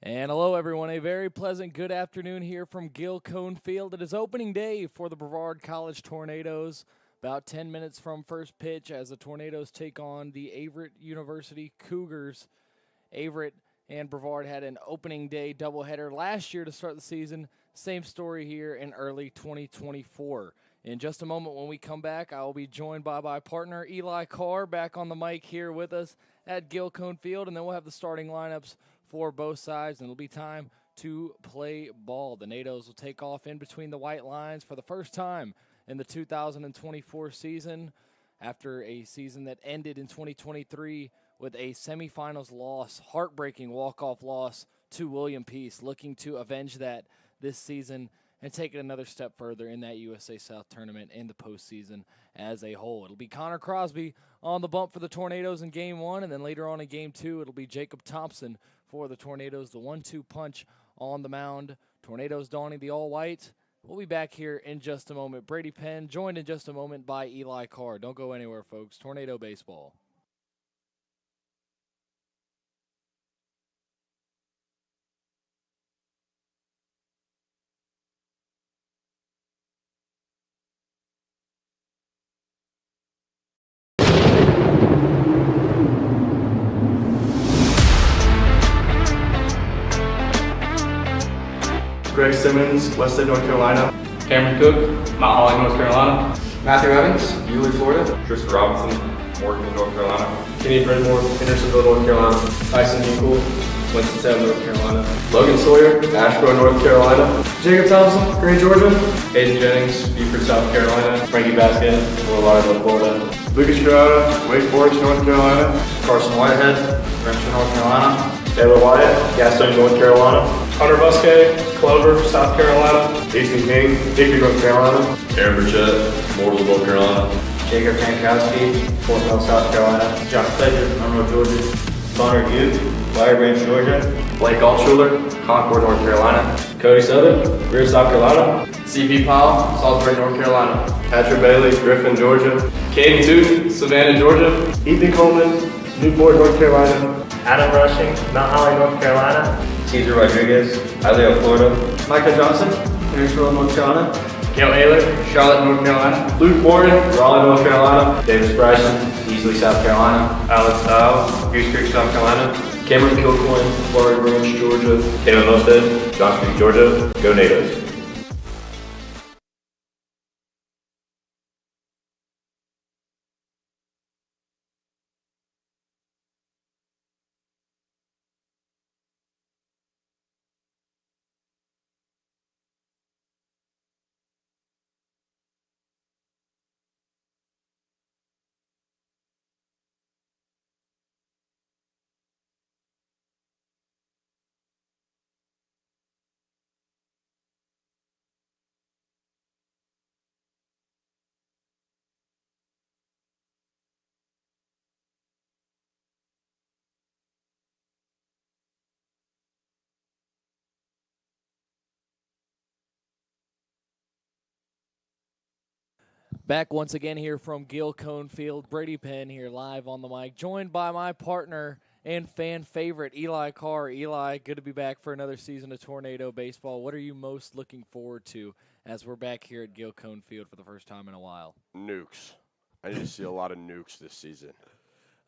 And hello, everyone. A very pleasant good afternoon here from Gil Cone Field. It is opening day for the Brevard College Tornadoes. About 10 minutes from first pitch as the Tornadoes take on the Averett University Cougars. Averett and Brevard had an opening day doubleheader last year to start the season. Same story here in early 2024. In just a moment when we come back, I will be joined by my partner Eli Carr back on the mic here with us at Gil Cone Field, and then we'll have the starting lineups for both sides, and it'll be time to play ball. The NATOs will take off in between the white lines for the first time in the 2024 season after a season that ended in 2023 with a semifinals loss, heartbreaking walk-off loss to William Peace, looking to avenge that this season and take it another step further in that USA South tournament and the postseason as a whole. It'll be Connor Crosby on the bump for the Tornadoes in Game 1, and then later on in Game 2, it'll be Jacob Thompson for the Tornadoes, the 1-2 punch on the mound. Tornadoes donning the all-white. We'll be back here in just a moment. Brady Penn joined in just a moment by Eli Carr. Don't go anywhere, folks. Tornado baseball. Greg Simmons, Westlake, North Carolina. Cameron Cook, Mount Holly, North Carolina. Matthew Evans, Yulee, Florida. Tristan Robinson, Morgan, North Carolina. Kenny Bridmore, Hendersonville, North Carolina. Tyson Hinkle, Winston-Salem, North Carolina. Logan Sawyer, Asheboro, North Carolina. Jacob Thompson, Gray, Georgia. Hayden Jennings, Beaufort, South Carolina. Frankie Basket, Fort Lauderdale, Florida. Lucas Girardi, Wake Forest, North Carolina. Carson Whitehead, Remsen, North Carolina. Taylor Wyatt, Gaston, North Carolina. Hunter Busquet, Clover, South Carolina. Easton King, Hickory, North Carolina. Aaron Burchett, Mooresville, North Carolina. Jacob Pankowski, Fort Mill, South Carolina. Josh Pledger, Monroe, Georgia. Connor Hughes, Larry Branch, Georgia. Blake Altschuler, Concord, North Carolina. Cody Southern, Greer, South Carolina. CP Powell, Salisbury, North Carolina. Patrick Bailey, Griffin, Georgia. Caden Tooten, Savannah, Georgia. Ethan Coleman, Newport, North Carolina. Adam Rushing, Mount Holly, North Carolina. Cesar Rodriguez, Hialeah, Florida. Micah Johnson, Marysville, North Carolina. Cale Ayler, Charlotte, North Carolina. Luke Morgan, Raleigh, North Carolina. Davis Bryson, Easley, South Carolina. Alex Stiles, Goose Creek, South Carolina. Cameron Kilcoyne, Florida Ranch, Georgia. Taylor Mosted, Johnson Creek, Georgia. Go NATOs. Back once again here from Gil Cone Field. Brady Penn here live on the mic, joined by my partner and fan favorite, Eli Carr. Eli, good to be back for another season of Tornado Baseball. What are you most looking forward to as we're back here at Gil Cone Field for the first time in a while? Nukes. I need to see a lot of nukes this season.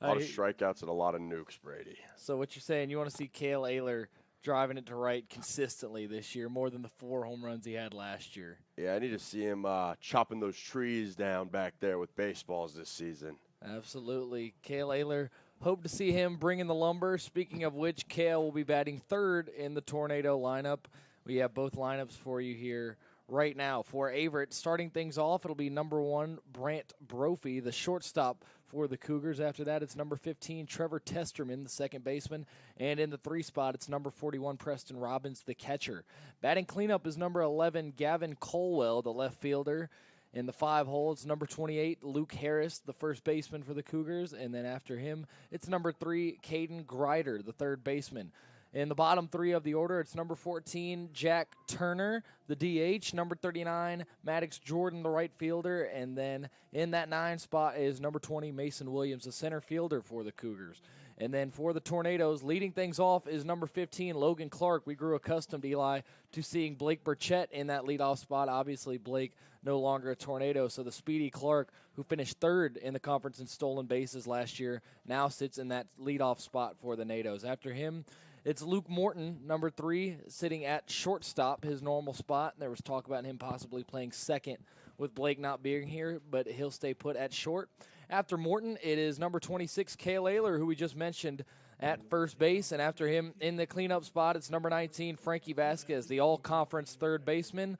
A lot of strikeouts and a lot of nukes, Brady. So what you're saying, you want to see Cale Ayler driving it to right consistently this year, more than the 4 home runs he had last year. Yeah, I need to see him chopping those trees down back there with baseballs this season. Absolutely. Cale Ayler, hope to see him bringing the lumber. Speaking of which, Cale will be batting third in the Tornado lineup. We have both lineups for you here right now. For Averett, starting things off, it'll be number 1, Brant Brophy, the shortstop for the Cougars. After that, it's number 15, Trevor Testerman, the second baseman. And in the 3 spot, it's number 41, Preston Robbins, the catcher. Batting cleanup is number 11, Gavin Colwell, the left fielder. In the 5 hole, it's number 28, Luke Harris, the first baseman for the Cougars. And then after him, it's number 3, Caden Grider, the third baseman. In the bottom 3 of the order, it's number 14, Jack Turner, the DH. Number 39, Maddox Jordan, the right fielder. And then in that 9 spot is number 20, Mason Williams, the center fielder for the Cougars. And then for the Tornadoes, leading things off is number 15, Logan Clark. We grew accustomed, Eli, to seeing Blake Burchett in that leadoff spot. Obviously, Blake no longer a Tornado, so the speedy Clark, who finished third in the conference in stolen bases last year, now sits in that leadoff spot for the Nados. After him, it's Luke Morton, number 3, sitting at shortstop, his normal spot. There was talk about him possibly playing second with Blake not being here, but he'll stay put at short. After Morton, it is number 26, Cale Ayler, who we just mentioned, at first base. And after him in the cleanup spot, it's number 19, Frankie Vasquez, the all-conference third baseman.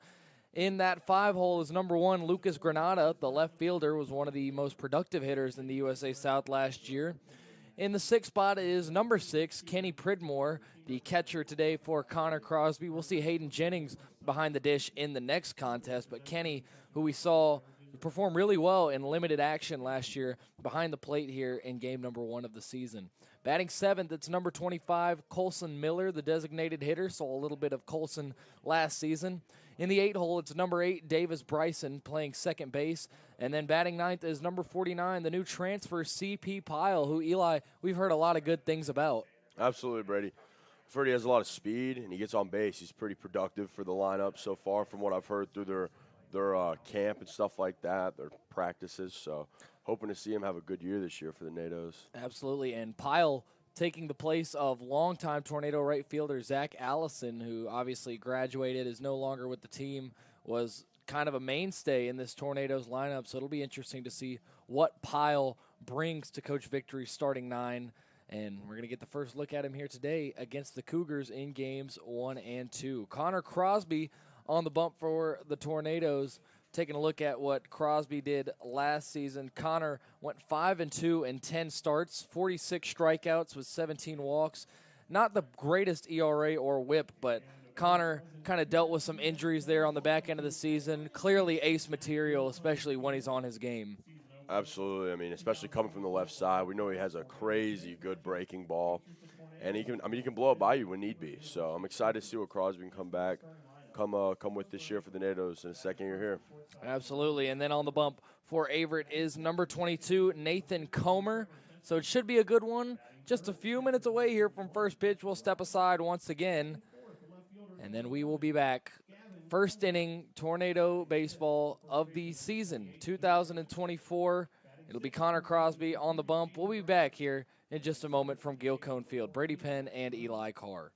In that 5-hole is number 1, Lucas Granada, the left fielder, was one of the most productive hitters in the USA South last year. In the 6th spot is number 6, Kenny Pridmore, the catcher today for Connor Crosby. We'll see Hayden Jennings behind the dish in the next contest, but Kenny, who we saw perform really well in limited action last year, behind the plate here in game number 1 of the season. Batting 7th, it's number 25, Colson Miller, the designated hitter. Saw a little bit of Colson last season. In the 8-hole, it's number 8, Davis Bryson, playing second base. And then batting 9th is number 49, the new transfer, C.P. Pyle, who, Eli, we've heard a lot of good things about. Absolutely, Brady. I've heard he has a lot of speed, and he gets on base. He's pretty productive for the lineup so far from what I've heard through their camp and stuff like that, their practices. So hoping to see him have a good year this year for the Nados. Absolutely, and Pyle taking the place of longtime Tornado right fielder Zach Allison, who obviously graduated, is no longer with the team, was kind of a mainstay in this Tornadoes lineup. So it'll be interesting to see what Pyle brings to Coach Victory's starting 9. And we're going to get the first look at him here today against the Cougars in games 1 and 2. Connor Crosby on the bump for the Tornadoes. Taking a look at what Crosby did last season, Connor went 5-2 in 10 starts, 46 strikeouts with 17 walks. Not the greatest ERA or whip, but Connor kind of dealt with some injuries there on the back end of the season. Clearly ace material, especially when he's on his game. Absolutely. I mean, especially coming from the left side, we know he has a crazy good breaking ball, and he can blow it by you when need be. So I'm excited to see what Crosby can come with this year for the Nados in his second year here. Absolutely. And then on the bump for Averett is number 22, Nathan Comer. So it should be a good one. Just a few minutes away here from first pitch. We'll step aside once again, and then we will be back. First inning Tornado baseball of the season, 2024. It'll be Connor Crosby on the bump. We'll be back here in just a moment from Gil Cone Field. Brady Penn and Eli Carr.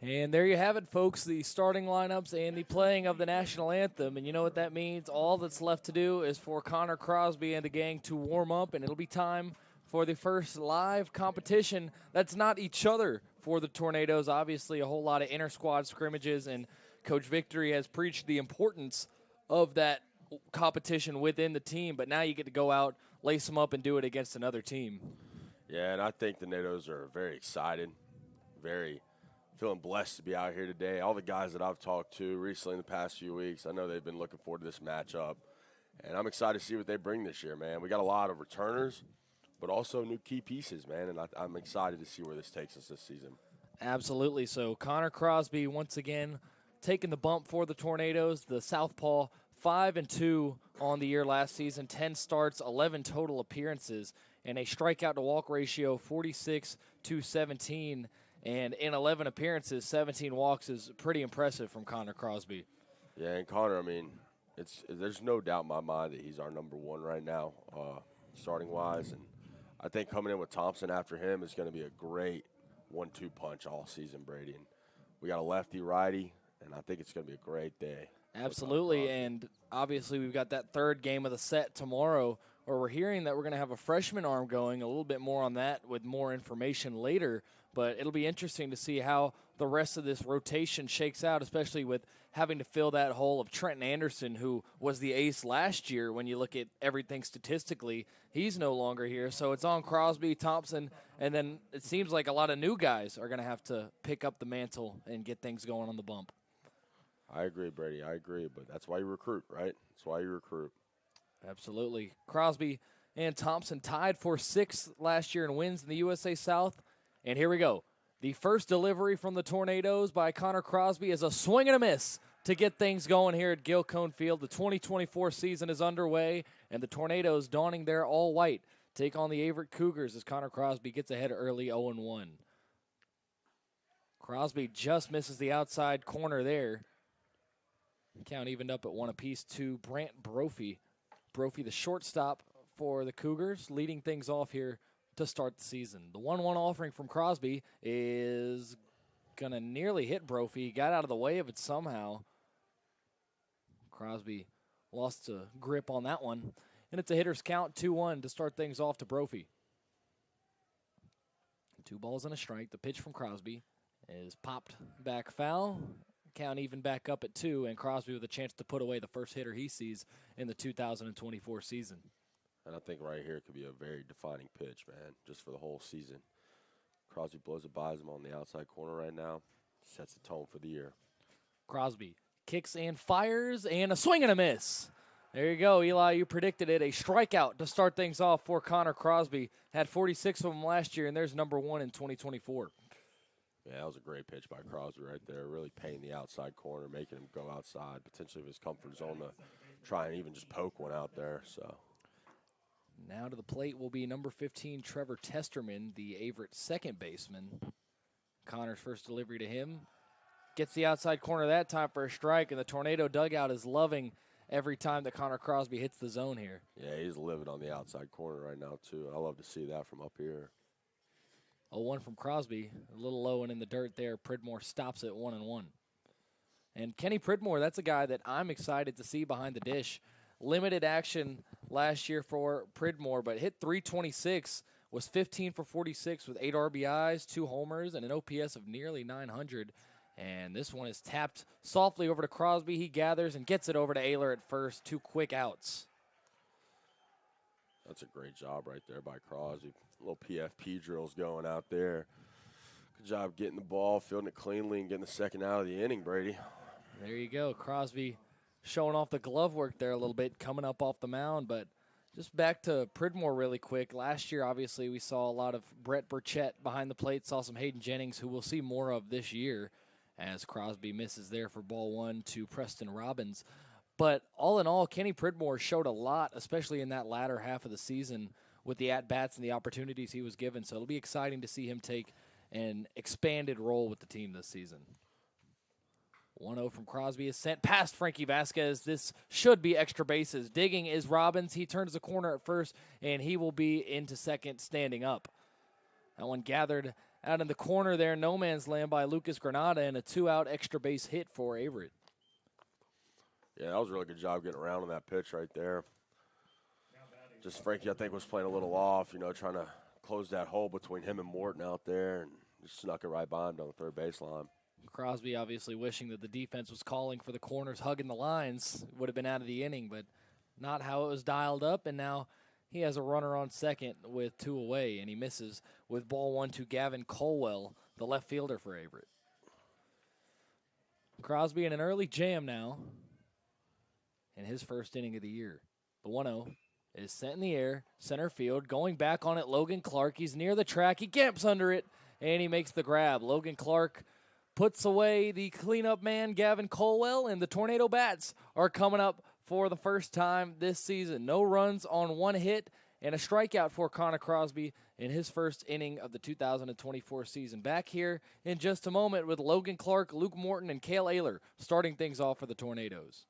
And there you have it, folks, the starting lineups and the playing of the national anthem. And you know what that means? All that's left to do is for Connor Crosby and the gang to warm up, and it'll be time for the first live competition that's not each other for the Tornadoes. Obviously, a whole lot of inter-squad scrimmages, and Coach Victory has preached the importance of that competition within the team. But now you get to go out, lace them up, and do it against another team. Yeah, and I think the Tornadoes are very excited, very feeling blessed to be out here today. All the guys that I've talked to recently in the past few weeks, I know they've been looking forward to this matchup. And I'm excited to see what they bring this year, man. We got a lot of returners, but also new key pieces, man. And I'm excited to see where this takes us this season. Absolutely. So Connor Crosby, once again, taking the bump for the Tornadoes. The Southpaw, 5-2 on the year last season, 10 starts, 11 total appearances, and a strikeout-to-walk ratio 46-17. And in 11 appearances, 17 walks is pretty impressive from Connor Crosby. Yeah, and Connor, I mean, there's no doubt in my mind that he's our number one right now, starting-wise. And I think coming in with Thompson after him is going to be a great 1-2 punch all season, Brady. And we got a lefty-righty, and I think it's going to be a great day. Absolutely, and obviously we've got that third game of the set tomorrow, where we're hearing that we're going to have a freshman arm going. A little bit more on that with more information later. But it'll be interesting to see how the rest of this rotation shakes out, especially with having to fill that hole of Trenton Anderson, who was the ace last year. When you look at everything statistically, he's no longer here. So it's on Crosby, Thompson, and then it seems like a lot of new guys are going to have to pick up the mantle and get things going on the bump. I agree, Brady. I agree. But that's why you recruit, right? That's why you recruit. Absolutely. Crosby and Thompson tied for 6th last year in wins in the USA South. And here we go. The first delivery from the Tornadoes by Connor Crosby is a swing and a miss to get things going here at Gil Cone Field. The 2024 season is underway, and the Tornadoes, donning their all-white, take on the Averett Cougars as Connor Crosby gets ahead early 0-1. Crosby just misses the outside corner there. Count evened up at 1 apiece to Brant Brophy. Brophy, the shortstop for the Cougars, leading things off here to start the season. The 1-1 offering from Crosby is going to nearly hit Brophy. He got out of the way of it somehow. Crosby lost a grip on that one. And it's a hitter's count, 2-1 to start things off to Brophy. 2 balls and a strike. The pitch from Crosby is popped back foul. Count even back up at 2, and Crosby with a chance to put away the first hitter he sees in the 2024 season. And I think right here could be a very defining pitch, man, just for the whole season. Crosby blows it by him on the outside corner right now. Sets the tone for the year. Crosby kicks and fires, and a swing and a miss. There you go, Eli. You predicted it. A strikeout to start things off for Connor Crosby. Had 46 of them last year, and there's number 1 in 2024. Yeah, that was a great pitch by Crosby right there. Really paying the outside corner, making him go outside, potentially of his comfort zone to try and even just poke one out there. So now to the plate will be number 15, Trevor Testerman, the Averett second baseman. Connor's first delivery to him. Gets the outside corner that time for a strike, and the Tornado dugout is loving every time that Connor Crosby hits the zone here. yeah, he's living on the outside corner right now, too. I love to see that from up here. 0-1 from Crosby. A little low and in the dirt there. Pridmore stops at 1-1. And Kenny Pridmore, that's a guy that I'm excited to see behind the dish. Limited action last year for Pridmore, but hit .326, was 15 for 46 with 8 RBIs, 2 homers, and an OPS of nearly 900. And this one is tapped softly over to Crosby. He gathers and gets it over to Ayler at first. 2 quick outs. That's a great job right there by Crosby. Little PFP drills going out there. Good job getting the ball, fielding it cleanly, and getting the second out of the inning, Brady. There you go. Crosby showing off the glove work there a little bit, coming up off the mound. But just back to Pridmore really quick. Last year, obviously, we saw a lot of Brett Burchett behind the plate. Saw some Hayden Jennings, who we'll see more of this year, as Crosby misses there for ball 1 to Preston Robbins. But all in all, Kenny Pridmore showed a lot, especially in that latter half of the season with the at-bats and the opportunities he was given. So it'll be exciting to see him take an expanded role with the team this season. 1-0 from Crosby is sent past Frankie Vasquez. This should be extra bases. Digging is Robbins. He turns the corner at first, and he will be into second standing up. That one gathered out in the corner there, no man's land by Lucas Granada, and a 2-out extra base hit for Averett. Yeah, that was a really good job getting around on that pitch right there. Just Frankie, I think, was playing a little off, trying to close that hole between him and Morton out there, and just snuck it right by him down the third baseline. Crosby obviously wishing that the defense was calling for the corners, hugging the lines. Would have been out of the inning, but not how it was dialed up, and now he has a runner on second with 2 away, and he misses with ball 1 to Gavin Colwell, the left fielder for Averett. Crosby in an early jam now in his first inning of the year. The 1-0 is sent in the air, center field, going back on it, Logan Clark. He's near the track. He camps under it, and he makes the grab. Logan Clark puts away the cleanup man, Gavin Colwell, and the Tornado Bats are coming up for the first time this season. No runs on 1 hit and a strikeout for Connor Crosby in his first inning of the 2024 season. Back here in just a moment with Logan Clark, Luke Morton, and Cale Ayler starting things off for the Tornadoes.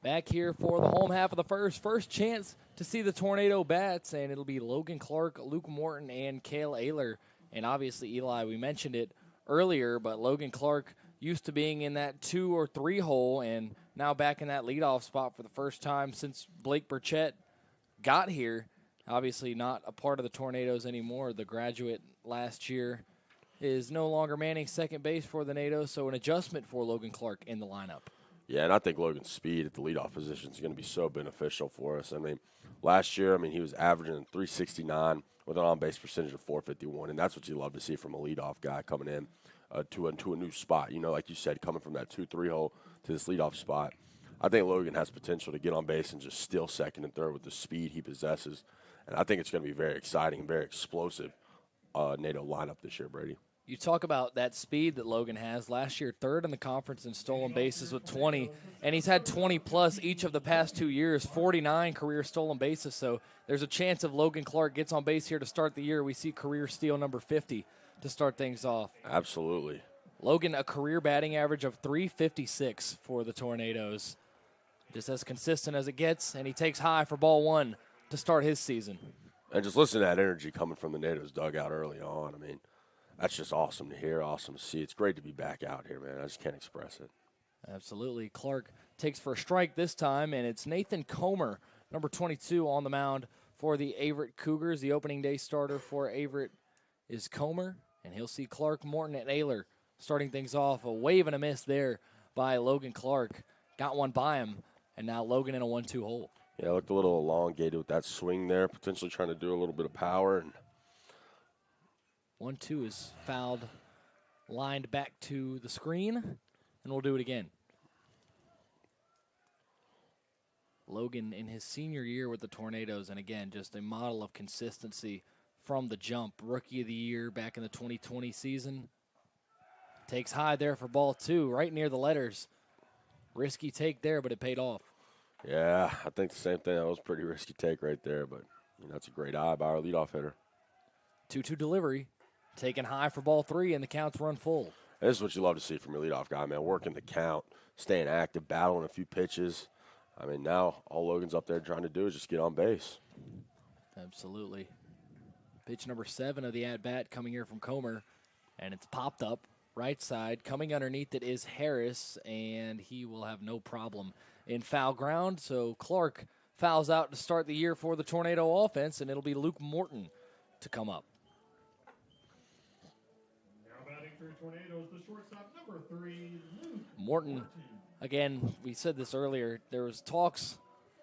Back here for the home half of the first chance to see the Tornado Bats, and it'll be Logan Clark, Luke Morton, and Cale Ayler. And obviously, Eli, we mentioned it earlier, but Logan Clark used to being in that 2 or 3 hole, and now back in that leadoff spot for the first time since Blake Burchett got here. Obviously not a part of the Tornadoes anymore. The graduate last year is no longer manning second base for the Nados, so an adjustment for Logan Clark in the lineup. Yeah, and I think Logan's speed at the leadoff position is going to be so beneficial for us. I mean, last year, he was averaging 369 with an on-base percentage of 451, and that's what you love to see from a leadoff guy coming in to a new spot. Like you said, coming from that 2-3 hole to this leadoff spot. I think Logan has potential to get on base and just steal second and third with the speed he possesses, and I think it's going to be very exciting and very explosive NATO lineup this year, Brady. You talk about that speed that Logan has. Last year, 3rd in the conference in stolen bases with 20, and he's had 20-plus each of the past 2 years, 49 career stolen bases. So there's a chance if Logan Clark gets on base here to start the year, we see career steal number 50 to start things off. Absolutely. Logan, a career batting average of 356 for the Tornadoes. Just as consistent as it gets, and he takes high for ball 1 to start his season. And just listen to that energy coming from the Nados dugout early on. That's just awesome to hear, awesome to see. It's great to be back out here, man. I just can't express it. Absolutely. Clark takes for a strike this time, and it's Nathan Comer, number 22, on the mound for the Averett Cougars. The opening day starter for Averett is Comer, and he'll see Clark, Morton, and Ayler starting things off. A wave and a miss there by Logan Clark. Got one by him, and now Logan in a 1-2 hole. Yeah, looked a little elongated with that swing there, potentially trying to do a little bit of power. And 1-2 is fouled, lined back to the screen, and we'll do it again. Logan in his senior year with the Tornadoes, and again, just a model of consistency from the jump. Rookie of the year back in the 2020 season. Takes high there for ball 2, right near the letters. Risky take there, but it paid off. Yeah, I think the same thing. That was a pretty risky take right there, but that's a great eye by our leadoff hitter. 2-2 delivery, taken high for ball 3, and the count's run full. This is what you love to see from your leadoff guy, man. Working the count, staying active, battling a few pitches. I mean, now all Logan's up there trying to do is just get on base. Absolutely. Pitch number 7 of the at-bat coming here from Comer, and it's popped up right side. Coming underneath it is Harris, and he will have no problem in foul ground. So Clark fouls out to start the year for the Tornado offense, and it'll be Luke Morton to come up. Now batting for Tornadoes, the shortstop, number 3, Luke Morton, again, we said this earlier, there was talks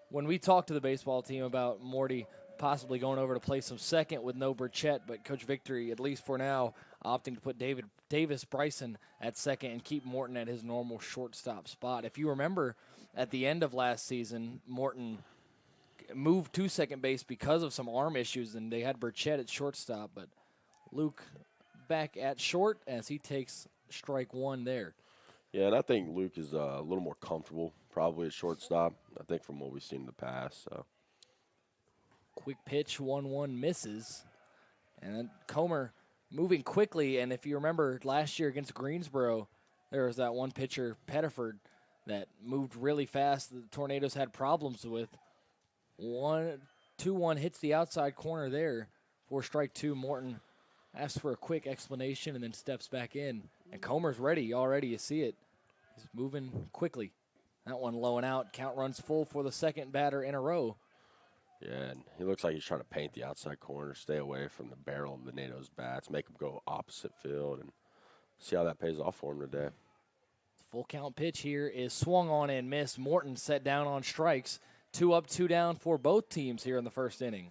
when we talked to the baseball team about Morty possibly going over to play some second with no Burchett, but Coach Victory, at least for now, opting to put Davis Bryson at second and keep Morton at his normal shortstop spot. If you remember, at the end of last season, Morton moved to second base because of some arm issues, and they had Burchett at shortstop, but Luke back at short as he takes strike 1 there. Yeah, and I think Luke is a little more comfortable probably at shortstop, I think, from what we've seen in the past. So. Quick pitch, 1-1 misses. And then Comer moving quickly, and if you remember last year against Greensboro, there was that one pitcher, Pettiford, that moved really fast. The Tornadoes had problems with. 2-1 hits the outside corner there for strike 2. Morton asks for a quick explanation and then steps back in. And Comer's ready already. You see it. He's moving quickly. That one low and out. Count runs full for the second batter in a row. Yeah, and he looks like he's trying to paint the outside corner, stay away from the barrel of the NATO's bats, make him go opposite field, and see how that pays off for him today. Full count pitch here is swung on and missed. Morton set down on strikes. 2 up, 2 down for both teams here in the first inning.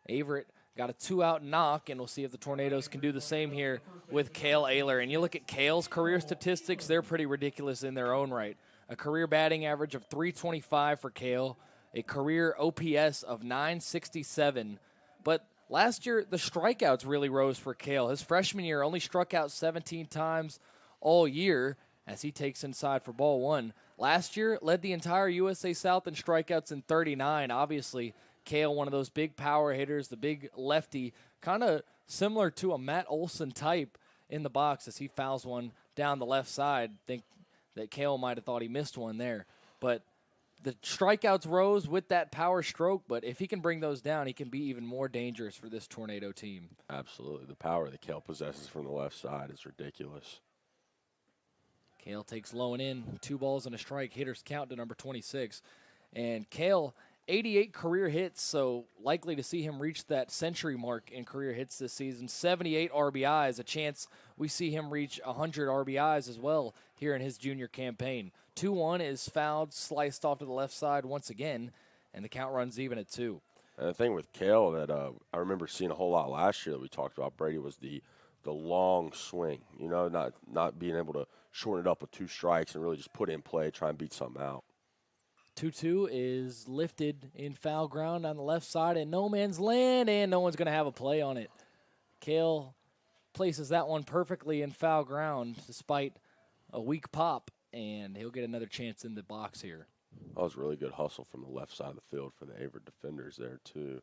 Averett got a 2-out knock, and we'll see if the Tornadoes can do the same here with Cale Ayler. And you look at Cale's career statistics, they're pretty ridiculous in their own right. A career batting average of .325 for Cale, a career OPS of .967. But last year, the strikeouts really rose for Cale. His freshman year only struck out 17 times all year as he takes inside for ball 1. Last year, led the entire USA South in strikeouts in 39. Obviously, Cale, one of those big power hitters, the big lefty, kind of similar to a Matt Olson type in the box as he fouls one down the left side. Think that Cale might have thought he missed one there. But the strikeouts rose with that power stroke, but if he can bring those down, he can be even more dangerous for this Tornado team. Absolutely. The power that Cale possesses from the left side is ridiculous. Cale takes low and in, 2 balls and a strike, hitters count to number 26. And Cale, 88 career hits, so likely to see him reach that century mark in career hits this season. 78 RBIs, a chance we see him reach 100 RBIs as well here in his junior campaign. 2-1 is fouled, sliced off to the left side once again, and the count runs even at 2. And the thing with Cale that I remember seeing a whole lot last year that we talked about, Brady, was the long swing, not being able to shorten it up with 2 strikes and really just put it in play, try and beat something out. 2-2 is lifted in foul ground on the left side and no man's land, and no one's going to have a play on it. Cale places that one perfectly in foul ground despite a weak pop, and he'll get another chance in the box here. That was really good hustle from the left side of the field for the Averett defenders there, too.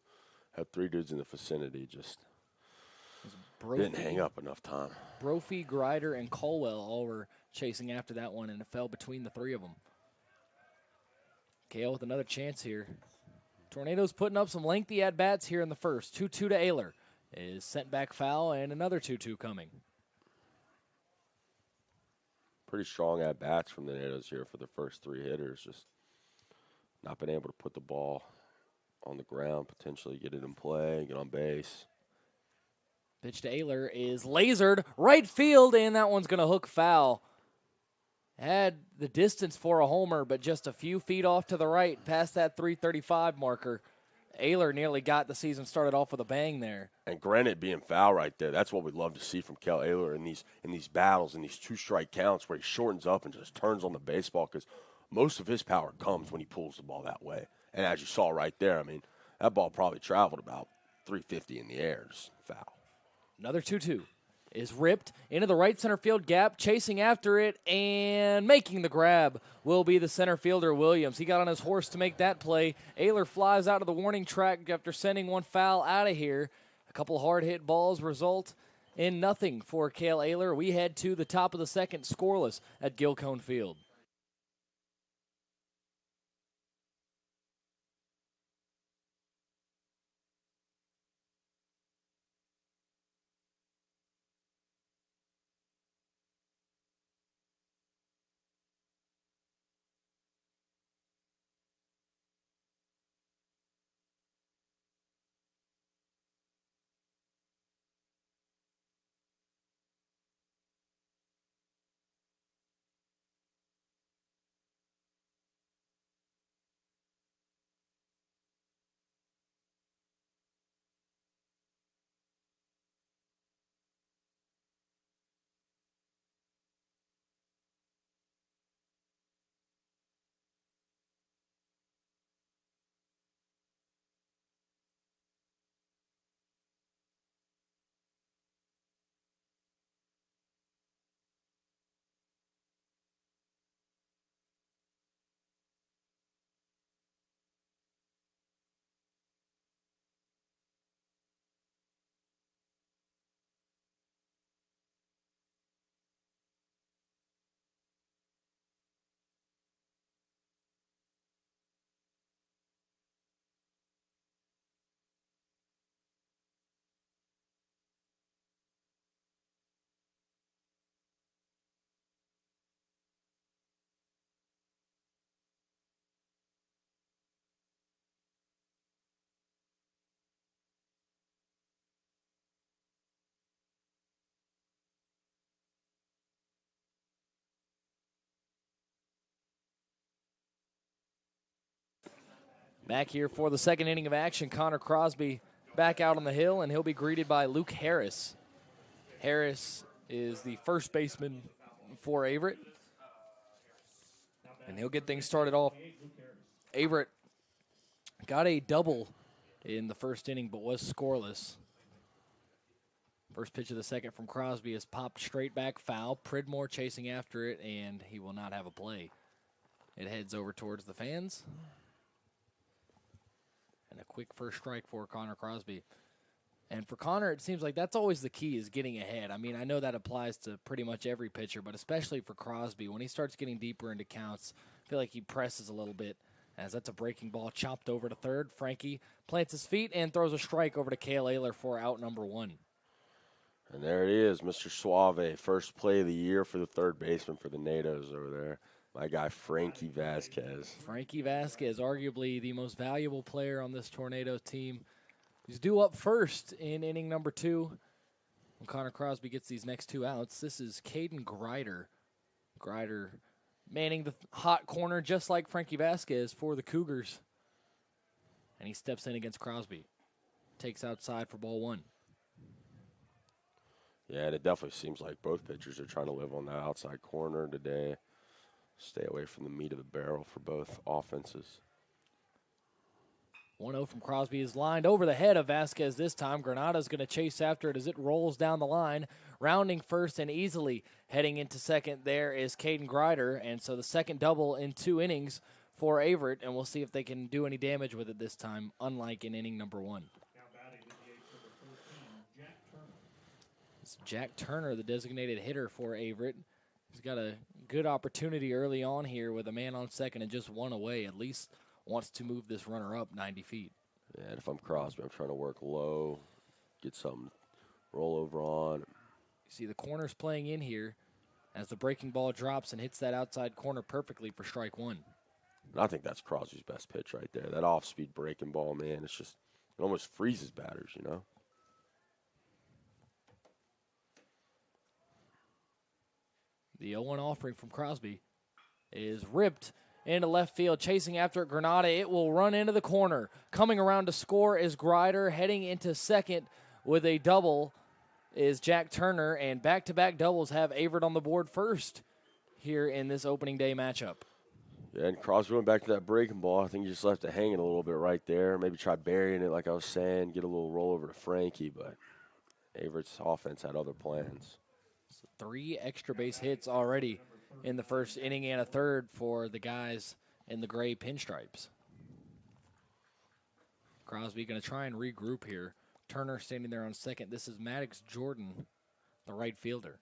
Had 3 dudes in the vicinity, just didn't hang up enough time. Brophy, Grider, and Colwell all were chasing after that one, and it fell between the 3 of them. Cale with another chance here. Tornadoes putting up some lengthy at-bats here in the first. 2-2 to Ayler is sent back foul, and another 2-2 coming. Pretty strong at-bats from the NATOs here for the first 3 hitters. Just not been able to put the ball on the ground, potentially get it in play, get on base. Pitch to Ayler is lasered right field, and that one's going to hook foul. Had the distance for a homer, but just a few feet off to the right, past that 335 marker. Ayler nearly got the season started off with a bang there. And granted, being foul right there, that's what we'd love to see from Cale Ayler in these battles, in these 2-strike counts where he shortens up and just turns on the baseball, because most of his power comes when he pulls the ball that way. And as you saw right there, I mean, that ball probably traveled about 350 in the air, just foul. Another 2-2. is ripped into the right center field gap, chasing after it, and making the grab will be the center fielder, Williams. He got on his horse to make that play. Ayler flies out of the warning track after sending one foul out of here. A couple hard-hit balls result in nothing for Cale Ayler. We head to the top of the second, scoreless at Gilcone Field. Back here for the second inning of action, Connor Crosby back out on the hill, and he'll be greeted by Luke Harris. Harris is the first baseman for Averett, and he'll get things started off. Averett got a double in the first inning, but was scoreless. First pitch of the second from Crosby is popped straight back foul. Pridmore chasing after it, and he will not have a play. It heads over towards the fans. And a quick first strike for Connor Crosby. And for Connor, it seems like that's always the key, is getting ahead. I mean, I know that applies to pretty much every pitcher, but especially for Crosby, when he starts getting deeper into counts, I feel like he presses a little bit, as that's a breaking ball chopped over to third. Frankie plants his feet and throws a strike over to Cale Ayler for out number one. And there it is, Mr. Suave, first play of the year for the third baseman for the Natos over there. My guy, Frankie Vasquez. Frankie Vasquez, arguably the most valuable player on this Tornadoes team. He's due up first in inning number two. When Connor Crosby gets these next two outs, this is Caden Grider. Grider manning the hot corner just like Frankie Vasquez for the Cougars. And he steps in against Crosby. Takes outside for ball one. Yeah, and it definitely seems like both pitchers are trying to live on that outside corner today. Stay away from the meat of the barrel for both offenses. 1-0 from Crosby is lined over the head of Vasquez this time. Granada's going to chase after it as it rolls down the line. Rounding first and easily heading into second there is Caden Grider. And so the second double in 2 innings for Averett. And we'll see if they can do any damage with it this time, unlike in inning number one. It's Jack Turner, the designated hitter for Averett. He's got a good opportunity early on here with a man on second and just one away. At least wants to move this runner up 90 feet. Yeah, and if I'm Crosby, I'm trying to work low, get some rollover on. You see the corners playing in here as the breaking ball drops and hits that outside corner perfectly for strike one. And I think that's Crosby's best pitch right there. That off-speed breaking ball, man, it's just, it almost freezes batters, you know? The 0-1 offering from Crosby is ripped into left field, chasing after it, Granada. It will run into the corner. Coming around to score is Grider. Heading into second with a double is Jack Turner, and back-to-back doubles have Averett on the board first here in this opening day matchup. Yeah, and Crosby went back to that breaking ball. I think he just left it hanging a little bit right there. Maybe try burying it like I was saying, get a little roll over to Frankie, but Averett's offense had other plans. 3 extra base hits already in the first inning and a third for the guys in the gray pinstripes. Crosby going to try and regroup here. Turner standing there on second. This is Maddox Jordan, the right fielder.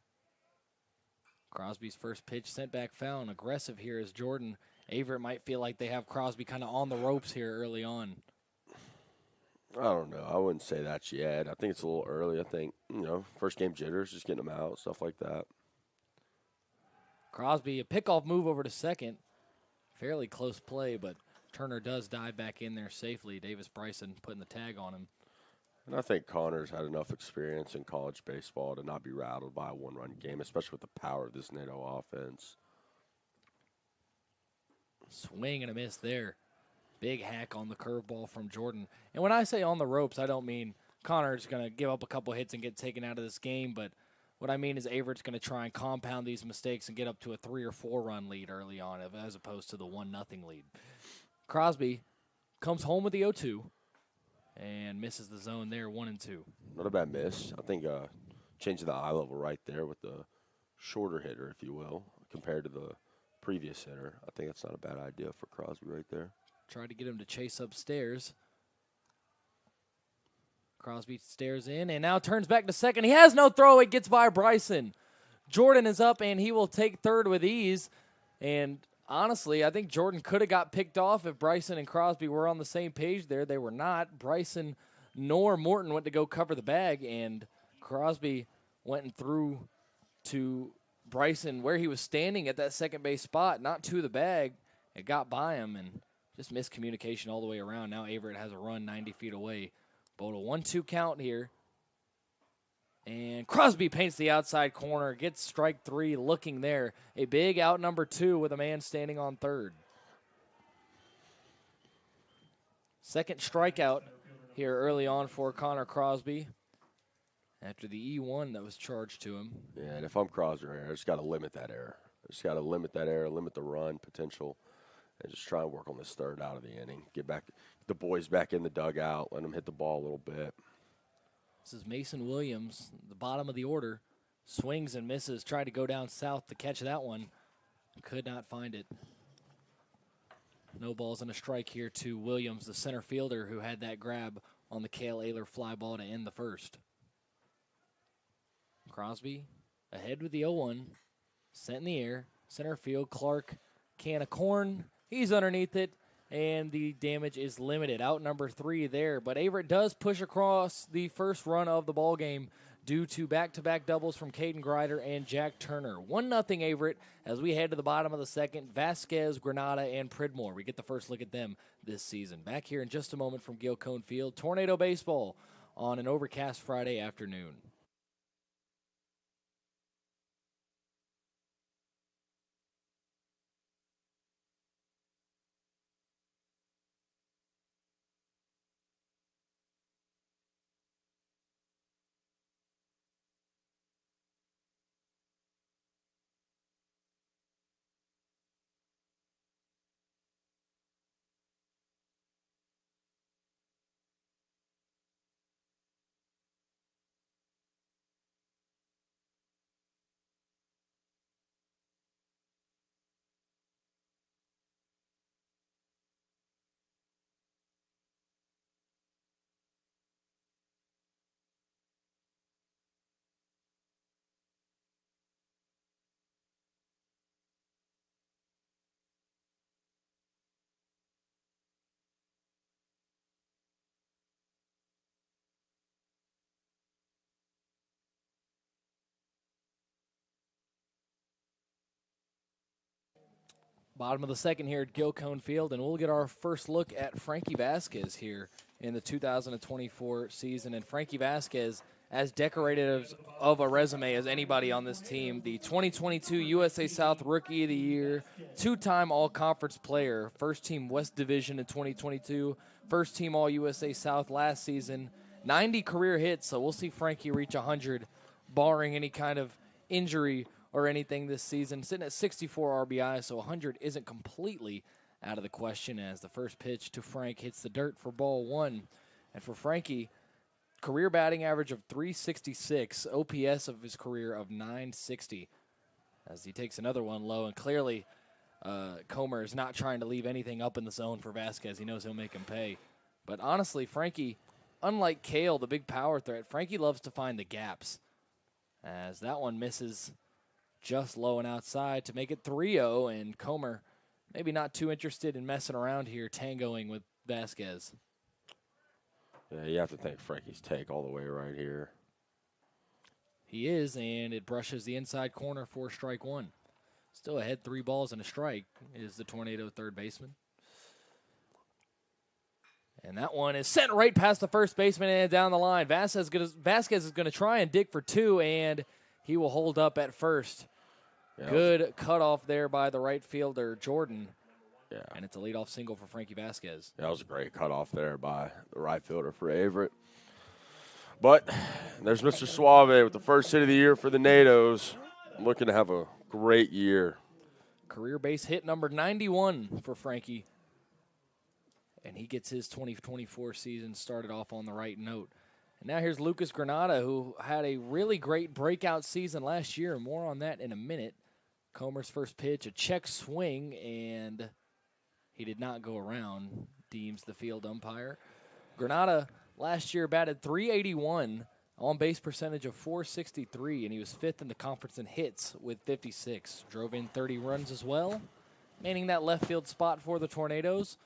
Crosby's first pitch sent back foul and aggressive here is Jordan. Averett might feel like they have Crosby kind of on the ropes here early on. I don't know. I wouldn't say that yet. I think it's a little early. I think, first game jitters, just getting them out, stuff like that. Crosby, a pickoff move over to second. Fairly close play, but Turner does dive back in there safely. Davis Bryson putting the tag on him. And I think Connor's had enough experience in college baseball to not be rattled by a one-run game, especially with the power of this NATO offense. Swing and a miss there. Big hack on the curveball from Jordan. And when I say on the ropes, I don't mean Connor's going to give up a couple hits and get taken out of this game, but what I mean is Averett's going to try and compound these mistakes and get up to a 3 or 4 run lead early on as opposed to the 1-0 lead. Crosby comes home with the 0-2 and misses the zone there, 1-2. Not a bad miss. I think changing the eye level right there with the shorter hitter, if you will, compared to the previous hitter. I think that's not a bad idea for Crosby right there. Tried to get him to chase upstairs. Crosby stares in and now turns back to second. He has no throw. It gets by Bryson. Jordan is up, and he will take third with ease. And honestly, I think Jordan could have got picked off if Bryson and Crosby were on the same page there. They were not. Bryson nor Morton went to go cover the bag, and Crosby went and threw to Bryson where he was standing at that second base spot, not to the bag. It got by him, and just miscommunication all the way around. Now Averett has a run 90 feet away. But a 1-2 count here. And Crosby paints the outside corner, gets strike 3 looking there. A big out number 2 with a man standing on third. Second strikeout here early on for Connor Crosby after the E1 that was charged to him. Yeah, and if I'm Crosby, I just got to limit that error. I just got to limit that error, limit the run potential, and just try and work on this third out of the inning. Get the boys back in the dugout, let them hit the ball a little bit. This is Mason Williams, the bottom of the order. Swings and misses, tried to go down south to catch that one. Could not find it. No balls and a strike here to Williams, the center fielder who had that grab on the Cale Ayler fly ball to end the first. Crosby ahead with the 0-1. Sent in the air. Center field, Clark, can of corn. He's underneath it, and the damage is limited. Out number 3 there, but Averett does push across the first run of the ball game due to back-to-back doubles from Caden Grider and Jack Turner. 1-0 Averett as we head to the bottom of the second. Vasquez, Granada, and Pridmore. We get the first look at them this season. Back here in just a moment from Gil Cone Field. Tornado baseball on an overcast Friday afternoon. Bottom of the second here at Gil Cone Field, and we'll get our first look at Frankie Vasquez here in the 2024 season. And Frankie Vasquez, as decorated of a resume as anybody on this team, the 2022 USA South Rookie of the Year, 2-time All-Conference player, first-team West Division in 2022, first-team All-USA South last season, 90 career hits, so we'll see Frankie reach 100, barring any kind of injury or anything this season. Sitting at 64 RBI, so 100 isn't completely out of the question as the first pitch to Frank hits the dirt for ball 1. And for Frankie, career batting average of 366, OPS of his career of 960. As he takes another one low, and clearly Comer is not trying to leave anything up in the zone for Vasquez. He knows he'll make him pay. But honestly, Frankie, unlike Cale, the big power threat, Frankie loves to find the gaps. As that one misses just low and outside to make it 3-0, and Comer maybe not too interested in messing around here, tangoing with Vasquez. Yeah, you have to think Frankie's take all the way right here. He is, and it brushes the inside corner for strike one. Still ahead, 3 balls and a strike is the Tornado third baseman. And that one is sent right past the first baseman and down the line. Vasquez is going to try and dig for 2, and he will hold up at first. Yeah, good cutoff there by the right fielder, Jordan. Yeah. And it's a leadoff single for Frankie Vasquez. That was a great cutoff there by the right fielder for Averett. But there's Mr. Suave with the first hit of the year for the NATOs. Looking to have a great year. Career base hit number 91 for Frankie. And he gets his 2024 season started off on the right note. And now here's Lucas Granada, who had a really great breakout season last year. More on that in a minute. Comer's first pitch, a check swing, and he did not go around, deems the field umpire. Granada last year batted .381, on-base percentage of .463, and he was 5th in the conference in hits with 56. Drove in 30 runs as well, manning that left field spot for the Tornadoes.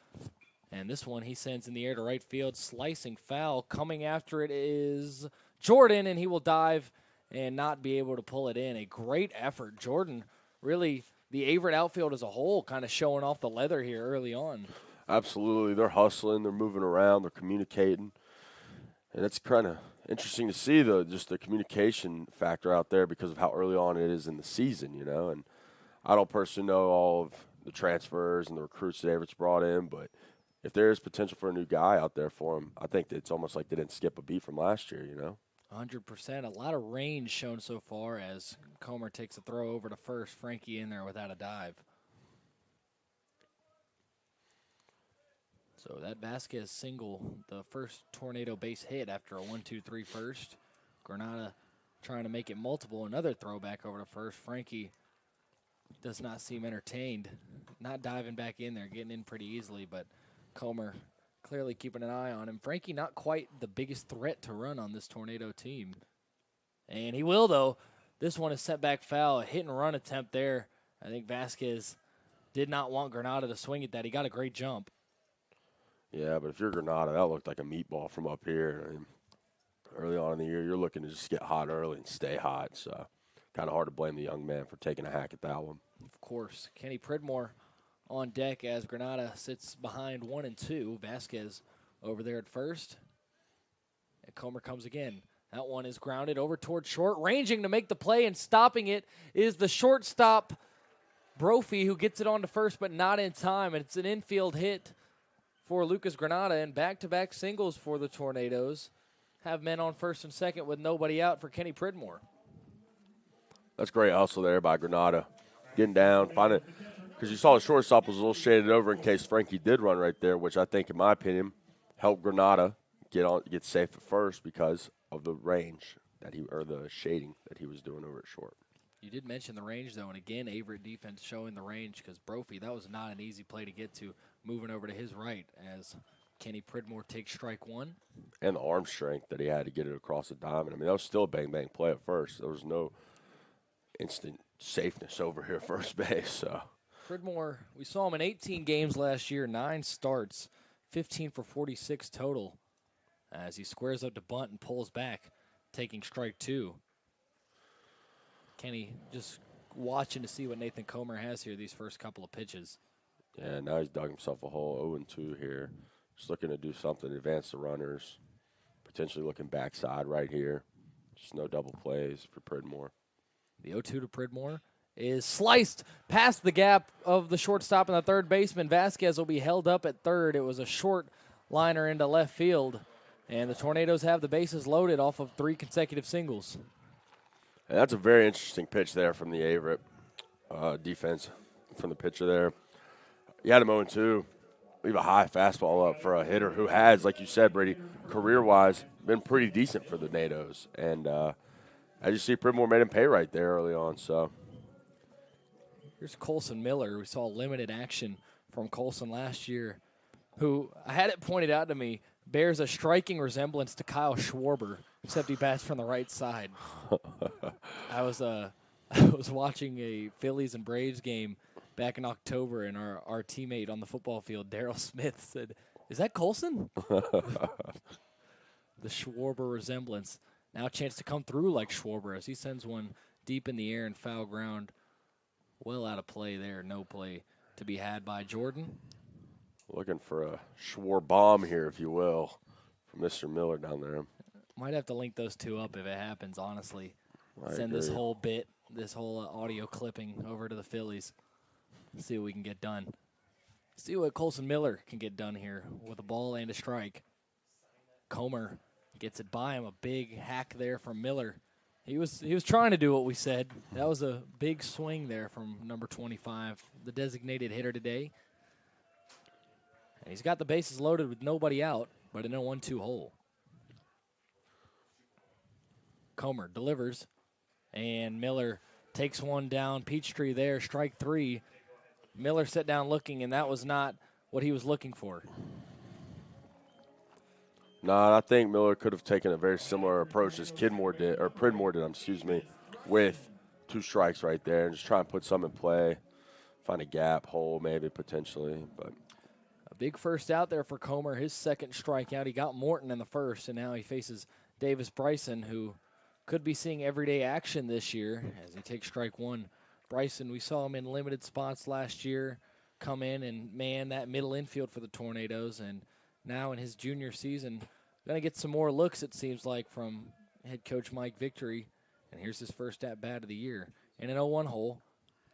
And this one he sends in the air to right field, slicing foul. Coming after it is Jordan, and he will dive and not be able to pull it in. A great effort. Jordan, really, the Averett outfield as a whole kind of showing off the leather here early on. Absolutely. They're hustling. They're moving around. They're communicating. And it's kind of interesting to see just the communication factor out there because of how early on it is in the season, you know. And I don't personally know all of the transfers and the recruits that Averett's brought in, but if there is potential for a new guy out there for him, I think that it's almost like they didn't skip a beat from last year, you know. 100%. A lot of range shown so far as Comer takes a throw over to first. Frankie in there without a dive. So that Vasquez single, the first Tornado base hit after a 1-2-3 first. Granada trying to make it multiple. Another throwback over to first. Frankie does not seem entertained. Not diving back in there, getting in pretty easily, but Comer clearly keeping an eye on him. Frankie not quite the biggest threat to run on this Tornado team. And he will, though. This one is sent back foul. A hit-and-run attempt there. I think Vasquez did not want Granada to swing at that. He got a great jump. Yeah, but if you're Granada, that looked like a meatball from up here. I mean, early on in the year, you're looking to just get hot early and stay hot. So kind of hard to blame the young man for taking a hack at that one. Of course. Kenny Pridmore on deck as Granada sits behind 1 and 2. Vasquez over there at first. And Comer comes again. That one is grounded over toward short. Ranging to make the play and stopping it is the shortstop, Brophy, who gets it on to first but not in time. And it's an infield hit for Lucas Granada, and back-to-back singles for the Tornadoes. Have men on first and second with nobody out for Kenny Pridmore. That's great hustle there by Granada. Getting down, find it. Because you saw the shortstop was a little shaded over in case Frankie did run right there, which I think, in my opinion, helped Granada get safe at first because of the range or the shading that he was doing over at short. You did mention the range, though, and again, Averett defense showing the range because Brophy, that was not an easy play to get to, moving over to his right as Kenny Pridmore takes strike one. And the arm strength that he had to get it across the diamond. I mean, that was still a bang-bang play at first. There was no instant safeness over here at first base. So Pridmore, we saw him in 18 games last year, 9 starts, 15 for 46 total, as he squares up to bunt and pulls back, taking strike 2. Kenny just watching to see what Nathan Comer has here these first couple of pitches. Yeah, now he's dug himself a hole, 0-2 here. Just looking to do something, advance the runners, potentially looking backside right here. Just no double plays for Pridmore. The 0-2 to Pridmore is sliced past the gap of the shortstop and the third baseman. Vasquez will be held up at third. It was a short liner into left field, and the Tornadoes have the bases loaded off of 3 consecutive singles. And that's a very interesting pitch there from the Averett defense from the pitcher there. You had him 0-2. leave a high fastball up for a hitter who has, like you said, Brady, career-wise, been pretty decent for the NATOs. And as you see, Pridmore made him pay right there early on. So Here's Colson Miller. We saw limited action from Colson last year, who I had it pointed out to me bears a striking resemblance to Kyle Schwarber, except he bats from the right side. I was watching a Phillies and Braves game back in October, and our teammate on the football field, Daryl Smith, said, "Is that Colson?" The Schwarber resemblance. Now a chance to come through like Schwarber as he sends one deep in the air and foul ground. Well out of play there. No play to be had by Jordan. looking for a Schwar bomb here, if you will, from Mr. Miller down there. Might have to link those two up if it happens, honestly. I Send agree. this whole bit, this whole audio clipping over to the Phillies. See what we can get done. See what Colson Miller can get done here with a ball and a strike. Comer gets it by him. A big hack there from Miller. He was trying to do what we said. That was a big swing there from number 25, the designated hitter today. And he's got the bases loaded with nobody out, but in a 1-2 hole. Comer delivers, and Miller takes one down. Peachtree there, strike three. Miller sat down looking, and that was not what he was looking for. No, I think Miller could have taken a very similar approach as Pridmore did, with two strikes right there and just try and put some in play, find a gap, hole maybe potentially. But A big first out there for Comer, his second strikeout. He got Morton in the first, and now he faces Davis Bryson, who could be seeing everyday action this year as he takes strike one. Bryson, we saw him in limited spots last year, come in and man that middle infield for the Tornadoes, and now in his junior season, going to get some more looks, it seems like, from head coach Mike Victory. And here's his first at-bat of the year. In an 0-1 hole,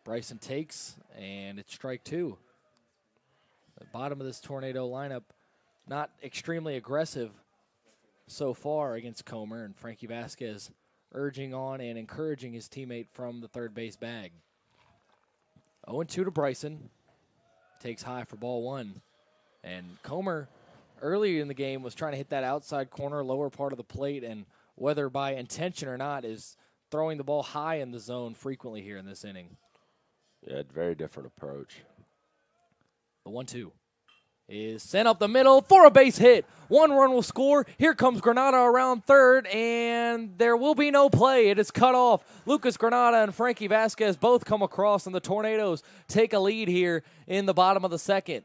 Bryson takes, and it's strike two. The bottom of this Tornado lineup, not extremely aggressive so far against Comer, and Frankie Vasquez urging on and encouraging his teammate from the third base bag. 0-2 to Bryson. Takes high for ball one. And Comer, earlier in the game, was trying to hit that outside corner, lower part of the plate, and whether by intention or not, is throwing the ball high in the zone frequently here in this inning. yeah, very different approach. The 1-2 is sent up the middle for a base hit. One run will score. Here comes Granada around third, and there will be no play. It is cut off. Lucas Granada and Frankie Vasquez both come across, and the Tornadoes take a lead here in the bottom of the second.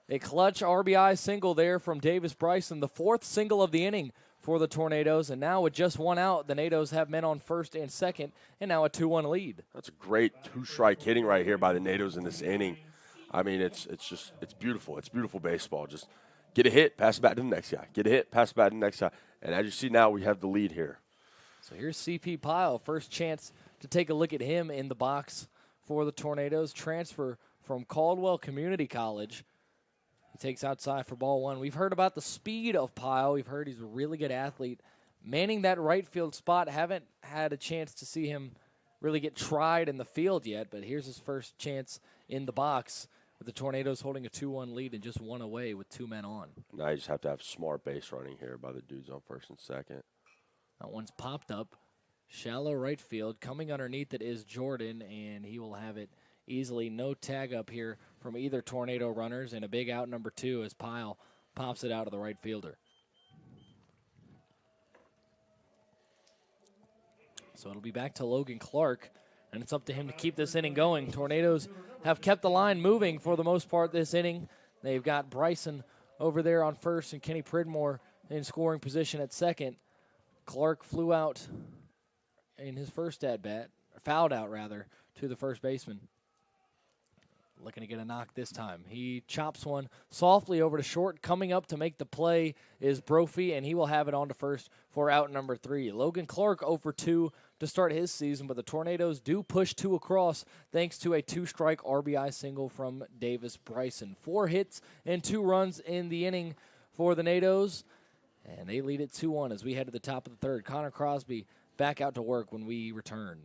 A clutch RBI single there from Davis Bryson, the fourth single of the inning for the Tornadoes, and now with just one out, the NATOs have men on first and second, and now a 2-1 lead. That's a great two-strike hitting right here by the NATOs in this inning. I mean, it's beautiful. It's beautiful baseball. Just get a hit, pass it back to the next guy. Get a hit, pass it back to the next guy. And as you see now, we have the lead here. So here's C.P. Pyle, first chance to take a look at him in the box for the Tornadoes. Transfer from Caldwell Community College. He takes outside for ball one. We've heard about the speed of Pyle. We've heard he's a really good athlete. Manning that right field spot, haven't had a chance to see him really get tried in the field yet, but here's his first chance in the box with the Tornadoes holding a 2-1 lead and just one away with two men on. Now you just have to have smart base running here by the dudes on first and second. That one's popped up. Shallow right field. Coming underneath it is Jordan, and he will have it easily. No tag up here from either Tornado runners, and a big out number two as Pyle pops it out to the right fielder. So it'll be back to Logan Clark, and it's up to him to keep this inning going. Tornadoes have kept the line moving for the most part this inning. They've got Bryson over there on first and Kenny Pridmore in scoring position at second. Clark flew out in his first at-bat, fouled out rather, to the first baseman. Looking to get a knock this time. He chops one softly over to short. Coming up to make the play is Brophy, and he will have it on to first for out number three. Logan Clark 0 for 2 to start his season, but the Tornadoes do push two across thanks to a two-strike RBI single from Davis Bryson. 4 hits and 2 runs in the inning for the NATOs, and they lead it 2-1 as we head to the top of the third. Connor Crosby back out to work when we return.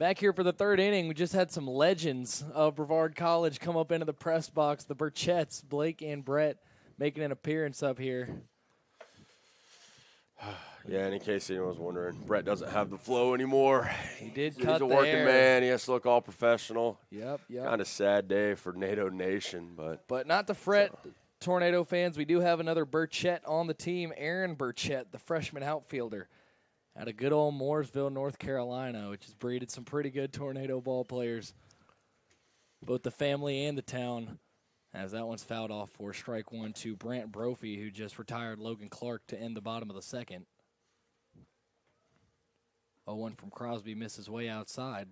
Back here for the third inning, we just had some legends of Brevard College come up into the press box. The Burchetts, Blake and Brett, making an appearance up here. Yeah, and in case anyone was wondering, Brett doesn't have the flow anymore. He did He's cut a the working hair. man. He has to look all professional. Yep. Kind of sad day for NATO Nation, But not to fret, Tornado fans. We do have another Burchett on the team, Aaron Burchett, the freshman outfielder out of good old Mooresville, North Carolina, which has breeded some pretty good Tornado ball players, both the family and the town, as that one's fouled off for strike one to Brant Brophy, who just retired Logan Clark to end the bottom of the second. 0-1 from Crosby, misses way outside.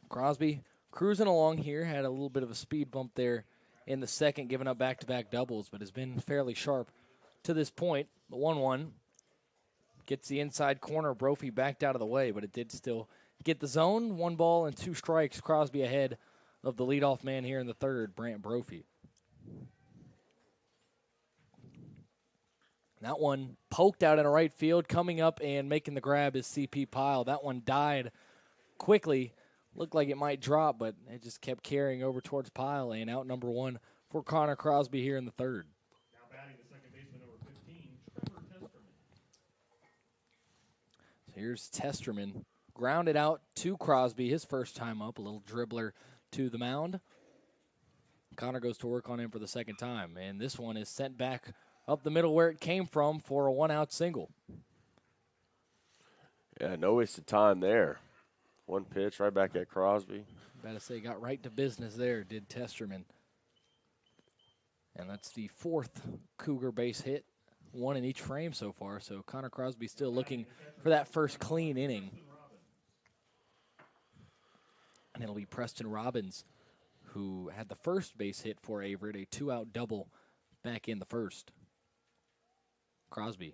Crosby cruising along here, had a little bit of a speed bump there in the second, giving up back-to-back doubles, but has been fairly sharp to this point. The 1-1 gets the inside corner. Brophy backed out of the way, but it did still get the zone. 1 ball and 2 strikes. Crosby ahead of the leadoff man here in the third, Brant Brophy. That one poked out in a right field. Coming up and making the grab is CP Pyle. That one died quickly. Looked like it might drop, but it just kept carrying over towards Pyle, and out number 1 for Connor Crosby here in the third. Now batting the second baseman, number 15, Trevor Testerman. So here's Testerman. Grounded out to Crosby, his first time up. A little dribbler to the mound. Connor goes to work on him for the second time, and this one is sent back up the middle where it came from for a 1-out single. yeah, no wasted time there. 1 pitch right back at Crosby. Better say got right to business there, did Testerman. And that's the 4th Cougar base hit, 1 in each frame so far. So Connor Crosby still looking for that first clean inning. And it'll be Preston Robbins, who had the first base hit for Averett, a 2-out double back in the first. Crosby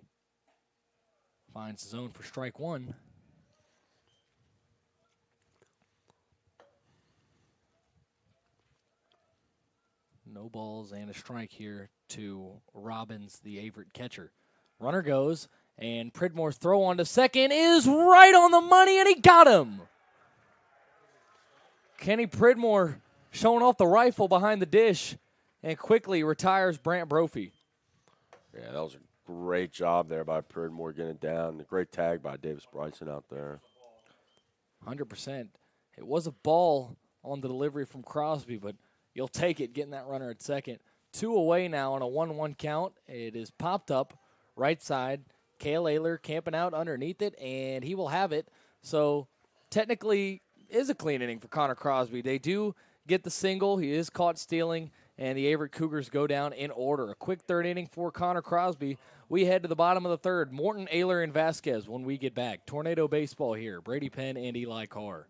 finds the zone for strike 1. No balls and a strike here to Robbins, the Averett catcher. Runner goes, and Pridmore's throw on to second is right on the money, and he got him. Kenny Pridmore showing off the rifle behind the dish and quickly retires Brant Brophy. Yeah, that was a great job there by Pridmore getting it down. A great tag by Davis Bryson out there. 100%. It was a ball on the delivery from Crosby, but you'll take it, getting that runner at second. 2 away now on a 1-1 count. It is popped up right side. Cale Ayler camping out underneath it, and he will have it. So technically is a clean inning for Connor Crosby. They do get the single. He is caught stealing, and the Averett Cougars go down in order. A quick third inning for Connor Crosby. We head to the bottom of the third. Morton, Ayler, and Vasquez when we get back. Tornado baseball here. Brady Penn and Eli Carr.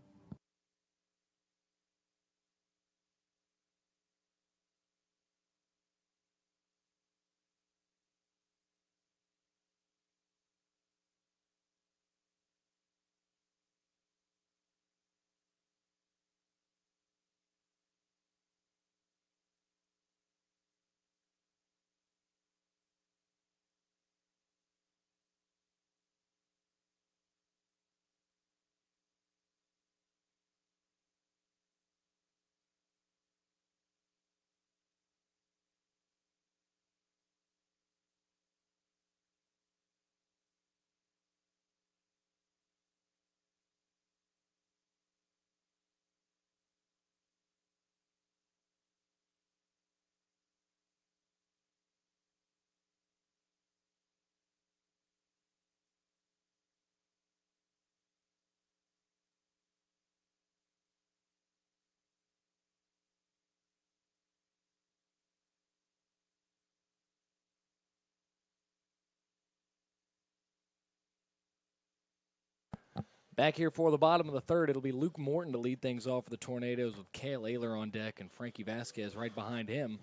Back here for the bottom of the third, it'll be Luke Morton to lead things off for the Tornadoes with Cale Ayler on deck and Frankie Vasquez right behind him.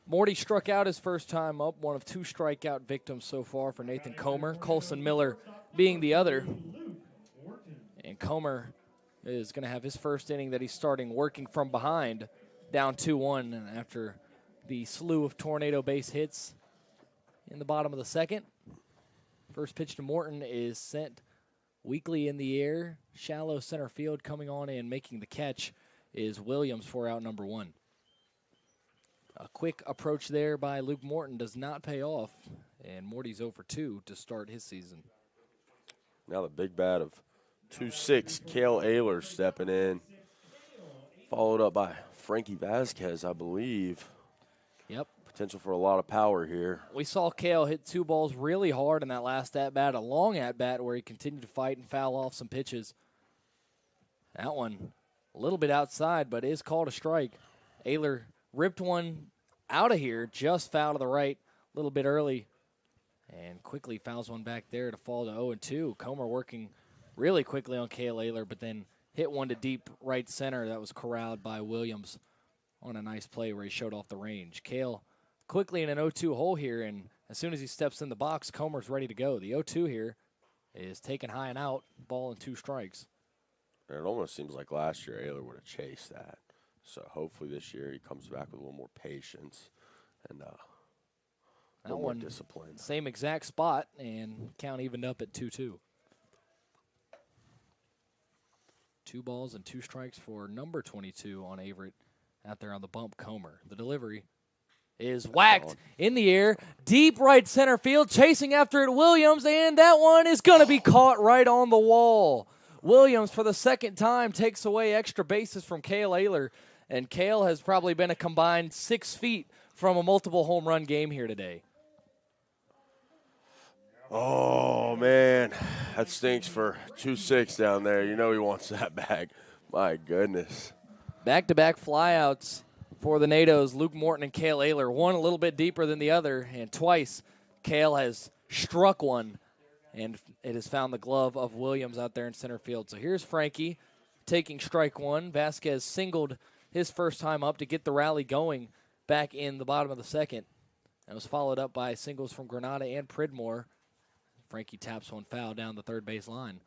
Morty struck out his first time up, one of 2 strikeout victims so far for Nathan Comer. Colson Miller being the other. And Comer is going to have his first inning that he's starting working from behind, down 2-1 and after the slew of Tornado base hits in the bottom of the second. First pitch to Morton is sent weakly in the air. Shallow center field. Coming on and making the catch is Williams for out number 1. A quick approach there by Luke Morton does not pay off, and Morty's 0 for 2 to start his season. Now the big bat of 2-6, Cale Ayler stepping in. Followed up by Frankie Vasquez, I believe. Yep. Potential for a lot of power here. We saw Cale hit 2 balls really hard in that last at-bat, a long at-bat where he continued to fight and foul off some pitches. That one a little bit outside, but is called a strike. Ayler ripped one out of here, just foul to the right a little bit early, and quickly fouls one back there to fall to 0-2. Comer working really quickly on Cale Ayler, but then hit one to deep right center that was corralled by Williams on a nice play where he showed off the range. Cale quickly in an 0-2 hole here, and as soon as he steps in the box, Comer's ready to go. The 0-2 here is taken high and out, ball and 2 strikes. It almost seems like last year Ayler would have chased that. So hopefully this year he comes back with a little more patience and a little more discipline. Same exact spot, and count evened up at 2-2. 2 balls and 2 strikes for number 22 on Averett out there on the bump, Comer. The delivery is whacked in the air, deep right center field, chasing after it Williams, and that one is going to be caught right on the wall. Williams, for the second time, takes away extra bases from Cale Ayler, and Cale has probably been a combined 6 feet from a multiple home run game here today. Oh, man, that stinks for 2-6 down there. You know he wants that back. My goodness. Back-to-back flyouts for the NATOs, Luke Morton and Cale Ayler. One a little bit deeper than the other, and twice Cale has struck one, and it has found the glove of Williams out there in center field. So here's Frankie taking strike 1. Vasquez singled his first time up to get the rally going back in the bottom of the second. That was followed up by singles from Granada and Pridmore. Frankie taps one foul down the third base line.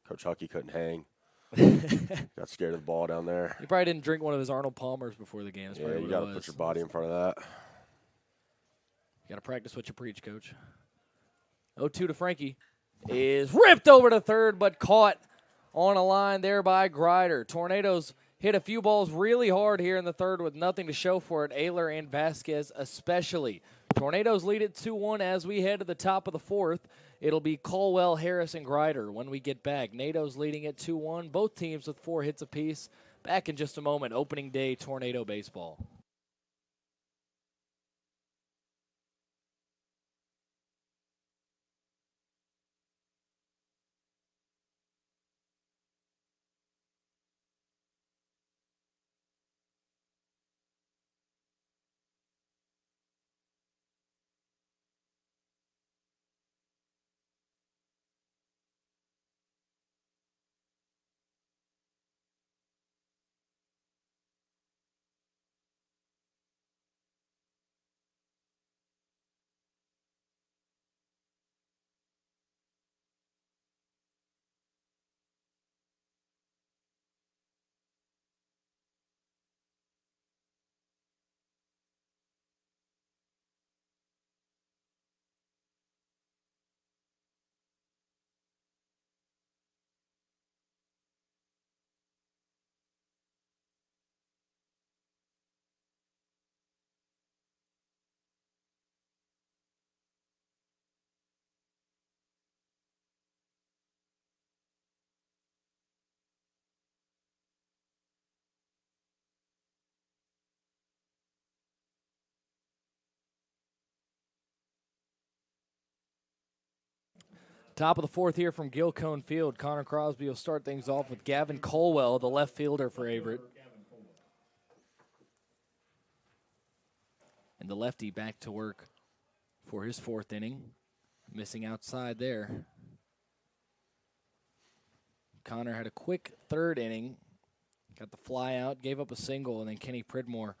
Coach Huckey couldn't hang. Got scared of the ball down there. He probably didn't drink one of his Arnold Palmers before the game. That's Yeah, you got to put your body in front of that. You got to practice what you preach, Coach. 0-2 to Frankie is ripped over to third, but caught on a line there by Grider. Tornadoes hit a few balls really hard here in the third with nothing to show for it, Ayler and Vasquez especially. Tornadoes lead it 2-1 as we head to the top of the fourth. It'll be Caldwell, Harris, and Grider when we get back. NATO's leading it 2-1, both teams with 4 hits apiece. Back in just a moment, opening day Tornado baseball. Top of the fourth here from Gilcone Field. Connor Crosby will start things off with Gavin Colwell, the left fielder for Averett. And the lefty back to work for his fourth inning. Missing outside there. Connor had a quick third inning. Got the fly out, gave up a single, and then Kenny Pridmore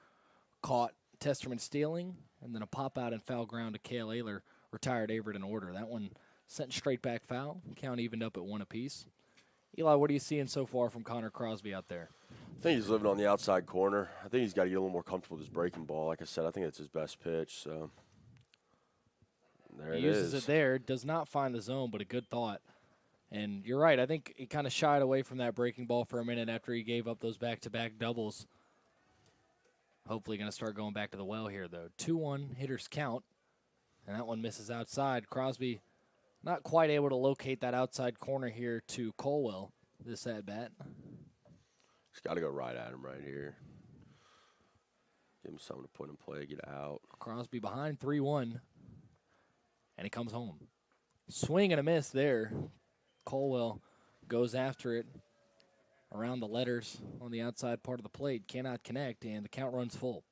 caught Testerman stealing, and then a pop out and foul ground to Cale Ayler, retired Averett in order. That one sent straight back foul. Count evened up at 1 apiece. Eli, what are you seeing so far from Connor Crosby out there? I think he's living on the outside corner. I think he's got to get a little more comfortable with his breaking ball. Like I said, I think it's his best pitch. So There He it uses is. it there. Does not find the zone, but a good thought. And you're right. I think he kind of shied away from that breaking ball for a minute after he gave up those back-to-back doubles. Hopefully going to start going back to the well here, though. 2-1 hitters count, and that one misses outside. Crosby not quite able to locate that outside corner here to Colwell this at-bat. Just got to go right at him right here. Give him something to put in play, get out. Crosby behind 3-1, and he comes home. Swing and a miss there. Colwell goes after it around the letters on the outside part of the plate. Cannot connect, and the count runs full.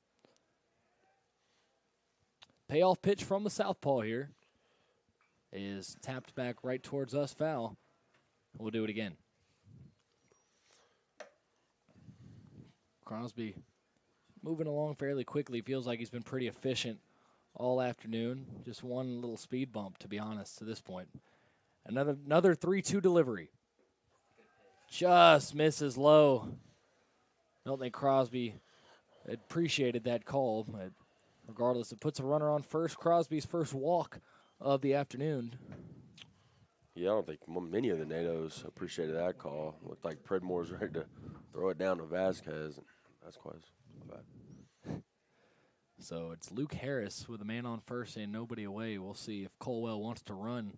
Payoff pitch from the southpaw here is tapped back right towards us, foul. We'll do it again. Crosby moving along fairly quickly. Feels like he's been pretty efficient all afternoon. Just one little speed bump, to be honest, to this point. Another 3-2 delivery. Just misses low. I don't think Crosby appreciated that call, but regardless, it puts a runner on first. Crosby's first walk of the afternoon. Yeah, I don't think many of the NATOs appreciated that call. Looked like Predmore's ready to throw it down to Vasquez. That's quite bad. So it's Luke Harris with a man on first and nobody away. We'll see if Colwell wants to run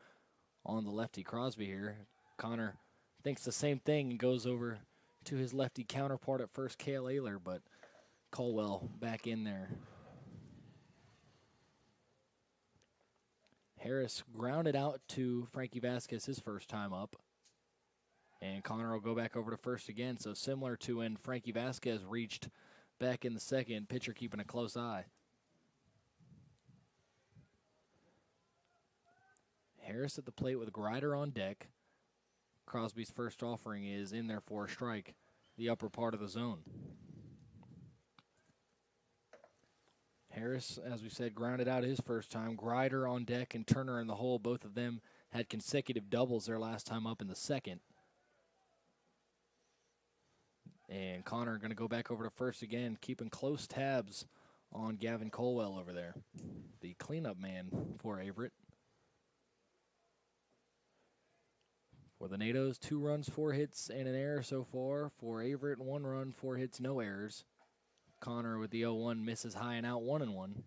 on the lefty Crosby here. Connor thinks the same thing and goes over to his lefty counterpart at first, Cale Ayler, but Colwell back in there. Harris grounded out to Frankie Vasquez his first time up. And Connor will go back over to first again. So similar to when Frankie Vasquez reached back in the second, pitcher keeping a close eye. Harris at the plate with Grider on deck. Crosby's first offering is in there for a strike, the upper part of the zone. Harris, as we said, grounded out his first time. Grider on deck and Turner in the hole. Both of them had consecutive doubles their last time up in the second. And Connor going to go back over to first again, keeping close tabs on Gavin Colwell over there, the cleanup man for Averett. For the NATOs, 2 runs, 4 hits, and an error so far. For Averett, 1 run, 4 hits, no errors. Connor with the 0-1 misses high and out, 1-1.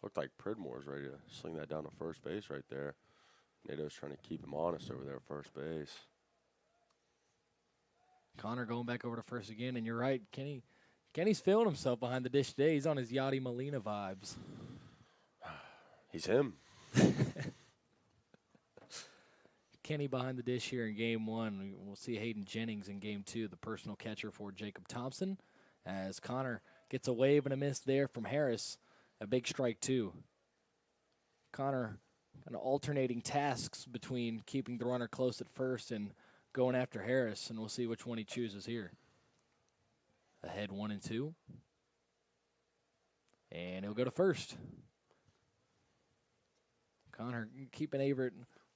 Looked like Predmore's ready to sling that down to first base right there. NATO's trying to keep him honest over there at first base. Connor going back over to first again, and you're right, Kenny's feeling himself behind the dish today. He's on his Yachty Molina vibes. He's him. Kenny behind the dish here in game 1. We'll see Hayden Jennings in game 2, the personal catcher for Jacob Thompson, as Connor gets a wave and a miss there from Harris. A big strike, too. Connor kind of alternating tasks between keeping the runner close at first and going after Harris, and we'll see which one he chooses here. Ahead 1-2. And he'll go to first. Connor keeping Averett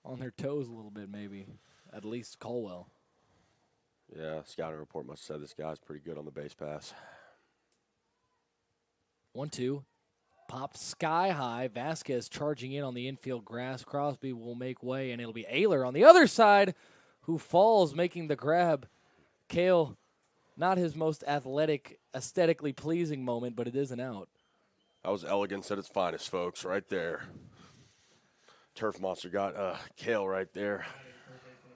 on their toes a little bit, maybe. At least Colwell. Yeah, scouting report must have said this guy's pretty good on the base pass. 1-2. Pop sky high. Vasquez charging in on the infield grass. Crosby will make way, and it'll be Ayler on the other side who falls, making the grab. Cale, not his most athletic, aesthetically pleasing moment, but it is an out. That was elegance at its finest, folks, right there. Turf Monster got Cale right there.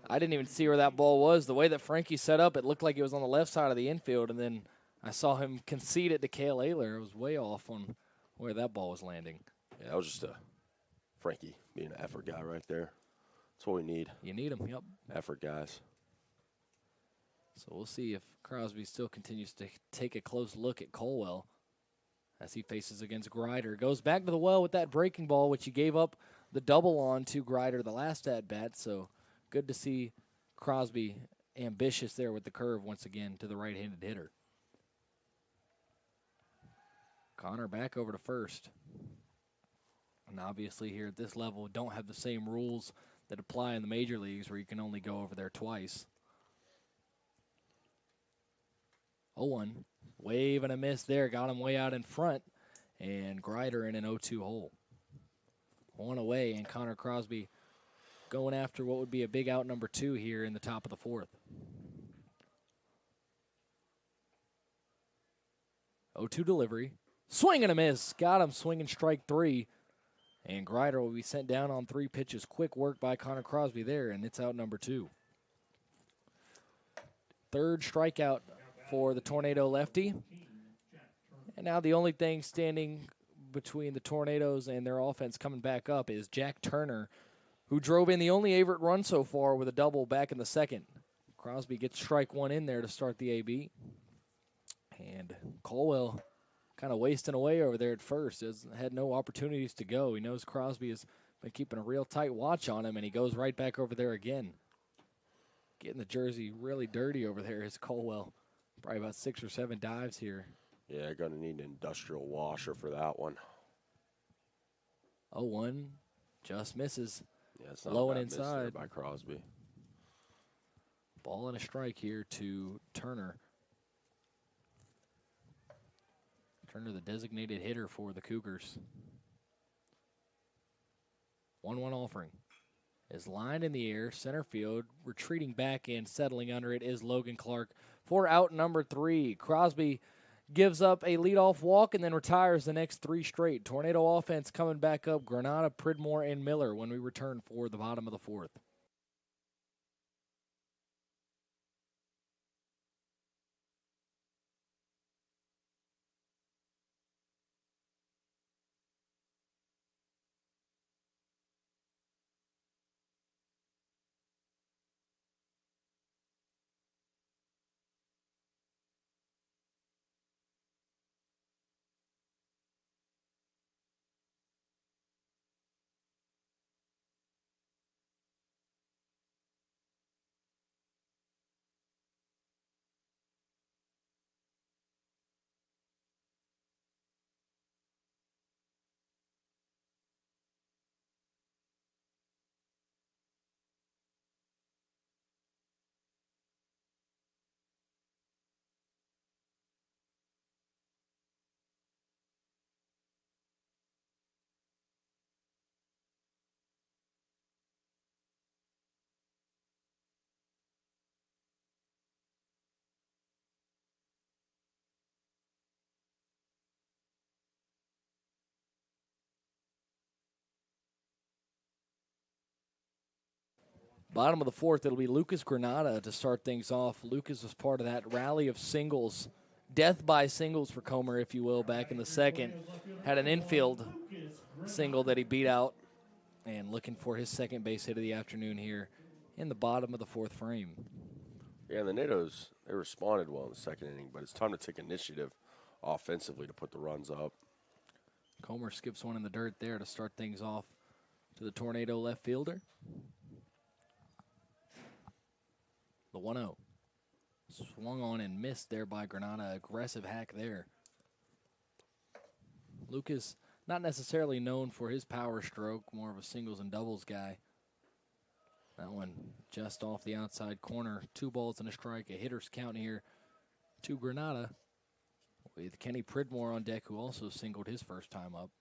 I didn't even see where that ball was. The way that Frankie set up, it looked like it was on the left side of the infield, and then I saw him concede it to Cale Ayler. It was way off on where that ball was landing. Yeah, that was just Frankie being an effort guy right there. That's what we need. You need him, yep. Effort guys. So we'll see if Crosby still continues to take a close look at Colwell as he faces against Grider. Goes back to the well with that breaking ball, which he gave up the double on to Grider the last at-bat. So good to see Crosby ambitious there with the curve once again to the right-handed hitter. Connor back over to first. And obviously here at this level, don't have the same rules that apply in the major leagues where you can only go over there twice. 0-1. Wave and a miss there. Got him way out in front. and Grider in an 0-2 hole. One away, and Connor Crosby going after what would be a big out number 2 here in the top of the 4th. 0-2 delivery. Swing and a miss. Got him swinging strike 3. And Grider will be sent down on 3 pitches. Quick work by Connor Crosby there, and it's out number 2. Third strikeout for the Tornado lefty. And now the only thing standing between the Tornadoes and their offense coming back up is Jack Turner, who drove in the only Averett run so far with a double back in the 2nd. Crosby gets strike 1 in there to start the AB. And Colwell kind of wasting away over there at first. Had no opportunities to go. He knows Crosby has been keeping a real tight watch on him, and he goes right back over there again. Getting the jersey really dirty over there is Colwell. Probably about 6 or 7 dives here. Yeah, going to need an industrial washer for that one. 0-1, just misses. Yeah, it's not low a and bad miss there inside by Crosby. Ball and a strike here to Turner. Turner, the designated hitter for the Cougars. 1-1 offering is lined in the air, center field. Retreating back and settling under it is Logan Clark for out number 3. Crosby gives up a leadoff walk and then retires the next 3 straight. Tornado offense coming back up. Granada, Pridmore, and Miller when we return for the bottom of the 4th. Bottom of the 4th, it'll be Lucas Granada to start things off. Lucas was part of that rally of singles, death by singles for Comer, if you will, back in the 2nd. Had an infield single that he beat out, and looking for his second base hit of the afternoon here in the bottom of the 4th frame. Yeah, and the Natos, they responded well in the 2nd inning, but it's time to take initiative offensively to put the runs up. Comer skips one in the dirt there to start things off to the Tornado left fielder. The 1-0. Swung on and missed there by Granada. Aggressive hack there. Lucas, not necessarily known for his power stroke, more of a singles and doubles guy. That one just off the outside corner. 2 balls and a strike. A hitter's count here to Granada with Kenny Pridmore on deck, who also singled his first time up.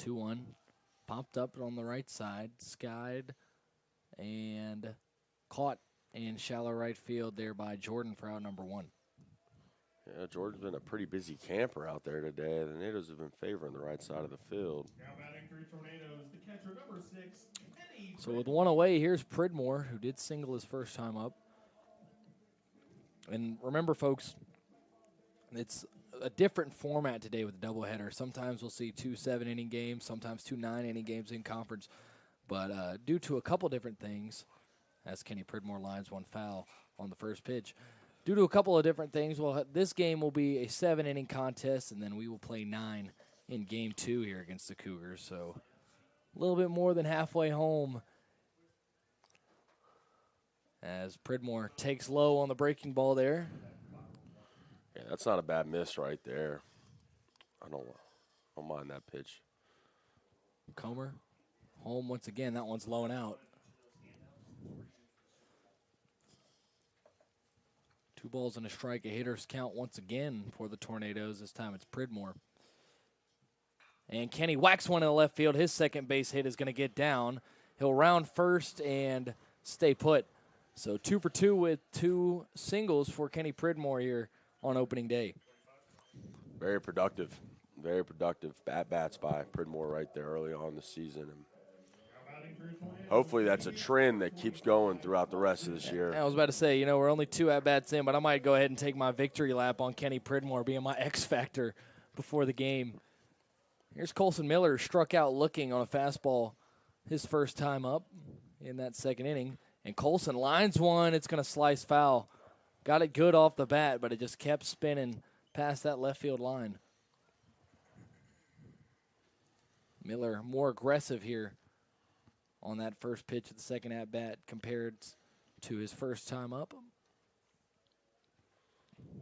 2-1. Popped up on the right side. Skied and caught in shallow right field there by Jordan for out number 1. Yeah, Jordan's been a pretty busy camper out there today. The Natos have been favoring the right side of the field. Now batting for Tornadoes, the catcher number 6, Kenny. So with 1 away, here's Pridmore, who did single his first time up. And remember, folks, it's a different format today with the doubleheader. Sometimes we'll see 2 7-inning games, sometimes 2 9-inning games in conference. But due to a couple different things, as Kenny Pridmore lines 1 foul on the first pitch, due to a couple of different things, well, this game will be a 7-inning contest, and then we will play 9 in Game 2 here against the Cougars. So a little bit more than halfway home as Pridmore takes low on the breaking ball there. Yeah, that's not a bad miss right there. I don't mind that pitch. Comer home once again. That one's low and out. 2 balls and a strike. A hitter's count once again for the Tornadoes. This time it's Pridmore. And Kenny whacks one in the left field. His second base hit is going to get down. He'll round first and stay put. So 2 for 2 with 2 singles for Kenny Pridmore here on opening day. Very productive at-bats by Pridmore right there early on in the season. And hopefully that's a trend that keeps going throughout the rest of this year. I was about to say, we're only 2 at-bats in, but I might go ahead and take my victory lap on Kenny Pridmore being my X factor before the game. Here's Colson Miller, struck out looking on a fastball his first time up in that second inning. And Colson lines one. It's going to slice foul. Got it good off the bat, but it just kept spinning past that left field line. Miller more aggressive here on that first pitch of the second at-bat compared to his first time up.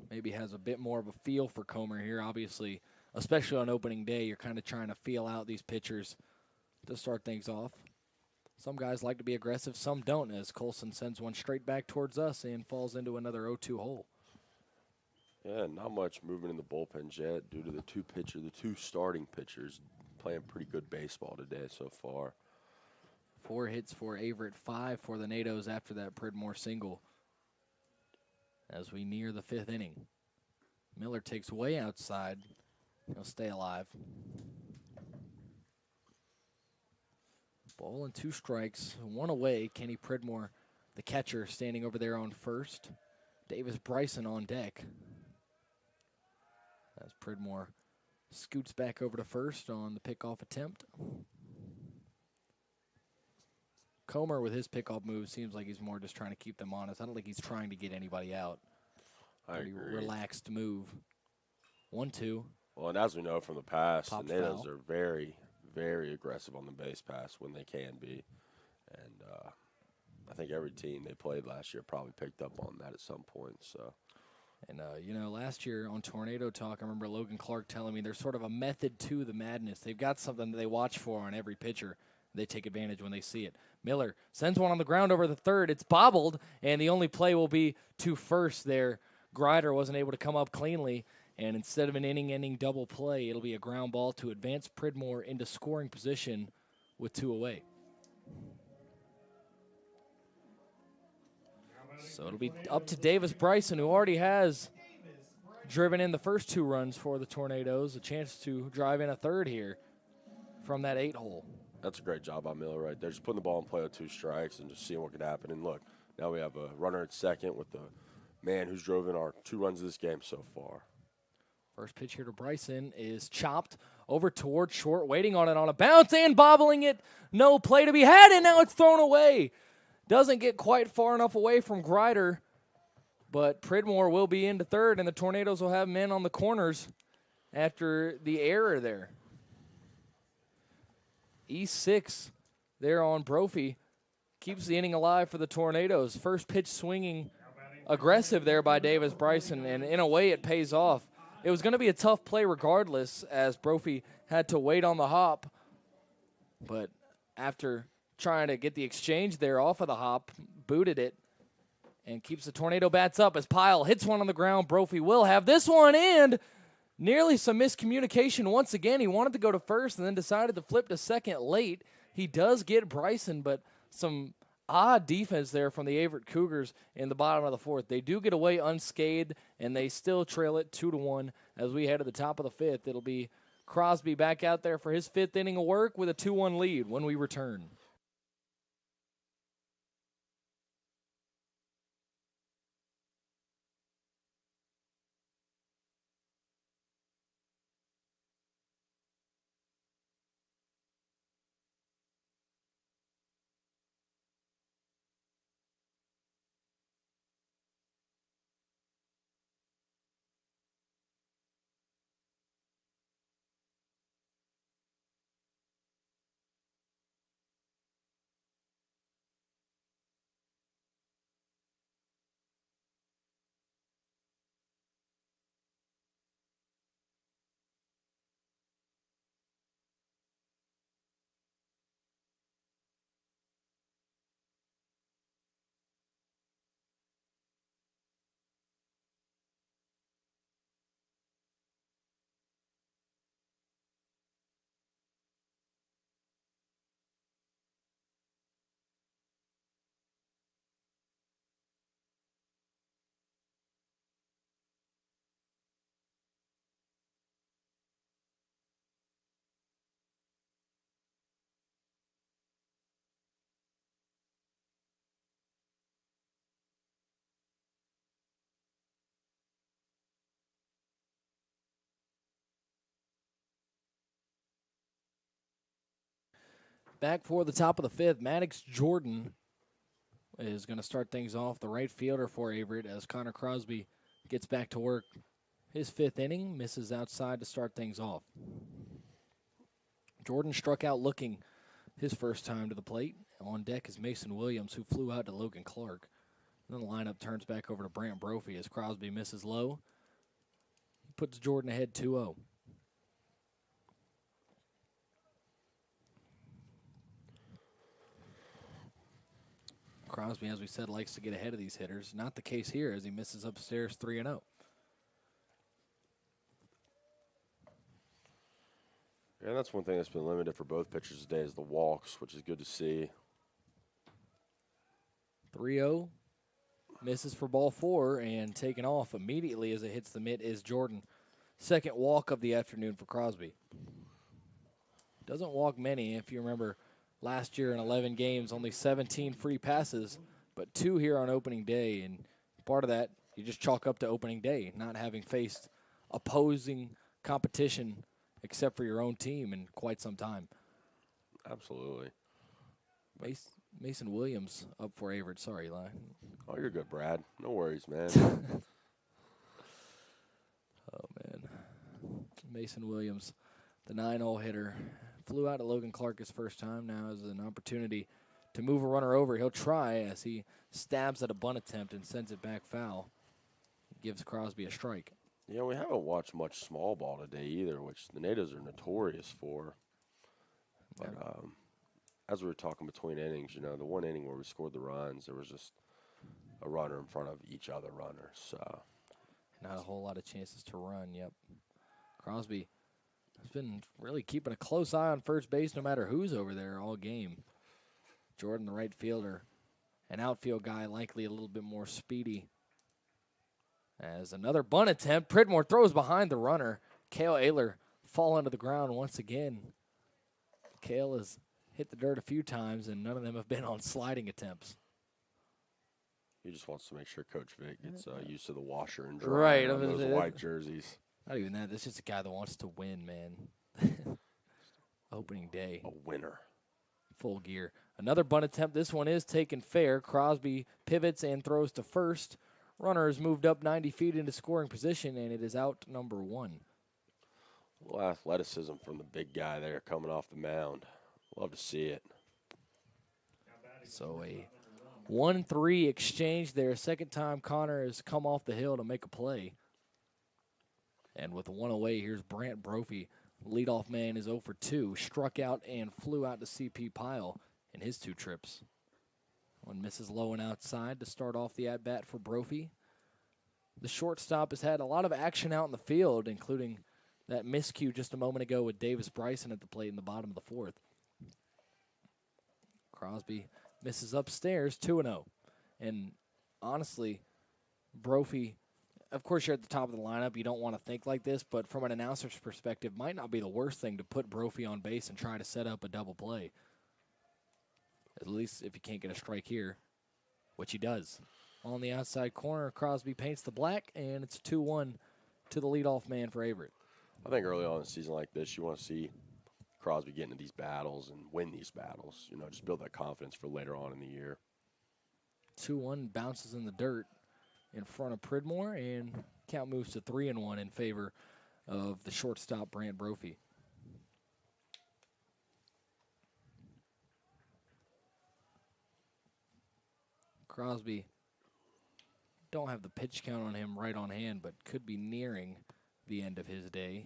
Maybe has a bit more of a feel for Comer here. Obviously, especially on opening day, you're kind of trying to feel out these pitchers to start things off. Some guys like to be aggressive, some don't, as Colson sends one straight back towards us and falls into another 0-2 hole. Yeah, not much movement in the bullpens yet due to the two starting pitchers playing pretty good baseball today so far. 4 hits for Averett, 5 for the NATOs after that Pridmore single. As we near the 5th inning, Miller takes way outside. He'll stay alive. Ball and 2 strikes, 1 away. Kenny Pridmore, the catcher, standing over there on first. Davis Bryson on deck. As Pridmore scoots back over to first on the pickoff attempt. Comer with his pickoff move seems like he's more just trying to keep them honest. I don't think he's trying to get anybody out. Pretty relaxed move. 1-2. Well, and as we know from the past, Pop the NATOs foul. are very, very aggressive on the base pass when they can be. And I think every team they played last year probably picked up on that at some point. So. And, last year on Tornado Talk, I remember Logan Clark telling me there's sort of a method to the madness. They've got something that they watch for on every pitcher. They take advantage when they see it. Miller sends one on the ground over the third. It's bobbled, and the only play will be to first there. Grider wasn't able to come up cleanly, and instead of an inning-ending double play, it'll be a ground ball to advance Pridmore into scoring position with 2 away. So it'll be up to Davis Bryson, who already has driven in the first 2 runs for the Tornadoes, a chance to drive in a third here from that 8 hole. That's a great job by Miller right there. Just putting the ball in play with 2 strikes and just seeing what could happen. And look, now we have a runner at second with the man who's drove in our 2 runs of this game so far. First pitch here to Bryson is chopped over towards short, waiting on it on a bounce and bobbling it. No play to be had, and now it's thrown away. Doesn't get quite far enough away from Grider, but Pridmore will be into third, and the Tornadoes will have men on the corners after the error there. E6 there on Brophy keeps the inning alive for the Tornadoes. First pitch swinging aggressive there by Davis Bryson, and in a way it pays off. It was going to be a tough play regardless, as Brophy had to wait on the hop, but after trying to get the exchange there off of the hop, booted it, and keeps the Tornado bats up as Pyle hits one on the ground. Brophy will have this one, and nearly some miscommunication once again. He wanted to go to first and then decided to flip to second late. He does get Bryson, but some odd defense there from the Averett Cougars in the bottom of the 4th. They do get away unscathed, and they still trail it 2-1 as we head to the top of the 5th. It'll be Crosby back out there for his 5th inning of work with a 2-1 lead when we return. Back for the top of the fifth, Maddox Jordan is going to start things off, the right fielder for Averett, as Connor Crosby gets back to work. His fifth inning, misses outside to start things off. Jordan struck out looking his first time to the plate. On deck is Mason Williams, who flew out to Logan Clark. Then the lineup turns back over to Brant Brophy as Crosby misses low. He puts Jordan ahead 2-0. Crosby, as we said, likes to get ahead of these hitters. Not the case here as he misses upstairs 3-0. Yeah, that's one thing that's been limited for both pitchers today is the walks, which is good to see. 3-0. Misses for ball 4 and taken off immediately as it hits the mitt is Jordan. Second walk of the afternoon for Crosby. Doesn't walk many. If you remember last year in 11 games, only 17 free passes, but 2 here on opening day. And part of that, you just chalk up to opening day, not having faced opposing competition except for your own team in quite some time. Absolutely. Mason Williams up for Averett. Sorry, Eli. Oh, you're good, Brad. No worries, man. Oh, man. Mason Williams, the 9-0 hitter, flew out to Logan Clark his first time. Now has an opportunity to move a runner over. He'll try as he stabs at a bunt attempt and sends it back foul. Gives Crosby a strike. Yeah, we haven't watched much small ball today either, which the natives are notorious for. But as we were talking between innings, you know, the one inning where we scored the runs, there was just a runner in front of each other runner. So not a whole lot of chances to run, yep. Crosby has been really keeping a close eye on first base no matter who's over there all game. Jordan, the right fielder, an outfield guy, likely a little bit more speedy. As another bunt attempt, Pridmore throws behind the runner. Cale Ayler falling to the ground once again. Cale has hit the dirt a few times, and none of them have been on sliding attempts. he just wants to make sure Coach Vic gets used to the washer and dryer on those white jerseys. Not even that. This is just a guy that wants to win, man. Opening day. A winner. Full gear. Another bunt attempt. This one is taken fair. Crosby pivots and throws to first. Runner has moved up 90 feet into scoring position, and it is out number 1. A little athleticism from the big guy there coming off the mound. Love to see it. So a 1-3 exchange there. Second time Connor has come off the hill to make a play. And with one away, here's Brant Brophy. Leadoff man is 0 for 2. Struck out and flew out to CP Pyle in his 2 trips. One misses low and outside to start off the at-bat for Brophy. The shortstop has had a lot of action out in the field, including that miscue just a moment ago with Davis Bryson at the plate in the bottom of the 4th. Crosby misses upstairs 2-0. And honestly, Brophy, of course you're at the top of the lineup. You don't want to think like this, but from an announcer's perspective, might not be the worst thing to put Brophy on base and try to set up a double play. At least if you can't get a strike here, which he does. On the outside corner, Crosby paints the black, and it's 2-1 to the leadoff man for Averett. I think early on in a season like this, you want to see Crosby get into these battles and win these battles. You know, just build that confidence for later on in the year. 2-1 bounces in the dirt in front of Pridmore, and count moves to 3-1 in favor of the shortstop, Brant Brophy. Crosby, don't have the pitch count on him right on hand, but could be nearing the end of his day.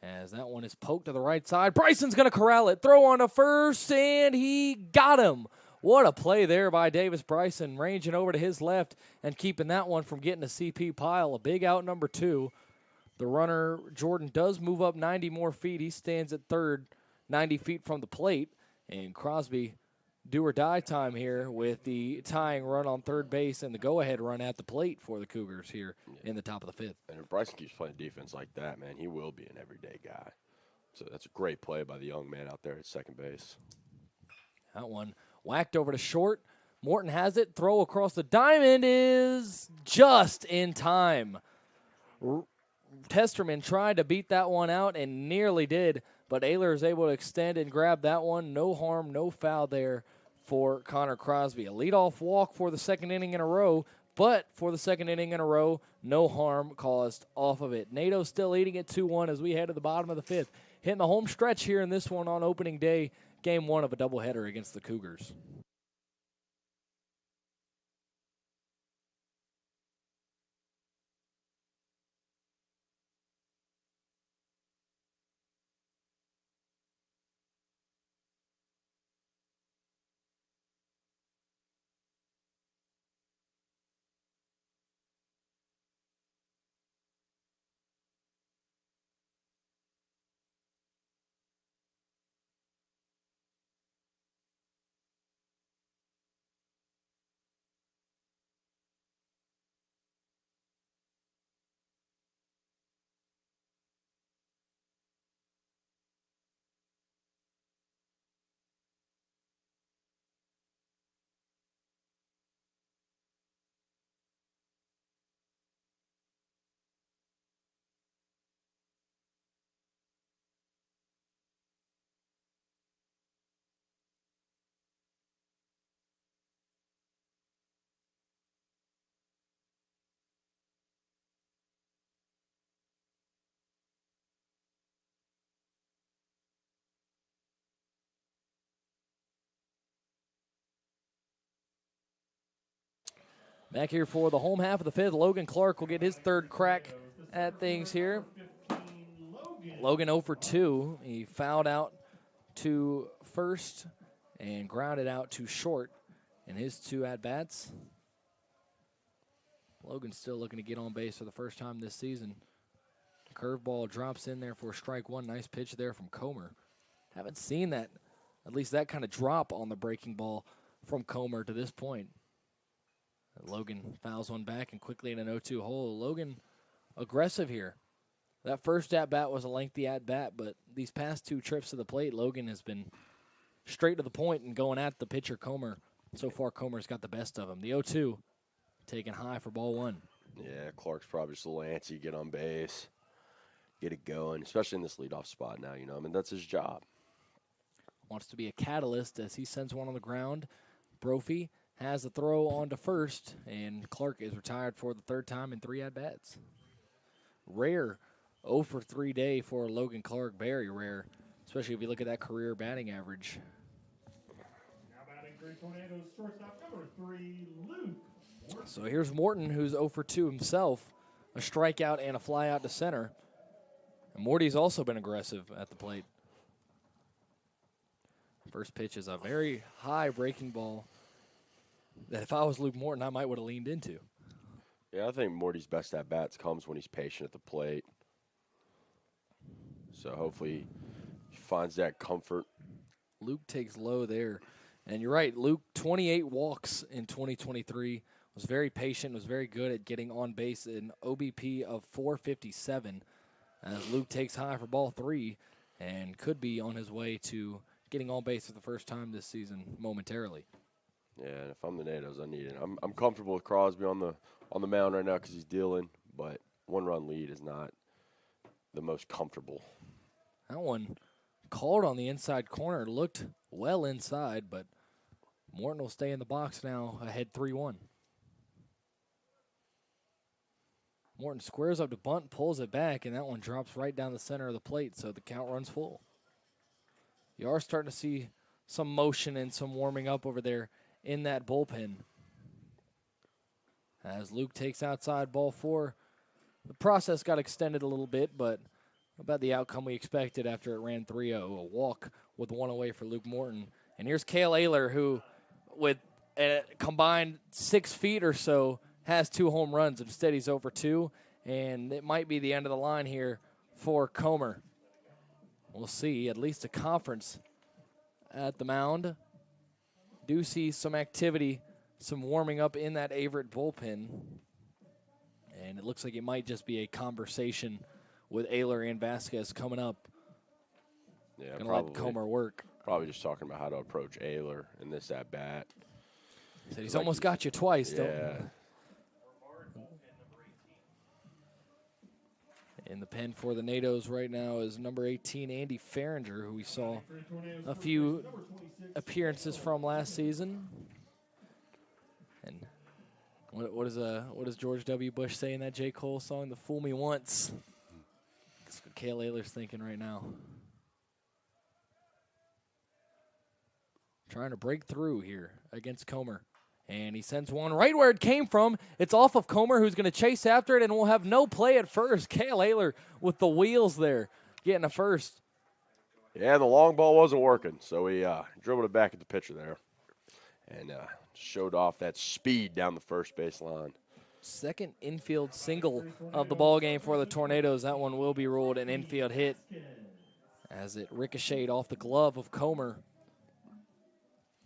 As that one is poked to the right side. Bryson's going to corral it. Throw on to first, and he got him. What a play there by Davis Bryson, ranging over to his left and keeping that one from getting to CP Pyle. A big out number 2. The runner, Jordan, does move up 90 more feet. He stands at third, 90 feet from the plate. And Crosby, do or die time here with the tying run on third base and the go-ahead run at the plate for the Cougars here in the top of the 5th. And if Bryson keeps playing defense like that, man, he will be an everyday guy. So that's a great play by the young man out there at second base. That one whacked over to short. Morton has it. Throw across the diamond is just in time. Testerman tried to beat that one out and nearly did, but Ayler is able to extend and grab that one. No harm, no foul there for Connor Crosby. A leadoff walk for the second inning in a row, but for the second inning in a row, no harm caused off of it. NATO still leading it 2-1 as we head to the bottom of the fifth. Hitting the home stretch here in this one on opening day, game one of a doubleheader against the Cougars. Back here for the home half of the fifth, Logan Clark will get his third crack at things here. Logan 0 for 2. He fouled out to first and grounded out to short in his 2 at-bats. Logan's still looking to get on base for the first time this season. Curveball drops in there for strike one. Nice pitch there from Comer. Haven't seen that, at least that kind of drop on the breaking ball from Comer to this point. Logan fouls one back and quickly in an 0-2 hole. Logan aggressive here. That first at-bat was a lengthy at-bat, but these past 2 trips to the plate, Logan has been straight to the point and going at the pitcher, Comer. So far, Comer's got the best of him. The 0-2 taken high for ball 1. Yeah, Clark's probably just a little antsy, get on base, get it going, especially in this leadoff spot now, I mean, that's his job. Wants to be a catalyst as he sends one on the ground. Brophy has a throw on to first, and Clark is retired for the third time in 3 at-bats. Rare 0 for 3 day for Logan Clark. Very rare, especially if you look at that career batting average. Now batting for Tornadoes, shortstop number 3, Luke. So here's Morton, who's 0 for 2 himself. A strikeout and a fly out to center. And Morty's also been aggressive at the plate. First pitch is a very high breaking ball that if I was Luke Morton, I might would have leaned into. Yeah, I think Morty's best at-bats comes when he's patient at the plate. So hopefully he finds that comfort. Luke takes low there. And you're right, Luke, 28 walks in 2023. Was very patient, was very good at getting on base, an OBP of 457. As Luke takes high for ball 3 and could be on his way to getting on base for the first time this season momentarily. Yeah, and if I'm the Natos, I need it. I'm comfortable with Crosby on the mound right now because he's dealing, but 1-run lead is not the most comfortable. That one called on the inside corner, looked well inside, but Morton will stay in the box now, ahead 3-1. Morton squares up to bunt, pulls it back, and that one drops right down the center of the plate, so the count runs full. You are starting to see some motion and some warming up over there in that bullpen. As Luke takes outside ball 4, the process got extended a little bit, but about the outcome we expected after it ran 3-0. A walk with 1 away for Luke Morton. And here's Cale Ayler, who with a combined 6 feet or so has 2 home runs. Instead, he's over 2, and it might be the end of the line here for Comer. We'll see. At least a conference at the mound. Do see some activity, some warming up in that Averett bullpen. And it looks like it might just be a conversation with Ayler and Vasquez coming up. Yeah, Gonna probably. let Comer work. Probably just talking about how to approach Ayler in this at-bat. Said he's almost got you twice, yeah. In the pen for the NATOs right now is number 18, Andy Farringer, who we saw a few appearances from last season. And what does George W. Bush say in that J. Cole song, "The Fool Me Once"? That's what Cale Ayler's thinking right now. Trying to break through here against Comer. And he sends one right where it came from. It's off of Comer, who's going to chase after it, and will have no play at first. Cale Ayler with the wheels there, getting a first. Yeah, the long ball wasn't working, so he dribbled it back at the pitcher there and showed off that speed down the first base line. Second infield single of the ball game for the Tornadoes. That one will be ruled an infield hit as it ricocheted off the glove of Comer.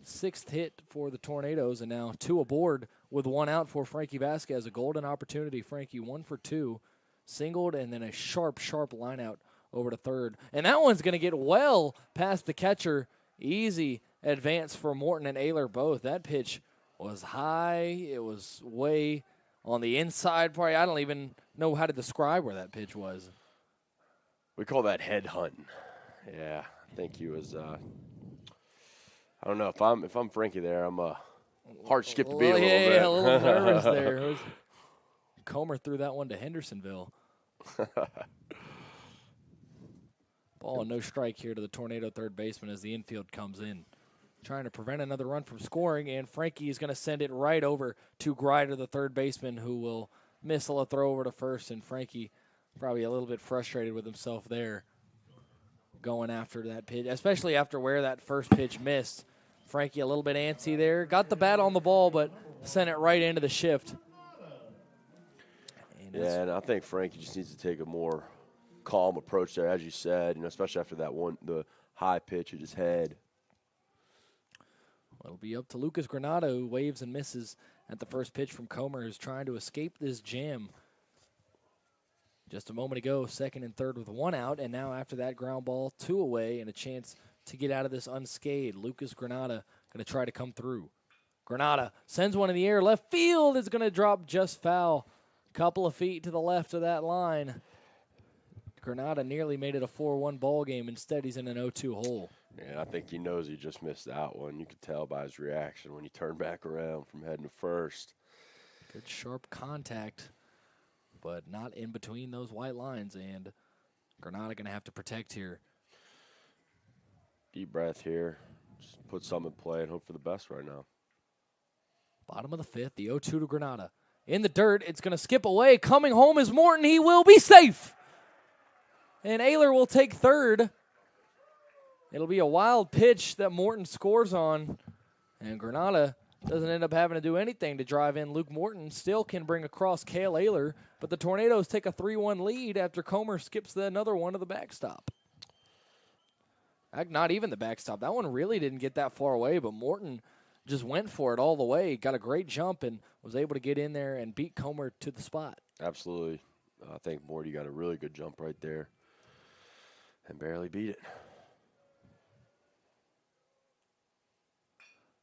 Sixth hit for the Tornadoes, and now 2 aboard with 1 out for Frankie Vasquez. A golden opportunity. Frankie 1 for 2, singled, and then a sharp line out over to third. And that one's going to get well past the catcher. Easy advance for Morton and Ayler both. That pitch was high. It was way on the inside part. I don't even know how to describe where that pitch was. We call that head hunting. Yeah, I think he was I don't know if I'm Frankie there. I'm heart skipped a beat a little bit. Yeah, a little nervous there. Comer threw that one to Hendersonville. Ball and no strike here to the Tornado third baseman as the infield comes in, trying to prevent another run from scoring. And Frankie is going to send it right over to Grider, the third baseman, who will missile a throw over to first. And Frankie probably a little bit frustrated with himself there, going after that pitch, especially after where that first pitch missed. Frankie a little bit antsy there. Got the bat on the ball, but sent it right into the shift. And I think Frankie just needs to take a more calm approach there, as you said, especially after that one, the high pitch at his head. Well, it'll be up to Lucas Granado, who waves and misses at the first pitch from Comer, who's trying to escape this jam. Just a moment ago, second and third with 1 out, and now after that ground ball, 2 away, and a chance to get out of this unscathed. Lucas Granada going to try to come through. Granada sends one in the air. Left field is going to drop just foul. Couple of feet to the left of that line. Granada nearly made it a 4-1 ball game. Instead, he's in an 0-2 hole. Yeah, I think he knows he just missed that one. You could tell by his reaction when he turned back around from heading to first. Good sharp contact, but not in between those white lines, and Granada going to have to protect here. Deep breath here. Just put some in play and hope for the best right now. Bottom of the 5th, the 0-2 to Granada. In the dirt, it's going to skip away. Coming home is Morton. He will be safe. And Ayler will take third. It'll be a wild pitch that Morton scores on, and Granada doesn't end up having to do anything to drive in. Luke Morton still can bring across Cale Ayler, but the Tornadoes take a 3-1 lead after Comer skips another one to the backstop. Not even the backstop. That one really didn't get that far away, but Morton just went for it all the way. Got a great jump and was able to get in there and beat Comer to the spot. Absolutely. I think Morty got a really good jump right there and barely beat it.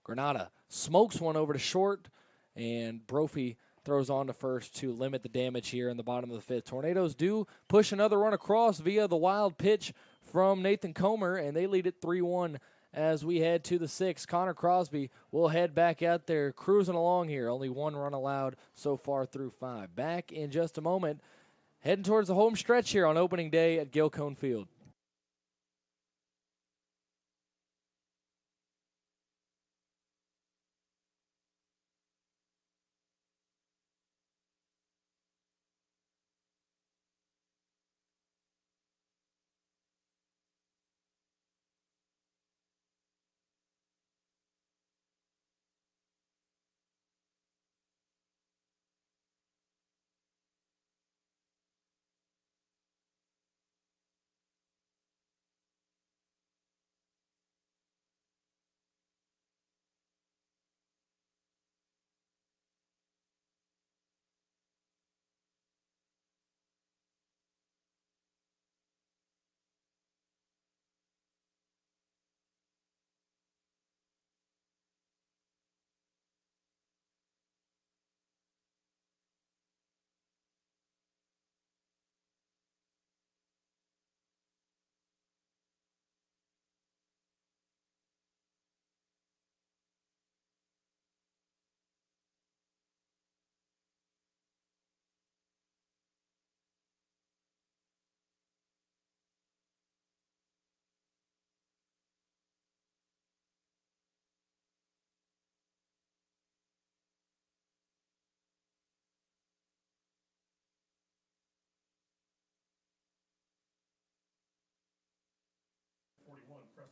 Granada smokes one over to short, and Brophy throws on to first to limit the damage here in the bottom of the 5th. Tornadoes do push another run across via the wild pitch from Nathan Comer, and they lead it 3-1 as we head to the 6th. Connor Crosby will head back out there, cruising along here. Only 1 run allowed so far through 5. Back in just a moment, heading towards the home stretch here on opening day at Gil-Cone Field.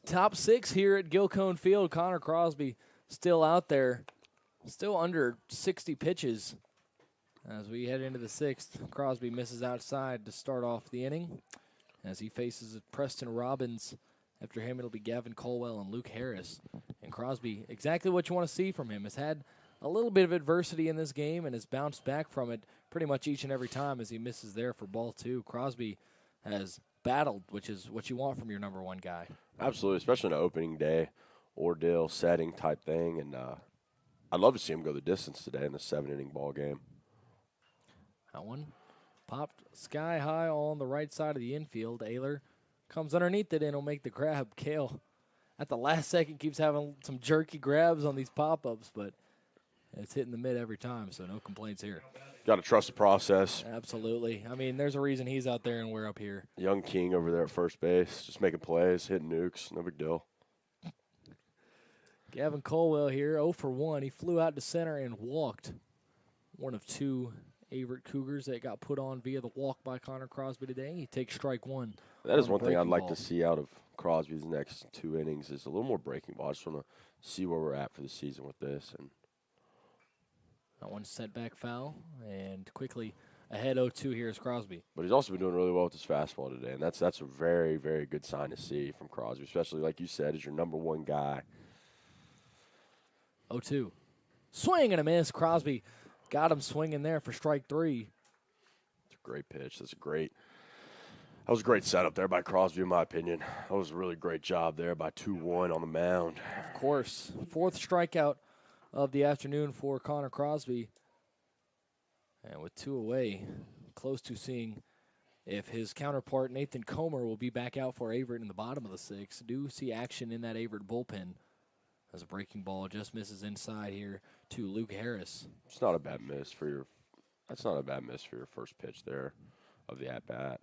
Top 6 here at Gilcone Field. Connor Crosby still out there, still under 60 pitches. As we head into the 6th, Crosby misses outside to start off the inning as he faces Preston Robbins. After him, it'll be Gavin Colwell and Luke Harris. And Crosby, exactly what you want to see from him, has had a little bit of adversity in this game and has bounced back from it pretty much each and every time as he misses there for ball 2. Crosby has battled, which is what you want from your number 1 guy. Absolutely, especially in an opening day ordeal setting type thing. And I'd love to see him go the distance today in the 7-inning ball game. That one popped sky high on the right side of the infield. Ayler comes underneath it and will make the grab. Kale at the last second keeps having some jerky grabs on these pop-ups, but it's hitting the mid every time, so no complaints here. Got to trust the process. Absolutely. I mean, there's a reason he's out there and we're up here. Young King over there at first base, just making plays, hitting nukes, no big deal. Gavin Colwell here, 0 for 1. He flew out to center and walked. One of 2 Averett Cougars that got put on via the walk by Connor Crosby today. He takes strike 1. That is one thing I'd breaking like ball. to see out of Crosby's next 2 innings is a little more breaking ball. I just want to see where we're at for the season with this. And That one sent back foul, and quickly ahead 0-2 here is Crosby. But he's also been doing really well with his fastball today, and that's a very, very good sign to see from Crosby, especially like you said, as your number 1 guy. 0-2. Swing and a miss. Crosby got him swinging there for strike 3. It's a great pitch. That was a great setup there by Crosby, in my opinion. That was a really great job there by 2-1 on the mound. Of course, 4th strikeout of the afternoon for Connor Crosby. And with 2 away, close to seeing if his counterpart Nathan Comer will be back out for Averett in the bottom of the 6th. Do see action in that Averett bullpen as a breaking ball just misses inside here to Luke Harris. It's not a bad miss for your. That's not a bad miss for your first pitch there of the at bat.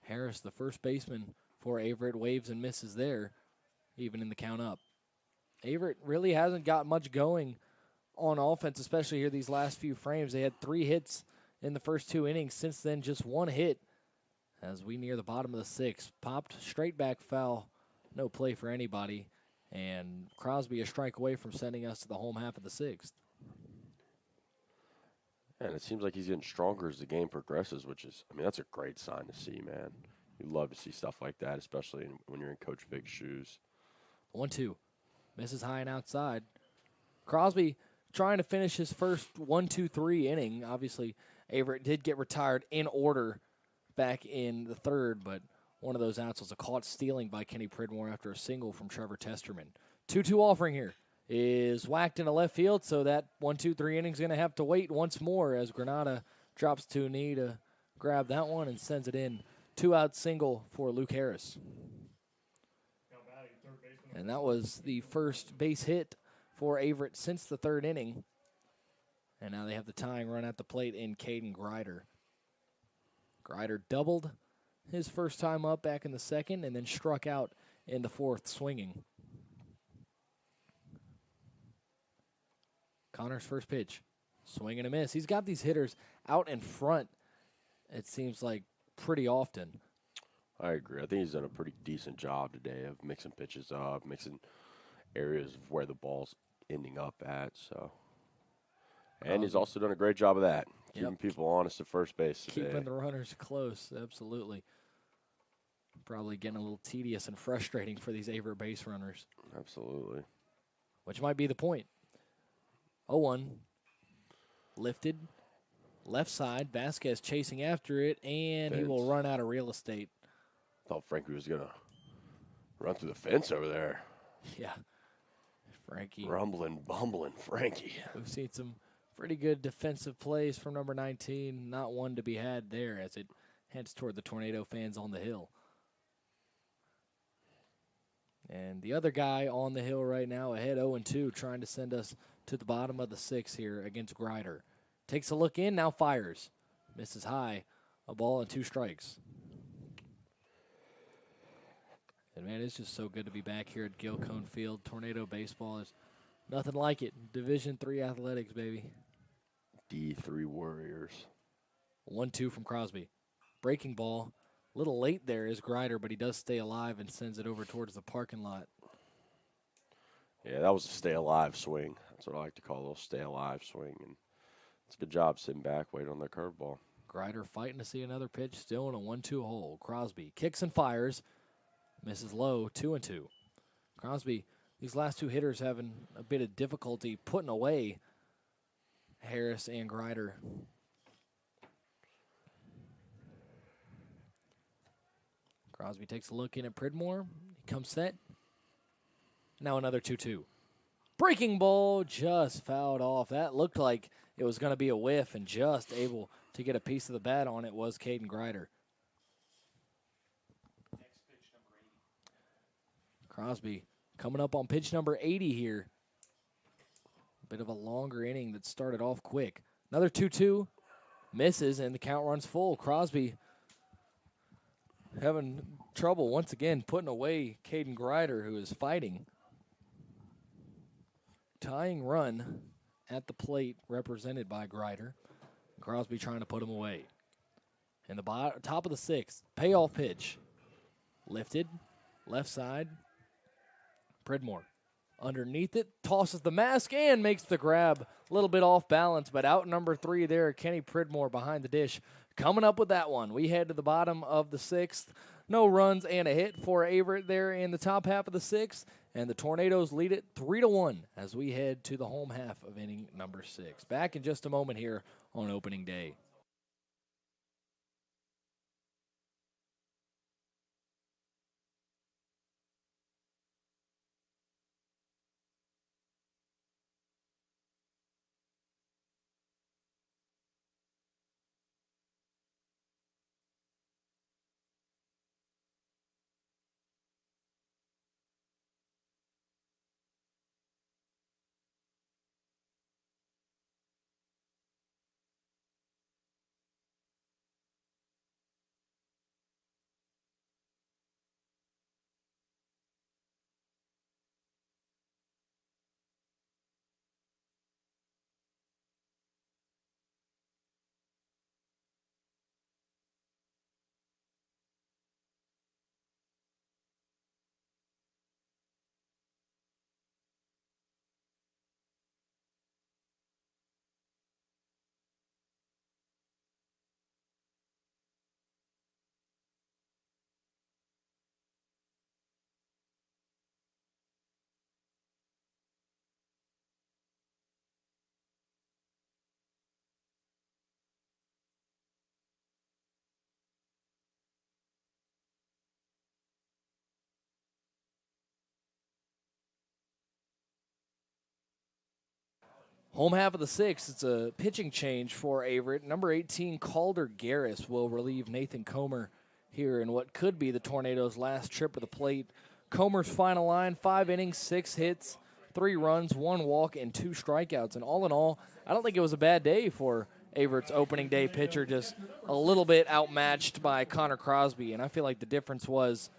Harris, the first baseman for Averett, waves and misses there, even in the count up. Averett really hasn't got much going on offense, especially here these last few frames. They had 3 hits in the first 2 innings. Since then, just 1 hit as we near the bottom of the 6th. Popped straight back foul, no play for anybody, and Crosby a strike away from sending us to the home half of the 6th. And it seems like he's getting stronger as the game progresses, which is, I mean, that's a great sign to see, man. You love to see stuff like that, especially when you're in Coach Vic's shoes. 1-2. Misses high and outside. Crosby trying to finish his first 1-2-3 inning. Obviously, Averett did get retired in order back in the 3rd, but one of those outs was a caught stealing by Kenny Pridmore after a single from Trevor Testerman. 2-2 offering here is whacked into left field, so that 1-2-3 inning is going to have to wait once more as Granada drops to a knee to grab that one and sends it in. 2-out single for Luke Harris. And that was the first base hit for Averett since the 3rd inning. And now they have the tying run at the plate in Caden Grider. Grider doubled his first time up back in the 2nd and then struck out in the 4th swinging. Connor's first pitch. Swing and a miss. He's got these hitters out in front, it seems like, pretty often. I agree. I think he's done a pretty decent job today of mixing pitches up, mixing areas of where the ball's ending up at. So, and he's also done a great job of that, keeping people honest at first base today. Keeping the runners close, absolutely. Probably getting a little tedious and frustrating for these Averett base runners. Absolutely. Which might be the point. 0-1. Lifted. Left side. Vasquez chasing after it, and he will run out of real estate. Thought Frankie was going to run through the fence over there. Yeah. Frankie. Rumbling, bumbling Frankie. We've seen some pretty good defensive plays from number 19. Not one to be had there as it heads toward the Tornado fans on the hill. And the other guy on the hill right now ahead 0-2, trying to send us to the bottom of the 6th here against Grider. Takes a look in, now fires. Misses high. A ball and 2 strikes. And, man, it's just so good to be back here at Gilcone Field. Tornado baseball is nothing like it. Division III athletics, baby. D3 Warriors. 1-2 from Crosby. Breaking ball. A little late there is Grider, but he does stay alive and sends it over towards the parking lot. Yeah, that was a stay alive swing. That's what I like to call a little stay alive swing. And it's a good job sitting back, waiting on their curveball. Grider fighting to see another pitch, still in a 1-2 hole. Crosby kicks and fires, misses low, 2-2. Crosby, these last two hitters having a bit of difficulty putting away Harris and Grider. Crosby takes a look in at Pridmore. He comes set. Now another 2-2. Breaking ball just fouled off. That looked like it was going to be a whiff, and just able to get a piece of the bat on it was Caden Grider. Crosby coming up on pitch number 80 here. A bit of a longer inning that started off quick. Another 2-2. Misses, and the count runs full. Crosby having trouble once again putting away Caden Grider, who is fighting. Tying run at the plate represented by Grider. Crosby trying to put him away. In the top of the sixth, payoff pitch. Lifted, left side. Pridmore underneath it, tosses the mask and makes the grab. A little bit off balance, but out number 3 there, Kenny Pridmore behind the dish. Coming up with that one. We head to the bottom of the sixth. No runs and a hit for Averett there in the top half of the sixth. And the Tornadoes lead it 3-1 as we head to the home half of inning number 6. Back in just a moment here on opening day. Home half of the sixth, it's a pitching change for Averett. Number 18, Calder Garris, will relieve Nathan Comer here in what could be the Tornadoes' last trip to the plate. Comer's final line, 5 innings, 6 hits, 3 runs, 1 walk, and 2 strikeouts. And all in all, I don't think it was a bad day for Averett's opening day pitcher, just a little bit outmatched by Connor Crosby. And I feel like the difference was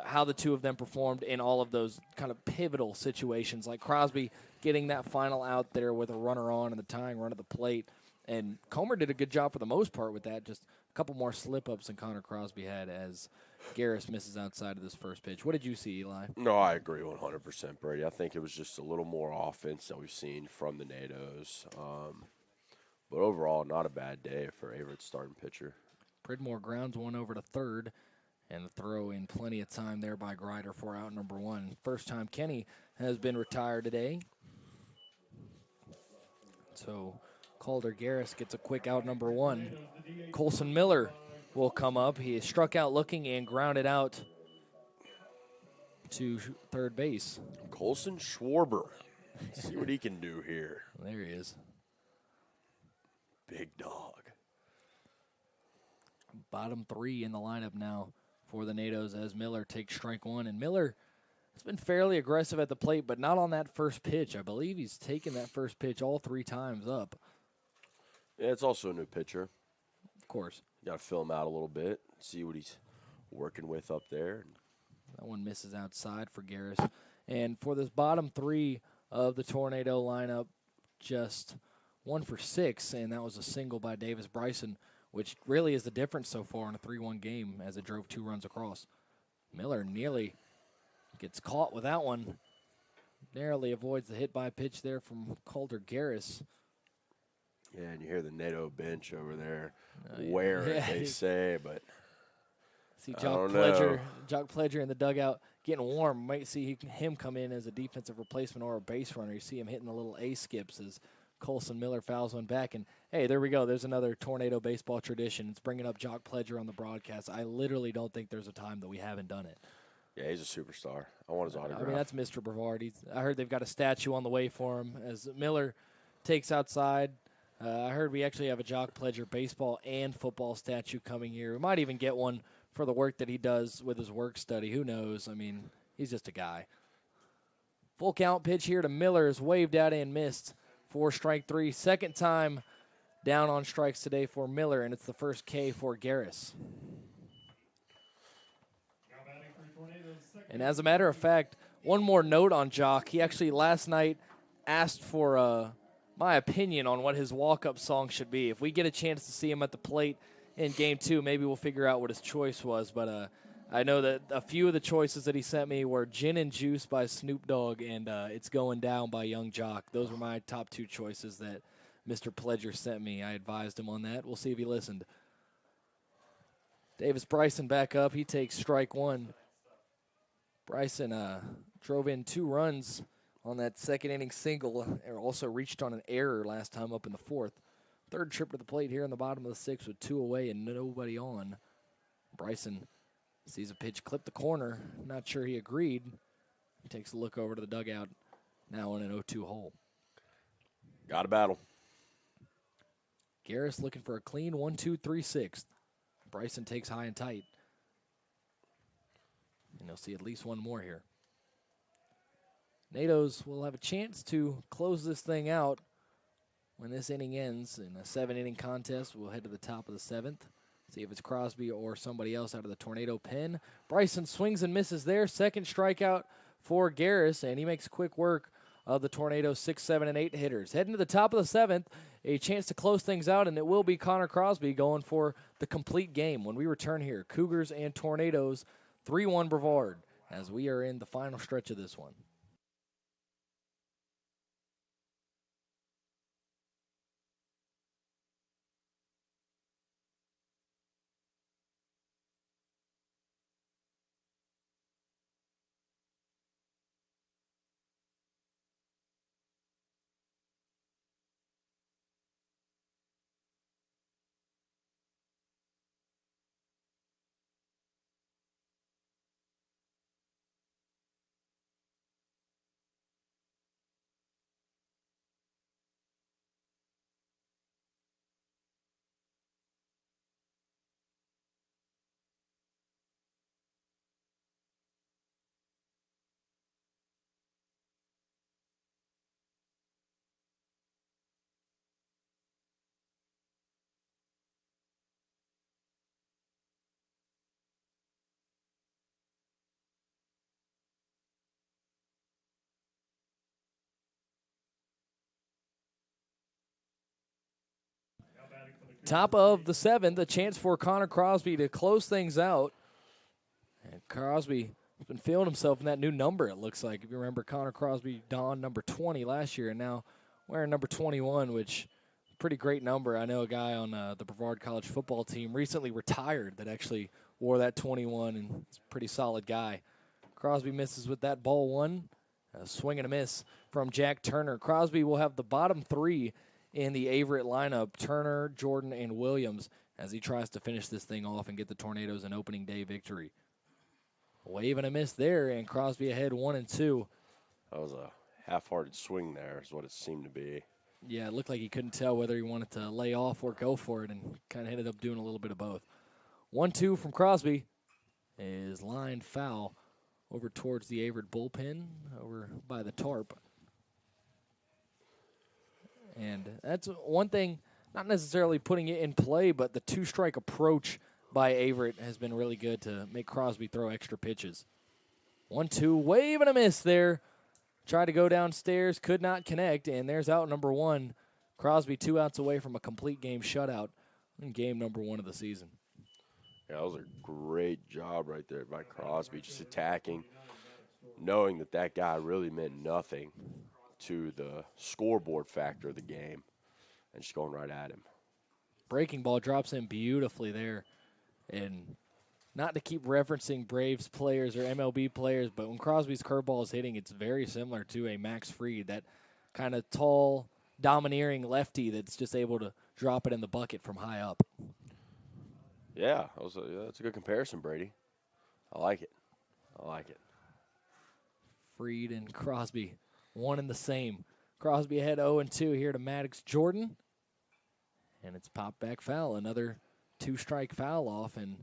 how the two of them performed in all of those kind of pivotal situations, like Crosby getting that final out there with a runner on and the tying run at the plate. And Comer did a good job for the most part with that. Just a couple more slip-ups than Connor Crosby had as Garris misses outside of this first pitch. What did you see, Eli? No, I agree 100%, Brady. I think it was just a little more offense that we've seen from the NATOs. But overall, not a bad day for Averett's starting pitcher. Pridmore grounds one over to third, and the throw in plenty of time there by Grider for out number 1. First time Kenny has been retired today. So Calder Garris gets a quick out number 1. Colson Miller will come up. He is struck out looking and grounded out to third base. Colson Schwarber. Let's see what he can do here. There he is. Big dog. Bottom 3 in the lineup now for the NATOs as Miller takes strike 1. And Miller has been fairly aggressive at the plate, but not on that first pitch. I believe he's taken that first pitch all 3 times up. Yeah, it's also a new pitcher. Of course. You got to fill him out a little bit, see what he's working with up there. That one misses outside for Garris. And for this bottom 3 of the Tornado lineup, just 1 for 6, and that was a single by Davis Bryson which really is the difference so far in a 3-1 game as it drove 2 runs across. Miller nearly gets caught with that one. Narrowly avoids the hit by pitch there from Calder Garris. Yeah, and you hear the NATO bench over there wearing it, they say, but see I Jock don't know. Pledger in the dugout getting warm. Might see him come in as a defensive replacement or a base runner. You see him hitting the little A skips as Colson Miller fouls one back. And, hey, there we go. There's another Tornado baseball tradition. It's bringing up Jock Pledger on the broadcast. I literally don't think there's a time that we haven't done it. Yeah, he's a superstar. I want his autograph. I mean, that's Mr. Brevard. I heard they've got a statue on the way for him as Miller takes outside. I heard we actually have a Jock Pledger baseball and football statue coming here. We might even get one for the work that he does with his work study. Who knows? I mean, he's just a guy. Full count pitch here to Miller is waved out and missed for strike 3. Second time down on strikes today for Miller, and it's the first K for Garris. And as a matter of fact, one more note on Jock. He actually last night asked for my opinion on what his walk-up song should be. If we get a chance to see him at the plate in Game 2, maybe we'll figure out what his choice was. But I know that a few of the choices that he sent me were Gin and Juice by Snoop Dogg and It's Going Down by Young Jock. Those were my top 2 choices that Mr. Pledger sent me. I advised him on that. We'll see if he listened. Davis Bryson back up. He takes strike 1. Bryson drove in 2 runs on that second inning single. Also reached on an error last time up in the 4th. Third trip to the plate here in the bottom of the 6th with 2 away and nobody on. Bryson sees a pitch clip the corner. Not sure he agreed. He takes a look over to the dugout. Now in an 0-2 hole. Got a battle. Garris looking for a clean 1-2-3-6. Bryson takes high and tight. And you'll see at least one more here. NATOs will have a chance to close this thing out when this inning ends. In a 7-inning contest, we'll head to the top of the 7th. See if it's Crosby or somebody else out of the Tornado pen. Bryson swings and misses there. Second strikeout for Garris, and he makes quick work of the Tornado's 6, 7, and 8 hitters. Heading to the top of the 7th, a chance to close things out, and it will be Connor Crosby going for the complete game when we return here. Cougars and Tornadoes, 3-1 Brevard, as we are in the final stretch of this one. Top of the 7th, a chance for Connor Crosby to close things out. And Crosby has been feeling himself in that new number, it looks like. If you remember, Connor Crosby donned number 20 last year and now wearing number 21, which is a pretty great number. I know a guy on the Brevard College football team recently retired that actually wore that 21, and he's a pretty solid guy. Crosby misses with that ball 1. A swing and a miss from Jack Turner. Crosby will have the bottom 3 in the Averett lineup, Turner, Jordan, and Williams, as he tries to finish this thing off and get the Tornadoes an opening day victory. Wave and a miss there, and Crosby ahead 1-2. That was a half-hearted swing there is what it seemed to be. Yeah, it looked like he couldn't tell whether he wanted to lay off or go for it, and kind of ended up doing a little bit of both. 1-2 from Crosby is lined foul over towards the Averett bullpen, over by the tarp. And that's one thing, not necessarily putting it in play, but the 2-strike approach by Averett has been really good to make Crosby throw extra pitches. 1-2, wave and a miss there. Tried to go downstairs, could not connect, and there's out number 1. Crosby 2 outs away from a complete game shutout in game number 1 of the season. Yeah, that was a great job right there by Crosby, just attacking, knowing that that guy really meant nothing to the scoreboard factor of the game, and just going right at him. Breaking ball drops in beautifully there. And not to keep referencing Braves players or MLB players, but when Crosby's curveball is hitting, it's very similar to a Max Fried, that kind of tall, domineering lefty that's just able to drop it in the bucket from high up. Yeah, that's a good comparison, Brady. I like it. I like it. Fried and Crosby, one and the same. Crosby ahead 0-2 here to Maddox Jordan. And it's popped back foul, another 2-strike foul off. And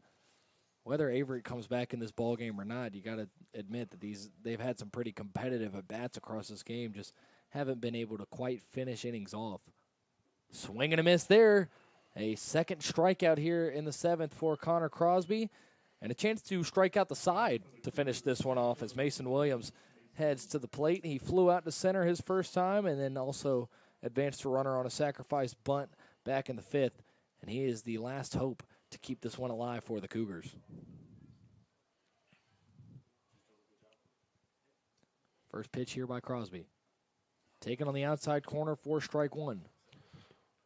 whether Averett comes back in this ball game or not, you got to admit that they've had some pretty competitive at-bats across this game, just haven't been able to quite finish innings off. Swing and a miss there. A second strikeout here in the 7th for Connor Crosby, and a chance to strike out the side to finish this one off as Mason Williams heads to the plate. He flew out to center his first time and then also advanced to runner on a sacrifice bunt back in the 5th, and he is the last hope to keep this one alive for the Cougars. First pitch here by Crosby. Taken on the outside corner for strike 1.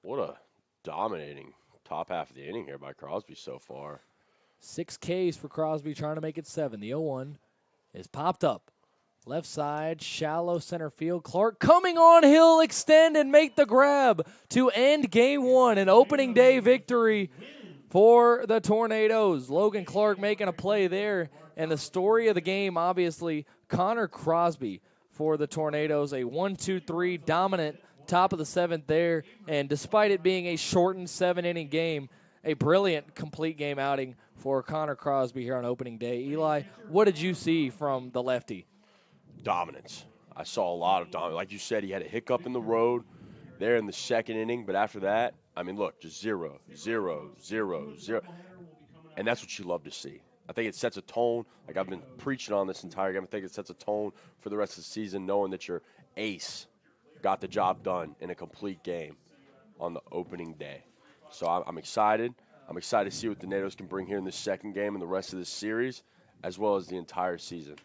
What a dominating top half of the inning here by Crosby so far. 6 Ks for Crosby, trying to make it 7. The 0-1 is popped up. Left side, shallow center field. Clark coming on. He'll extend and make the grab to end game 1. An opening day victory for the Tornadoes. Logan Clark making a play there. And the story of the game, obviously, Connor Crosby for the Tornadoes. A 1-2-3 dominant top of the 7th there. And despite it being a shortened 7-inning game, a brilliant complete game outing for Connor Crosby here on opening day. Eli, what did you see from the lefty? Dominance. I saw a lot of dominance. Like you said, he had a hiccup in the road there in the 2nd inning, but after that, I mean, look, just 0, 0, 0, 0. And that's what you love to see. I think it sets a tone. Like I've been preaching on this entire game. I think it sets a tone for the rest of the season, knowing that your ace got the job done in a complete game on the opening day. So I'm excited. I'm excited to see what the Tornadoes can bring here in the 2nd game and the rest of this series, as well as the entire season.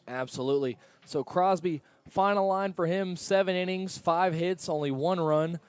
Absolutely. So Crosby, final line for him, 7 innings, 5 hits, only 1 run,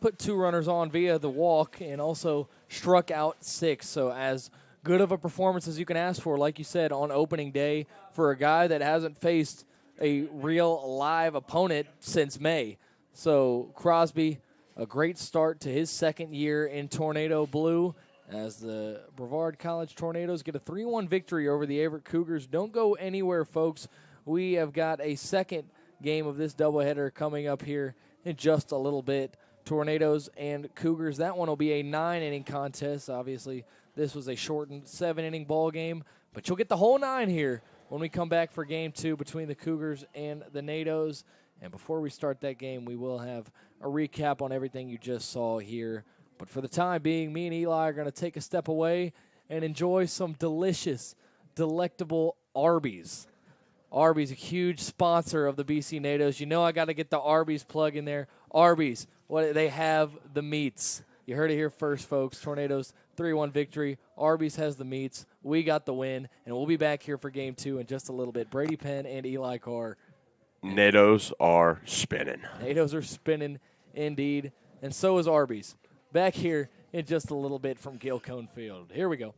put 2 runners on via the walk, and also struck out 6. So as good of a performance as you can ask for, like you said, on opening day for a guy that hasn't faced a real live opponent since May. So Crosby, a great start to his 2nd year in Tornado Blue, as the Brevard College Tornadoes get a 3-1 victory over the Averett Cougars. Don't go anywhere, folks. We have got a 2nd game of this doubleheader coming up here in just a little bit. Tornadoes and Cougars. That one will be a 9-inning contest. Obviously, this was a shortened 7-inning ball game, but you'll get the whole 9 here when we come back for game 2 between the Cougars and the Nados. And before we start that game, we will have a recap on everything you just saw here. But for the time being, me and Eli are going to take a step away and enjoy some delicious, delectable Arby's. Arby's, a huge sponsor of the BC Nados. You know I got to get the Arby's plug in there. Arby's, they have the meats. You heard it here first, folks. Tornadoes, 3-1 victory. Arby's has the meats. We got the win, and we'll be back here for game 2 in just a little bit. Brady Penn and Eli Carr. Nados are spinning. Nados are spinning, indeed, and so is Arby's. Back here in just a little bit from Gil Cone Field. Here we go.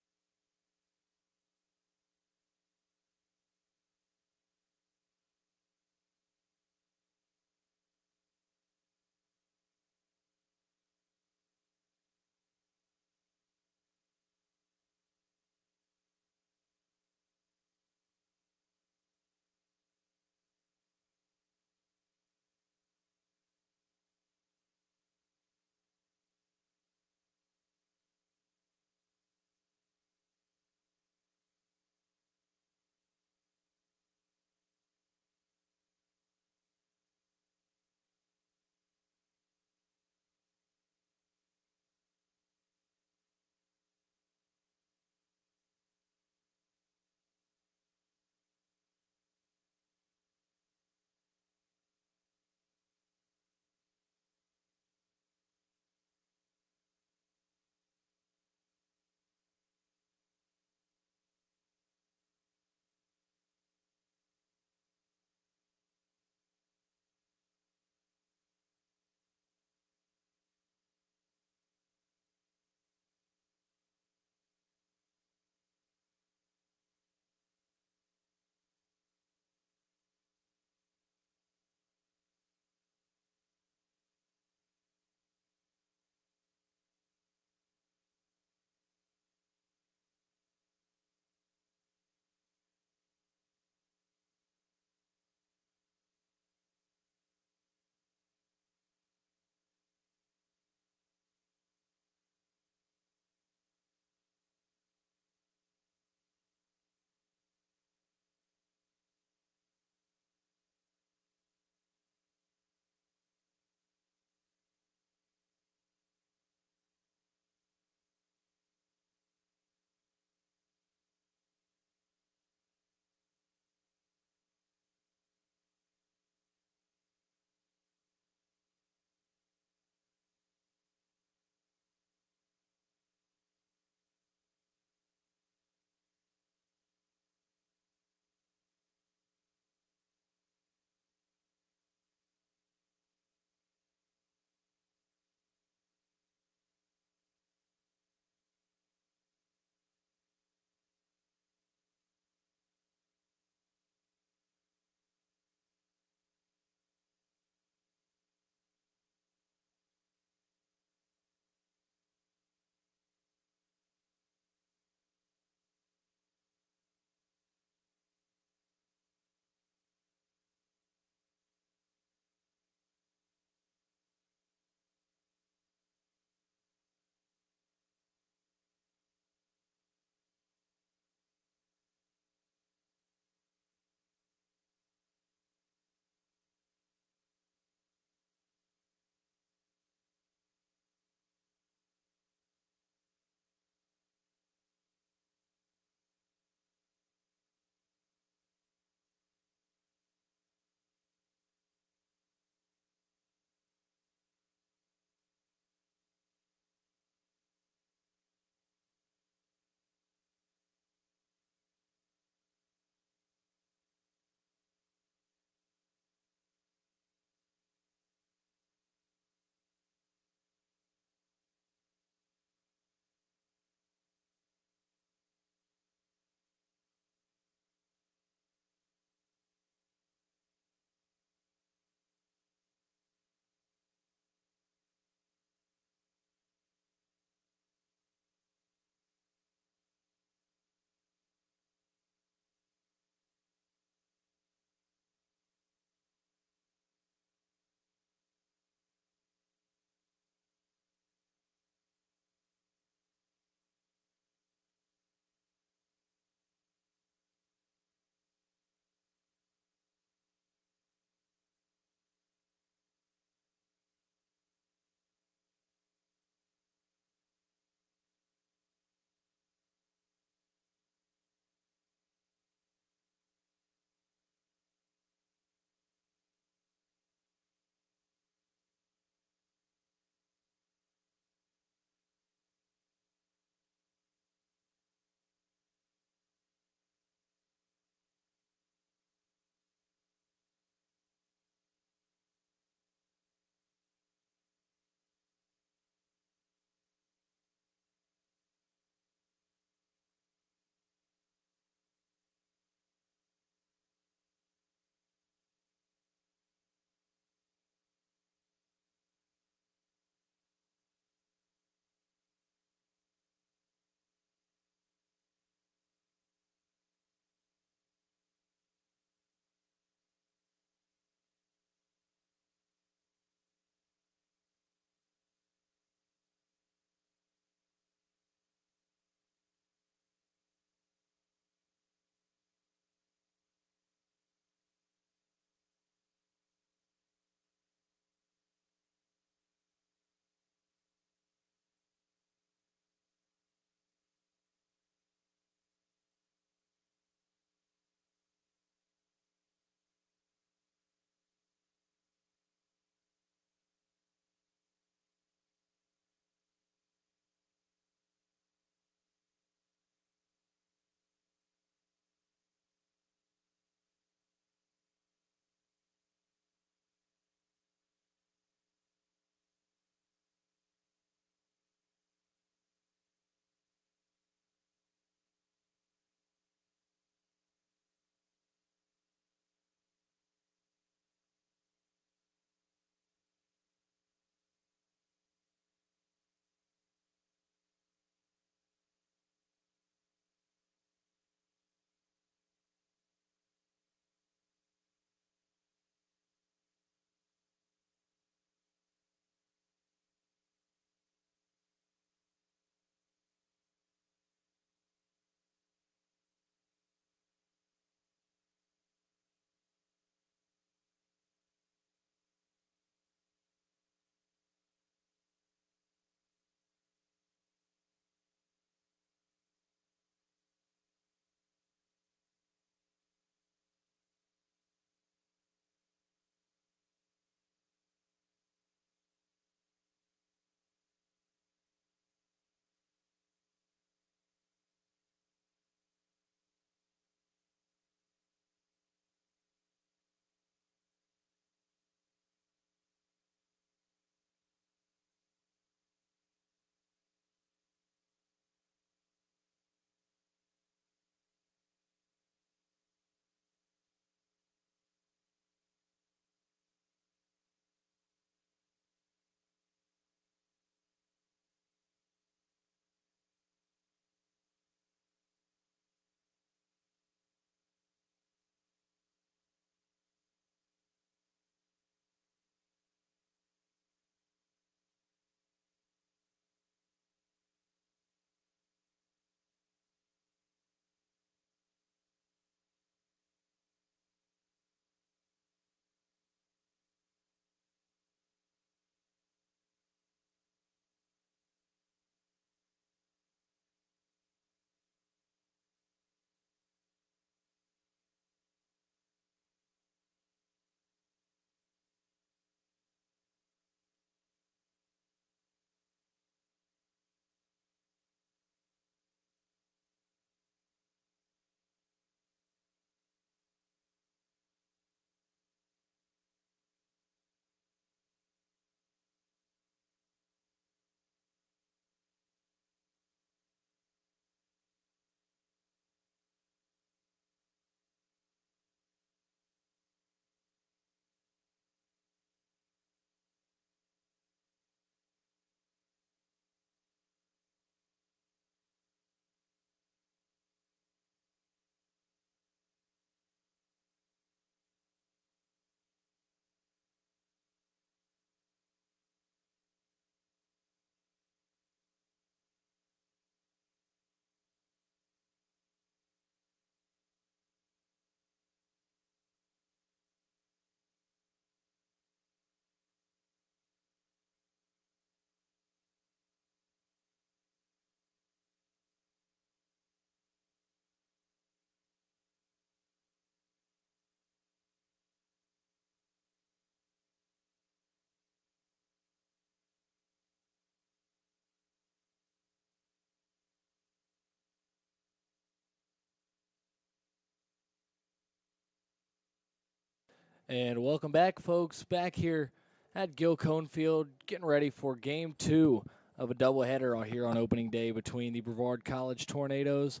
And welcome back, folks. Back here at Gil Cone Field, getting ready for Game 2 of a doubleheader here on opening day between the Brevard College Tornadoes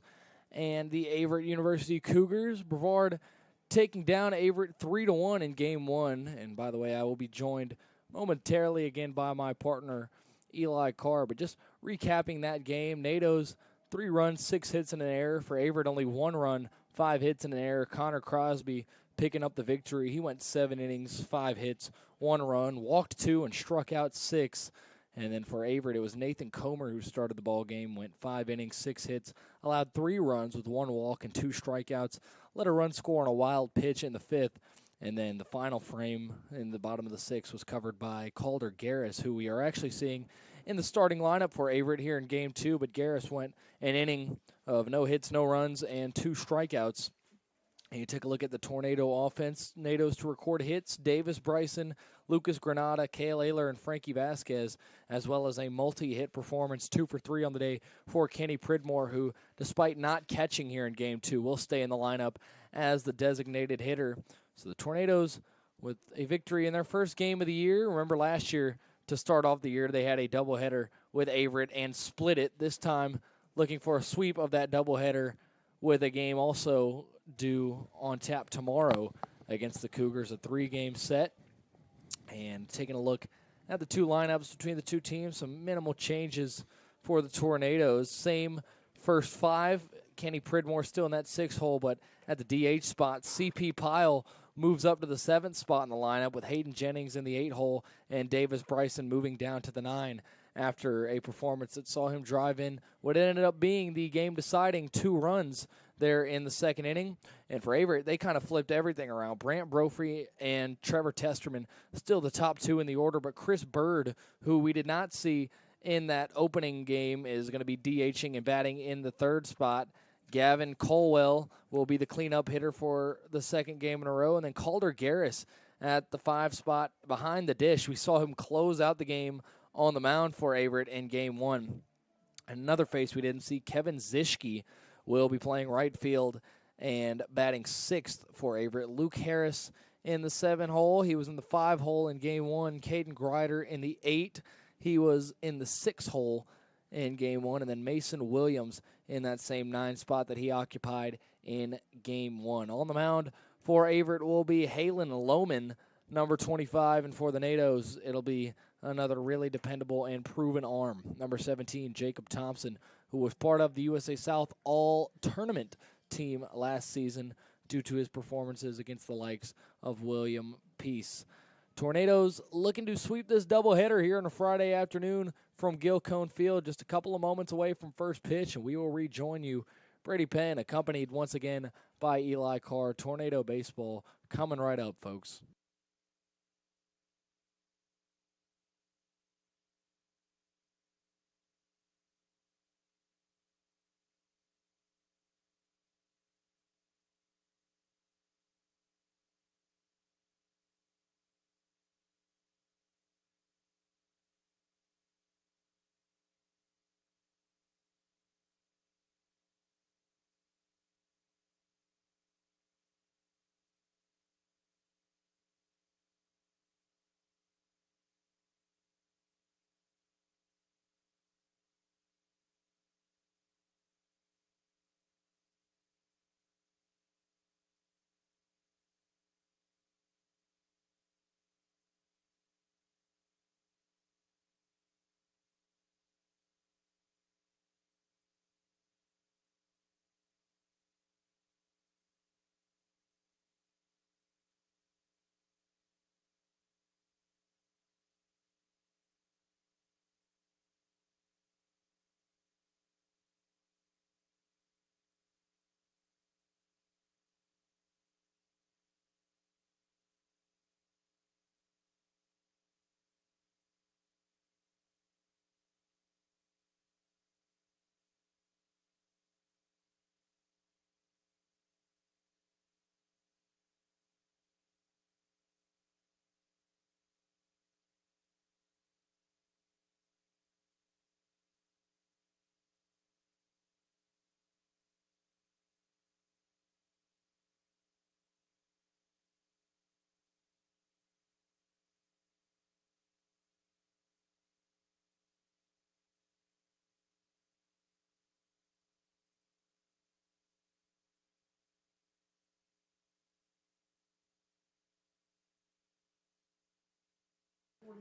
and the Averett University Cougars. Brevard taking down Averett 3-1 in Game 1. And by the way, I will be joined momentarily again by my partner, Eli Carr. But just recapping that game, NATO's 3 runs, 6 hits, and an error. For Averett, only 1 run, 5 hits, and an error. Connor Crosby picking up the victory. He went 7 innings, 5 hits, 1 run, walked 2, and struck out 6. And then for Averett, it was Nathan Comer who started the ball game, went 5 innings, 6 hits, allowed 3 runs with 1 walk and 2 strikeouts, let a run score on a wild pitch in the 5th. And then the final frame in the bottom of the 6th was covered by Calder Garris, who we are actually seeing in the starting lineup for Averett here in Game 2. But Garris went an inning of no hits, no runs, and 2 strikeouts. And you take a look at the Tornado offense. NATO's to record hits: Davis Bryson, Lucas Granada, Kale Ayler, and Frankie Vasquez, as well as a multi-hit performance, 2 for 3 on the day for Kenny Pridmore, who, despite not catching here in Game 2, will stay in the lineup as the designated hitter. So the Tornadoes with a victory in their first game of the year. Remember last year, to start off the year, they had a doubleheader with Averett and split it. This time, looking for a sweep of that doubleheader with a game also due on tap tomorrow against the Cougars, a 3-game set. And taking a look at the 2 lineups between the 2 teams, some minimal changes for the Tornadoes. Same first 5. Kenny Pridmore still in that 6th hole, but at the DH spot, CP Pyle moves up to the 7th spot in the lineup with Hayden Jennings in the 8 hole and Davis Bryson moving down to the 9 after a performance that saw him drive in what ended up being the game-deciding 2 runs there in the 2nd inning. And for Averett, they kind of flipped everything around. Brant Brophy and Trevor Testerman still the top 2 in the order, but Chris Bird, who we did not see in that opening game, is going to be DHing and batting in the 3rd spot. Gavin Colwell will be the cleanup hitter for the 2nd game in a row. And then Calder Garris at the 5 spot behind the dish. We saw him close out the game on the mound for Averett in Game 1. Another face we didn't see, Kevin Zischke, will be playing right field and batting 6th for Averett. Luke Harris in the 7 hole. He was in the 5 hole in Game 1. Caden Grider in the 8. He was in the 6 hole in Game 1. And then Mason Williams in that same 9 spot that he occupied in Game 1. On the mound for Averett will be Halen Lohman, number 25. And for the NATOs, it'll be another really dependable and proven arm, number 17, Jacob Thompson, who was part of the USA South All-Tournament team last season due to his performances against the likes of William Peace. Tornadoes looking to sweep this doubleheader here on a Friday afternoon from Gil Cone Field, just a couple of moments away from first pitch, and we will rejoin you. Brady Penn, accompanied once again by Eli Carr. Tornado baseball coming right up, folks.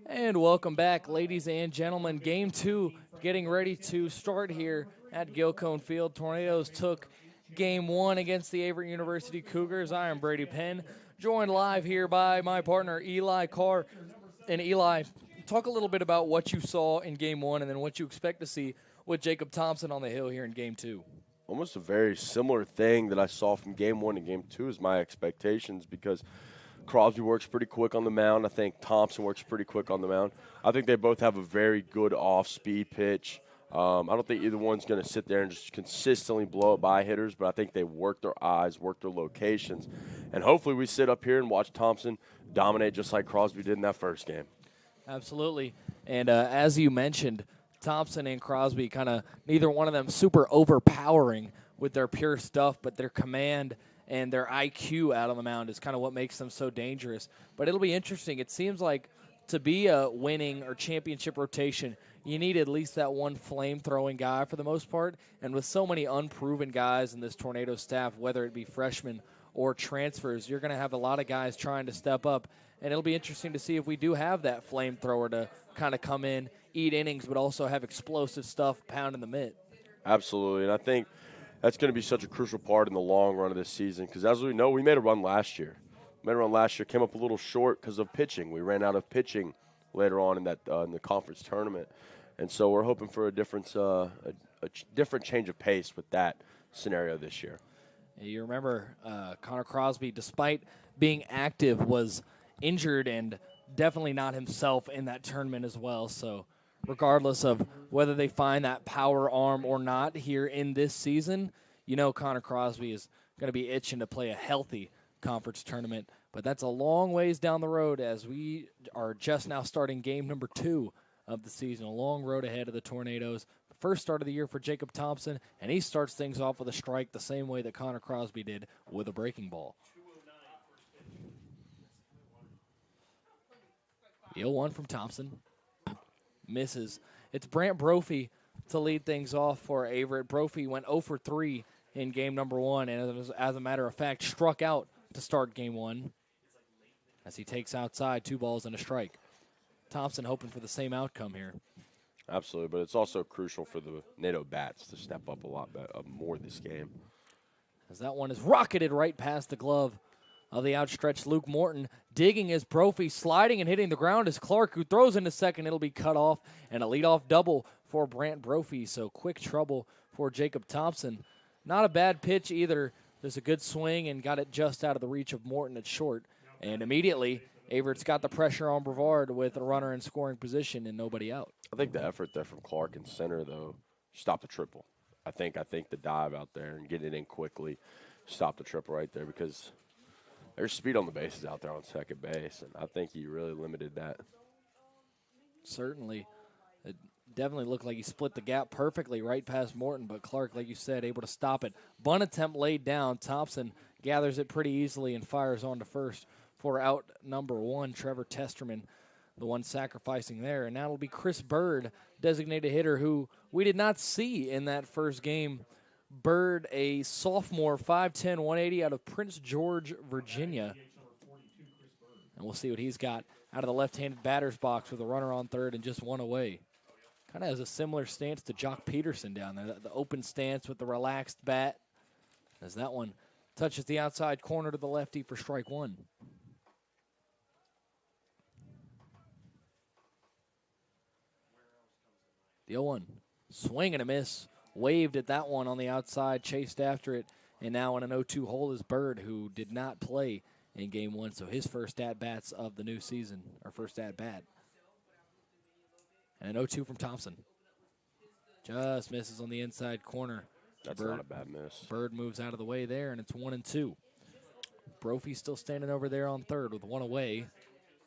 And welcome back, ladies and gentlemen. Game 2 getting ready to start here at Gilcone Field. Tornadoes took Game 1 against the Averett University Cougars. I am Brady Penn, joined live here by my partner Eli Carr. And Eli, talk a little bit about what you saw in Game 1 and then what you expect to see with Jacob Thompson on the hill here in Game 2. Almost a very similar thing that I saw from Game 1 and Game 2 is my expectations, because Crosby works pretty quick on the mound. I think Thompson works pretty quick on the mound. I think they both have a very good off-speed pitch. I don't think either one's going to sit there and just consistently blow it by hitters, but I think they work their eyes, work their locations, and hopefully we sit up here and watch Thompson dominate just like Crosby did in that first game. Absolutely. And as you mentioned, Thompson and Crosby, kind of neither one of them super overpowering with their pure stuff, but their command and their IQ out on the mound is kind of what makes them so dangerous. But it'll be interesting. It seems like to be a winning or championship rotation, you need at least that one flame-throwing guy for the most part. And with so many unproven guys in this Tornado staff, whether it be freshmen or transfers, you're going to have a lot of guys trying to step up. And it'll be interesting to see if we do have that flamethrower to kind of come in, eat innings, but also have explosive stuff pounding the mitt. Absolutely, and I think that's going to be such a crucial part in the long run of this season, because as we know, we made a run last year. Came up a little short because of pitching. We ran out of pitching later on in that in the conference tournament, and so we're hoping for a different change of pace with that scenario this year. You remember Connor Crosby, despite being active, was injured and definitely not himself in that tournament as well. So regardless of whether they find that power arm or not here in this season, you know Connor Crosby is going to be itching to play a healthy conference tournament. But that's a long ways down the road as we are just now starting game number 2 of the season. A long road ahead of the Tornadoes. The first start of the year for Jacob Thompson, and he starts things off with a strike the same way that Connor Crosby did with a breaking ball. The 0-1 from Thompson. Misses. It's Brant Brophy to lead things off for Averett. Brophy went 0 for 3 in game number 1, and as a matter of fact, struck out to start game 1 as he takes outside 2 balls and a strike. Thompson hoping for the same outcome here. Absolutely, but it's also crucial for the NATO bats to step up a lot more this game. As that one is rocketed right past the glove of the outstretched Luke Morton. Digging as Brophy, sliding and hitting the ground is Clark, who throws into second. It'll be cut off, and a leadoff double for Brant Brophy. So quick trouble for Jacob Thompson. Not a bad pitch either. There's a good swing and got it just out of the reach of Morton at short. And immediately, Averett's got the pressure on Brevard with a runner in scoring position and nobody out. I think the effort there from Clark in center, though, stopped the triple. I think the dive out there and getting it in quickly stopped the triple right there, because there's speed on the bases out there on second base, and I think he really limited that. Certainly. It definitely looked like he split the gap perfectly right past Morton, but Clark, like you said, able to stop it. Bunt attempt laid down. Thompson gathers it pretty easily and fires on to first for out number 1. Trevor Testerman, the one sacrificing there. And now it'll be Chris Bird, designated hitter, who we did not see in that first game. Bird, a sophomore, 5'10", 180 out of Prince George, Virginia. And we'll see what he's got out of the left-handed batter's box with a runner on third and just one away. Kind of has a similar stance to Jock Peterson down there, the open stance with the relaxed bat. As that one touches the outside corner to the lefty for strike 1. The 0-1. Swing and a miss. Waved at that one on the outside, chased after it, and now in an 0-2 hole is Bird, who did not play in game 1, so his first at-bats of the new season, or first at-bat. And an 0-2 from Thompson. Just misses on the inside corner. That's not a bad miss. Bird moves out of the way there, and it's 1-2. Brophy still standing over there on third with one away.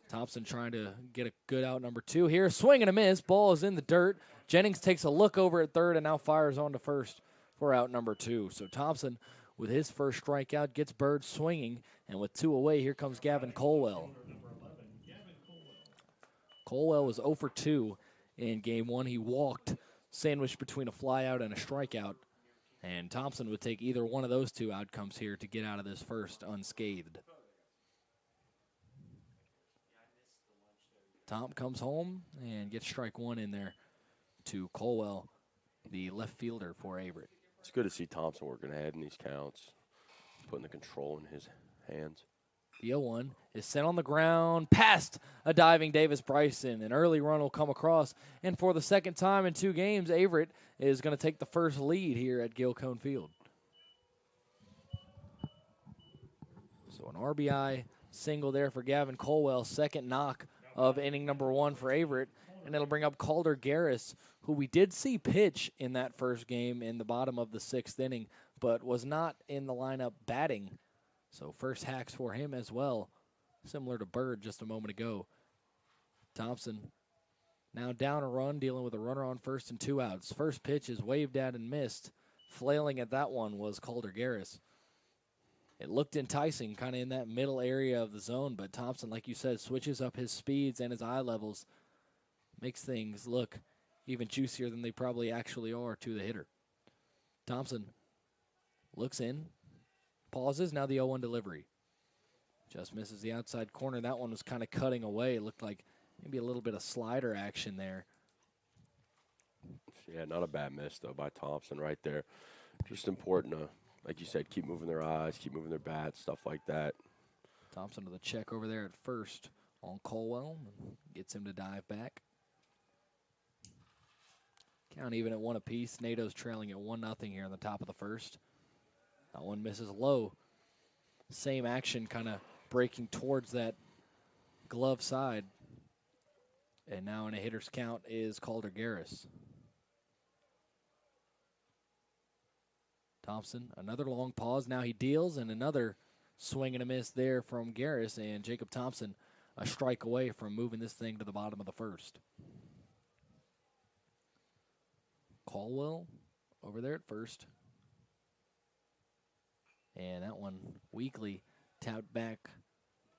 Thompson trying to get a good out number 2 here. Swing and a miss. Ball is in the dirt. Jennings takes a look over at third and now fires on to first for out number 2. So Thompson, with his first strikeout, gets Bird swinging. And with 2 away, here comes Gavin Colwell. Colwell was 0 for 2 in game 1. He walked, sandwiched between a flyout and a strikeout. And Thompson would take either one of those 2 outcomes here to get out of this first unscathed. Tom comes home and gets strike one in there to Colwell, the left fielder for Averett. It's good to see Thompson working ahead in these counts, putting the control in his hands. The 0-1 is sent on the ground past a diving Davis Bryson. An early run will come across, and for the second time in 2 games, Averett is going to take the first lead here at Gil Cone Field. So an RBI single there for Gavin Colwell, second knock of inning number 1 for Averett, and it'll bring up Calder Garris, who we did see pitch in that first game in the bottom of the 6th inning, but was not in the lineup batting. So first hacks for him as well, similar to Bird just a moment ago. Thompson now down a run, dealing with a runner on first and 2 outs. First pitch is waved at and missed. Flailing at that one was Calder Garris. It looked enticing, kind of in that middle area of the zone, but Thompson, like you said, switches up his speeds and his eye levels, makes things look even juicier than they probably actually are to the hitter. Thompson looks in, pauses, now the 0-1 delivery. Just misses the outside corner. That one was kind of cutting away. It looked like maybe a little bit of slider action there. Yeah, not a bad miss, though, by Thompson right there. Just important to, like you said, keep moving their eyes, keep moving their bats, stuff like that. Thompson to the check over there at first on Colwell. Gets him to dive back. Count even at 1 apiece. NATO's trailing at 1-0 here in the top of the first. That one misses low. Same action, kind of breaking towards that glove side. And now in a hitter's count is Calder Garris. Thompson, another long pause. Now he deals, and another swing and a miss there from Garris. And Jacob Thompson a strike away from moving this thing to the bottom of the first. Colwell over there at first. And that one weakly tapped back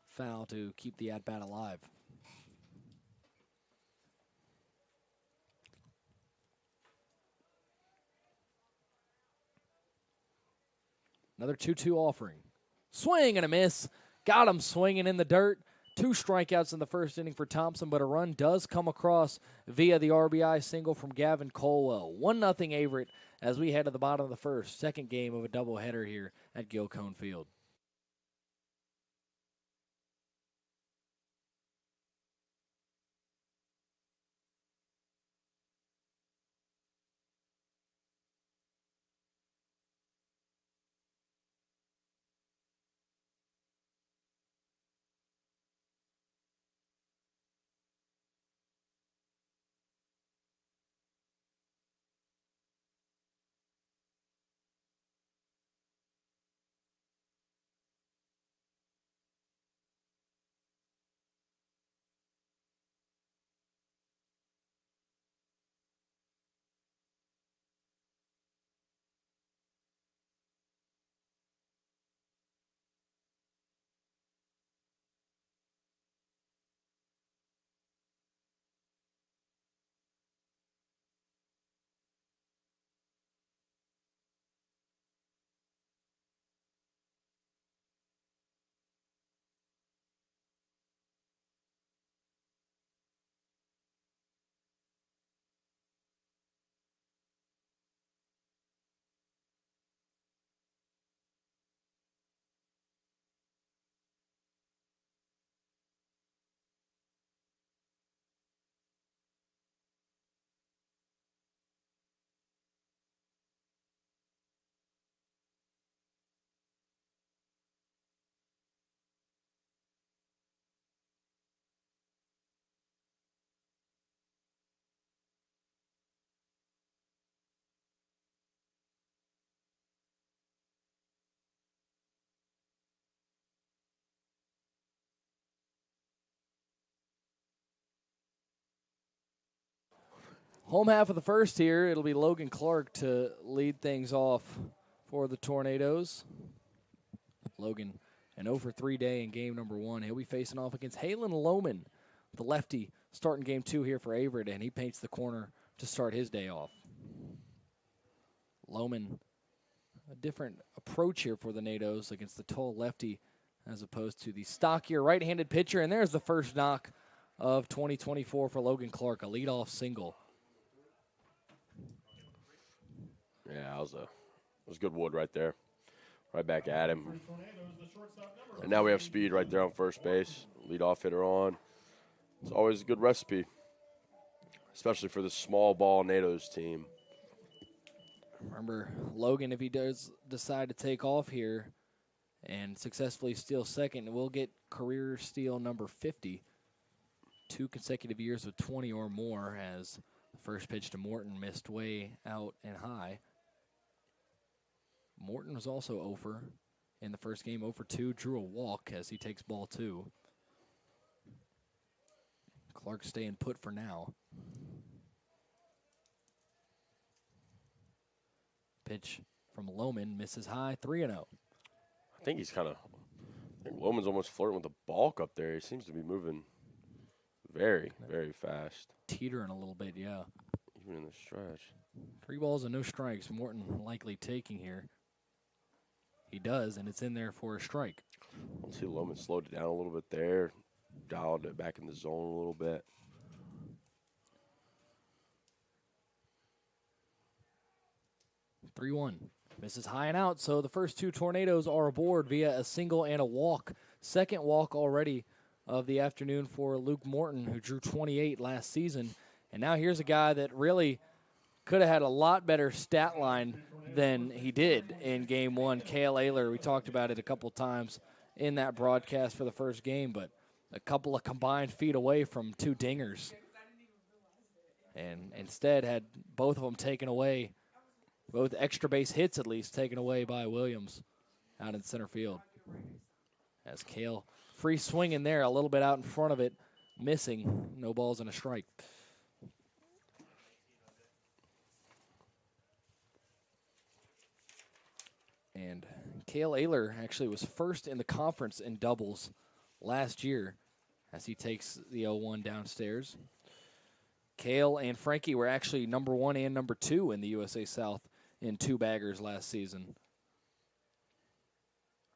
foul to keep the at-bat alive. Another 2-2 offering. Swing and a miss. Got him swinging in the dirt. 2 strikeouts in the first inning for Thompson, but a run does come across via the RBI single from Gavin Colwell. 1-0 Averett as we head to the bottom of the first. Second game of a doubleheader here at Gil Cone Field. Home half of the first here, it'll be Logan Clark to lead things off for the Tornadoes. Logan, an 0-for-3 day in game number 1. He'll be facing off against Halen Lohman, the lefty, starting game 2 here for Averett, and he paints the corner to start his day off. Lohman, a different approach here for the NATOs against the tall lefty as opposed to the stockier right-handed pitcher, and there's the first knock of 2024 for Logan Clark, a leadoff single. Yeah, it was good wood right there. Right back at him. Tornadoes, the shortstop number And now we have speed right there on first base. Leadoff hitter on. It's always a good recipe, especially for the small ball NATO's team. Remember, Logan, if he does decide to take off here and successfully steal second, will get career steal number 50. 2 consecutive years of 20 or more, as the first pitch to Morton missed way out and high. Morton was also 0 for in the first game, 0 for 2, drew a walk as he takes ball 2. Clark staying put for now. Pitch from Lohman, misses high, 3-0. I think Loman's almost flirting with the balk up there. He seems to be moving very, very fast. Teetering a little bit, yeah. Even in the stretch. 3 balls and no strikes. Morton likely taking here. He does, and it's in there for a strike. Let's see Loman slowed it down a little bit there. Dialed it back in the zone a little bit. (3-1). Misses high and out, so the first 2 Tornadoes are aboard via a single and a walk. Second walk already of the afternoon for Luke Morton, who drew 28 last season. And now here's a guy that really could have had a lot better stat line than he did in Game 1. Cale Ayler, we talked about it a couple times in that broadcast for the first game, but a couple of combined feet away from 2 dingers. And instead had both of them taken away, both extra base hits at least, taken away by Williams out in center field. As Cale free swinging there, a little bit out in front of it, missing. No balls and a strike. And Cale Ayler actually was first in the conference in doubles last year as he takes the 0-1 downstairs. Cale and Frankie were actually number 1 and number 2 in the USA South in 2 baggers last season.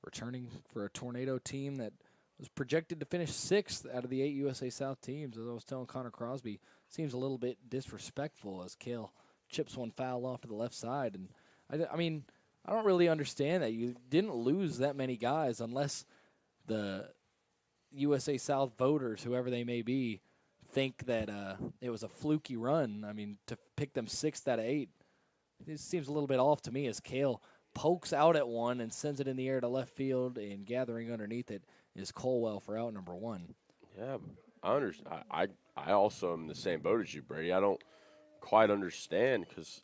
Returning for a Tornado team that was projected to finish 6th out of the 8 USA South teams. As I was telling Connor Crosby, seems a little bit disrespectful as Cale chips one foul off to the left side. And I mean, I don't really understand that. You didn't lose that many guys unless the USA South voters, whoever they may be, think that it was a fluky run. I mean, to pick them 6th out of 8, it seems a little bit off to me as Cale pokes out at one and sends it in the air to left field, and gathering underneath it is Colwell for out number 1. Yeah, I understand. I also am in the same boat as you, Brady. I don't quite understand because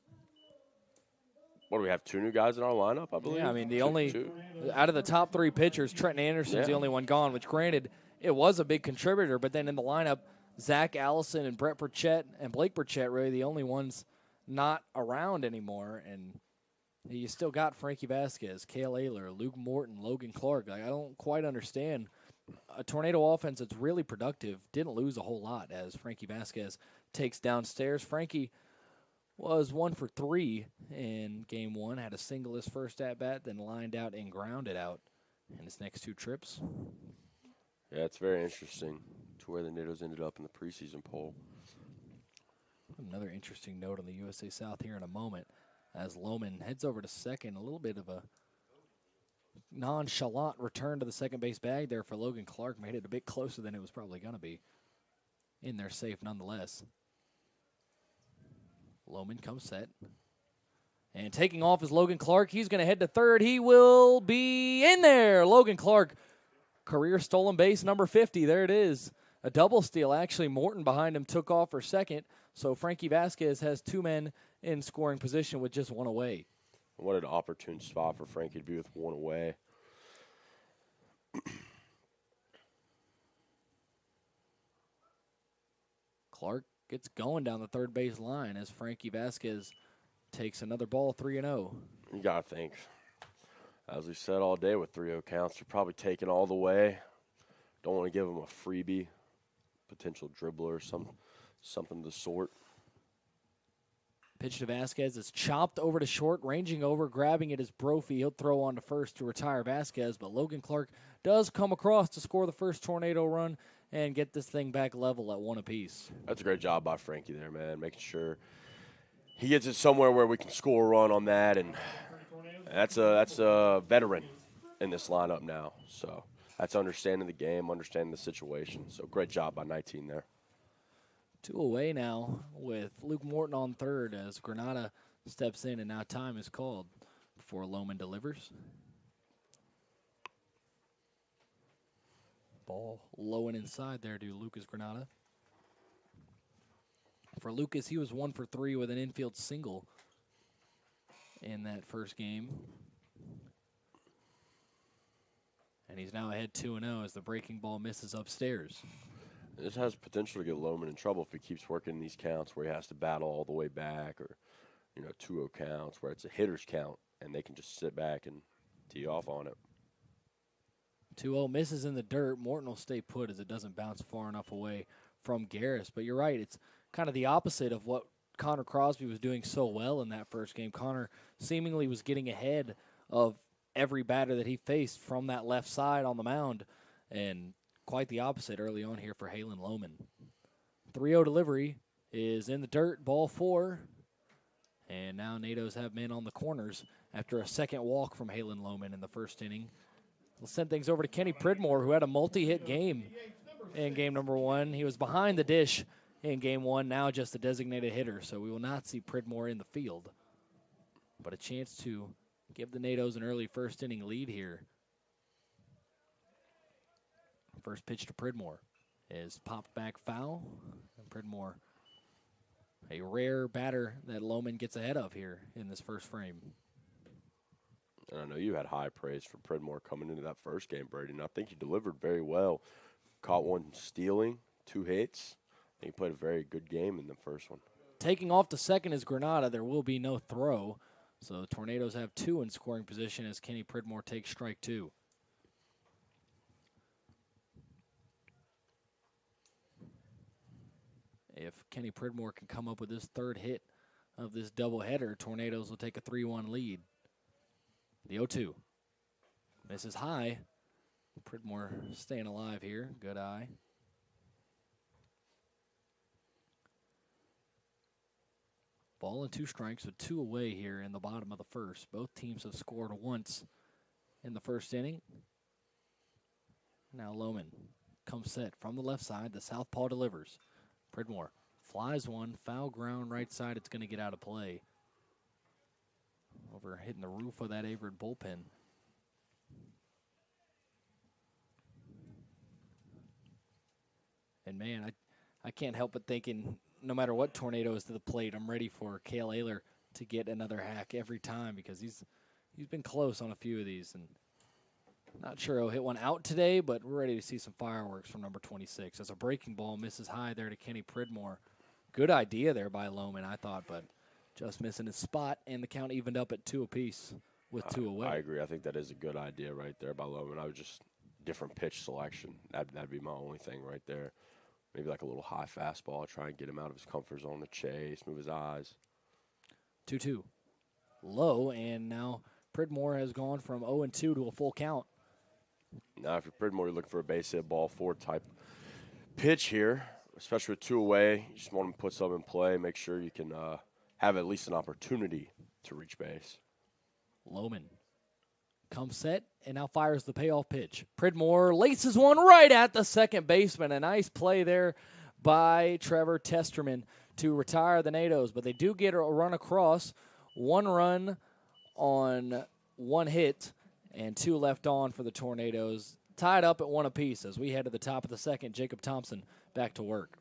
what do we have, 2 new guys in our lineup, I believe? Yeah, I mean, Two? out of the top 3 pitchers, Trenton Anderson's the only one gone, which granted, it was a big contributor, but then in the lineup, Zach Allison and Brett Burchett and Blake Burchett really the only ones not around anymore, and you still got Frankie Vasquez, Cale Ayler, Luke Morton, Logan Clark. Like, I don't quite understand. A Tornado offense that's really productive didn't lose a whole lot as Frankie Vasquez takes downstairs. Frankie was 1 for 3 in Game 1, had a single his first at-bat, then lined out and grounded out in his next 2 trips. Yeah, it's very interesting to where the NATOs ended up in the preseason poll. Another interesting note on the USA South here in a moment as Lohman heads over to second. A little bit of a nonchalant return to the second base bag there for Logan Clark. Made it a bit closer than it was probably going to be. In there safe nonetheless. Lohman comes set. And taking off is Logan Clark. He's going to head to third. He will be in there. Logan Clark, career stolen base number 50. There it is. A double steal. Actually, Morton behind him took off for second. So Frankie Vasquez has 2 men in scoring position with just 1 away. What an opportune spot for Frankie to be with 1 away. Clark gets going down the third base line as Frankie Vasquez takes another ball, 3-0. You got to think, as we said all day with 3-0 counts, you're probably taking all the way. Don't want to give him a freebie, potential dribbler or something of the sort. Pitch to Vasquez is chopped over to short, ranging over, grabbing it is Brophy. He'll throw on to first to retire Vasquez, but Logan Clark does come across to score the first Tornado run and get this thing back level at 1 apiece. That's a great job by Frankie there, man, making sure he gets it somewhere where we can score a run on that, and that's a veteran in this lineup now. So that's understanding the game, understanding the situation. So great job by 19 there. 2 away now with Luke Morton on third as Granada steps in, and now time is called before Lohman delivers. Ball low and inside there to Lucas Granada. For Lucas, he was 1 for 3 with an infield single in that first game. And he's now ahead 2-0 as the breaking ball misses upstairs. This has potential to get Lohman in trouble if he keeps working these counts where he has to battle all the way back, or 2-0 counts where it's a hitter's count and they can just sit back and tee off on it. 2-0 misses in the dirt. Morton will stay put as it doesn't bounce far enough away from Garris. But you're right, it's kind of the opposite of what Connor Crosby was doing so well in that first game. Connor seemingly was getting ahead of every batter that he faced from that left side on the mound, and quite the opposite early on here for Halen Lohman. 3-0 delivery is in the dirt, ball 4. And now NATOs have men on the corners after a second walk from Halen Lohman in the first inning. We'll send things over to Kenny Pridmore, who had a multi-hit game in game number 1. He was behind the dish in game 1, now just a designated hitter, so we will not see Pridmore in the field. But a chance to give the NATOs an early first inning lead here. First pitch to Pridmore is popped back foul. And Pridmore, a rare batter that Lohman gets ahead of here in this first frame. And I know you had high praise for Pridmore coming into that first game, Brady, and I think he delivered very well. Caught one stealing, 2 hits. I think he played a very good game in the first one. Taking off to second is Granada. There will be no throw. So the Tornadoes have 2 in scoring position as Kenny Pridmore takes strike 2. If Kenny Pridmore can come up with his third hit of this doubleheader, Tornadoes will take a 3-1 lead. The 0-2. Misses high. Pridmore staying alive here. Good eye. Ball and 2 strikes with 2 away here in the bottom of the first. Both teams have scored once in the first inning. Now Lohman comes set from the left side. The southpaw delivers. Pridmore flies one. Foul ground right side. It's going to get out of play. Over hitting the roof of that Averett bullpen. And man, I can't help but thinking, no matter what tornado is to the plate, I'm ready for Cale Ayler to get another hack every time because he's been close on a few of these. And not sure he'll hit one out today, but we're ready to see some fireworks from number 26. As a breaking ball misses high there to Kenny Pridmore. Good idea there by Lohman, I thought, but just missing his spot, and the count evened up at 2 apiece with 2 away. I agree. I think that is a good idea right there by Lohman. I was just different pitch selection. That'd be my only thing right there. Maybe like a little high fastball, try and get him out of his comfort zone to chase, move his eyes. 2-2. Low, and now Pridmore has gone from 0-2 to a full count. Now, if you're Pridmore, you're looking for a base hit, ball 4 type pitch here, especially with 2 away. You just want him to put something in play, make sure you can have at least an opportunity to reach base. Lohman comes set and now fires the payoff pitch. Pridmore laces one right at the second baseman. A nice play there by Trevor Testerman to retire the NATOs, but they do get a run across. 1 run on 1 hit and 2 left on for the Tornadoes. Tied up at 1 apiece as we head to the top of the second. Jacob Thompson back to work.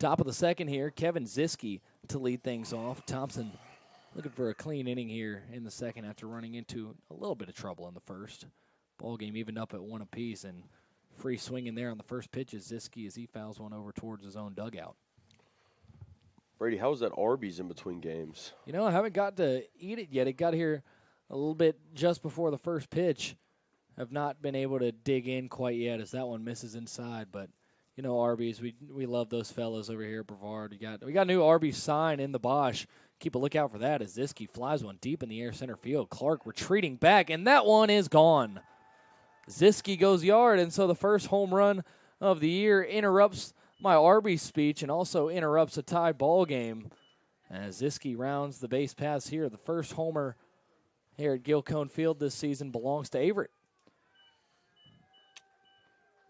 Top of the second here, Kevin Ziske to lead things off. Thompson looking for a clean inning here in the second after running into a little bit of trouble in the first. Ball game evened up at 1 apiece, and free swinging there on the first pitch is Ziske as he fouls one over towards his own dugout. Brady, how's that Arby's in between games? You know, I haven't got to eat it yet. It got here a little bit just before the first pitch. Have not been able to dig in quite yet as that one misses inside, but you know, Arby's, we love those fellas over here at Brevard. We got a new Arby's sign in the Bosch. Keep a lookout for that as Ziske flies one deep in the air center field. Clark retreating back, and that one is gone. Ziske goes yard, and so the first home run of the year interrupts my Arby's speech and also interrupts a tied ball game as Ziske rounds the base paths here. The first homer here at Gilcone Field this season belongs to Averett.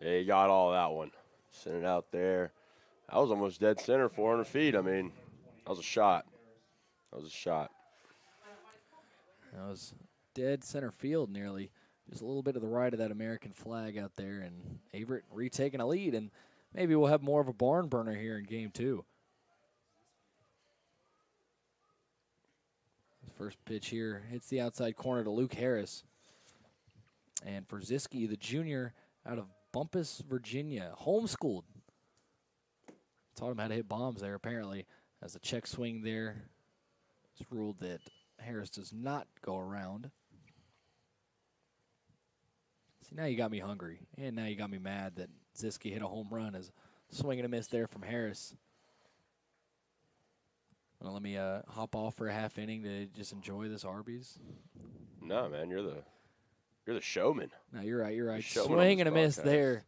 Yeah, you got all that one. Sent it out there. That was almost dead center, 400 feet. I mean, that was a shot. That was a shot. That was dead center field nearly. Just a little bit to the right of that American flag out there, and Averett retaking a lead, and maybe we'll have more of a barn burner here in game 2. First pitch here hits the outside corner to Luke Harris. And for Ziske, the junior out of Bumpus, Virginia, homeschooled. Taught him how to hit bombs there, apparently, as a check swing there. It's ruled that Harris does not go around. See, now you got me hungry, and now you got me mad that Ziske hit a home run as swing and a miss there from Harris. Well, let me hop off for a half inning to just enjoy this Arby's. No, man, you're the showman. No, you're right. You're right. Showman Swing on and a this miss broadcast. there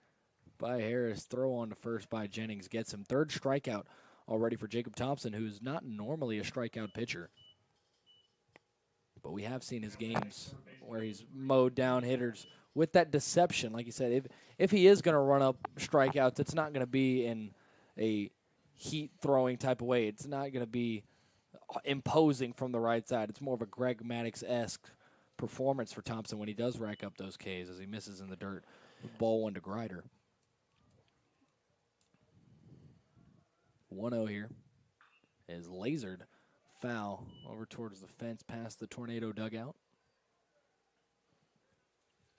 by Harris. Throw on to first by Jennings. Gets him. Third strikeout already for Jacob Thompson, who's not normally a strikeout pitcher. But we have seen his games where he's mowed down hitters with that deception. Like you said, if he is going to run up strikeouts, it's not going to be in a heat-throwing type of way. It's not going to be imposing from the right side. It's more of a Greg Maddux-esque performance for Thompson when he does rack up those Ks as he misses in the dirt. Ball one to Grider. 1-0 here is lasered foul over towards the fence past the Tornado dugout.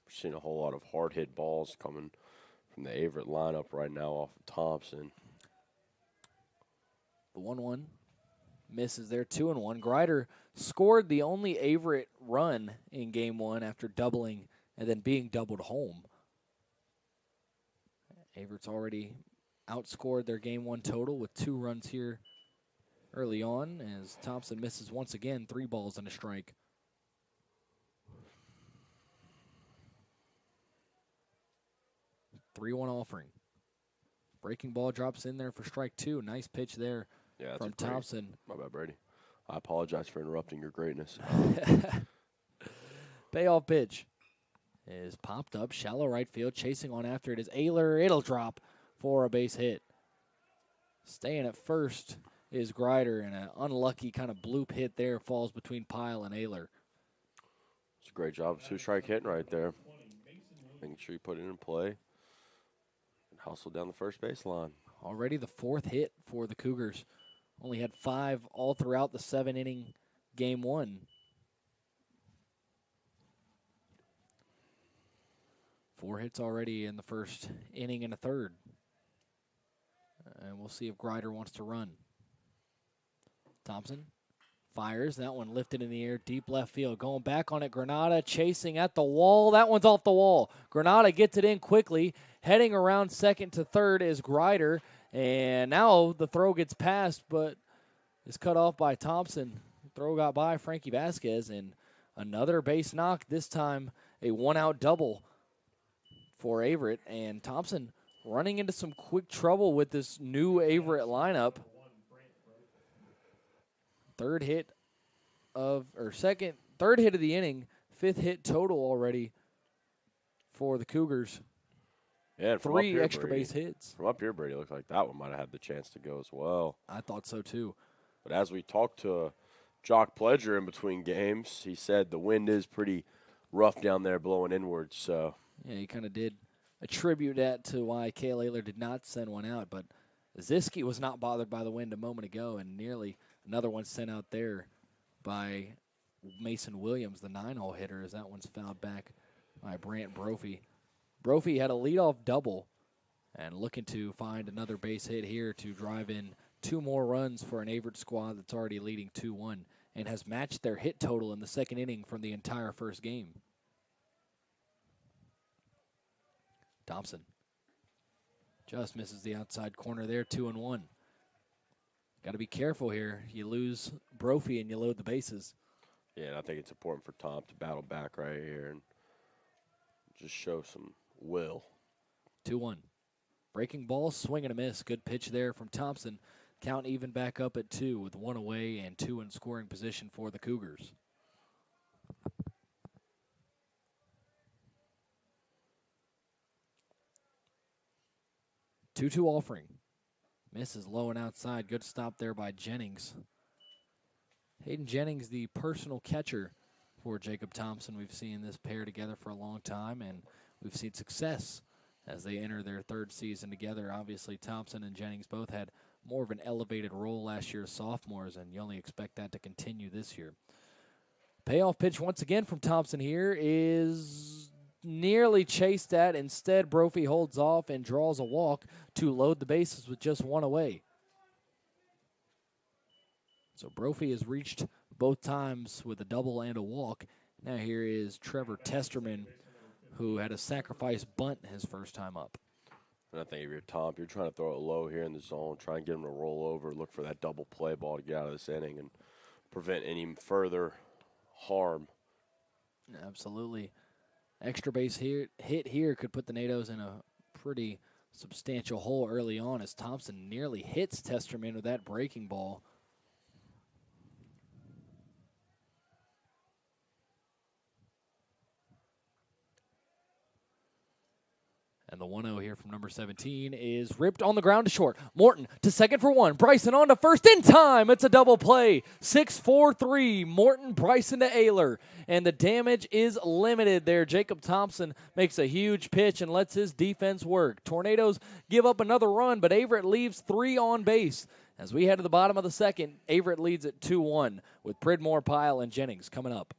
We're seeing a whole lot of hard hit balls coming from the Averett lineup right now off of Thompson. The 1-1 misses there, 2-1. Grider scored the only Averett run in game 1 after doubling and then being doubled home. Averett's already outscored their game 1 total with 2 runs here early on as Thompson misses once again, 3 balls and a strike. Three-one offering. Breaking ball drops in there for strike 2. Nice pitch there from Thompson. My bad, Brady. I apologize for interrupting your greatness. Payoff pitch is popped up, shallow right field. Chasing on after it is Ayler. It'll drop for a base hit. Staying at first is Grider, and an unlucky kind of bloop hit there falls between Pyle and Ayler. It's a great job of 2-strike hitting right there. Making sure you put it in play. Hustle down the first baseline. Already the 4th hit for the Cougars. Only had 5 all throughout the 7-inning game 1. 4 hits already in the first inning and a third. And we'll see if Grider wants to run. Thompson fires. That one lifted in the air, deep left field. Going back on it, Granada chasing at the wall. That one's off the wall. Granada gets it in quickly. Heading around second to third is Grider. And now the throw gets passed, but is cut off by Thompson. Throw got by Frankie Vasquez, and another base knock, this time a 1-out double for Averett. And Thompson running into some quick trouble with this new Averett lineup. Third hit of the inning, 5th hit total already for the Cougars. Yeah, and 3 extra base hits. From up here, Brady, looked like that one might have had the chance to go as well. I thought so too. But as we talked to Jock Pledger in between games, he said the wind is pretty rough down there blowing inwards. So yeah, he kind of did attribute that to why Cale Ayler did not send one out. But Ziske was not bothered by the wind a moment ago, and nearly another one sent out there by Mason Williams, the 9-hole hitter, as that one's fouled back by Brant Brophy. Brophy had a leadoff double and looking to find another base hit here to drive in 2 more runs for an Averett squad that's already leading 2-1 and has matched their hit total in the second inning from the entire first game. Thompson just misses the outside corner there, 2-1. Got to be careful here. You lose Brophy and you load the bases. Yeah, and I think it's important for Tom to battle back right here and just show some will. 2-1. Breaking ball, swing and a miss. Good pitch there from Thompson. Count even back up at 2 with 1 away and 2 in scoring position for the Cougars. Two offering. Misses low and outside. Good stop there by Jennings. Hayden Jennings, the personal catcher for Jacob Thompson. We've seen this pair together for a long time, and we've seen success as they enter their 3rd season together. Obviously, Thompson and Jennings both had more of an elevated role last year as sophomores, and you only expect that to continue this year. Payoff pitch once again from Thompson here is nearly chased at. Instead, Brophy holds off and draws a walk to load the bases with just 1 away. So Brophy has reached both times with a double and a walk. Now here is Trevor Testerman, who had a sacrifice bunt his first time up. And I think if you're Tom, you're trying to throw it low here in the zone, try and get him to roll over, look for that double play ball to get out of this inning and prevent any further harm. Absolutely. Extra base hit here could put the NATOs in a pretty substantial hole early on as Thompson nearly hits Testerman with that breaking ball. And the 1-0 here from number 17 is ripped on the ground to short. Morton to second for 1. Bryson on to first in time. It's a double play. 6-4-3. Morton, Bryson to Ayler. And the damage is limited there. Jacob Thompson makes a huge pitch and lets his defense work. Tornadoes give up another run, but Averett leaves 3 on base. As we head to the bottom of the second, Averett leads at 2-1 with Pridmore, Pyle, and Jennings coming up.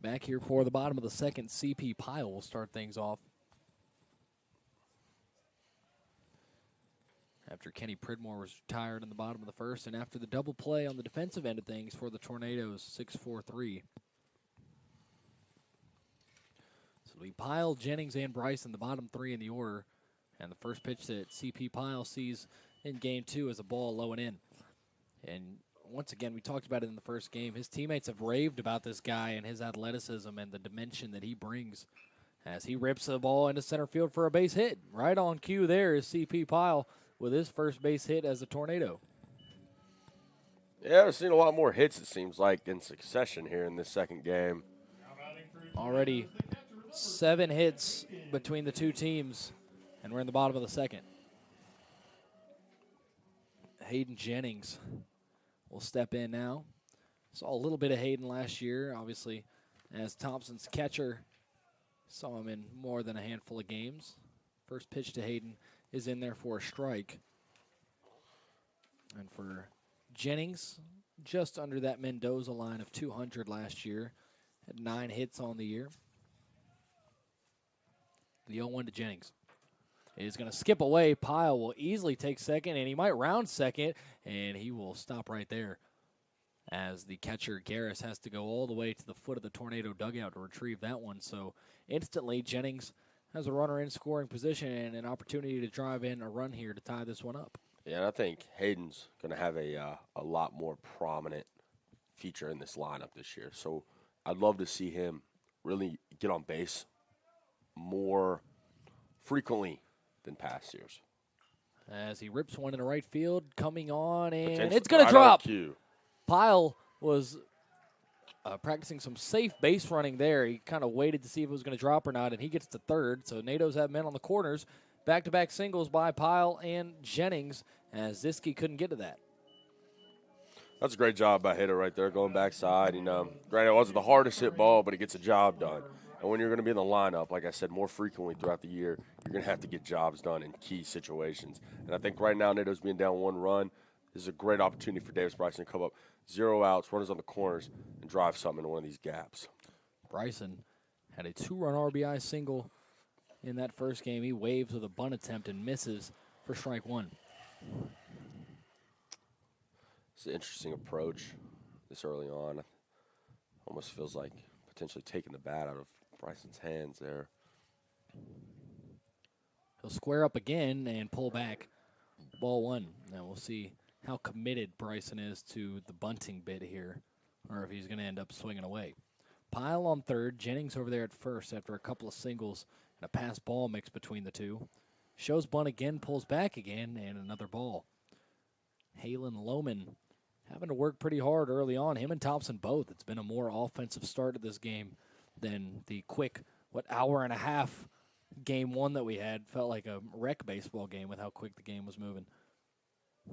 Back here for the bottom of the second, CP Pyle will start things off. After Kenny Pridmore was retired in the bottom of the first, and after the double play on the defensive end of things for the Tornadoes, 6-4-3. So it'll be Pyle, Jennings, and Bryson, the bottom 3 in the order. And the first pitch that CP Pyle sees in game 2 is a ball low and in. And once again, we talked about it in the first game. His teammates have raved about this guy and his athleticism and the dimension that he brings as he rips the ball into center field for a base hit. Right on cue there is C.P. Pyle with his first base hit as a Tornado. Yeah, I've seen a lot more hits, it seems like, in succession here in this second game. Already 7 hits between the two teams, and we're in the bottom of the second. Hayden Jennings will step in now. Saw a little bit of Hayden last year, obviously, as Thompson's catcher. Saw him in more than a handful of games. First pitch to Hayden is in there for a strike. And for Jennings, just under that Mendoza line of 200 last year. Had 9 hits on the year. The 0-1 to Jennings. Is going to skip away. Pyle will easily take second, and he might round second, and he will stop right there as the catcher, Garris, has to go all the way to the foot of the Tornado dugout to retrieve that one. So instantly, Jennings has a runner in scoring position and an opportunity to drive in a run here to tie this one up. Yeah, and I think Hayden's going to have a lot more prominent feature in this lineup this year. So I'd love to see him really get on base more frequently than past years. As he rips one in the right field, coming on, and Potentially it's going to right drop. on cue. Pyle was practicing some safe base running there. He kind of waited to see if it was going to drop or not, and he gets to third. So Natos have men on the corners. Back-to-back singles by Pyle and Jennings, as Ziske couldn't get to that. That's a great job by hitter right there, going backside. Granted, it wasn't the hardest hit ball, but it gets a job done. And when you're going to be in the lineup, like I said, more frequently throughout the year, you're going to have to get jobs done in key situations. And I think right now, Natos being down 1 run, this is a great opportunity for Davis Bryson to come up 0 outs, runners on the corners, and drive something into one of these gaps. Bryson had a 2-run RBI single in that first game. He waves with a bunt attempt and misses for strike 1. It's an interesting approach this early on. Almost feels like potentially taking the bat out of Bryson's hands there. He'll square up again and pull back. Ball 1. Now we'll see how committed Bryson is to the bunting bit here, or if he's going to end up swinging away. Pyle on third. Jennings over there at first after a couple of singles and a pass ball mix between the two. Shows bunt again, pulls back again, and another ball. Halen Lohman having to work pretty hard early on. Him and Thompson both. It's been a more offensive start to this game than the quick, hour and a half game 1 that we had. Felt like a rec baseball game with how quick the game was moving.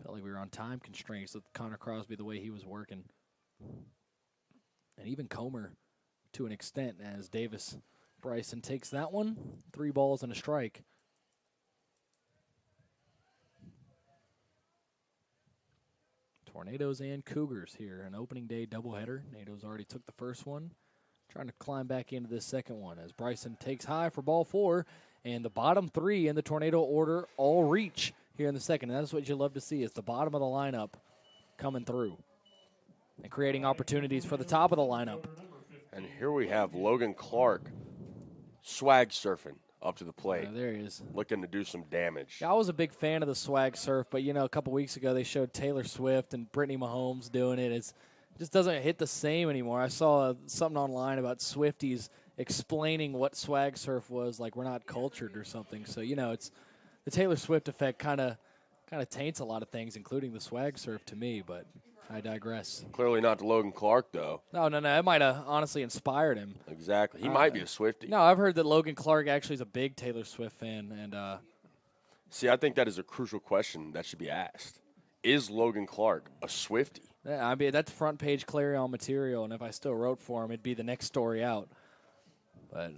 Felt like we were on time constraints with Connor Crosby the way he was working. And even Comer to an extent as Davis Bryson takes that one. 3 balls and a strike. Tornadoes and Cougars here. An opening day doubleheader. Natos already took the first one. Trying to climb back into this second one as Bryson takes high for ball 4. And the bottom 3 in the Tornado order all reach here in the second. And that's what you love to see is the bottom of the lineup coming through and creating opportunities for the top of the lineup. And here we have Logan Clark swag surfing up to the plate. There he is. Looking to do some damage. Yeah, I was a big fan of the swag surf, but, a couple weeks ago they showed Taylor Swift and Brittany Mahomes doing it. It just doesn't hit the same anymore. I saw something online about Swifties explaining what swag surf was, like we're not cultured or something. So, it's the Taylor Swift effect kind of taints a lot of things, including the swag surf to me, but I digress. Clearly not to Logan Clark, though. No, it might have honestly inspired him. Exactly. He might be a Swiftie. No, I've heard that Logan Clark actually is a big Taylor Swift fan. And see, I think that is a crucial question that should be asked. Is Logan Clark a Swiftie? Yeah, I mean, that's front page Clarion material, and if I still wrote for him, it'd be the next story out. But,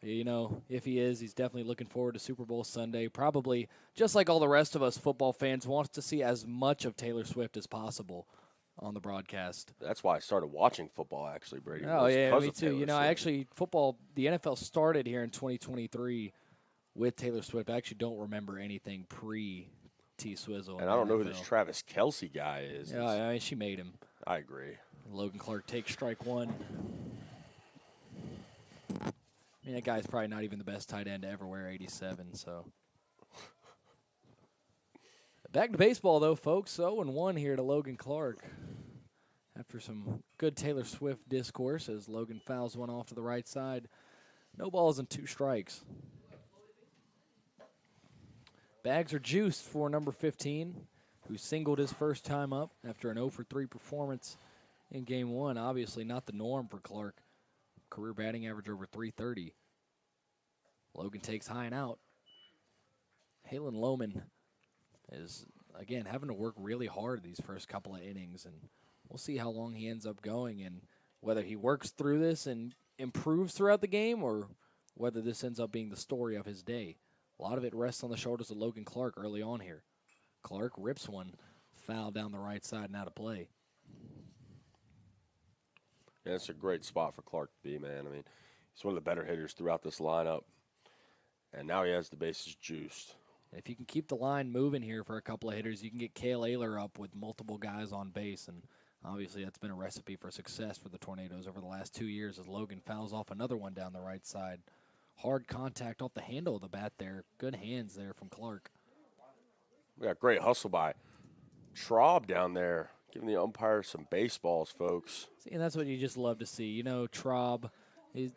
if he is, he's definitely looking forward to Super Bowl Sunday. Probably, just like all the rest of us football fans, wants to see as much of Taylor Swift as possible on the broadcast. That's why I started watching football, actually, Brady. Oh, yeah, me too. Swift. I actually, the NFL started here in 2023 with Taylor Swift. I actually don't remember anything pre-T-Swizzle. And I don't know who this Travis Kelce guy is. Yeah, I mean, she made him. I agree. Logan Clark takes strike 1. I mean, that guy's probably not even the best tight end to ever wear 87, so. Back to baseball, though, folks. 0-1 here to Logan Clark. After some good Taylor Swift discourse as Logan fouls one off to the right side. No balls and 2 strikes. Bags are juiced for number 15, who singled his first time up after an 0-for-3 performance in Game 1. Obviously not the norm for Clark. Career batting average over 330. Logan takes high and out. Halen Lohman is, again, having to work really hard these first couple of innings, and we'll see how long he ends up going and whether he works through this and improves throughout the game or whether this ends up being the story of his day. A lot of it rests on the shoulders of Logan Clark early on here. Clark rips one foul down the right side and out of play. Yeah, it's a great spot for Clark to be, man. I mean, he's one of the better hitters throughout this lineup, and now he has the bases juiced. If you can keep the line moving here for a couple of hitters, you can get Cale Ayler up with multiple guys on base, and obviously that's been a recipe for success for the Tornadoes over the last 2 years as Logan fouls off another one down the right side. Hard contact off the handle of the bat there. Good hands there from Clark. We got great hustle by Traub down there, giving the umpire some baseballs, folks. See, and that's what you just love to see. You know, Traub,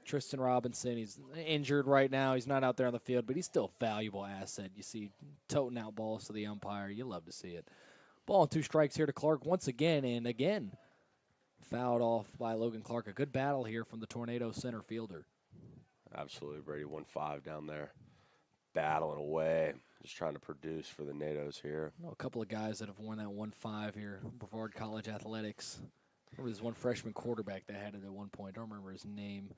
Tristan Robinson, he's injured right now. He's not out there on the field, but he's still a valuable asset. You see toting out balls to the umpire. You love to see it. Ball and 2 strikes here to Clark once again, and again, fouled off by Logan Clark. A good battle here from the Tornado center fielder. Absolutely, Brady 1-5 down there, battling away, just trying to produce for the NATOs here. I know a couple of guys that have worn that 1-5 here, Brevard College Athletics. There was one freshman quarterback that had it at one point. I don't remember his name.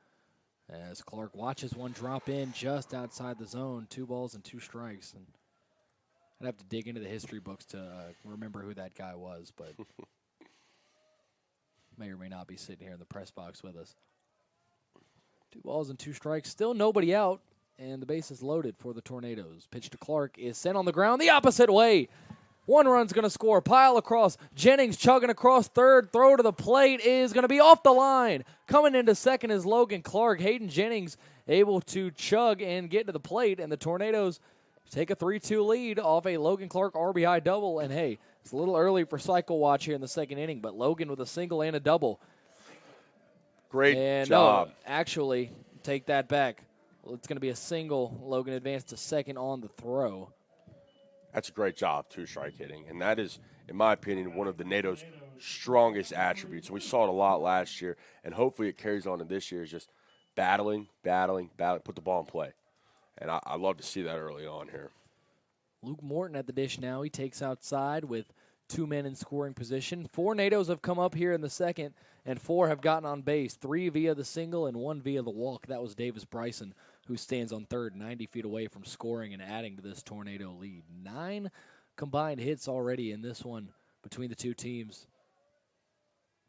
As Clark watches one drop in just outside the zone, 2 balls and 2 strikes. And I'd have to dig into the history books to remember who that guy was, but may or may not be sitting here in the press box with us. 2 balls and 2 strikes. Still nobody out, and the base is loaded for the Tornadoes. Pitch to Clark is sent on the ground the opposite way. 1 run's going to score. Pile across. Jennings chugging across third. Throw to the plate is going to be off the line. Coming into second is Logan Clark. Hayden Jennings able to chug and get to the plate, and the Tornadoes take a 3-2 lead off a Logan Clark RBI double. And, hey, it's a little early for cycle watch here in the second inning, but Logan with a single and a double. Great job. No, actually, take that back. It's going to be a single. Logan advanced to second on the throw. That's a great job, 2-strike hitting. And that is, in my opinion, one of the NATO's strongest attributes. We saw it a lot last year, and hopefully it carries on to this year. Is just battling, put the ball in play. And I love to see that early on here. Luke Morton at the dish now. He takes outside with 2 men in scoring position. 4 NATOs have come up here in the second, and 4 have gotten on base. 3 via the single and 1 via the walk. That was Davis Bryson, who stands on third, 90 feet away from scoring and adding to this Tornado lead. 9 combined hits already in this one between the 2 teams,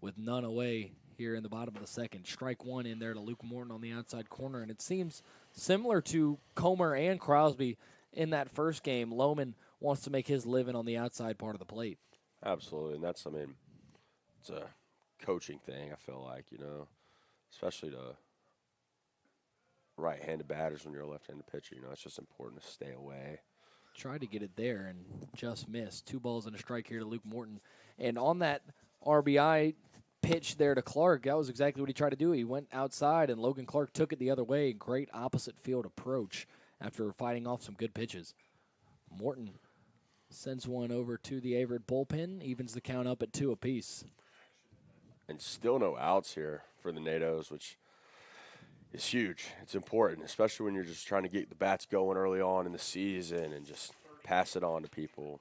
with none away here in the bottom of the second. Strike 1 in there to Luke Morton on the outside corner, and it seems similar to Comer and Crosby in that first game. Lohman wants to make his living on the outside part of the plate. Absolutely, and that's, it's a coaching thing, I feel like, especially to right-handed batters when you're a left-handed pitcher. It's just important to stay away. Tried to get it there and just missed. 2 balls and a strike here to Luke Morton. And on that RBI pitch there to Clark, that was exactly what he tried to do. He went outside, and Logan Clark took it the other way. Great opposite field approach after fighting off some good pitches. Morton sends one over to the Averett bullpen, evens the count up at 2 apiece. And still no outs here for the NATOs, which is huge. It's important, especially when you're just trying to get the bats going early on in the season and just pass it on to people.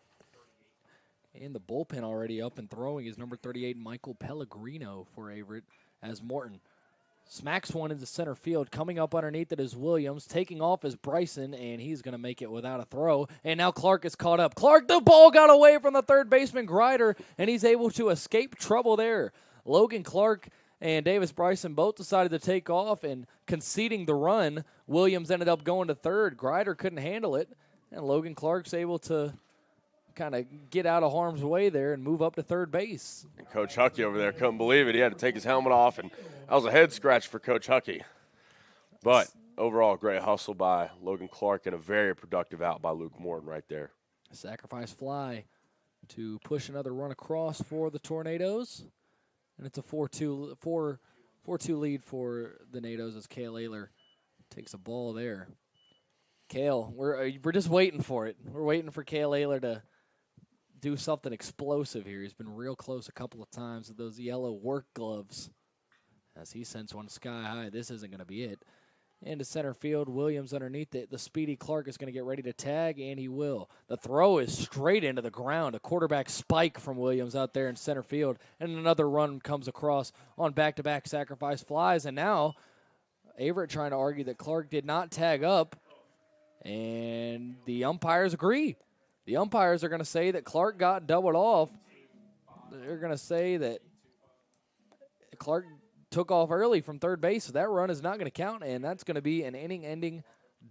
And the bullpen already up and throwing is number 38, Michael Pellegrino for Averett, as Morton smacks one into center field. Coming up underneath it is Williams. Taking off is Bryson, and he's going to make it without a throw. And now Clark is caught up. Clark, the ball got away from the third baseman, Grider, and he's able to escape trouble there. Logan Clark and Davis Bryson both decided to take off, and conceding the run, Williams ended up going to third. Grider couldn't handle it, and Logan Clark's able to kind of get out of harm's way there and move up to third base. And Coach Huckey over there couldn't believe it. He had to take his helmet off, and that was a head scratch for Coach Huckey. But overall, great hustle by Logan Clark and a very productive out by Luke Morton right there. Sacrifice fly to push another run across for the Tornadoes. And it's a 4-2 lead for the Nados as Cale Ayler takes a ball there. Cale, we're just waiting for it. We're waiting for Cale Ayler to do something explosive here. He's been real close a couple of times with those yellow work gloves. As he sends one sky high, this isn't going to be it. Into center field, Williams underneath it. The speedy Clark is going to get ready to tag, and he will. The throw is straight into the ground. A quarterback spike from Williams out there in center field, and another run comes across on back-to-back sacrifice flies. And now Averett trying to argue that Clark did not tag up, and the umpires agree. The umpires are going to say that Clark got doubled off. They're going to say that Clark took off early from third base, so that run is not going to count, and that's going to be an inning-ending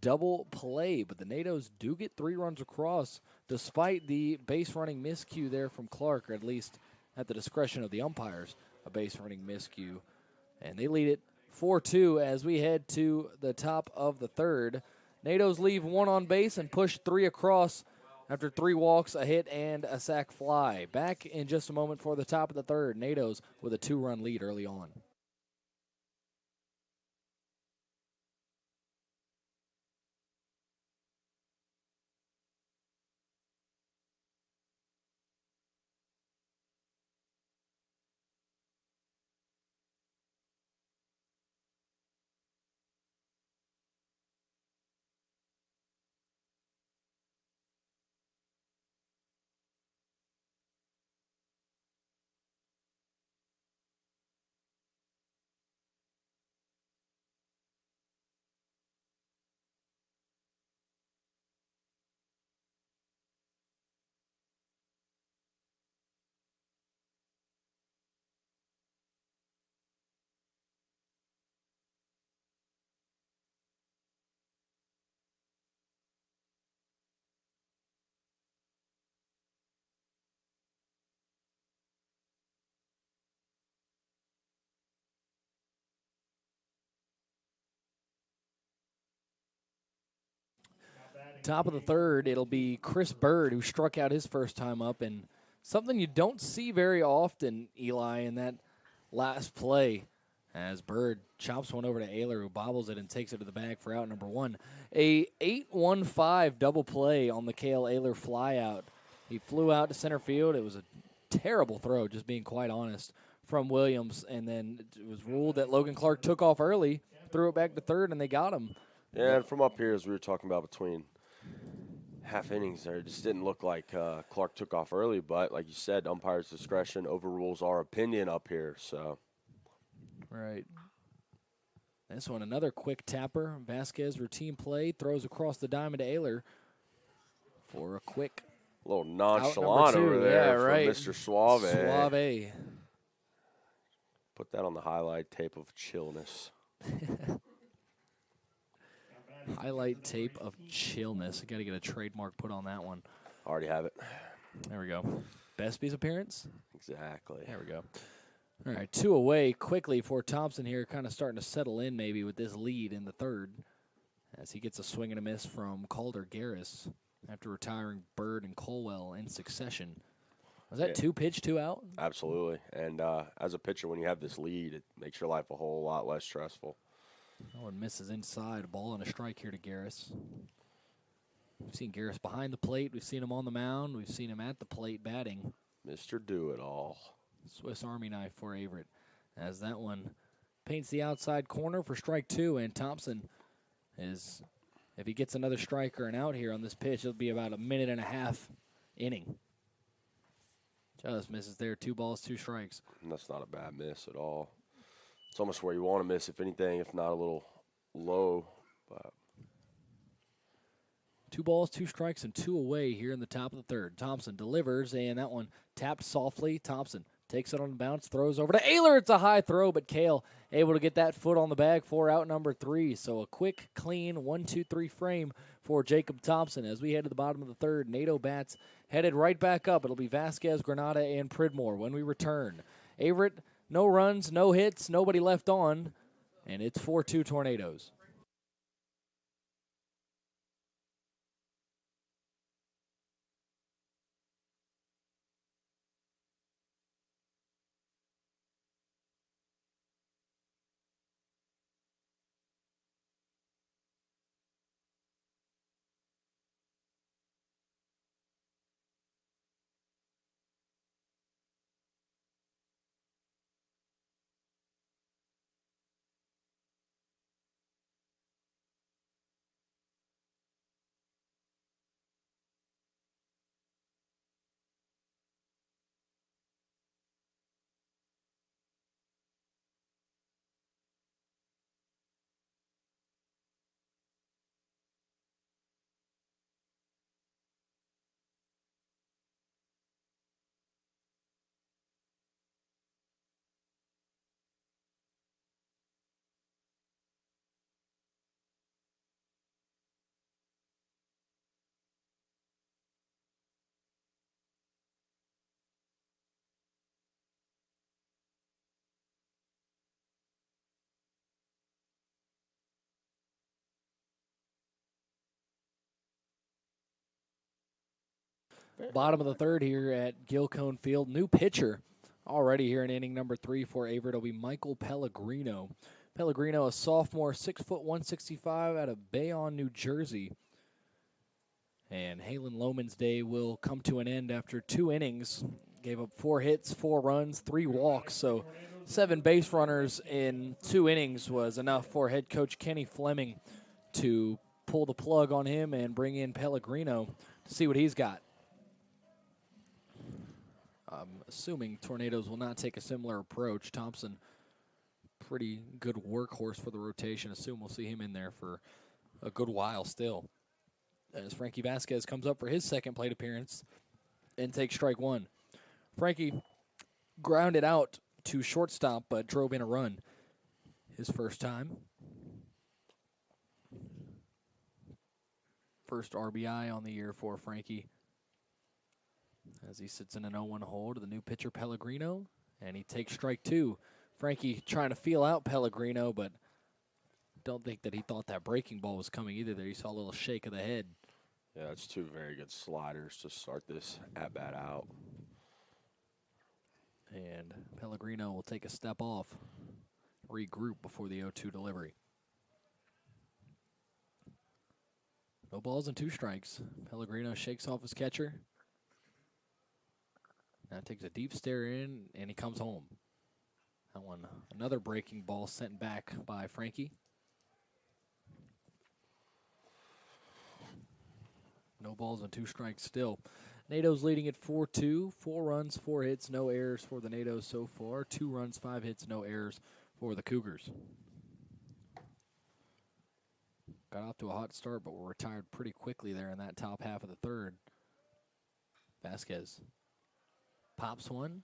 double play. But the Nados do get 3 runs across, despite the base-running miscue there from Clark, or at least at the discretion of the umpires, a base-running miscue. And they lead it 4-2 as we head to the top of the third. Nados leave 1 on base and push 3 across after 3 walks, a hit, and a sac fly. Back in just a moment for the top of the third. Nados with a 2-run lead early on. Top of the third, it'll be Chris Bird, who struck out his first time up, and something you don't see very often, Eli, in that last play, as Bird chops one over to Ayler, who bobbles it and takes it to the bag for out number 1. A 8-1-5 double play on the Cale Ayler flyout. He flew out to center field. It was a terrible throw, just being quite honest, from Williams, and then it was ruled that Logan Clark took off early, threw it back to third, and they got him. Yeah, and from up here, as we were talking about between half innings there, it just didn't look like Clark took off early, but like you said, umpire's discretion overrules our opinion up here. So, right. This one, another quick tapper. Vasquez routine play, throws across the diamond to Ayler for a quick little nonchalant over there from right. Mr. Suave. Suave. Put that on the highlight tape of chillness. Highlight tape of chillness. Got to get a trademark put on that one. Already have it. There we go. Bestby's appearance? Exactly. There we go. All right, 2 away quickly for Thompson here, kind of starting to settle in maybe with this lead in the third as he gets a swing and a miss from Calder Garris after retiring Bird and Colwell in succession. Was that 2 pitch, 2 out? Absolutely. And as a pitcher, when you have this lead, it makes your life a whole lot less stressful. That one misses inside. A ball and a strike here to Garris. We've seen Garris behind the plate. We've seen him on the mound. We've seen him at the plate batting. Mr. Do-It-All. Swiss Army knife for Averett. As that one paints the outside corner for strike 2. And Thompson is, if he gets another strike or an out here on this pitch, it'll be about a 1.5-minute inning. Just misses there. 2 balls, 2 strikes. And that's not a bad miss at all. It's almost where you want to miss, if anything, if not a little low. But 2 balls, 2 strikes, and 2 away here in the top of the third. Thompson delivers, and that one tapped softly. Thompson takes it on the bounce, throws over to Ayler. It's a high throw, but Cale able to get that foot on the bag for out number 3. So a quick, clean 1-2-3 frame for Jacob Thompson. As we head to the bottom of the third, NATO bats headed right back up. It'll be Vasquez, Granada, and Pridmore when we return. Averett, no runs, no hits, nobody left on, and it's 4-2 Tornadoes. Bottom of the third here at Gilcone Field. New pitcher already here in inning number 3 for Averett will be Michael Pellegrino. Pellegrino, a sophomore, 6 foot 165 out of Bayonne, New Jersey. And Halen Lohman's day will come to an end after 2 innings. Gave up 4 hits, 4 runs, 3 walks. So 7 base runners in 2 innings was enough for head coach Kenny Fleming to pull the plug on him and bring in Pellegrino to see what he's got. I'm assuming Tornadoes will not take a similar approach. Thompson, pretty good workhorse for the rotation. Assume we'll see him in there for a good while still. As Frankie Vasquez comes up for his second plate appearance and takes strike 1. Frankie grounded out to shortstop but drove in a run his first time. First RBI on the year for Frankie as he sits in an 0-1 hold. The new pitcher Pellegrino, and he takes strike 2. Frankie trying to feel out Pellegrino, but don't think that he thought that breaking ball was coming either there. He saw a little shake of the head. Yeah, that's 2 very good sliders to start this at-bat out. And Pellegrino will take a step off, regroup before the 0-2 delivery. No balls and 2 strikes. Pellegrino shakes off his catcher. Now takes a deep stare in, and he comes home. That one, another breaking ball sent back by Frankie. No balls and 2 strikes still. NATO's leading at 4-2. 4 runs, 4 hits, no errors for the NATOs so far. 2 runs, 5 hits, no errors for the Cougars. Got off to a hot start, but were retired pretty quickly there in that top half of the third. Vasquez pops one.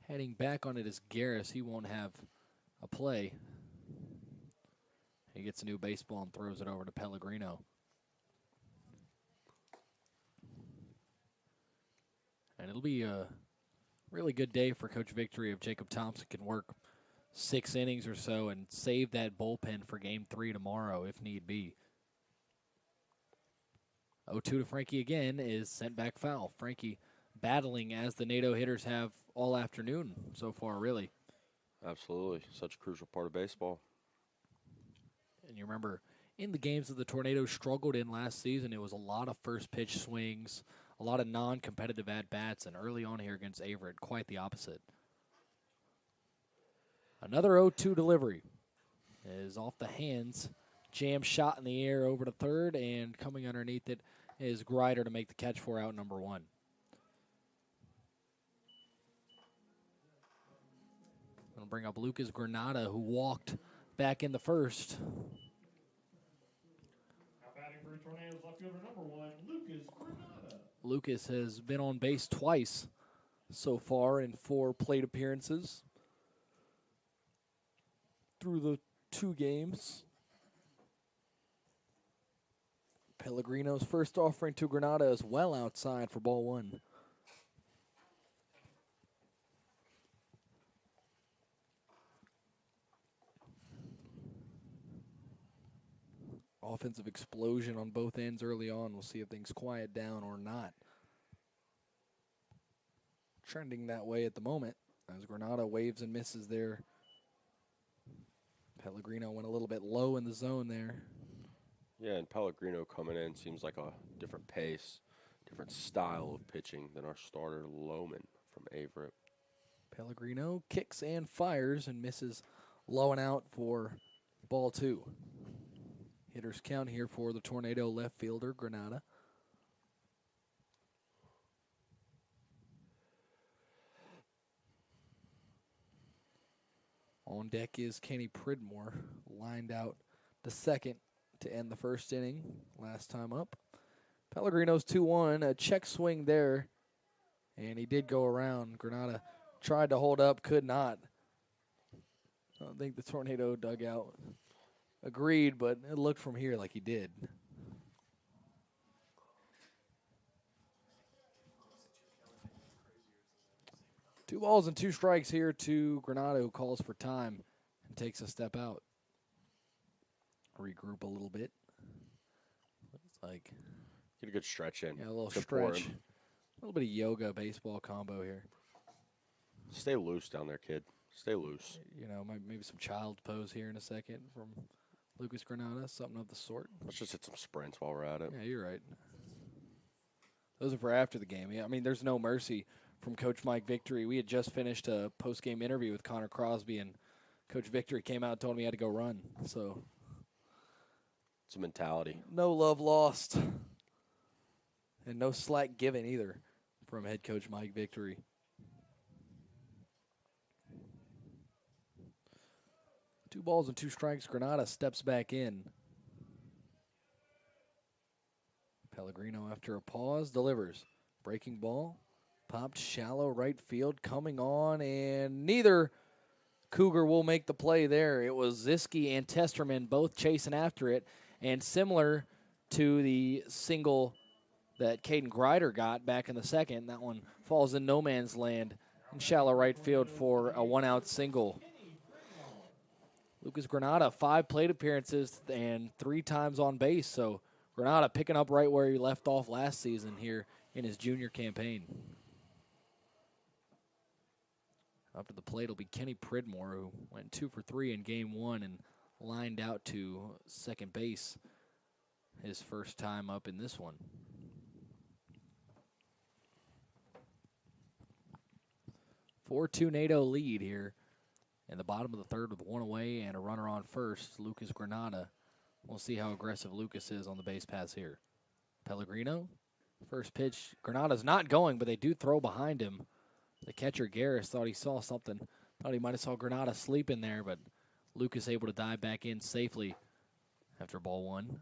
Heading back on it is Garris. He won't have a play. He gets a new baseball and throws it over to Pellegrino. And it'll be a really good day for Coach Victory if Jacob Thompson can work 6 innings or so and save that bullpen for Game 3 tomorrow if need be. 0-2 to Frankie again is sent back foul. Frankie battling as the NATO hitters have all afternoon so far, really. Absolutely. Such a crucial part of baseball. And you remember, in the games that the Tornadoes struggled in last season, it was a lot of first pitch swings, a lot of non-competitive at-bats, and early on here against Averett, quite the opposite. Another 0-2 delivery is off the hands. Jam shot in the air over to third, and coming underneath it is Grider to make the catch for out number 1. Going to bring up Lucas Granada, who walked back in the first. Now batting for Tornadoes left fielder number 1, Lucas Granada. Lucas has been on base twice so far in 4 plate appearances through the 2 games. Pellegrino's first offering to Granada is well outside for ball 1. Offensive explosion on both ends early on. We'll see if things quiet down or not. Trending that way at the moment as Granada waves and misses there. Pellegrino went a little bit low in the zone there. Yeah, and Pellegrino coming in seems like a different pace, different style of pitching than our starter Lohman from Averett. Pellegrino kicks and fires and misses low and out for ball 2. Hitters count here for the Tornado left fielder, Granada. On deck is Kenny Pridmore, lined out to second to end the first inning, last time up. Pellegrino's 2-1, a check swing there, and he did go around. Granada tried to hold up, could not. I don't think the Tornado dugout agreed, but it looked from here like he did. Two balls and 2 strikes here to Granada, who calls for time and takes a step out. Regroup a little bit. Looks like Get a good stretch in. yeah, a little Good for stretch. him. little bit of yoga baseball combo here. Stay loose down there, kid. Stay loose. You know, maybe some child's pose here in a second from Lucas Granada, something of the sort. Let's just hit some sprints while we're at it. Yeah, you're right. Those are for after the game. Yeah, I mean, there's no mercy from Coach Mike Victory. We had just finished a post-game interview with Connor Crosby, and Coach Victory came out and told me he had to go run. So It's a mentality. no love lost. And no slack given either from head coach Mike Victory. Two balls and two strikes. Granada steps back in. Pellegrino, after a pause, delivers. Breaking ball. Popped shallow right field. Coming on, and neither Cougar will make the play there. It was Ziske and Testerman both chasing after it. And similar to the single that Caden Greider got back in the second, that one falls in no man's land in shallow right field for a one-out single. Lucas Granada, 5 plate appearances and 3 times on base. So Granada picking up right where he left off last season here in his junior campaign. Up to the plate will be Kenny Pridmore, who went 2 for 3 in game 1 and lined out to second base his first time up in this one. 4-2 NATO lead here in the bottom of the third with 1 away and a runner on first, Lucas Granada. We'll see how aggressive Lucas is on the base pass here. Pellegrino, first pitch. Granada's not going, but they do throw behind him. The catcher, Garris, thought he saw something. Thought he might have saw Granada sleeping there, but Lucas able to dive back in safely after ball 1.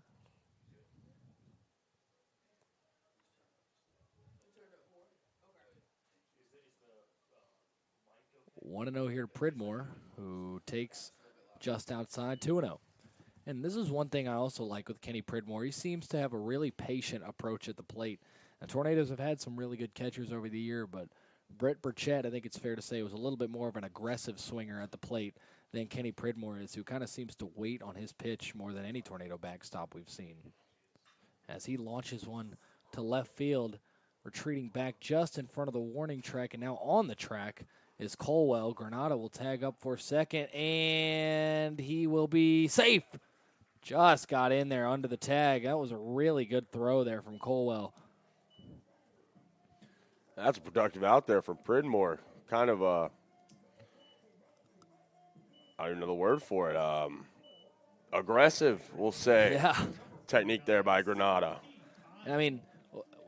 1-0 here to Pridmore, who takes just outside 2-0. And this is one thing I also like with Kenny Pridmore. He seems to have a really patient approach at the plate. The Tornadoes have had some really good catchers over the year, but Brett Burchett, I think it's fair to say, was a little bit more of an aggressive swinger at the plate than Kenny Pridmore is, who kind of seems to wait on his pitch more than any Tornado backstop we've seen. As he launches one to left field, retreating back just in front of the warning track, and now on the track is Colwell. Granada will tag up for second, and he will be safe. Just got in there under the tag. That was a really good throw there from Colwell. That's productive out there from Pridmore. Kind of a, I don't even know the word for it, aggressive, we'll say. Yeah. Technique there by Granada. I mean,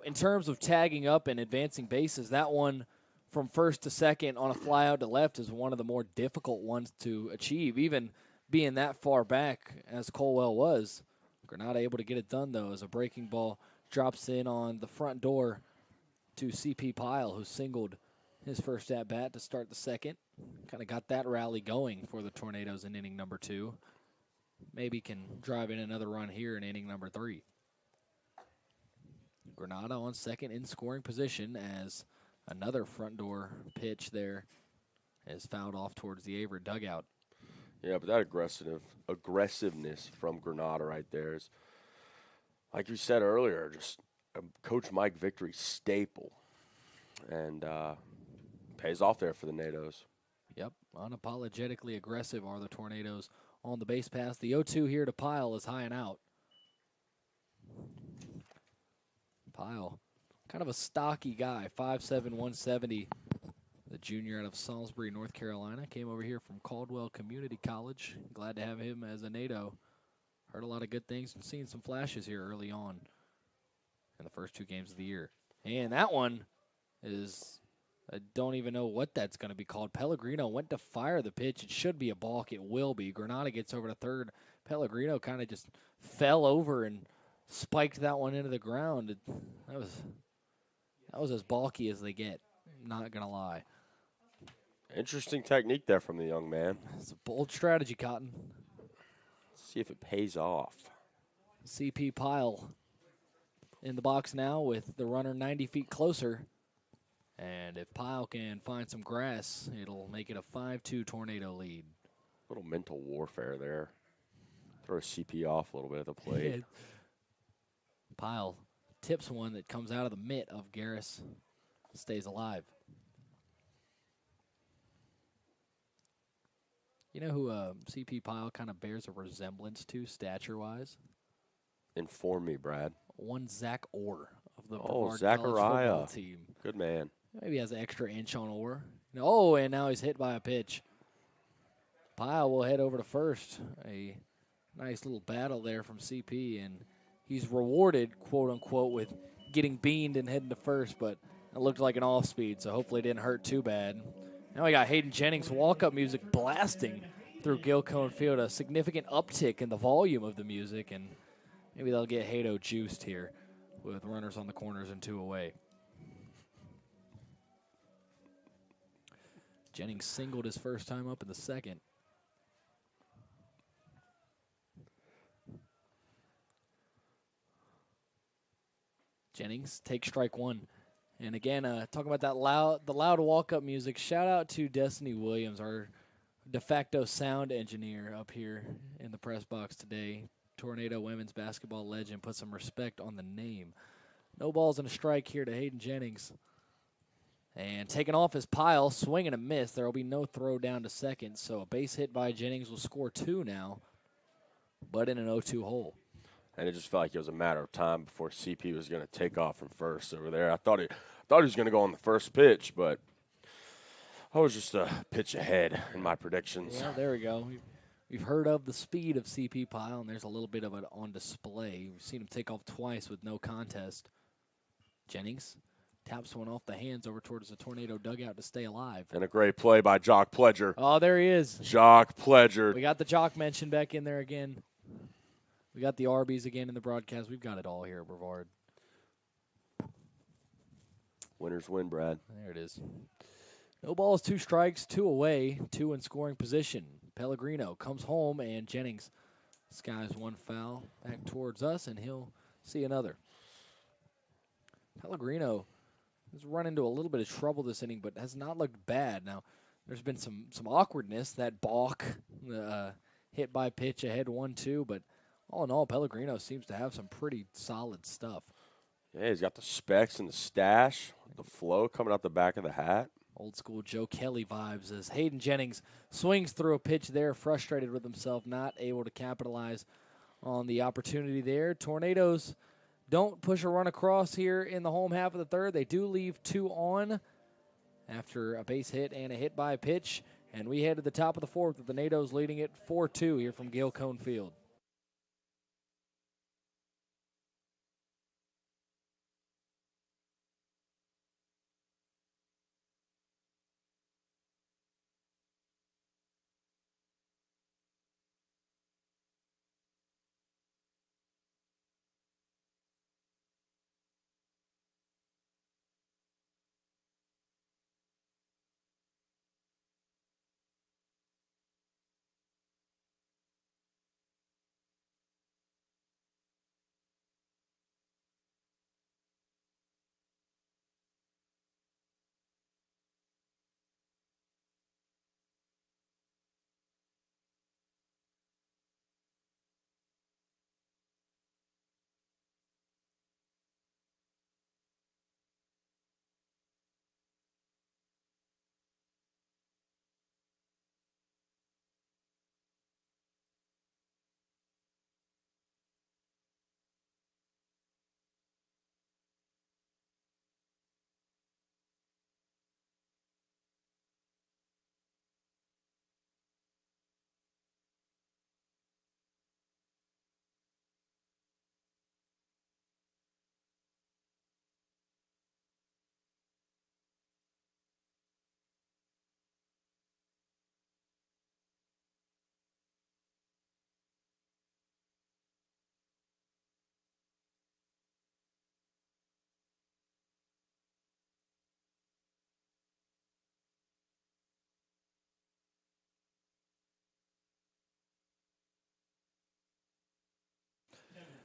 in terms of tagging up and advancing bases, that one from first to second on a fly out to left is one of the more difficult ones to achieve, even being that far back as Colwell was. Granada able to get it done, though, as a breaking ball drops in on the front door to CP Pyle, who singled his first at-bat to start the second. Kind of got that rally going for the Tornadoes in inning number 2. Maybe can drive in another run here in inning number 3. Granada on second in scoring position as another front door pitch there is fouled off towards the Averett dugout. Yeah, but that aggressiveness from Granada right there is, like you said earlier, just Coach Mike Victory staple. And pays off there for the NATOs. Yep, unapologetically aggressive are the Tornadoes on the base pass. The 0-2 here to Pyle is high and out. Pyle, kind of a stocky guy, 5'7", 170. The junior out of Salisbury, North Carolina. Came over here from Caldwell Community College. Glad to have him as a NATO. Heard a lot of good things and seen some flashes here early on in the first 2 games of the year. And that one is, I don't even know what that's going to be called. Pellegrino went to fire the pitch. It should be a balk. It will be. Granada gets over to third. Pellegrino kind of just fell over and spiked that one into the ground. That was as balky as they get. Not going to lie. Interesting technique there from the young man. It's a bold strategy, Cotton. Let's see if it pays off. CP Pyle in the box now with the runner 90 feet closer. And if Pyle can find some grass, it'll make it a 5-2 Tornado lead. A little mental warfare there. Throw CP off a little bit at the plate. Pyle tips one that comes out of the mitt of Garris. stays alive. You know who CP Pyle kind of bears a resemblance to stature-wise? Inform me, Brad. One Zach Orr of the Oh, Brevard College football Zachariah. team. Good man. Maybe he has an extra inch on Orr. Oh, and now he's hit by a pitch. Pyle will head over to first. A nice little battle there from CP, and he's rewarded, quote-unquote, with getting beamed and heading to first, but it looked like an off-speed, so hopefully it didn't hurt too bad. Now we got Hayden Jennings walk-up music blasting through Gil Cone Field, a significant uptick in the volume of the music, and maybe they'll get Hato juiced here with runners on the corners and 2 away. Jennings singled his first time up in the second. Jennings takes strike 1. And again, talking about the loud walk-up music, shout out to Destiny Williams, our de facto sound engineer up here in the press box today. Tornado women's basketball legend, put some respect on the name. No balls and a strike here to Hayden Jennings. And taking off his Pyle, swing and a miss. There will be no throw down to second, so a base hit by Jennings will score 2 now, but in an 0-2 hole. And it just felt like it was a matter of time before CP was going to take off from first over there. I thought he was going to go on the first pitch, but I was just a pitch ahead in my predictions. Yeah, there we go. We've heard of the speed of CP Pyle, and there's a little bit of it on display. We've seen him take off twice with no contest. Jennings taps one off the hands over towards the Tornado dugout to stay alive. And a great play by Jock Pledger. Oh, there he is. Jock Pledger. We got the Jock mention back in there again. We got the Arby's again in the broadcast. We've got it all here at Brevard. Winners win, Brad. There it is. No balls, 2 strikes, 2 away, 2 in scoring position. Pellegrino comes home, and Jennings skies 1 foul back towards us, and he'll see another. Pellegrino has run into a little bit of trouble this inning, but has not looked bad. Now, there's been some awkwardness, that balk, hit by pitch ahead 1-2, but all in all, Pellegrino seems to have some pretty solid stuff. Yeah, he's got the specs and the stash, the flow coming out the back of the hat. Old school Joe Kelly vibes as Hayden Jennings swings through a pitch there, frustrated with himself, not able to capitalize on the opportunity there. Tornadoes don't push a run across here in the home half of the third. They do leave 2 on after a base hit and a hit by a pitch. And we head to the top of the 4th with the Nados leading it 4-2 here from Gil Cone Field.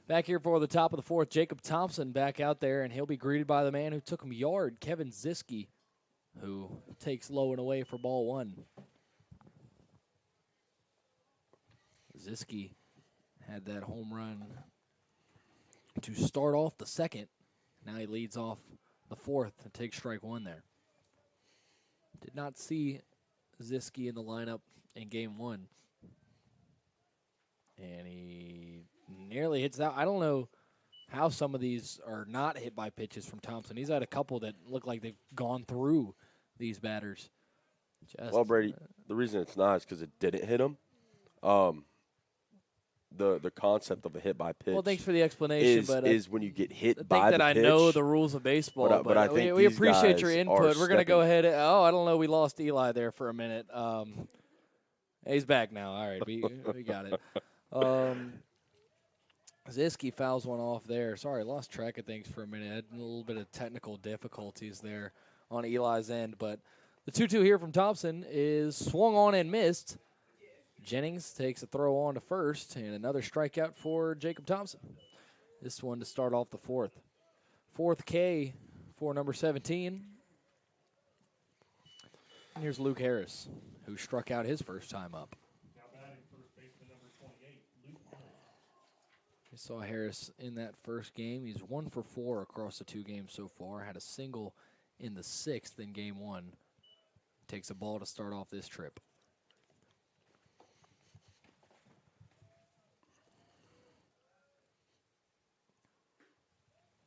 Back here for the top of the 4th, Jacob Thompson back out there, and he'll be greeted by the man who took him yard, Kevin Ziske, who takes low and away for ball 1. Ziske had that home run to start off the second. Now he leads off the fourth and take strike one there. Did not see Ziski in the lineup in game one. And he nearly hits out. I don't know how some of these are not hit by pitches from Thompson. He's had a couple that look like they've gone through these batters. Well, Brady, the reason it's not is because it didn't hit him. The concept of a hit by pitch. Well, thanks for the explanation, but is when you get hit I by think the that I pitch. know the rules of baseball, but I think we these appreciate your guys input. are We're going to go stepping- ahead. I don't know. We lost Eli there for a minute. He's back now. All right, we got it. Ziski fouls one off there. Sorry, lost track of things for a minute. Had a little bit of technical difficulties there on Eli's end, but the 2-2 here from Thompson is swung on and missed. Jennings takes a throw on to first, and another strikeout for Jacob Thompson. This one to start off the fourth. Fourth K for number 17. And here's Luke Harris, who struck out his first time up. Now batting first baseman number 28, Luke Harris. We saw Harris in that first game. He's 1 for 4 across the 2 games so far. Had a single in the 6th in game 1. Takes a ball to start off this trip.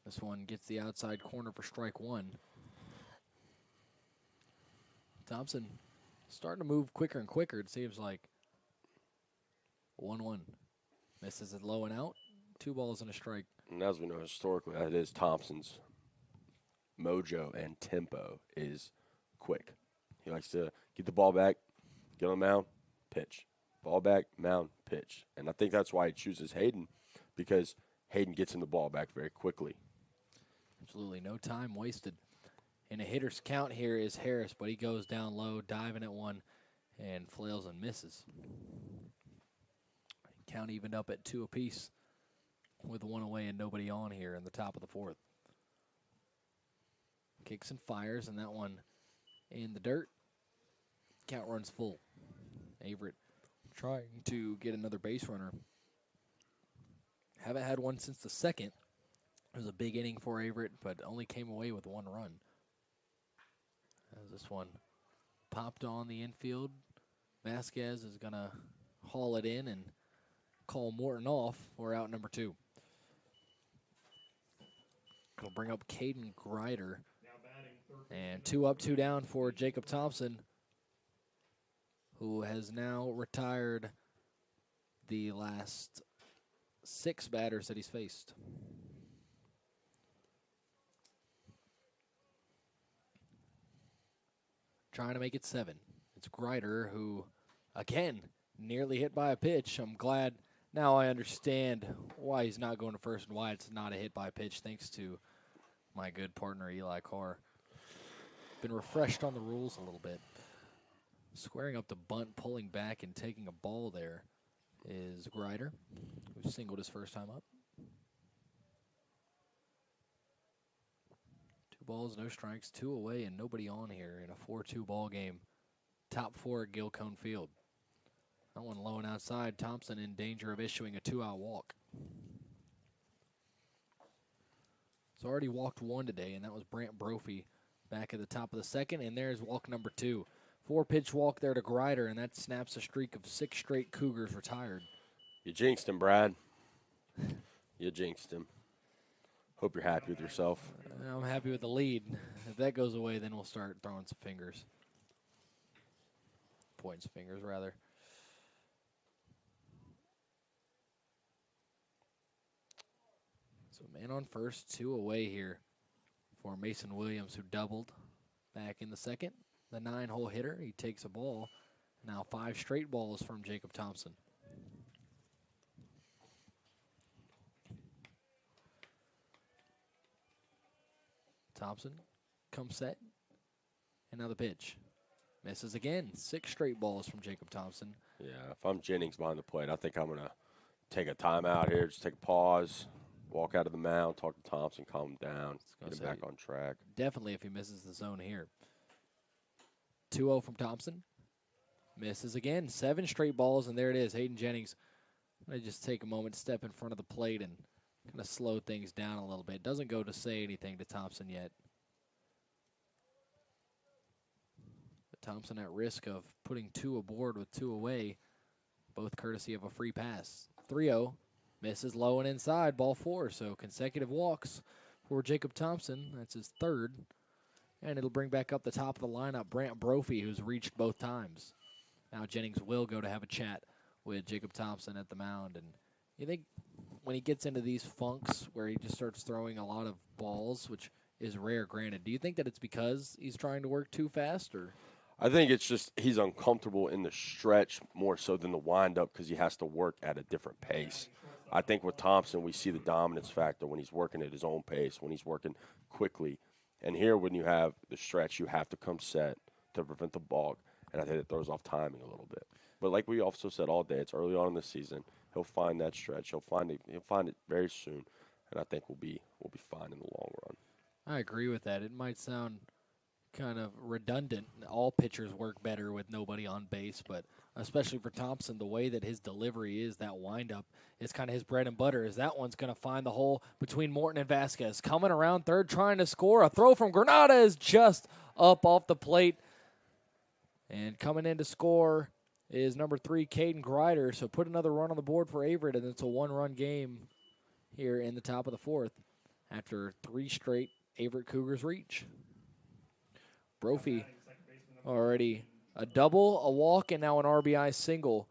This one gets the outside corner for strike one. Thompson starting to move quicker and quicker, it seems like. 1-1. Misses it low and out. 2 balls and a strike. And as we know historically, that is Thompson's mojo and tempo is quick. He likes to get the ball back, get on the mound, pitch. Ball back, mound, pitch. And I think that's why he chooses Hayden, because Hayden gets him the ball back very quickly. Absolutely no time wasted. And a hitter's count here is Harris, but he goes down low, diving at one, and flails and misses. Count evened up at 2 apiece with 1 away and nobody on here in the top of the 4th. Kicks and fires, and that one in the dirt. Count runs full. Averett trying to get another base runner. Haven't had one since the 2nd. It was a big inning for Averett, but only came away with 1 run. As this one popped on the infield, Vasquez is going to haul it in and call Morton off for out number 2. Going to bring up Caden Grider. And 2 up, 2 down for Jacob Thompson, who has now retired the last 6 batters that he's faced. Trying to make it 7. It's Grider who, again, nearly hit by a pitch. I'm glad now I understand why he's not going to first and why it's not a hit by pitch, thanks to my good partner Eli Carr. Been refreshed on the rules a little bit. Squaring up the bunt, pulling back, and taking a ball there is Grider, who singled his first time up. 2 balls, no strikes, 2 away, and nobody on here in a 4-2 ball game. Top 4 at Gil Cone Field. That one low and outside. Thompson in danger of issuing a 2-out walk. He's already walked 1 today, and that was Brant Brophy back at the top of the 2nd, and there's walk number 2. 4-pitch walk there to Grider, and that snaps a streak of 6 straight Cougars retired. You jinxed him, Brad. You jinxed him. Hope you're happy with yourself. I'm happy with the lead. If that goes away, then we'll start throwing some fingers. Pointing some fingers, rather. So man on first, 2 away here for Mason Williams, who doubled back in the 2nd. The 9-hole hitter, he takes a ball. Now 5 straight balls from Jacob Thompson. Thompson comes set. And now the pitch. Misses again. 6 straight balls from Jacob Thompson. Yeah, if I'm Jennings behind the plate, I think I'm going to take a timeout here, just take a pause, walk out of the mound, talk to Thompson, calm him down, get him back on track. Definitely if he misses the zone here. 2-0 from Thompson. Misses again. 7 straight balls, and there it is. Hayden Jennings going to just take a moment, step in front of the plate, and kind of slow things down a little bit. Doesn't go to say anything to Thompson yet. Thompson at risk of putting 2 aboard with 2 away, both courtesy of a free pass. 3-0, misses low and inside, ball 4. So consecutive walks for Jacob Thompson. That's his 3rd. And it'll bring back up the top of the lineup Brant Brophy, who's reached both times. Now Jennings will go to have a chat with Jacob Thompson at the mound. And you think when he gets into these funks where he just starts throwing a lot of balls, which is rare, granted, do you think that it's because he's trying to work too fast? Or I think it's just he's uncomfortable in the stretch more so than the windup because he has to work at a different pace. I think with Thompson, we see the dominance factor when he's working at his own pace, when he's working quickly. And here, when you have the stretch, you have to come set to prevent the balk. And I think it throws off timing a little bit. But like we also said all day, it's early on in the season. He'll find that stretch. He'll find it very soon. And I think we'll be fine in the long run. I agree with that. It might sound kind of redundant. All pitchers work better with nobody on base, but especially for Thompson, the way that his delivery is, that windup is kind of his bread and butter. Is that one's going to find the hole between Morton and Vasquez. Coming around third, trying to score. A throw from Granada is just up off the plate. And coming in to score is number 3, Caden Grider. So put another run on the board for Averett, and it's a 1-run game here in the top of the 4th after 3 straight Averett Cougars reach. Brophy already a double, a walk, and now an RBI single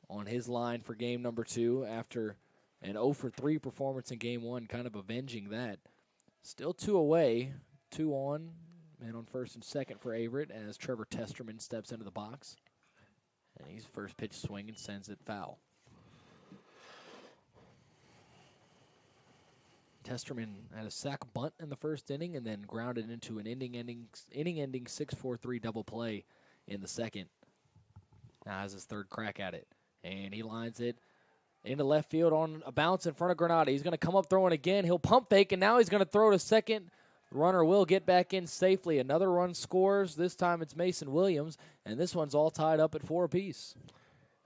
on his line for game number 2 after an 0-for-3 performance in game 1, kind of avenging that. Still 2 away, 2 on, and on first and second for Averett as Trevor Testerman steps into the box. And he's first pitch swing and sends it foul. Testerman had a sac bunt in the first inning and then grounded into an inning-ending 6-4-3 double play in the second. Now has his 3rd crack at it. And he lines it into left field on a bounce in front of Granada. He's going to come up throwing again. He'll pump fake, and now he's going to throw to second. The runner will get back in safely. Another run scores. This time it's Mason Williams, and this one's all tied up at 4 apiece.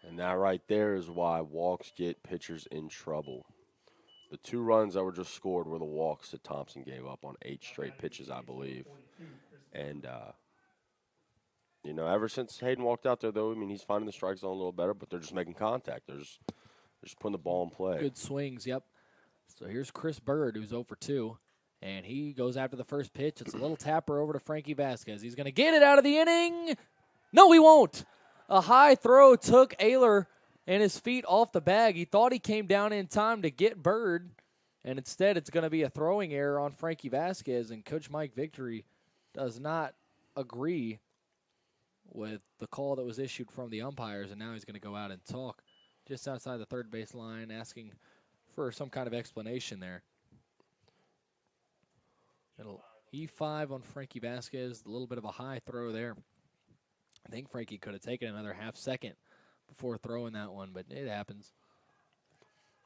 And that right there is why walks get pitchers in trouble. The 2 runs that were just scored were the walks that Thompson gave up on 8 straight pitches, I believe. And, ever since Hayden walked out there, though, I mean, he's finding the strike zone a little better, but they're just making contact. They're just putting the ball in play. Good swings, yep. So here's Chris Bird, who's 0-for-2, and he goes after the first pitch. It's a little tapper over to Frankie Vasquez. He's going to get it out of the inning. No, he won't. A high throw took Ayler and his feet off the bag. He thought he came down in time to get Bird, and instead it's going to be a throwing error on Frankie Vasquez, and Coach Mike Victory does not agree with the call that was issued from the umpires, and now he's going to go out and talk just outside the third base line, asking for some kind of explanation there. It'll E5 on Frankie Vasquez, a little bit of a high throw there. I think Frankie could have taken another half second before throwing that one, but it happens.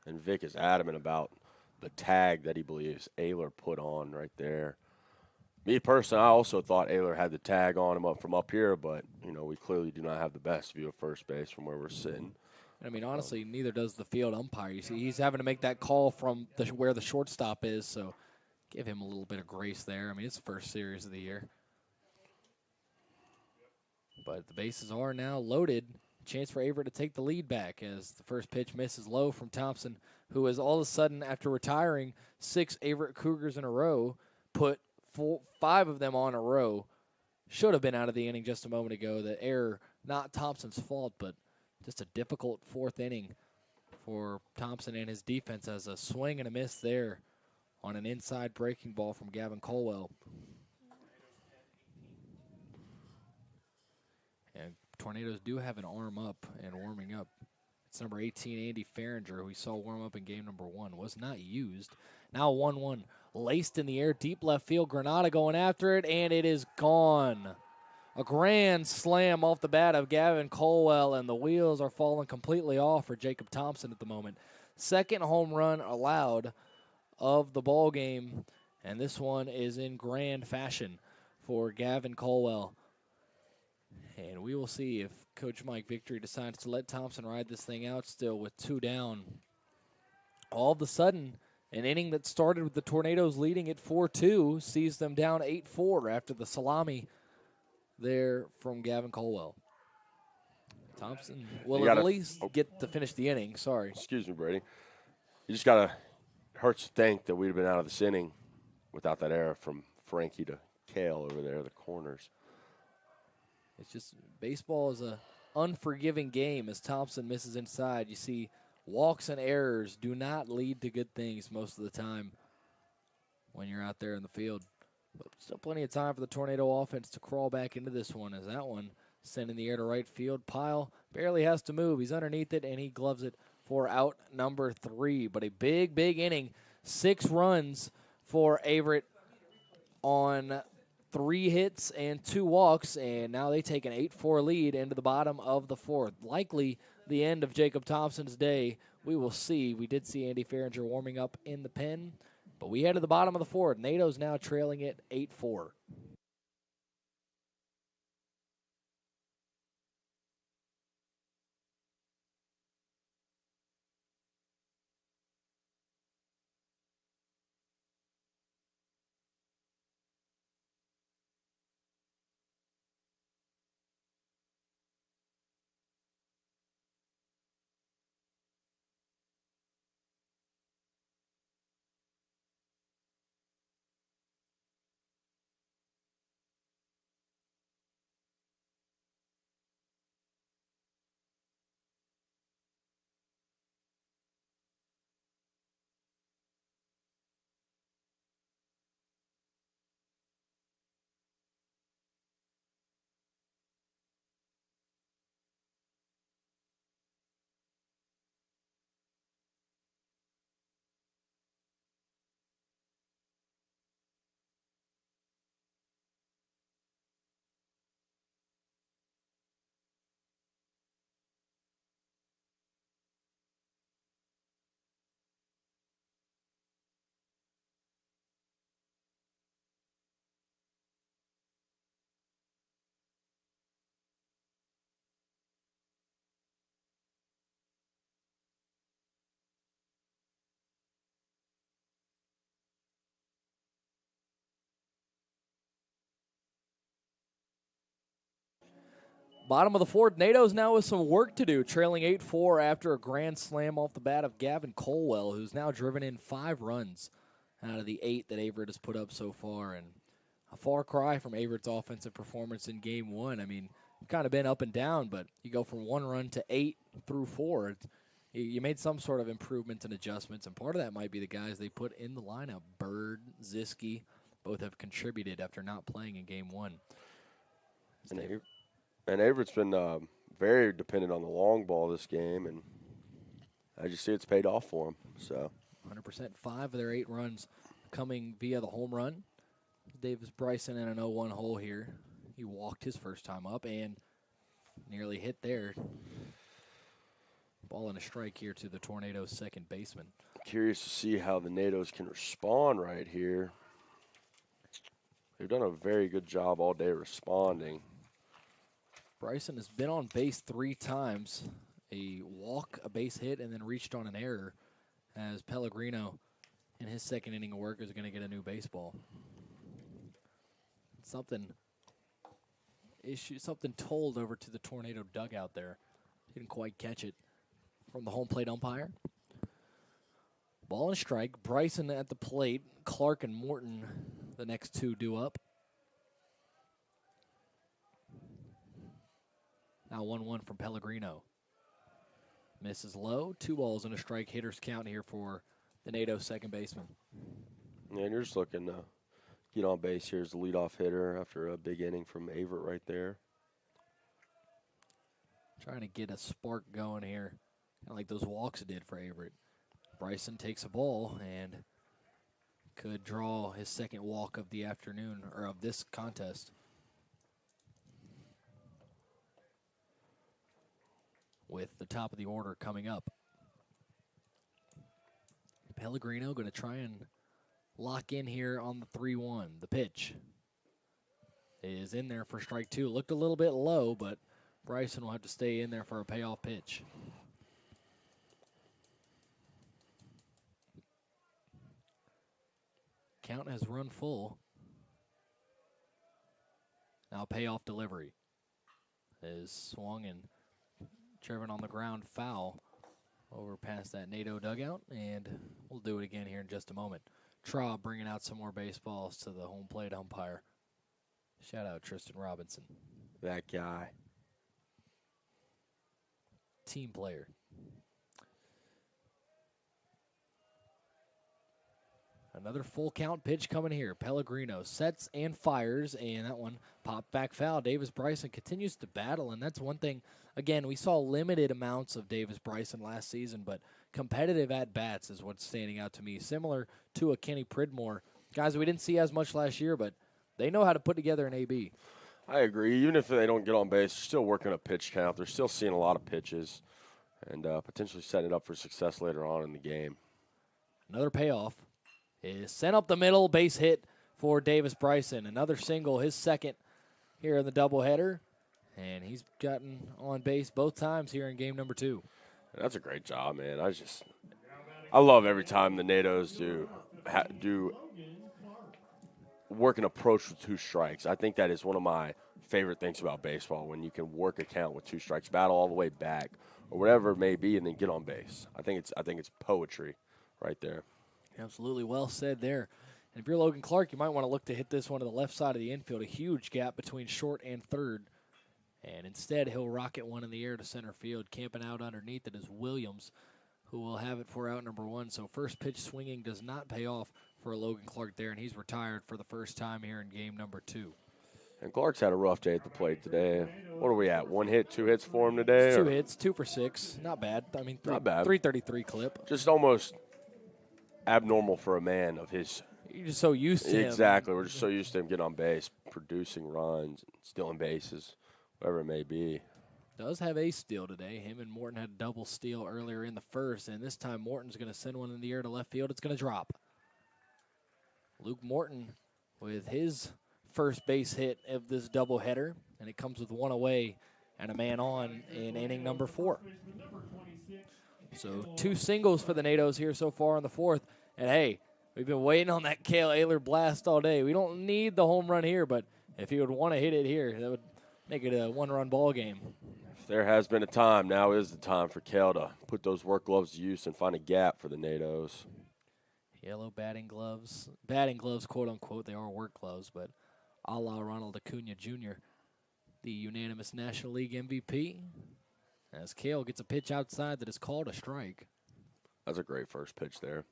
And Vic is adamant about the tag that he believes Ayler put on right there. Me personally, I also thought Ayler had the tag on him from up here, but, we clearly do not have the best view of first base from where we're sitting. I mean, honestly, neither does the field umpire. You see, he's having to make that call from where the shortstop is, so give him a little bit of grace there. I mean, it's the first series of the year. But the bases are now loaded. Chance for Averett to take the lead back as the first pitch misses low from Thompson, who has all of a sudden, after retiring 6 Averett Cougars in a row, put 5 of them on a row. Should have been out of the inning just a moment ago. The error, not Thompson's fault, but just a difficult 4th inning for Thompson and his defense as a swing and a miss there on an inside breaking ball from Gavin Colwell. And Tornadoes do have an arm up and warming up. It's number 18, Andy Farringer, who we saw warm up in game number 1. Was not used. Now 1-1 laced in the air, deep left field. Granada going after it, and it is gone. A grand slam off the bat of Gavin Colwell, and the wheels are falling completely off for Jacob Thompson at the moment. 2nd home run allowed of the ball game, and this one is in grand fashion for Gavin Colwell. And we will see if Coach Mike Victory decides to let Thompson ride this thing out still with 2 down. All of a sudden, an inning that started with the Tornadoes leading at 4-2 sees them down 8-4 after the salami there from Gavin Colwell. Thompson will You at gotta- least get to finish the inning. Sorry. Excuse me, Brady. You just got to – it hurts to think that we'd have been out of this inning without that error from Frankie to Kale over there, the corners. It's just baseball is a unforgiving game as Thompson misses inside. You see walks and errors do not lead to good things most of the time when you're out there in the field. But still plenty of time for the Tornado offense to crawl back into this one as that one sent in the air to right field. Pyle barely has to move. He's underneath it, and he gloves it for out number 3. But a big, big inning. 6 runs for Averett on 3 hits and 2 walks, and now they take an 8-4 lead into the bottom of the 4th. Likely the end of Jacob Thompson's day. We will see. We did see Andy Farringer warming up in the pen, but we head to the bottom of the 4th. NATO's now trailing it 8-4. Bottom of the 4th, NATO's now with some work to do, trailing 8-4 after a grand slam off the bat of Gavin Colwell, who's now driven in 5 runs out of the 8 that Averett has put up so far. And a far cry from Averett's offensive performance in Game 1. I mean, kind of been up and down, but you go from 1 run to 8 through 4. You made some sort of improvements and adjustments, and part of that might be the guys they put in the lineup. Bird, Ziske, both have contributed after not playing in Game 1. And Averett's been very dependent on the long ball this game, and I just see it's paid off for him. So 100%, 5 of their 8 runs coming via the home run. Davis Bryson in an 0-1 hole here. He walked his first time up and nearly hit there. Ball and a strike here to the Tornadoes' second baseman. Curious to see how the NATOs can respond right here. They've done a very good job all day responding. Bryson has been on base 3 times. A walk, a base hit, and then reached on an error as Pellegrino in his second inning of work is going to get a new baseball. Something told over to the Tornado dugout there. Didn't quite catch it from the home plate umpire. Ball and strike. Bryson at the plate. Clark and Morton, the next 2 due up. Now 1-1 from Pellegrino. Misses low. 2 balls and a strike. Hitters count here for the NATO second baseman. Yeah, and you're just looking to get on base here as the leadoff hitter after a big inning from Averett right there. Trying to get a spark going here, kind of like those walks did for Averett. Bryson takes a ball and could draw his second walk of the afternoon, or of this contest. With the top of the order coming up. Pellegrino going to try and lock in here on the 3-1. The pitch is in there for strike 2. Looked a little bit low, but Bryson will have to stay in there for a payoff pitch. Count has run full. Now payoff delivery is swung and driven on the ground foul over past that NATO dugout, and we'll do it again here in just a moment. Traub bringing out some more baseballs to the home plate umpire. Shout out Tristan Robinson. That guy. Team player. Another full count pitch coming here. Pellegrino sets and fires, and that one popped back foul. Davis Bryson continues to battle, and that's one thing. Again, we saw limited amounts of Davis Bryson last season, but competitive at-bats is what's standing out to me. Similar to a Kenny Pridmore. Guys we didn't see as much last year, but they know how to put together an AB. I agree. Even if they don't get on base, they're still working a pitch count. They're still seeing a lot of pitches and potentially setting it up for success later on in the game. Another payoff is sent up the middle, base hit for Davis Bryson. Another single, his second here in the doubleheader, and he's gotten on base both times here in game number 2. That's a great job, man. I love every time the NATOs do work an approach with 2 strikes. I think that is one of my favorite things about baseball, when you can work a count with 2 strikes, battle all the way back, or whatever it may be, and then get on base. I think it's poetry right there. Absolutely well said there. And if you're Logan Clark, you might want to look to hit this one to the left side of the infield, a huge gap between short and third. And instead, he'll rocket one in the air to center field. Camping out underneath it is Williams, who will have it for out number 1. So first pitch swinging does not pay off for Logan Clark there, and he's retired for the first time here in game number 2. And Clark's had a rough day at the plate today. What are we at? 1 hit, 2 hits for him today? 2 hits, 2 for 6. Not bad. I mean, not bad. 333 clip. Just almost abnormal for a man of his. You're just so used to him. Exactly. We're just so used to him getting on base, producing runs, stealing bases, whatever it may be. Does have a steal today. Him and Morton had a double steal earlier in the first, and this time Morton's going to send one in the air to left field. It's going to drop. Luke Morton with his first base hit of this doubleheader, and it comes with 1 away and a man on in inning number 4. So 2 singles for the NATOs here so far in the 4th. And, hey, we've been waiting on that Cale Ayler blast all day. We don't need the home run here, but if he would want to hit it here, that would make it a 1-run ball game. If there has been a time, now is the time for Cale to put those work gloves to use and find a gap for the NATOs. Yellow batting gloves. Batting gloves, quote-unquote. They are work gloves, but a la Ronald Acuna Jr., the unanimous National League MVP, as Cale gets a pitch outside that is called a strike. That's a great first pitch there,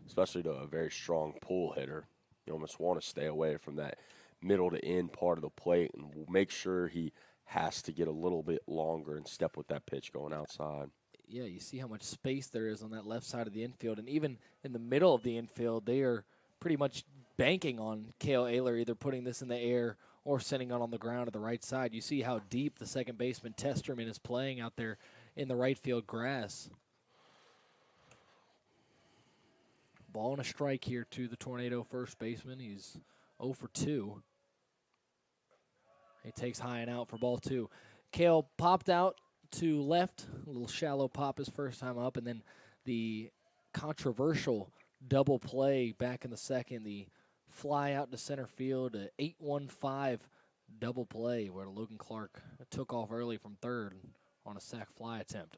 especially to a very strong pull hitter. You almost want to stay away from that middle to end part of the plate and make sure he has to get a little bit longer and step with that pitch going outside. Yeah, you see how much space there is on that left side of the infield, and even in the middle of the infield, they are pretty much banking on Cale Ayler either putting this in the air or sending it on the ground to the right side. You see how deep the second baseman Testerman is playing out there in the right field grass. Ball and a strike here to the Tornado first baseman. He's 0 for 2. He takes high and out for ball 2. Cale popped out to left, a little shallow pop his first time up, and then the controversial double play back in the second, the fly out to center field, an 8-1-5 double play where Logan Clark took off early from third on a sac fly attempt.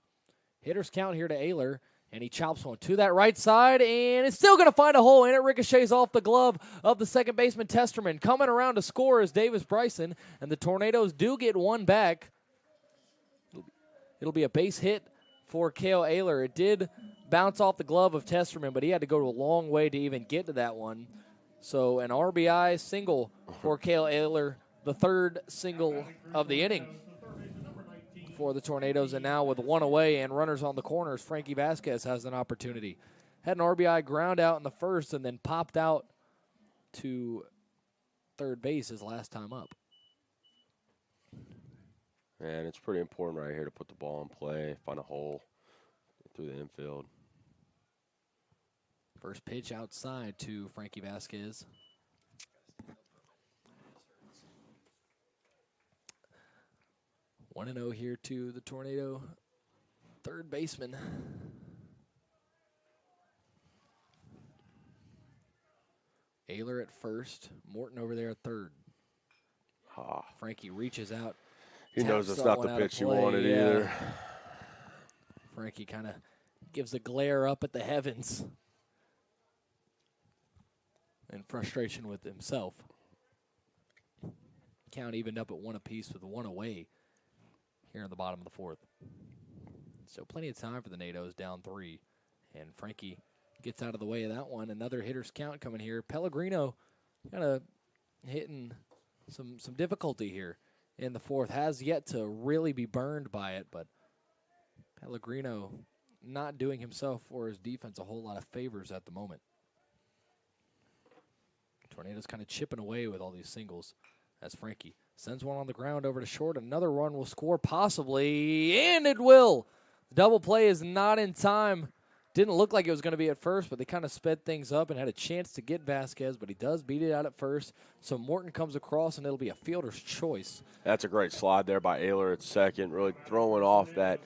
Hitters count here to Ayler, and he chops one to that right side, and it's still going to find a hole, and it ricochets off the glove of the second baseman Testerman. Coming around to score is Davis Bryson, and the Tornadoes do get one back. It'll be a base hit for Cale Ayler. It did bounce off the glove of Testerman, but he had to go a long way to even get to that one. So an RBI single for Cale Ayler, the third single of the inning for the Tornadoes. And now with 1 away and runners on the corners, Frankie Vasquez has an opportunity. Had an RBI ground out in the first and then popped out to third base his last time up. And it's pretty important right here to put the ball in play, find a hole through the infield. First pitch outside to Frankie Vasquez. One and 0 here to the Tornado third baseman. Ayler at first, Morton over there at third. Frankie reaches out. He knows taps it's that not one the out of pitch he play, wanted yeah. either. Frankie kind of gives a glare up at the heavens in frustration with himself. Count evened up at 1 apiece with 1 away here in the bottom of the 4th. So plenty of time for the NATOs, down 3. And Frankie gets out of the way of that one. Another hitter's count coming here. Pellegrino kind of hitting some difficulty here in the 4th. Has yet to really be burned by it, but Pellegrino not doing himself or his defense a whole lot of favors at the moment. Tornadoes kind of chipping away with all these singles as Frankie sends one on the ground over to short. Another run will score possibly, and it will. The double play is not in time. Didn't look like it was going to be at first, but they kind of sped things up and had a chance to get Vasquez, but he does beat it out at first. So Morton comes across, and it'll be a fielder's choice. That's a great slide there by Ayler at second, really throwing off the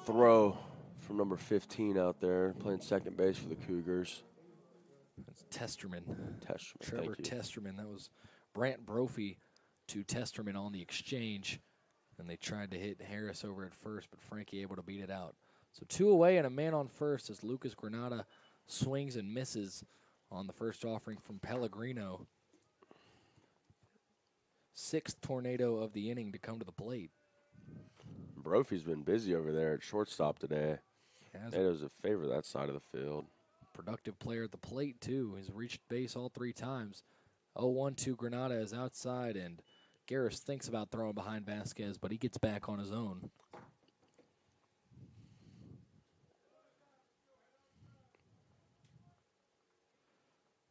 throw from number 15 out there, playing second base for the Cougars. That's Testerman. thank Trevor you. Testerman. That was Brant Brophy to Testerman on the exchange. And they tried to hit Harris over at first, but Frankie able to beat it out. So 2 away and a man on first as Lucas Granada swings and misses on the first offering from Pellegrino. 6th tornado of the inning to come to the plate. Brophy's been busy over there at shortstop today. Nato's a favor that side of the field. Productive player at the plate, too. He's reached base all 3 times. 0-1-2 Granada is outside, and Garris thinks about throwing behind Vasquez, but he gets back on his own.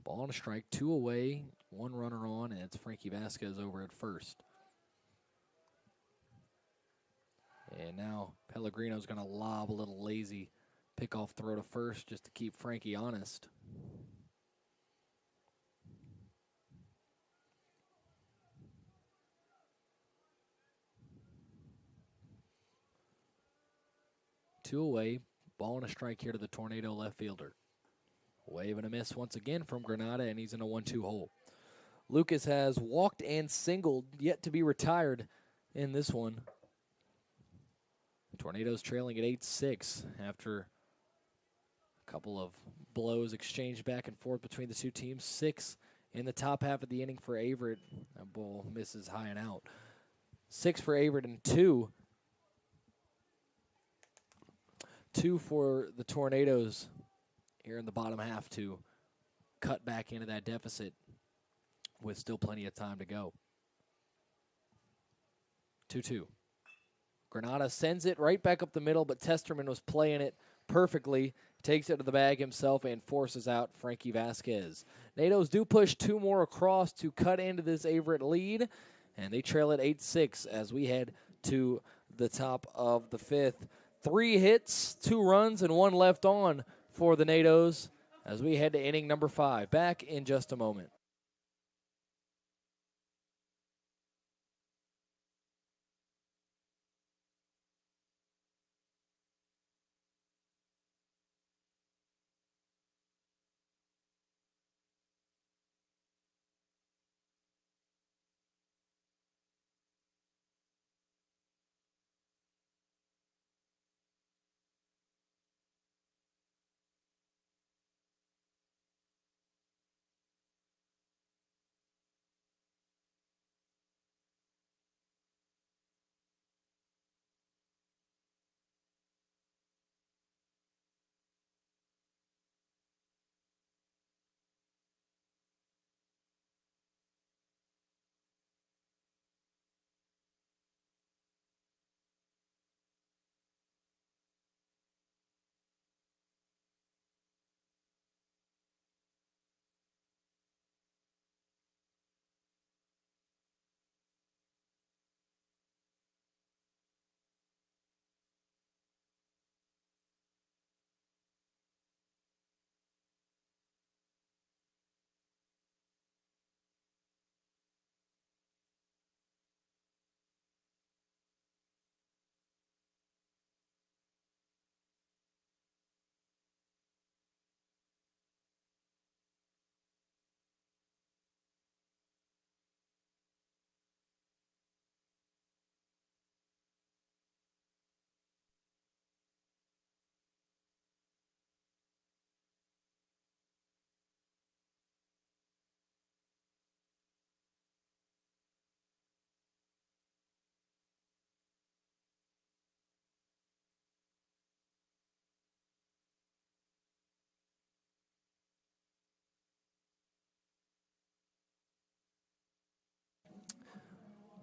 Ball and a strike, 2 away, 1 runner on, and it's Frankie Vasquez over at first. And now Pellegrino's going to lob a little lazy pickoff throw to first just to keep Frankie honest. Two away, ball and a strike here to the Tornado left fielder. Wave and a miss once again from Granada, and he's in a 1-2 hole. Lucas has walked and singled, yet to be retired in this one. Tornadoes trailing at 8-6 after a couple of blows exchanged back and forth between the two teams. 6 in the top half of the inning for Averett. That ball misses high and out. 6 for Averett and 2 for the Tornadoes here in the bottom half to cut back into that deficit with still plenty of time to go. 2-2. Granada sends it right back up the middle, but Testerman was playing it perfectly, takes it to the bag himself, and forces out Frankie Vasquez. NATOs do push 2 more across to cut into this Averett lead, and they trail at 8-6 as we head to the top of the 5th. 3 hits, 2 runs, and 1 left on for the NATOs as we head to inning number 5. Back in just a moment.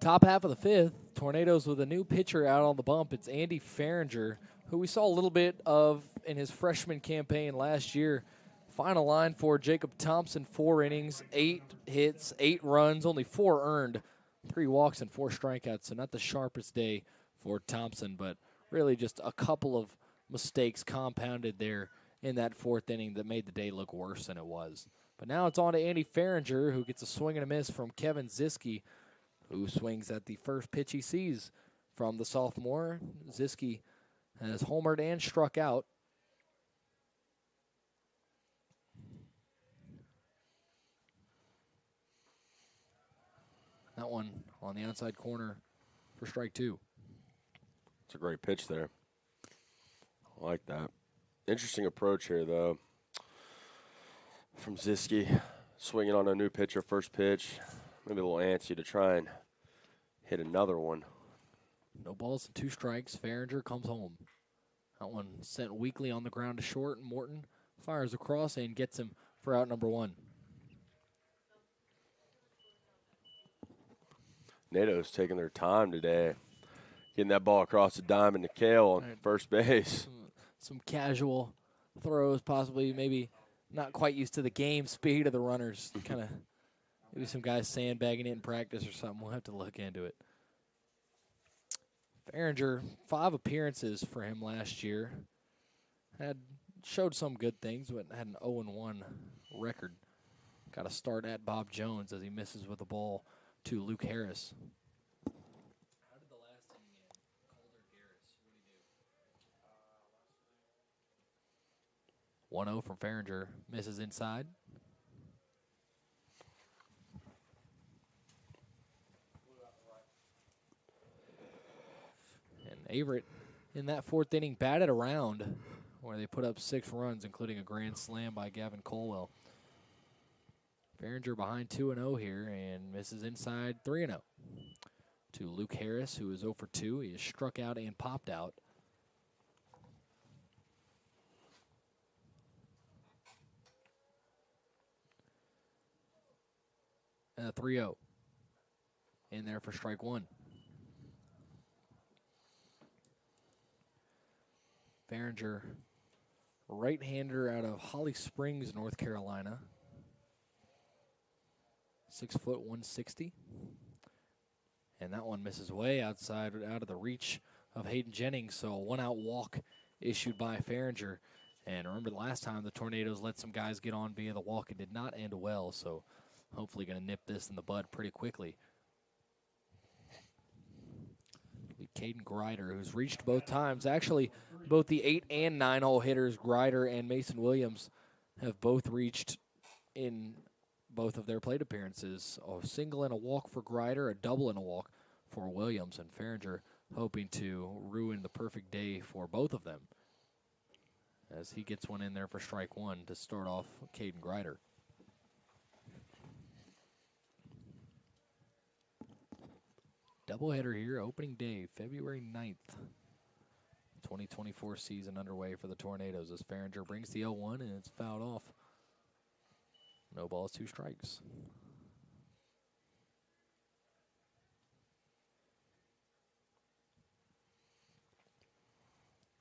Top half of the fifth, Tornadoes with a new pitcher out on the bump. It's Andy Farringer, who we saw a little bit of in his freshman campaign last year. Final line for Jacob Thompson, 4 innings, 8 hits, 8 runs, only 4 earned, 3 walks and 4 strikeouts. So not the sharpest day for Thompson, but really just a couple of mistakes compounded there in that 4th inning that made the day look worse than it was. But now it's on to Andy Farringer, who gets a swing and a miss from Kevin Ziske, who swings at the first pitch he sees from the sophomore. Ziske has homered and struck out. That one on the outside corner for strike 2. It's a great pitch there. I like that. Interesting approach here, though, from Ziske. Swinging on a new pitcher, first pitch. Maybe a little antsy to try and hit another one. No balls and 2 strikes. Farringer comes home. That one sent weakly on the ground to short. Morton fires across and gets him for out number 1. Tornadoes taking their time today, getting that ball across the diamond to Kale on first base. Some casual throws, possibly maybe not quite used to the game speed of the runners. Kind of maybe some guys sandbagging it in practice or something. We'll have to look into it. Farringer, 5 appearances for him last year. Showed some good things, but had an 0-1 record. Got a start at Bob Jones as he misses with the ball to Luke Harris. How did the last inning end? Calder Garris, what do you do? 1-0 from Farringer. Misses inside. And Averett in that 4th inning batted around where they put up 6 runs, including a grand slam by Gavin Colwell. Farringer behind 2-0 here and misses inside 3-0 to Luke Harris, who is 0 for 2. He is struck out and popped out. And a 3-0 in there for strike 1. Farringer, right-hander out of Holly Springs, North Carolina. 6 foot 160. And that one misses way outside, out of the reach of Hayden Jennings. So a 1-out walk issued by Farringer. And remember the last time the Tornadoes let some guys get on via the walk, it did not end well. So hopefully going to nip this in the bud pretty quickly. Caden Grider, who's reached both times. Actually, both the 8 and 9 hole hitters, Grider and Mason Williams, have both reached in both of their plate appearances. A single and a walk for Grider, a double and a walk for Williams, and Farringer hoping to ruin the perfect day for both of them as he gets one in there for strike 1 to start off Caden Grider. Doubleheader here, opening day, February 9th. 2024 season underway for the Tornadoes as Farringer brings the 0-1 and it's fouled off. No balls, 2 strikes.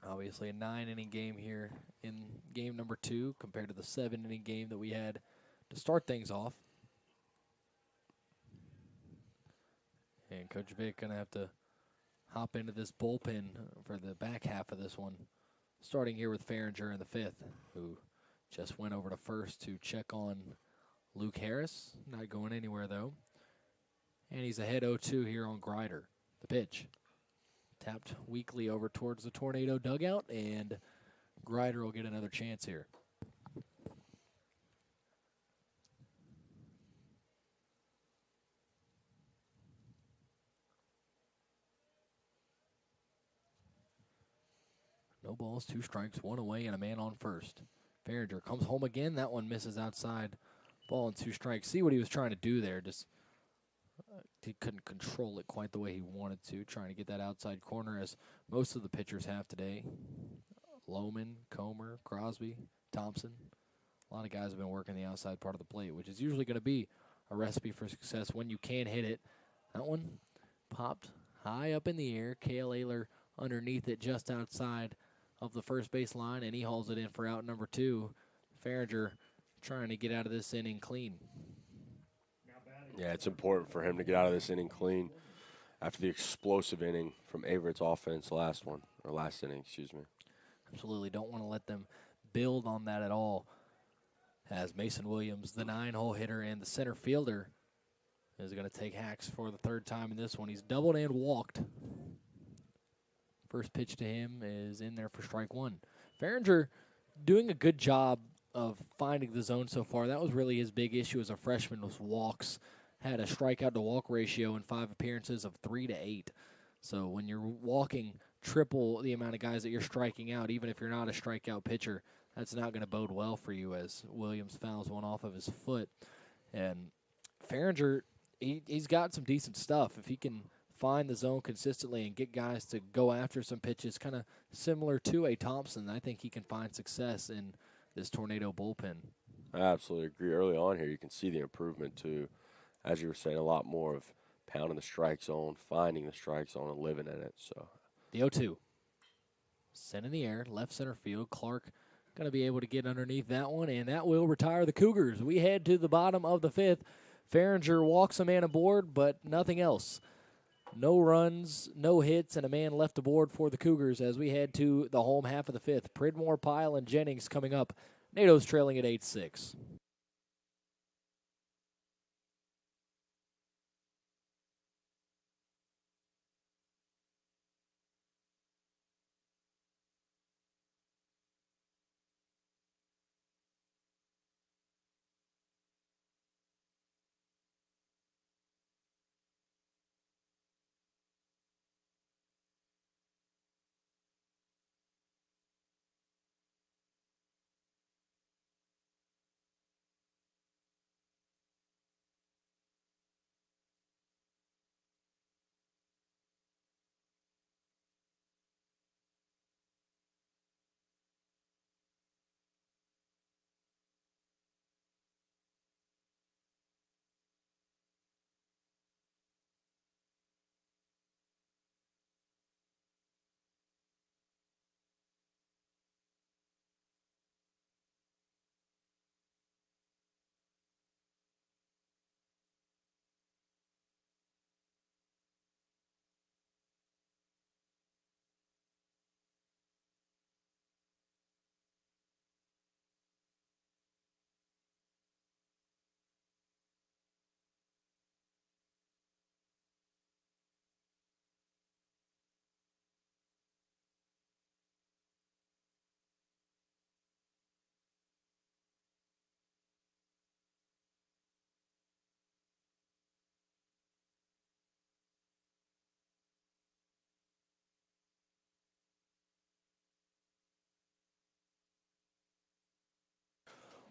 Obviously a 9-inning game here in game number 2 compared to the 7-inning game that we had to start things off. And Coach Vic going to have to hop into this bullpen for the back half of this one. Starting here with Farringer in the 5th, who just went over to first to check on Luke Harris. Not going anywhere, though. And he's ahead 0-2 here on Grider. The pitch. Tapped weakly over towards the Tornado dugout, and Grider will get another chance here. No balls, 2 strikes, 1 away, and a man on first. Farringer comes home again. That one misses outside. Ball and 2 strikes. See what he was trying to do there. Just he couldn't control it quite the way he wanted to. Trying to get that outside corner as most of the pitchers have today. Lohman, Comer, Crosby, Thompson. A lot of guys have been working the outside part of the plate, which is usually going to be a recipe for success when you can hit it. That one popped high up in the air. Cale Ayler underneath it just outside of the first base line, and he hauls it in for out number 2. Farringer trying to get out of this inning clean. Yeah, it's important for him to get out of this inning clean after the explosive inning from Averett's offense last inning, excuse me. Absolutely don't want to let them build on that at all, as Mason Williams, the 9-hole hitter and the center fielder, is going to take hacks for the 3rd time in this one. He's doubled and walked. First pitch to him is in there for strike 1. Farringer doing a good job of finding the zone so far. That was really his big issue as a freshman, was walks. Had a strikeout to walk ratio in 5 appearances of 3-8. So when you're walking triple the amount of guys that you're striking out, even if you're not a strikeout pitcher, that's not going to bode well for you, as Williams fouls one off of his foot. And Farringer, he's got some decent stuff. If he can find the zone consistently and get guys to go after some pitches, kind of similar to a Thompson, I think he can find success in this Tornado bullpen. I absolutely agree. Early on here, you can see the improvement too. As you were saying, a lot more of pounding the strike zone, finding the strike zone, and living in it. So the 0-2. Sent in the air, left center field. Clark going to be able to get underneath that one, and that will retire the Cougars. We head to the bottom of the 5th. Farringer walks a man aboard, but nothing else. No runs, no hits, and a man left aboard for the Cougars as we head to the home half of the 5th. Pridmore, Pyle, and Jennings coming up. NATO's trailing at 8-6.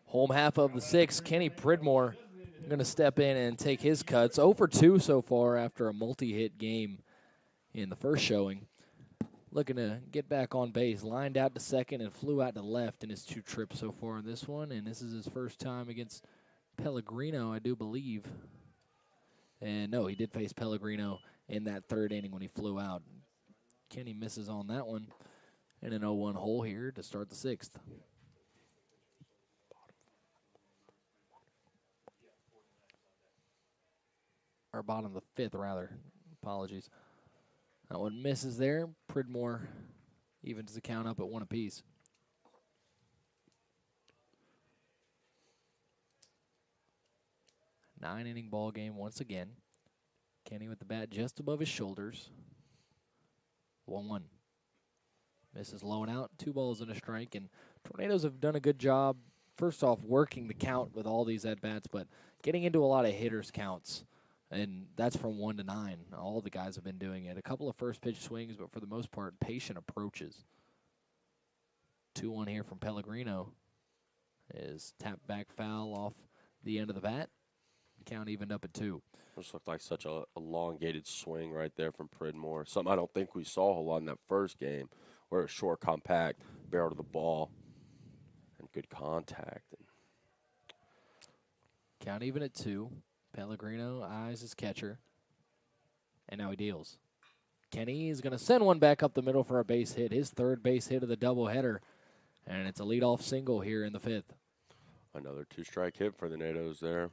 Home half of the 6th, Kenny Pridmore going to step in and take his cuts. 0 for 2 so far after a multi-hit game in the first showing. Looking to get back on base. Lined out to second and flew out to left in his 2 trips so far in this one. And this is his first time against Pellegrino, I do believe. And no, he did face Pellegrino in that 3rd inning when he flew out. Kenny misses on that one. And an 0-1 hole here to start the 6th. Or bottom of the 5th, rather. Apologies. That one misses there. Pridmore evens the count up at 1 apiece. Nine-inning ball game once again. Kenny with the bat just above his shoulders. 1-1. Misses low and out. 2 balls and a strike. And Tornadoes have done a good job, first off, working the count with all these at-bats, but getting into a lot of hitters' counts. And that's from 1 to 9. All the guys have been doing it. A couple of first pitch swings, but for the most part, patient approaches. 2-1 here from Pellegrino. Is tapped back foul off the end of the bat. Count evened up at 2. This looked like such a elongated swing right there from Pridmore. Something I don't think we saw a whole lot in that first game, where it was short, compact, barrel to the ball, and good contact. Count even at 2. Pellegrino eyes his catcher. And now he deals. Kenny is going to send one back up the middle for a base hit, his third base hit of the doubleheader. And it's a leadoff single here in the 5th. Another 2-strike hit for the Natos there.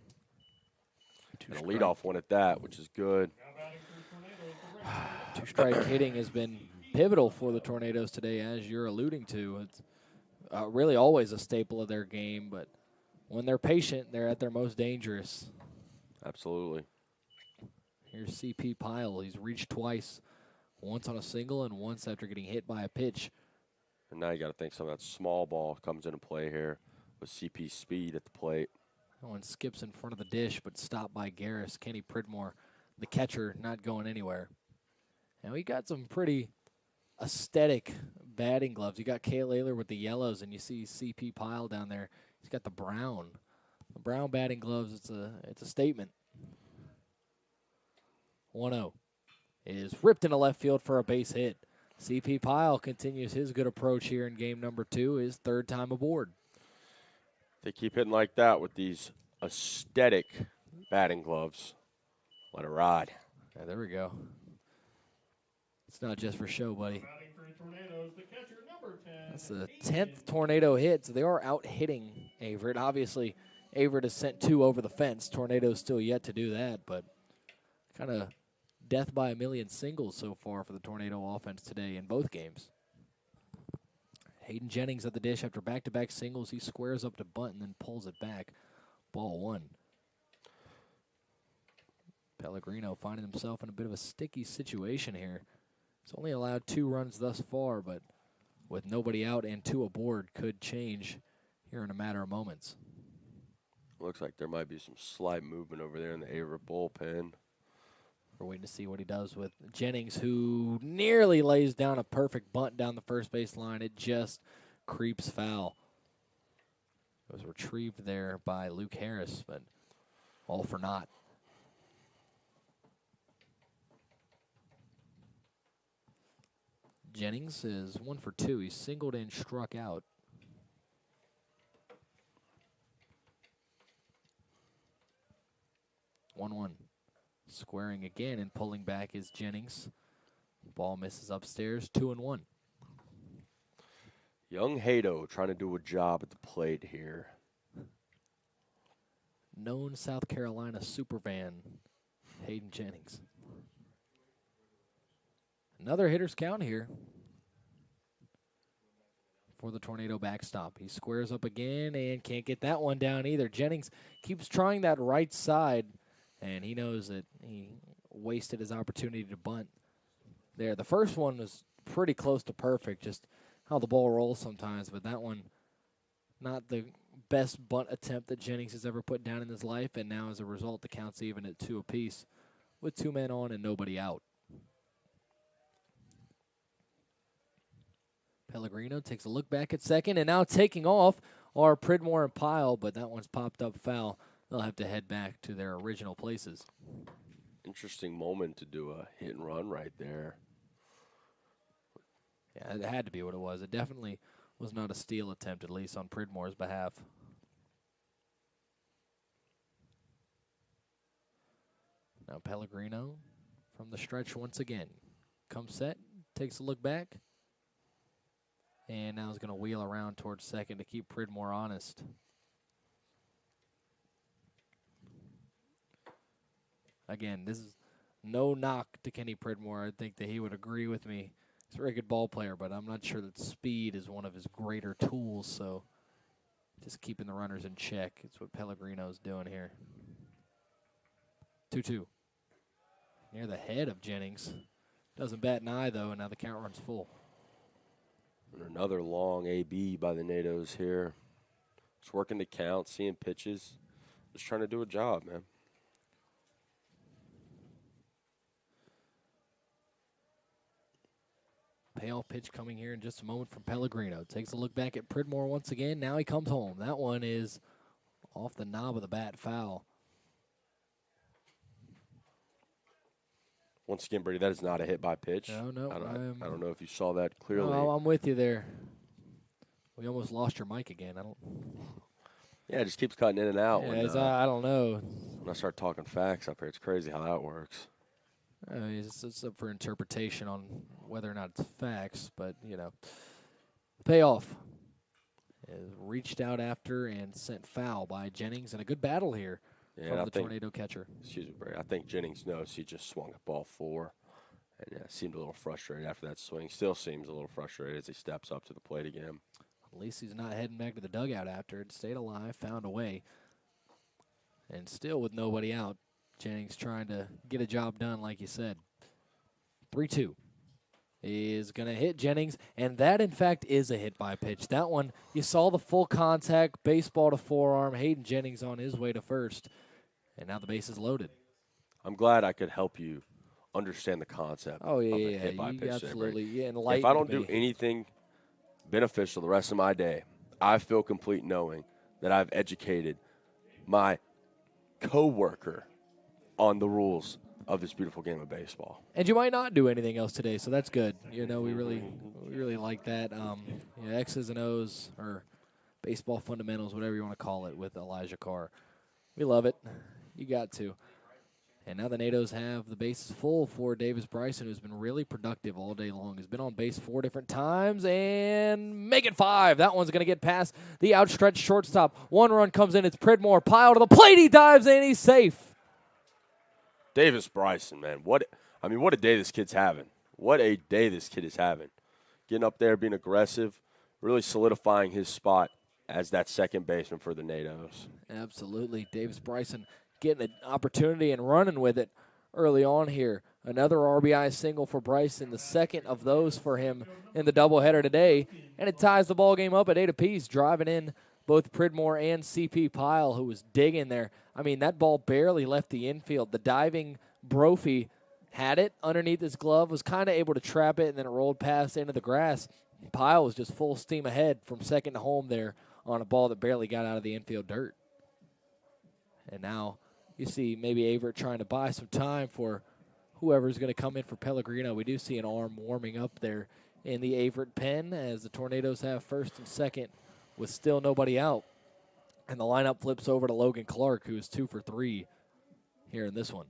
And a leadoff one at that, which is good. 2-strike hitting has been pivotal for the Tornadoes today, as you're alluding to. It's really always a staple of their game, but when they're patient, they're at their most dangerous. Absolutely. Here's CP Pyle. He's reached twice, once on a single and once after getting hit by a pitch. And now you got to think some of that small ball comes into play here with CP speed at the plate. That one skips in front of the dish, but stopped by Garris. Kenny Pridmore, the catcher, not going anywhere. And we got some pretty aesthetic batting gloves. You got Cale Ayler with the yellows, and you see CP Pyle down there. He's got the brown. The brown batting gloves, it's a statement. 1-0 is ripped into left field for a base hit. CP Pyle continues his good approach here in game number 2, his 3rd time aboard. They keep hitting like that with these aesthetic batting gloves. Let it ride. Yeah, there we go. It's not just for show, buddy. Batting for the Tornadoes, the catcher, number 10. That's the 10th Tornado hit, so they are out hitting Averett. Obviously, Averett has sent 2 over the fence. Tornadoes still yet to do that, but kind of death by a million singles so far for the Tornado offense today in both games. Hayden Jennings at the dish after back-to-back singles. He squares up to bunt and then pulls it back. Ball 1. Pellegrino finding himself in a bit of a sticky situation here. He's only allowed 2 runs thus far, but with nobody out and 2 aboard, could change here in a matter of moments. Looks like there might be some slight movement over there in the Averett bullpen. We're waiting to see what he does with Jennings, who nearly lays down a perfect bunt down the first base line. It just creeps foul. It was retrieved there by Luke Harris, but all for naught. Jennings is 1 for 2. He's singled and struck out. 1-1. Squaring again and pulling back is Jennings. Ball misses upstairs, 2-1. Young Hato trying to do a job at the plate here. Known South Carolina superfan, Hayden Jennings. Another hitter's count here for the Tornado backstop. He squares up again and can't get that one down either. Jennings keeps trying that right side, and he knows that he wasted his opportunity to bunt there. The first one was pretty close to perfect, just how the ball rolls sometimes, but that one, not the best bunt attempt that Jennings has ever put down in his life, and now as a result, the count's even at 2 apiece with 2 men on and nobody out. Pellegrino takes a look back at second, and now taking off are Pridmore and Pyle, but that one's popped up foul. They'll have to head back to their original places. Interesting moment to do a hit and run right there. Yeah, it had to be what it was. It definitely was not a steal attempt, at least on Pridmore's behalf. Now Pellegrino from the stretch once again. Comes set, takes a look back, and now is going to wheel around towards second to keep Pridmore honest. Again, this is no knock to Kenny Pridmore. I think that he would agree with me. He's a very good ball player, but I'm not sure that speed is one of his greater tools, so just keeping the runners in check. It's what Pellegrino's doing here. 2-2. Near the head of Jennings. Doesn't bat an eye, though, and now the count runs full. And another long AB by the Natos here. Just working the count, seeing pitches. Just trying to do a job, man. Payoff pitch coming here in just a moment from Pellegrino. Takes a look back at Pridmore once again. Now he comes home. That one is off the knob of the bat, foul. Once again, Brady, that is not a hit by pitch. No. I don't know if you saw that clearly. No, I'm with you there. We almost lost your mic again. Yeah, it just keeps cutting in and out. Yeah, when, I don't know. When I start talking facts up here, it's crazy how that works. It's up for interpretation on whether or not it's facts, but, payoff. Reached out after and sent foul by Jennings, and a good battle here from the Tornado catcher. Excuse me, Brady. I think Jennings knows he just swung at ball 4, and seemed a little frustrated after that swing. Still seems a little frustrated as he steps up to the plate again. At least he's not heading back to the dugout after it. Stayed alive, found a way, and still with nobody out. Jennings trying to get a job done, like you said. 3-2 is going to hit Jennings, and that, in fact, is a hit by pitch. That one, you saw the full contact, baseball to forearm, Hayden Jennings on his way to first, and now the base is loaded. I'm glad I could help you understand the concept of a hit by pitch. Absolutely. If I don't do anything beneficial the rest of my day, I feel complete knowing that I've educated my coworker on the rules of this beautiful game of baseball. And you might not do anything else today, so that's good. We really like that. X's and O's, or baseball fundamentals, whatever you want to call it, with Elijah Carr. We love it. You got to. And now the Nados have the bases full for Davis Bryson, who's been really productive all day long. He's been on base 4 different times, and make it 5. That one's going to get past the outstretched shortstop. 1 run comes in. It's Pridmore. Pile to the plate. He dives in. He's safe. Davis Bryson, man. What a day this kid's having. What a day this kid is having. Getting up there, being aggressive, really solidifying his spot as that second baseman for the Nados. Absolutely. Davis Bryson getting an opportunity and running with it early on here. Another RBI single for Bryson, the second of those for him in the doubleheader today. And it ties the ball game up at 8 apiece, driving in both Pridmore and C.P. Pyle, who was digging there. That ball barely left the infield. The diving Brophy had it underneath his glove, was kind of able to trap it, and then it rolled past into the grass. Pyle was just full steam ahead from second to home there on a ball that barely got out of the infield dirt. And now you see maybe Averett trying to buy some time for whoever's going to come in for Pellegrino. We do see an arm warming up there in the Averett pen as the Tornadoes have first and second with still nobody out. And the lineup flips over to Logan Clark, who is 2 for 3 here in this one.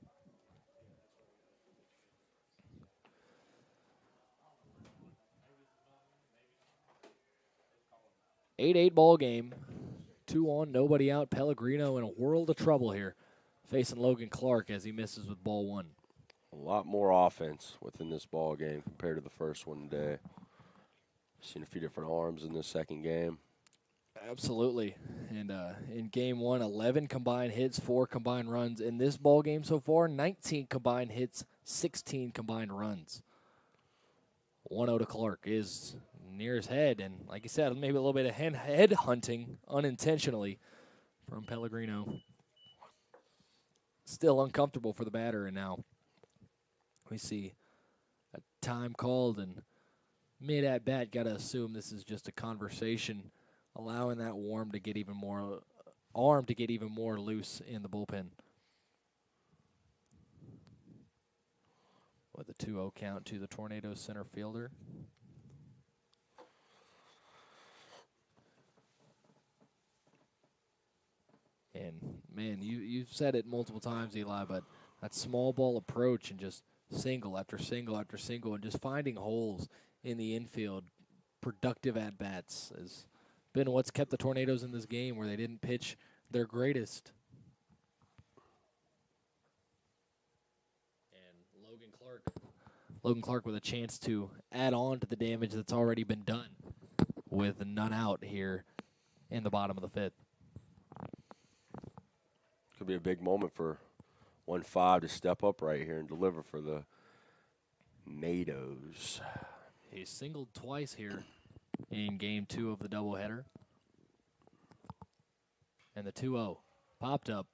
8-8 ball game. 2 on, nobody out. Pellegrino in a world of trouble here, facing Logan Clark as he misses with ball 1. A lot more offense within this ball game compared to the first one today. Seen a few different arms in this second game. Absolutely. And in game 1, 11 combined hits, 4 combined runs. In this ball game so far, 19 combined hits, 16 combined runs. 1-0 to Clark is near his head. And like you said, maybe a little bit of head hunting unintentionally from Pellegrino. Still uncomfortable for the batter. And now we see a time called, and mid at bat, got to assume this is just a conversation, allowing that arm to get even more loose in the bullpen. With a 2-0 count to the Tornadoes center fielder. And, man, you've said it multiple times, Eli, but that small ball approach and just single after single after single and just finding holes in the infield, productive at-bats has been what's kept the Tornadoes in this game, where they didn't pitch their greatest. And Logan Clark with a chance to add on to the damage that's already been done with none out here in the bottom of the 5th. Could be a big moment for 1-5 to step up right here and deliver for the Nados. He singled twice here in game 2 of the doubleheader. And the 2-0 popped up.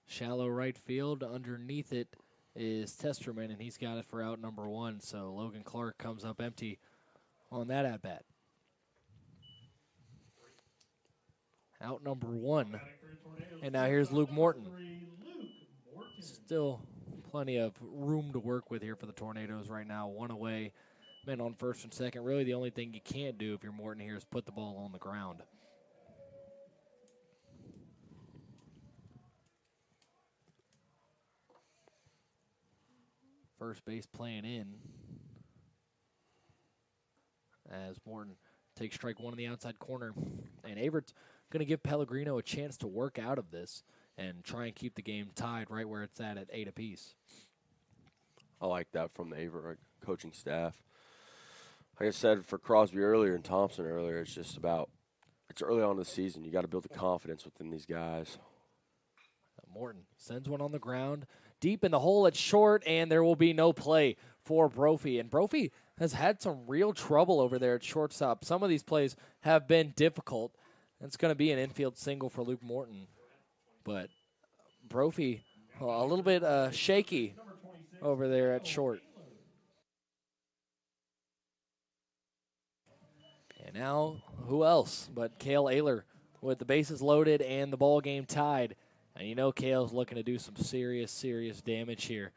Shallow right field. Underneath it is Testerman, and he's got it for out number 1. So Logan Clark comes up empty on that at-bat. Out number 1. And now here's Luke Morton. Still plenty of room to work with here for the Tornadoes right now. 1 away. Men on first and second. Really the only thing you can't do if you're Morton here is put the ball on the ground. first base playing in as Morton takes strike one in the outside corner. And Averett's going to give Pellegrino a chance to work out of this and try and keep the game tied right where it's at 8 apiece. I like that from the Averett coaching staff. Like I said for Crosby earlier and Thompson earlier, it's just about, it's early on in the season. You got to build the confidence within these guys. Morton sends one on the ground, deep in the hole at short, and there will be no play for Brophy. And Brophy has had some real trouble over there at shortstop. Some of these plays have been difficult. It's going to be an infield single for Luke Morton. But Brophy, a little bit shaky over there at short. And now, who else but Cale Ayler with the bases loaded and the ball game tied. And you know Cale's looking to do some serious damage here.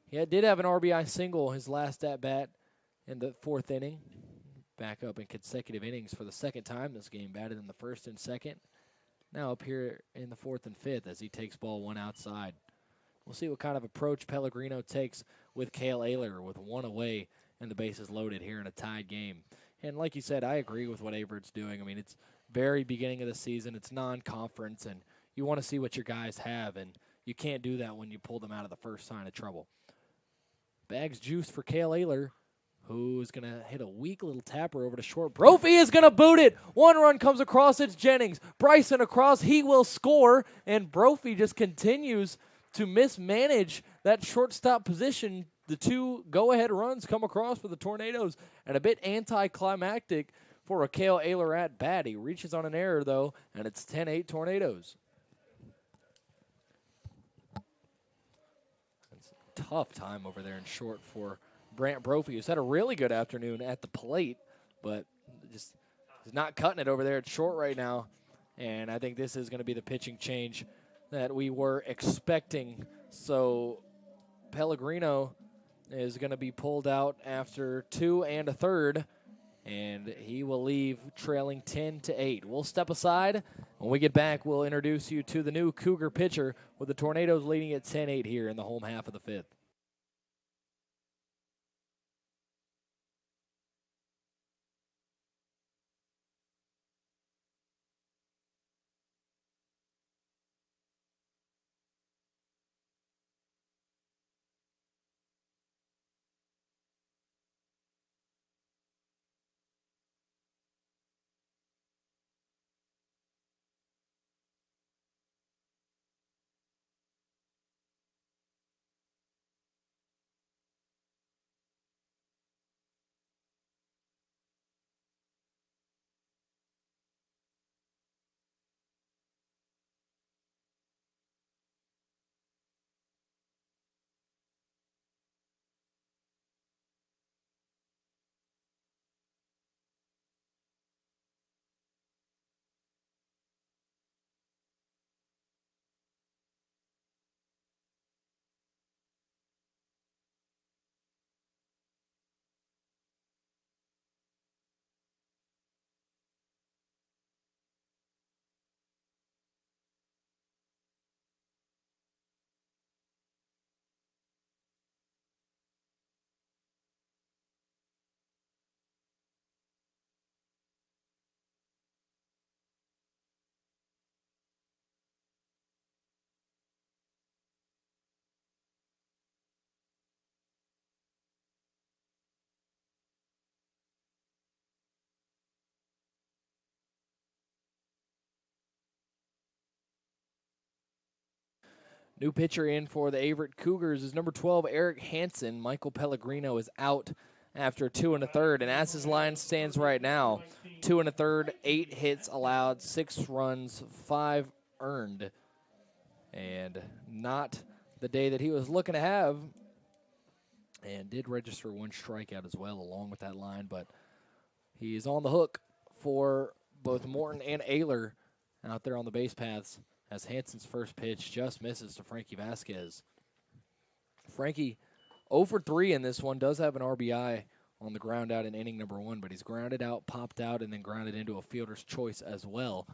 He did have an RBI single his last at-bat in the 4th inning. Back up in consecutive innings for the second time this game. Batted in the 1st and 2nd. Now up here in the 4th and 5th as he takes ball one outside. We'll see what kind of approach Pellegrino takes with Cale Ayler with one away and the bases loaded here in a tied game. And like you said, I agree with what Averett's doing. I mean, it's very beginning of the season. It's non-conference, and you want to see what your guys have, and you can't do that when you pull them out of the first sign of trouble. Bags juice for Cale Ayler, who's going to hit a weak little tapper over to short. Brophy is going to boot it. One run comes across. It's Jennings. Bryson across. He will score, and Brophy just continues to mismanage that shortstop position. The 2 go-ahead runs come across for the Tornadoes, and a bit anticlimactic for a Cale Ayler at bat. He reaches on an error, though, and it's 10-8 Tornadoes. It's a tough time over there in short for Brant Brophy, who's had a really good afternoon at the plate, but just is not cutting it over there at short right now. And I think this is going to be the pitching change that we were expecting. So Pellegrino is going to be pulled out after 2 1/3, and he will leave trailing 10-8. We'll step aside. When we get back, we'll introduce you to the new Cougar pitcher with the Tornadoes leading at 10-8 here in the home half of the 5th. New pitcher in for the Averett Cougars is number 12, Eric Hansen. Michael Pellegrino is out after 2 1/3, and as his line stands right now, 2 1/3, 8 hits allowed, 6 runs, 5 earned, and not the day that he was looking to have, and did register 1 strikeout as well along with that line, but he is on the hook for both Morton and Ayler out there on the base paths, as Hansen's first pitch just misses to Frankie Vasquez. Frankie 0 for 3 in this one, does have an RBI on the ground out in inning number 1, but he's grounded out, popped out, and then grounded into a fielder's choice as well.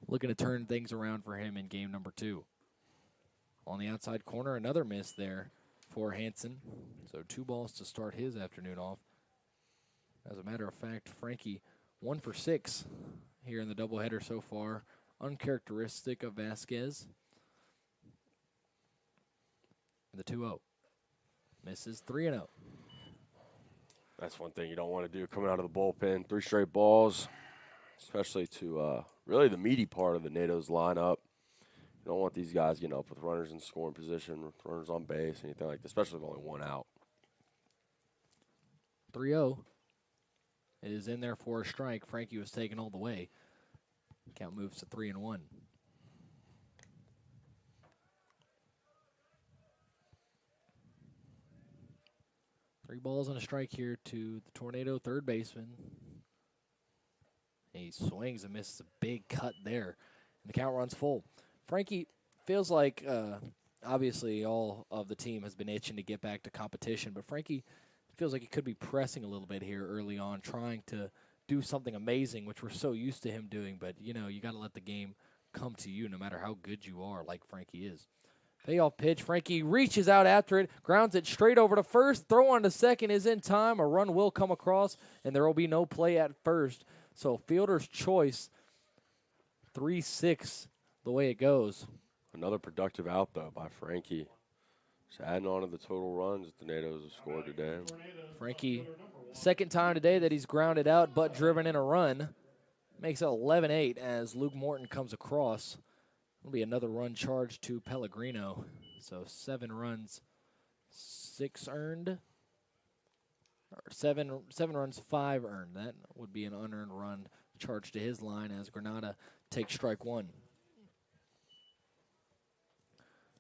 Looking to turn things around for him in game number 2. On the outside corner, another miss there for Hansen. So 2 balls to start his afternoon off. As a matter of fact, Frankie 1 for 6 here in the doubleheader so far. Uncharacteristic of Vasquez. The 2-0. Misses 3-0. That's one thing you don't want to do coming out of the bullpen. 3 straight balls, especially to really the meaty part of the NATO's lineup. You don't want these guys getting up with runners in scoring position, runners on base, anything like that, especially with only 1 out. 3-0 is in there for a strike. Frankie was taken all the way. Count moves to 3-1. 3 balls and a strike here to the Tornado third baseman. He swings and misses a big cut there. And the count runs full. Frankie feels like, obviously, all of the team has been itching to get back to competition, but Frankie feels like he could be pressing a little bit here early on, trying to do something amazing, which we're so used to him doing. But, you know, you got to let the game come to you no matter how good you are, like Frankie is. Payoff pitch. Frankie reaches out after it, grounds it straight over to first. Throw on to second is in time. A run will come across, and there will be no play at first. So fielder's choice, 3-6 the way it goes. Another productive out, though, by Frankie. Just adding on to the total runs that the NATO's have scored today. Frankie, second time today that he's grounded out but driven in a run. Makes it 11-8 as Luke Morton comes across. It'll be another run charged to Pellegrino. So 7 runs, 6 earned. Or 7 runs, 5 earned. That would be an unearned run charged to his line as Granada takes strike 1.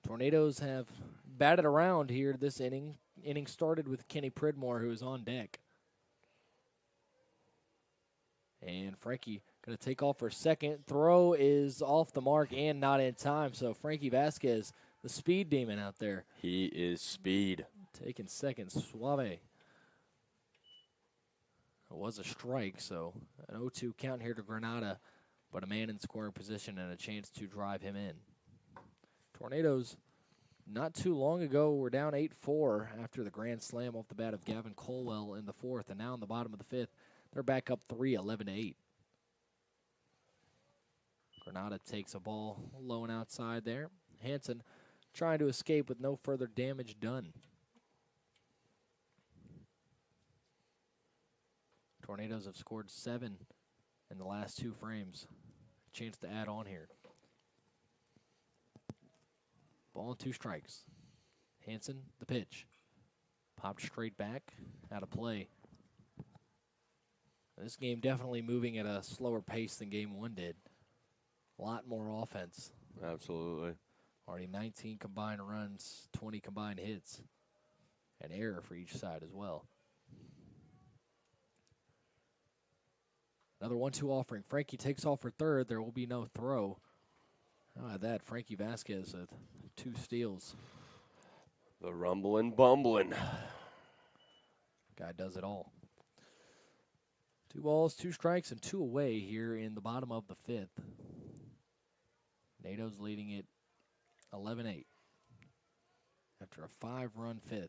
Tornadoes have batted around here this inning. Inning started with Kenny Pridmore, who is on deck. And Frankie going to take off for second. Throw is off the mark and not in time. So Frankie Vasquez, the speed demon out there. He is speed. Taking second, suave. It was a strike, so an 0-2 count here to Granada, but a man in scoring position and a chance to drive him in. Tornadoes, not too long ago, were down 8-4 after the grand slam off the bat of Gavin Colwell in the 4th, and now in the bottom of the 5th, they're back up 3, 11-8. Granada takes a ball low and outside there. Hansen trying to escape with no further damage done. Tornadoes have scored 7 in the last 2 frames. Chance to add on here. Ball and 2 strikes. Hansen, the pitch. Popped straight back, out of play. This game definitely moving at a slower pace than Game 1 did. A lot more offense. Absolutely. Already 19 combined runs, 20 combined hits. An error for each side as well. Another 1-2 offering. Frankie takes off for third. There will be no throw. How about that? Frankie Vasquez with 2 steals. The rumbling, bumbling. Guy does it all. 2 balls, 2 strikes, and 2 away here in the bottom of the 5th. NATO's leading it 11-8 after a 5-run 5th.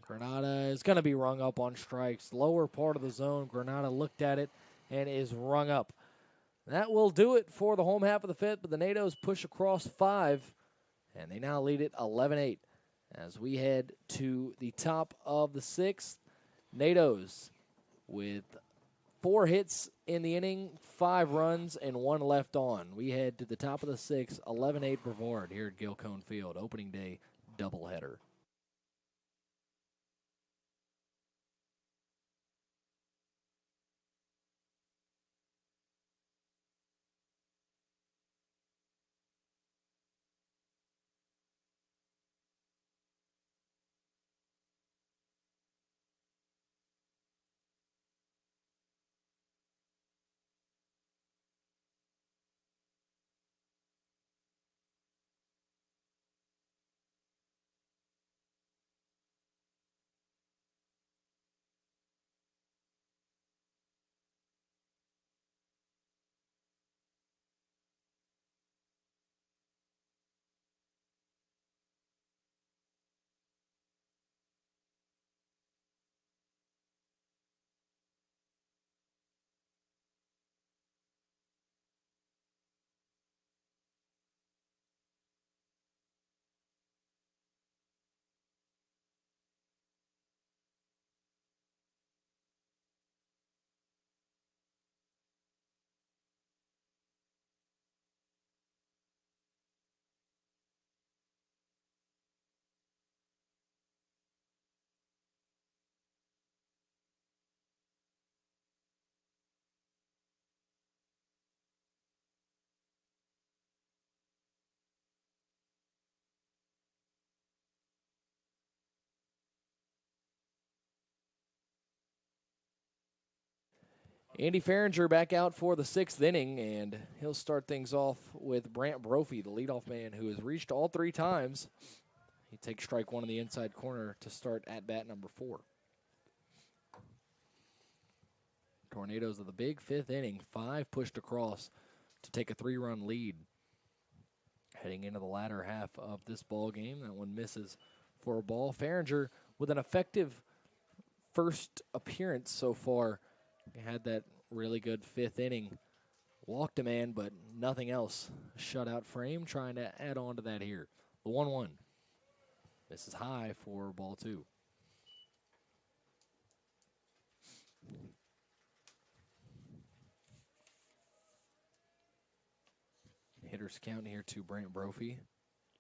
Granada is going to be rung up on strikes. Lower part of the zone. Granada looked at it and is rung up. That will do it for the home half of the 5th, but the NATO's push across 5, and they now lead it 11-8. As we head to the top of the 6th, NATO's with 4 hits in the inning, 5 runs, and 1 left on. We head to the top of the 6th, 11-8 Brevard here at Gil Cone Field, opening day doubleheader. Andy Farringer back out for the 6th inning, and he'll start things off with Brant Brophy, the leadoff man, who has reached all 3 times. He takes strike 1 in the inside corner to start at bat number 4. Tornadoes of the big 5th inning, 5 pushed across to take a 3-run lead. Heading into the latter half of this ball game, that one misses for a ball. Farringer with an effective first appearance so far. He had that really good 5th inning. Walked a man, but nothing else. Shutout frame, trying to add on to that here. The 1-1. This is high for ball 2. Hitters count here to Brant Brophy.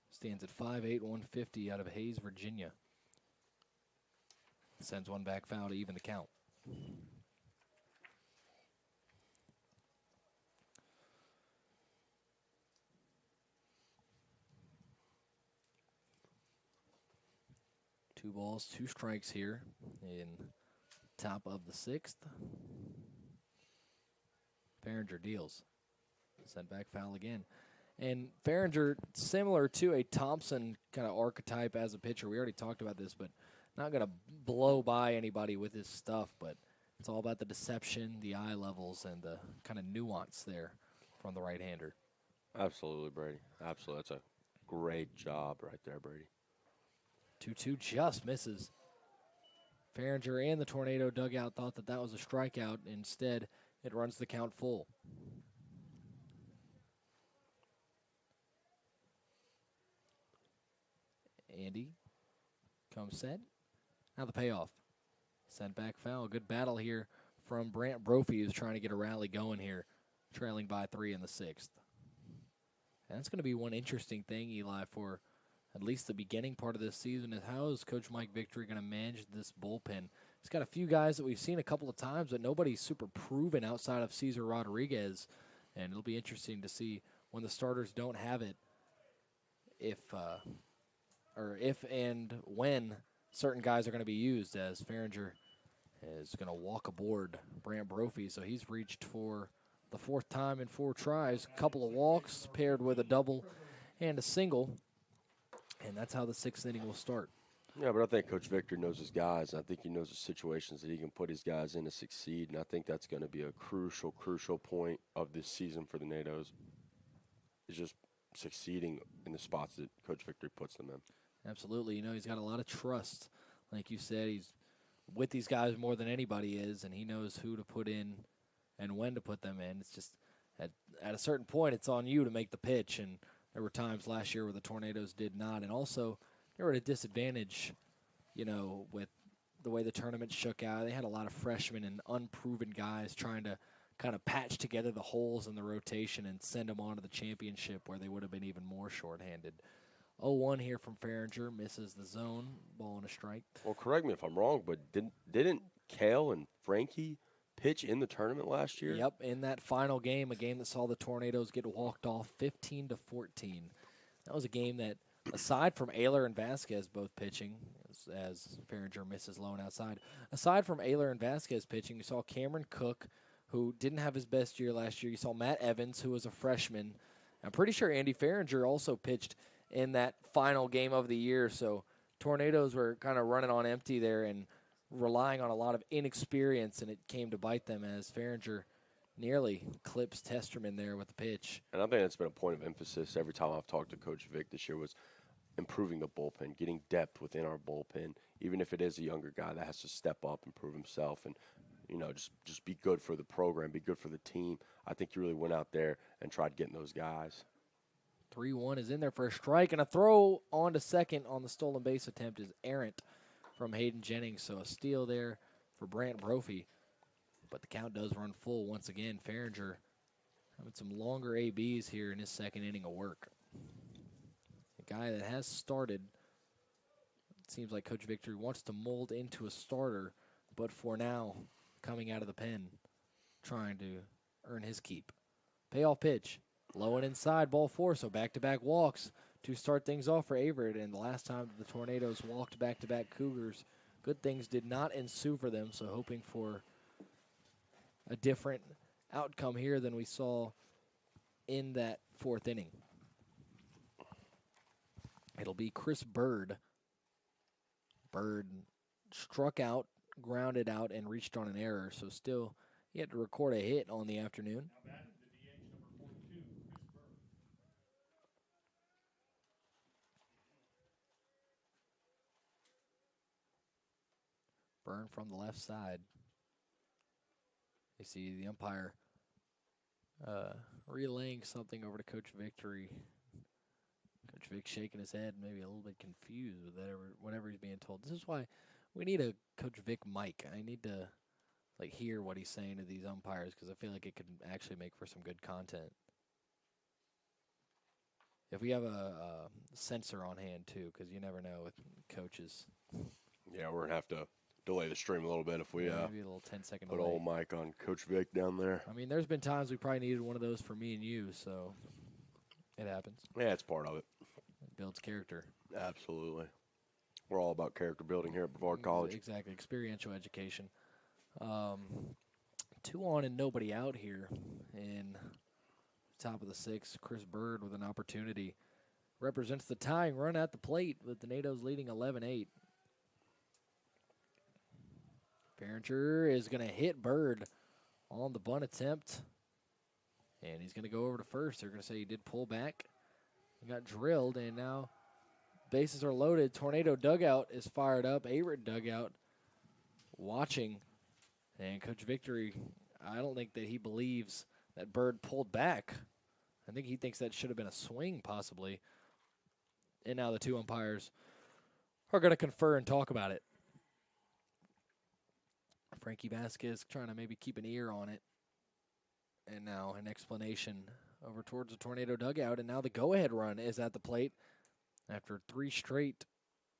Stands at 5'8", 150 out of Hayes, Virginia. Sends one back foul to even the count. Two balls, 2 strikes here in top of the 6th. Farringer deals. Sent back foul again. And Farringer, similar to a Thompson kind of archetype as a pitcher. We already talked about this, but not going to blow by anybody with his stuff. But it's all about the deception, the eye levels, and the kind of nuance there from the right-hander. Absolutely, Brady. Absolutely. That's a great job right there, Brady. 2-2 just misses. Farringer and the Tornado dugout thought that was a strikeout. Instead, it runs the count full. Andy comes set. Now the payoff. Sent back foul. Good battle here from Brant Brophy, who's trying to get a rally going here, trailing by 3 in the 6th. And that's going to be one interesting thing, Eli, for at least the beginning part of this season, is how is Coach Mike Victory going to manage this bullpen? He's got a few guys that we've seen a couple of times, but nobody's super proven outside of Cesar Rodriguez. And it'll be interesting to see when the starters don't have it, if and when certain guys are going to be used, as Farringer is going to walk aboard Brant Brophy. So he's reached for the 4th time in 4 tries. A couple of walks paired with a double and a single. And that's how the 6th inning will start. Yeah, but I think Coach Victor knows his guys. I think he knows the situations that he can put his guys in to succeed. And I think that's going to be a crucial point of this season for the Nados. Is just succeeding in the spots that Coach Victor puts them in. Absolutely. You know, he's got a lot of trust. Like you said, he's with these guys more than anybody is, and he knows who to put in and when to put them in. It's just at a certain point, it's on you to make the pitch, and there were times last year where the Tornadoes did not. And also, they were at a disadvantage, you know, with the way the tournament shook out. They had a lot of freshmen and unproven guys trying to kind of patch together the holes in the rotation and send them on to the championship where they would have been even more shorthanded. 0-1 here from Farringer, misses the zone, ball and a strike. Well, correct me if I'm wrong, but didn't Kale and Frankie pitch in the tournament last year? Yep, in that final game, a game that saw the Tornadoes get walked off 15-14. That was a game that, aside from Ayler and Vasquez both pitching, as Farringer misses low and outside, aside from Ayler and Vasquez pitching, you saw Cameron Cook, who didn't have his best year last year. You saw Matt Evans, who was a freshman. I'm pretty sure Andy Farringer also pitched in that final game of the year. So Tornadoes were kind of running on empty there and relying on a lot of inexperience, and it came to bite them as Farringer nearly clips Testerman there with the pitch. And I think that's been a point of emphasis every time I've talked to Coach Vic this year, was improving the bullpen, getting depth within our bullpen, even if it is a younger guy that has to step up and prove himself and, you know, just be good for the program, be good for the team. I think he really went out there and tried getting those guys. 3-1 is in there for a strike, and a throw on to second on the stolen base attempt is errant from Hayden Jennings. So a steal there for Brant Brophy. But the count does run full once again. Farringer having some longer ABs here in his 2nd inning of work. A guy that has started. It seems like Coach Victory wants to mold into a starter, but for now, coming out of the pen, trying to earn his keep. Payoff pitch. Low and inside, ball 4, so back-to-back walks to start things off for Averett. And the last time the Tornadoes walked back-to-back Cougars, good things did not ensue for them, so hoping for a different outcome here than we saw in that fourth inning. It'll be Chris Bird. Bird struck out, grounded out, and reached on an error, so still he had to record a hit on the afternoon. Now batting the DH number 42, Chris Bird. Burn from the left side. You see the umpire relaying something over to Coach Victory. Coach Vic shaking his head, maybe a little bit confused with whatever he's being told. This is why we need a Coach Vic mic. I need to hear what he's saying to these umpires because I feel like it could actually make for some good content. If we have a sensor on hand too, because you never know with coaches. Yeah, we're gonna have to delay the stream a little bit if we Maybe a little 10-second put delay. old mic on Coach Vic down there. I mean, there's been times we probably needed one of those for me and you, so it happens. Yeah, it's part of it. It builds character. Absolutely. We're all about character building here at Brevard College. Exactly, experiential education. 2 on and nobody out here in top of the 6th. Chris Bird with an opportunity. Represents the tying run at the plate with the NATOs leading 11-8. Behringer is going to hit Bird on the bunt attempt. And he's going to go over to first. They're going to say he did pull back. He got drilled, and now bases are loaded. Tornado dugout is fired up. Averett dugout watching. And Coach Victory, I don't think that he believes that Bird pulled back. I think he thinks that should have been a swing, possibly. And now the 2 umpires are going to confer and talk about it. Frankie Vasquez trying to maybe keep an ear on it. And now an explanation over towards the Tornado dugout. And now the go-ahead run is at the plate after 3 straight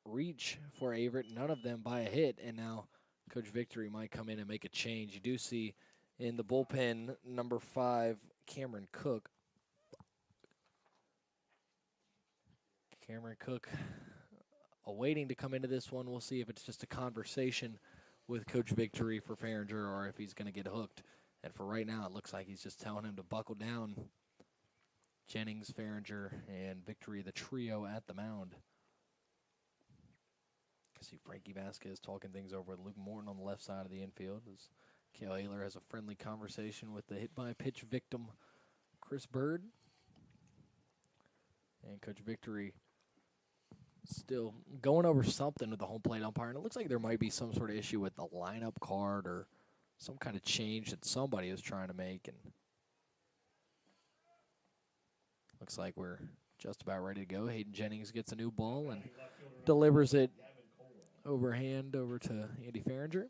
reach for Averett, none of them by a hit. And now Coach Victory might come in and make a change. You do see in the bullpen, number 5, Cameron Cook. Cameron Cook awaiting to come into this one. We'll see if it's just a conversation with Coach Victory for Behringer or if he's going to get hooked. And for right now, it looks like he's just telling him to buckle down. Jennings, Behringer, and Victory, the trio at the mound. I see Frankie Vasquez talking things over with Luke Morton on the left side of the infield as Cale Ayler has a friendly conversation with the hit-by-pitch victim, Chris Bird. And Coach Victory still going over something with the home plate umpire. And it looks like there might be some sort of issue with the lineup card or some kind of change that somebody is trying to make. And looks like we're just about ready to go. Hayden Jennings gets a new ball and delivers it overhand over to Andy Behringer.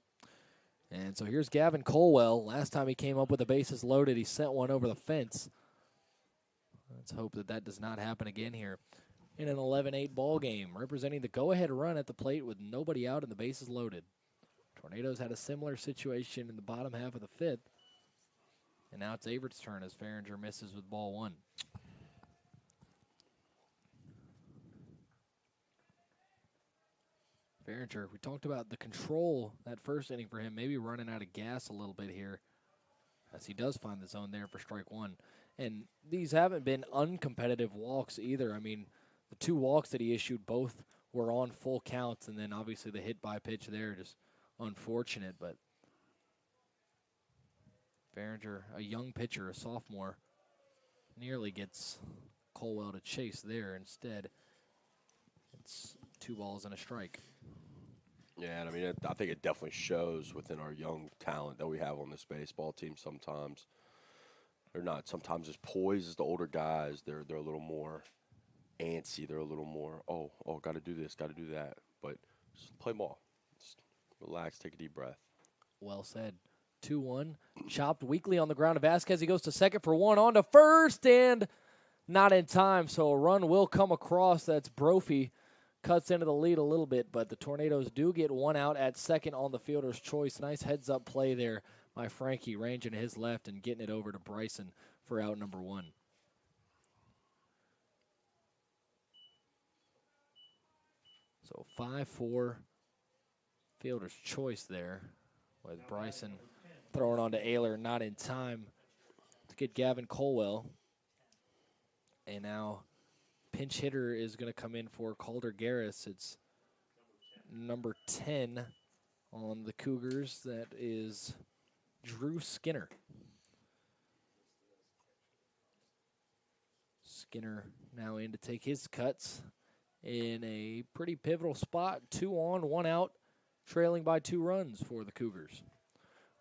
And so here's Gavin Colwell. Last time he came up with the bases loaded, he sent one over the fence. Let's hope that that does not happen again here in an 11-8 ball game, representing the go-ahead run at the plate with nobody out and the bases loaded. Tornadoes had a similar situation in the bottom half of the 5th. And now it's Averett's turn as Behringer misses with ball 1. Behringer, we talked about the control that first inning for him, maybe running out of gas a little bit here as he does find the zone there for strike 1. And these haven't been uncompetitive walks either. I mean, the 2 walks that he issued both were on full counts, and then obviously the hit by pitch there, just unfortunate. But Behringer, a young pitcher, a sophomore, nearly gets Colwell to chase there. Instead, it's 2 balls and a strike. Yeah, and I mean, I think it definitely shows within our young talent that we have on this baseball team sometimes. They're not sometimes as poised as the older guys. They're a little more antsy. They're a little more, oh, got to do this, got to do that. But just play ball. Just relax, take a deep breath. Well said. 2-1. Chopped weakly on the ground to Vasquez. He goes to second for 1, on to first, and not in time. So a run will come across. That's Brophy. Cuts into the lead a little bit, but the Tornadoes do get 1 out at second on the fielder's choice. Nice heads-up play there by Frankie, ranging to his left and getting it over to Bryson for out number 1. So 5-4 fielder's choice there with Bryson Throwing on to Ayler, not in time to get Gavin Colwell. And now pinch hitter is going to come in for Calder Garris. It's number 10 on the Cougars. That is Drew Skinner. Skinner now in to take his cuts in a pretty pivotal spot. 2 on, 1 out, trailing by 2 runs for the Cougars.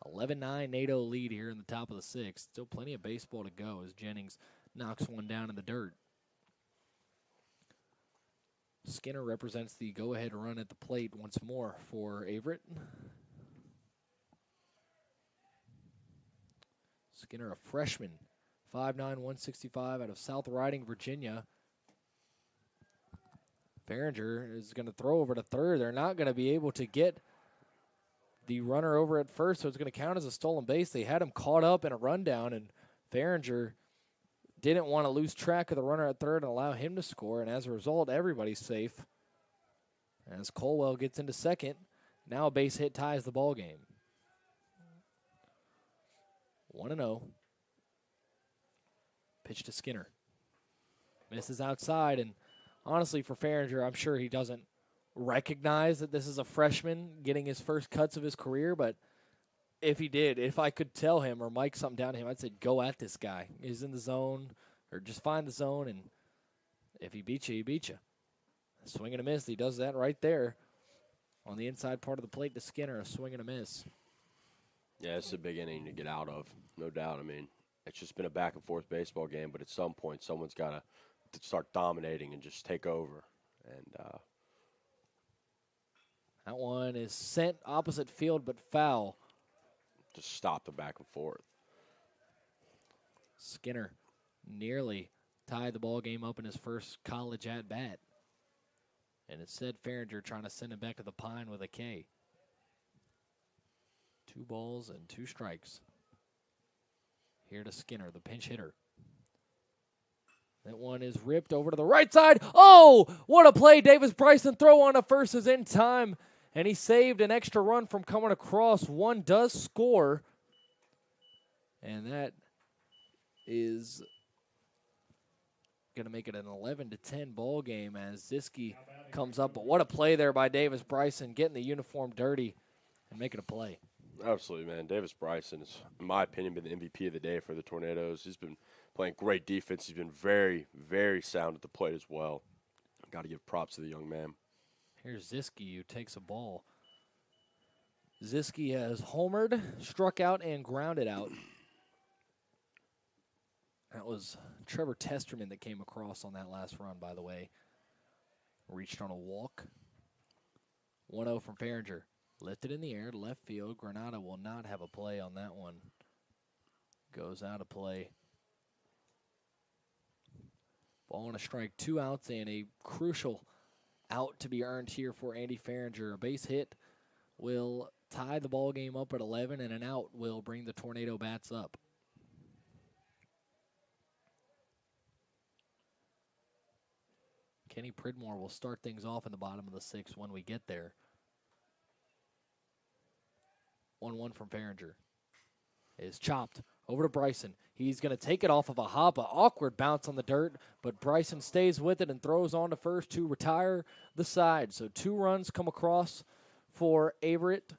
11-9 NATO lead here in the top of the 6th. Still plenty of baseball to go as Jennings knocks one down in the dirt. Skinner represents the go-ahead run at the plate once more for Averett. Skinner, a freshman, 5'9", 165 out of South Riding, Virginia. Farringer is going to throw over to third. They're not going to be able to get the runner over at first, so it's going to count as a stolen base. They had him caught up in a rundown, and Farringer didn't want to lose track of the runner at third and allow him to score, and as a result, everybody's safe. As Colwell gets into second, now a base hit ties the ball game. 1-0. Pitch to Skinner. Misses outside, and honestly, for Farringer, I'm sure he doesn't recognize that this is a freshman getting his first cuts of his career, but if he did, if I could tell him or mic something down to him, I'd say go at this guy. He's in the zone, or just find the zone, and if he beats you, he beats you. Swing and a miss. He does that right there on the inside part of the plate to Skinner, a swing and a miss. Yeah, it's a big inning to get out of, no doubt. I mean, it's just been a back-and-forth baseball game, but at some point, someone's got to start dominating and just take over. And that one is sent opposite field, but foul. Just stop the back and forth. Skinner nearly tied the ball game up in his first college at-bat. And instead, Farringer trying to send him back to the pine with a K. 2 balls and 2 strikes. Here to Skinner, the pinch hitter. That one is ripped over to the right side. Oh, what a play. Davis Bryson throw on to first is in time. And he saved an extra run from coming across. One does score. And that is going to make it an 11-10 ball game as Ziske comes up. But what a play there by Davis Bryson, getting the uniform dirty and making a play. Absolutely, man. Davis Bryson has, in my opinion, been the MVP of the day for the Tornadoes. He's been playing great defense. He's been very, very sound at the plate as well. Got to give props to the young man. Here's Ziske who takes a ball. Ziske has homered, struck out, and grounded out. That was Trevor Testerman that came across on that last run, by the way. Reached on a walk. 1-0 from Farringer. Lifted in the air, left field. Granada will not have a play on that one. Goes out of play. Ball and a strike, 2 outs, and a crucial out to be earned here for Andy Farringer. A base hit will tie the ball game up at 11, and an out will bring the Tornado bats up. Kenny Pridmore will start things off in the bottom of the 6th when we get there. 1-1 from Farringer. Is chopped over to Bryson. He's going to take it off of a hop, an awkward bounce on the dirt, but Bryson stays with it and throws on to first to retire the side. So 2 runs come across for Averett,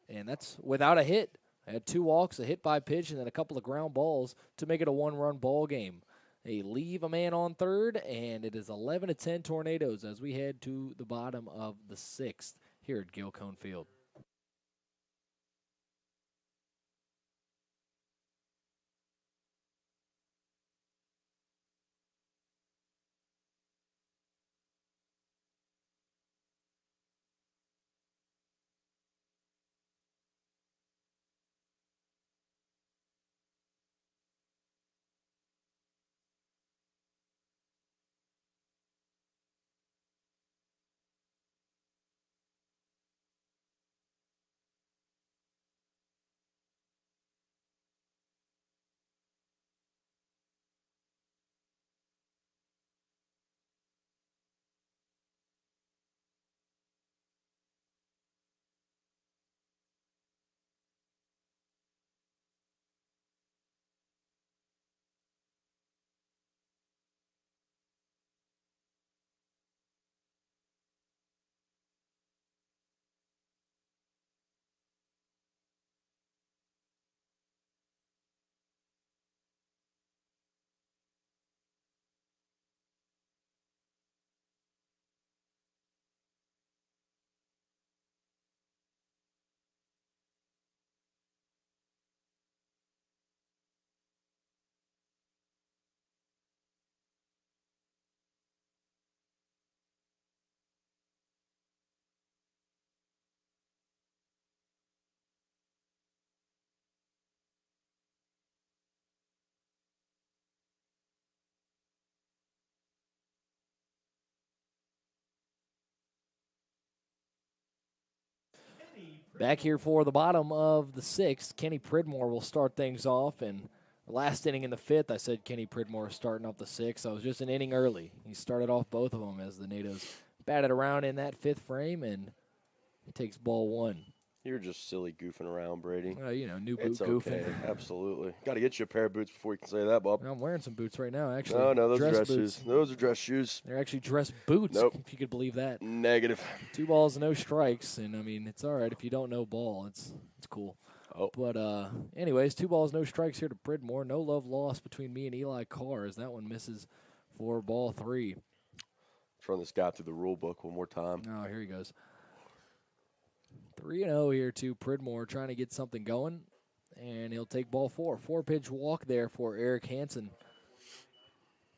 and that's without a hit. I had 2 walks, a hit by pitch, and then a couple of ground balls to make it a 1-run ball game. They leave a man on third, and it is 11-10 Tornadoes as we head to the bottom of the 6th here at Gil Cone Field. Back here for the bottom of the 6th, Kenny Pridmore will start things off. And last inning in the 5th, I said Kenny Pridmore starting up the 6th. I was just an inning early. He started off both of them as the Natos batted around in that 5th frame, and he takes ball 1. You're just silly goofing around, Brady. New boot It's goofing. okay, absolutely. Got to get you a pair of boots before you can say that, Bob. I'm wearing some boots right now, actually. No, those are dress boots. shoes. Those are dress shoes. They're actually dress boots, Nope. if you could believe that. Negative. 2 balls, no strikes, and, I mean, it's all right if you don't know ball. It's cool. Oh. But, anyways, 2 balls, no strikes here to Pridmore. No love lost between me and Eli Carr as that one misses for ball 3. Let's run this guy through the rule book one more time. Oh, here he goes. 3-0 here to Pridmore, trying to get something going, and he'll take ball 4. 4-pitch walk there for Eric Hansen.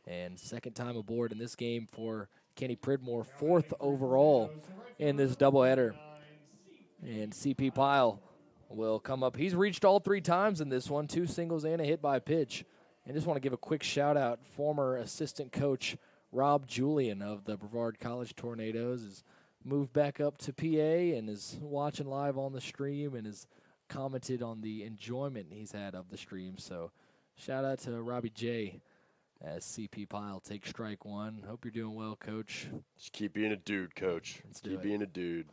And second time aboard in this game for Kenny Pridmore, 4th overall in this doubleheader. And CP Pyle will come up. He's reached all 3 times in this one, 2 singles and a hit by pitch. And just want to give a quick shout-out, former assistant coach Rob Julian of the Brevard College Tornadoes is moved back up to PA and is watching live on the stream and has commented on the enjoyment he's had of the stream. So shout out to Robbie J as CP Pyle takes strike 1. Hope you're doing well, Coach. Just keep being a dude, Coach. Keep being a dude.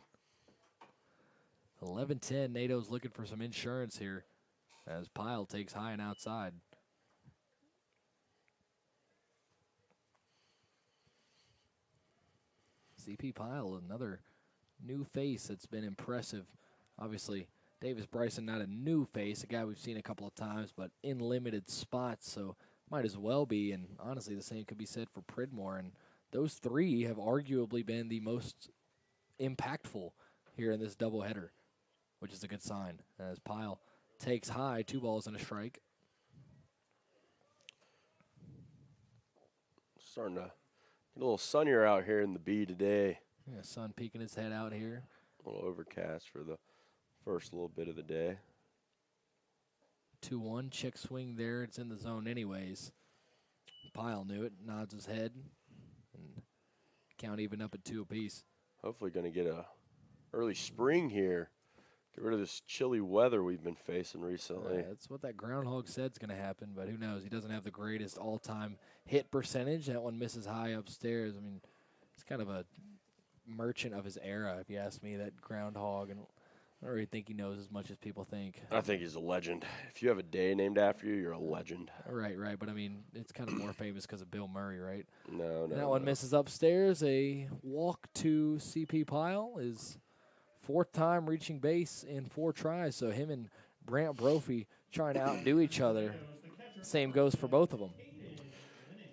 11-10, Nato's looking for some insurance here as Pyle takes high and outside. CP Pyle, another new face that's been impressive. Obviously, Davis Bryson, not a new face, a guy we've seen a couple of times, but in limited spots, so might as well be. And honestly, the same could be said for Pridmore. And those 3 have arguably been the most impactful here in this doubleheader, which is a good sign. As Pyle takes high, 2 balls and a strike. Starting to get a little sunnier out here in the B today. Yeah, sun peeking his head out here. A little overcast for the first little bit of the day. 2-1, check swing there. It's in the zone anyways. Pyle knew it, nods his head, and count even up at 2 apiece. Hopefully going to get a early spring here. Get rid of this chilly weather we've been facing recently. That's what that groundhog said's going to happen, but who knows? He doesn't have the greatest all-time hit percentage. That one misses high upstairs. I mean, it's kind of a merchant of his era, if you ask me, that groundhog. And I don't really think he knows as much as people think. I think he's a legend. If you have a day named after you, you're a legend. Right. But, I mean, it's kind of more famous because of Bill Murray, right? No. That one misses upstairs. A walk to CP Pyle is 4th time reaching base in 4 tries. So him and Brant Brophy trying to outdo each other. Same goes for both of them.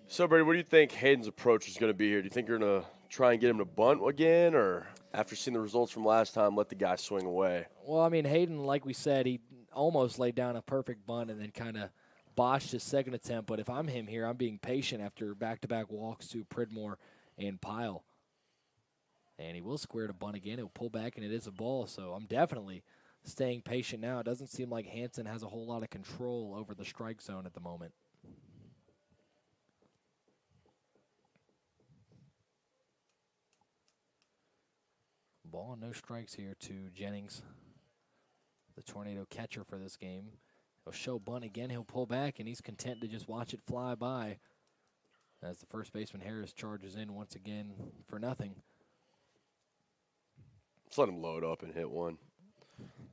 So, Brady, what do you think Hayden's approach is going to be here? Do you think you're going to try and get him to bunt again, or after seeing the results from last time, let the guy swing away? Well, I mean, Hayden, like we said, he almost laid down a perfect bunt and then kind of botched his second attempt. But if I'm him here, I'm being patient after back-to-back walks to Pridmore and Pyle. And he will square to bunt again. He'll pull back, and it is a ball. So I'm definitely staying patient now. It doesn't seem like Hansen has a whole lot of control over the strike zone at the moment. Ball and no strikes here to Jennings, the Tornado catcher for this game. He'll show bunt again. He'll pull back, and he's content to just watch it fly by as the first baseman Harris charges in once again for nothing. Just let him load up and hit one.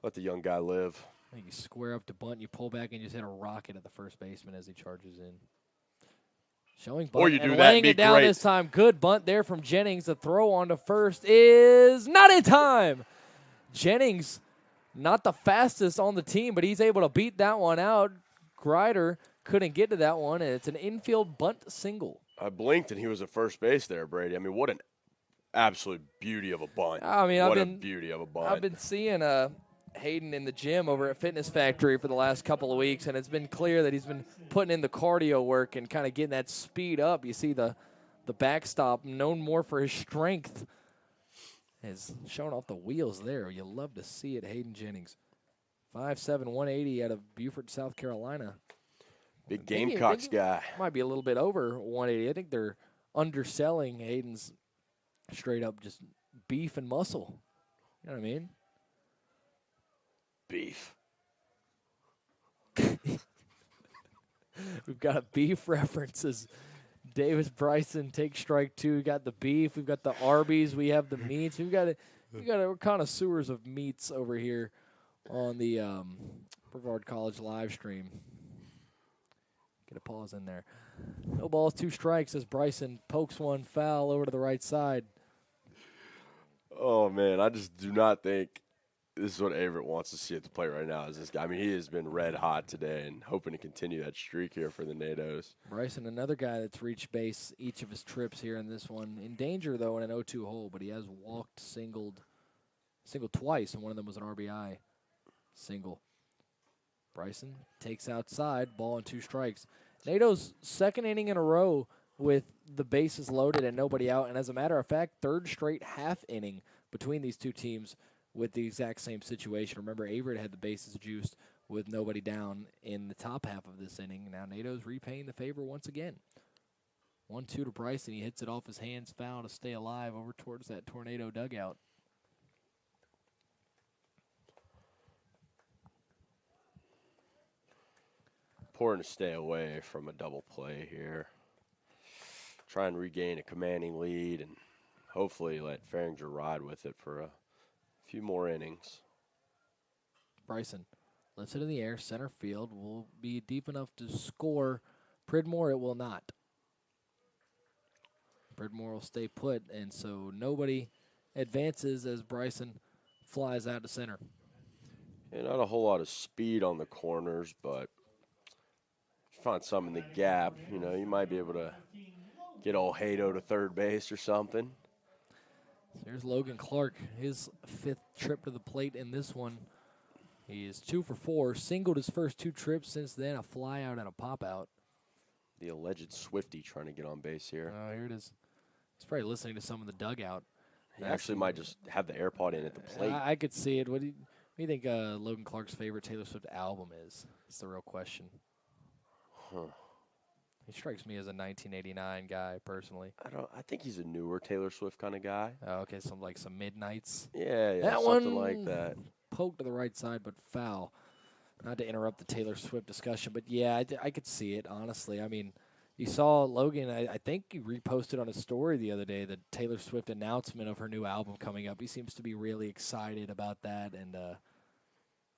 Let the young guy live. I think you square up to bunt, you pull back, and you just hit a rocket at the first baseman as he charges in. Showing bunt Or you do and that, laying be it down great. this time. Good bunt there from Jennings. The throw on to first is not in time. Jennings, not the fastest on the team, but he's able to beat that one out. Grider couldn't get to that one, and it's an infield bunt single. I blinked, and he was at first base there, Brady. I mean, what an absolute beauty of a bunt. I mean, what a beauty of a bunt. I've been seeing Hayden in the gym over at Fitness Factory for the last couple of weeks, and it's been clear that he's been putting in the cardio work and kind of getting that speed up. You see the backstop, known more for his strength, is showing off the wheels there. You love to see it, Hayden Jennings. 5'7", 180 out of Beaufort, South Carolina. Big Gamecocks guy. Might be a little bit over 180. I think they're underselling Hayden's straight up just beef and muscle. You know what I mean? beef. We've got a beef references. Davis Bryson takes strike 2. We got the beef. We've got the Arby's. We have the meats. We're connoisseurs of meats over here on the Brevard College live stream. Get a pause in there. No balls, 2 strikes as Bryson pokes one foul over to the right side. Oh, man, I just do not think this is what Averett wants to see at the plate right now. Is this guy? I mean, he has been red hot today and hoping to continue that streak here for the NATOs. Bryson, another guy that's reached base each of his trips here in this one. In danger, though, in an 0-2 hole, but he has walked, singled twice, and one of them was an RBI single. Bryson takes outside, ball and 2 strikes. NATO's second inning in a row with the bases loaded and nobody out, and as a matter of fact, 3rd straight half inning between these two teams with the exact same situation. Remember, Averett had the bases juiced with nobody down in the top half of this inning. Now NATO's repaying the favor once again. 1-2 to Bryson. He hits it off his hands, foul to stay alive over towards that Tornado dugout. Important to stay away from a double play here. Try and regain a commanding lead and hopefully let Farringer ride with it for a few more innings. Bryson lifts it in the air. Center field will be deep enough to score. Pridmore, it will not. Pridmore will stay put, and so nobody advances as Bryson flies out to center. Yeah, not a whole lot of speed on the corners, but if you find some in the gap, you know, you might be able to get old Hato to third base or something. There's Logan Clark, his 5th trip to the plate in this one. He is 2 for 4, singled his first 2 trips since then, a fly out and a pop out. The alleged Swiftie trying to get on base here. Oh, here it is. He's probably listening to some of the dugout. He actually might just have the AirPod in at the plate. I could see it. What do you think Logan Clark's favorite Taylor Swift album is? That's the real question. Huh. He strikes me as a 1989 guy, personally. I think he's a newer Taylor Swift kind of guy. Oh, okay, some Midnights. Yeah, That something one like that. Poked to the right side, but foul. Not to interrupt the Taylor Swift discussion, but yeah, I could see it, honestly. I mean, you saw Logan, I think he reposted on his story the other day the Taylor Swift announcement of her new album coming up. He seems to be really excited about that, and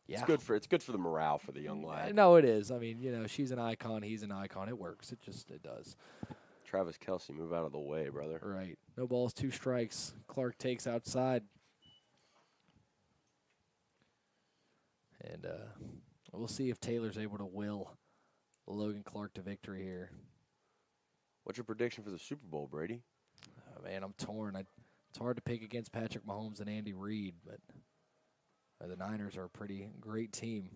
yeah. It's good for the morale for the young lad. No, it is. I mean, you know, she's an icon, he's an icon. It works. It does. Travis Kelce, move out of the way, brother. Right. No balls, 2 strikes. Clark takes outside. And we'll see if Taylor's able to will Logan Clark to victory here. What's your prediction for the Super Bowl, Brady? Oh, man, I'm torn. It's hard to pick against Patrick Mahomes and Andy Reid, but the Niners are a pretty great team.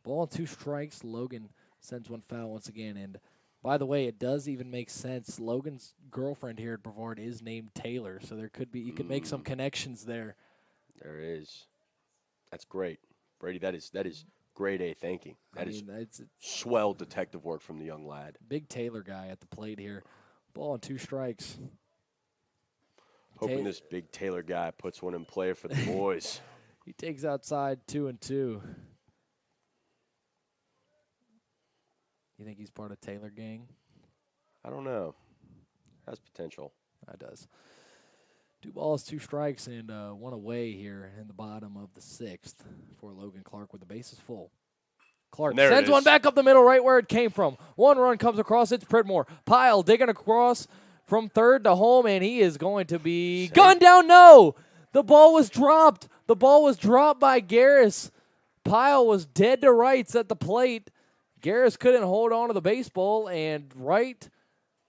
Ball and 2 strikes. Logan sends one foul once again. And by the way, it does even make sense. Logan's girlfriend here at Brevard is named Taylor, so you could make some connections there. There is. That's great. Brady, that is grade A thinking. That is swell detective work from the young lad. Big Taylor guy at the plate here. Ball and 2 strikes. Hoping this big Taylor guy puts one in play for the boys. He takes outside 2-2. You think he's part of Taylor gang? I don't know. Has potential. That does. 2 balls, 2 strikes, and 1 away here in the bottom of the 6th for Logan Clark with the bases full. Clark sends one back up the middle right where it came from. 1 run comes across. It's Pridmore. Pyle digging across from third to home, and he is going to be gunned down. No! The ball was dropped. The ball was dropped by Garris. Pyle was dead to rights at the plate. Garris couldn't hold on to the baseball, and right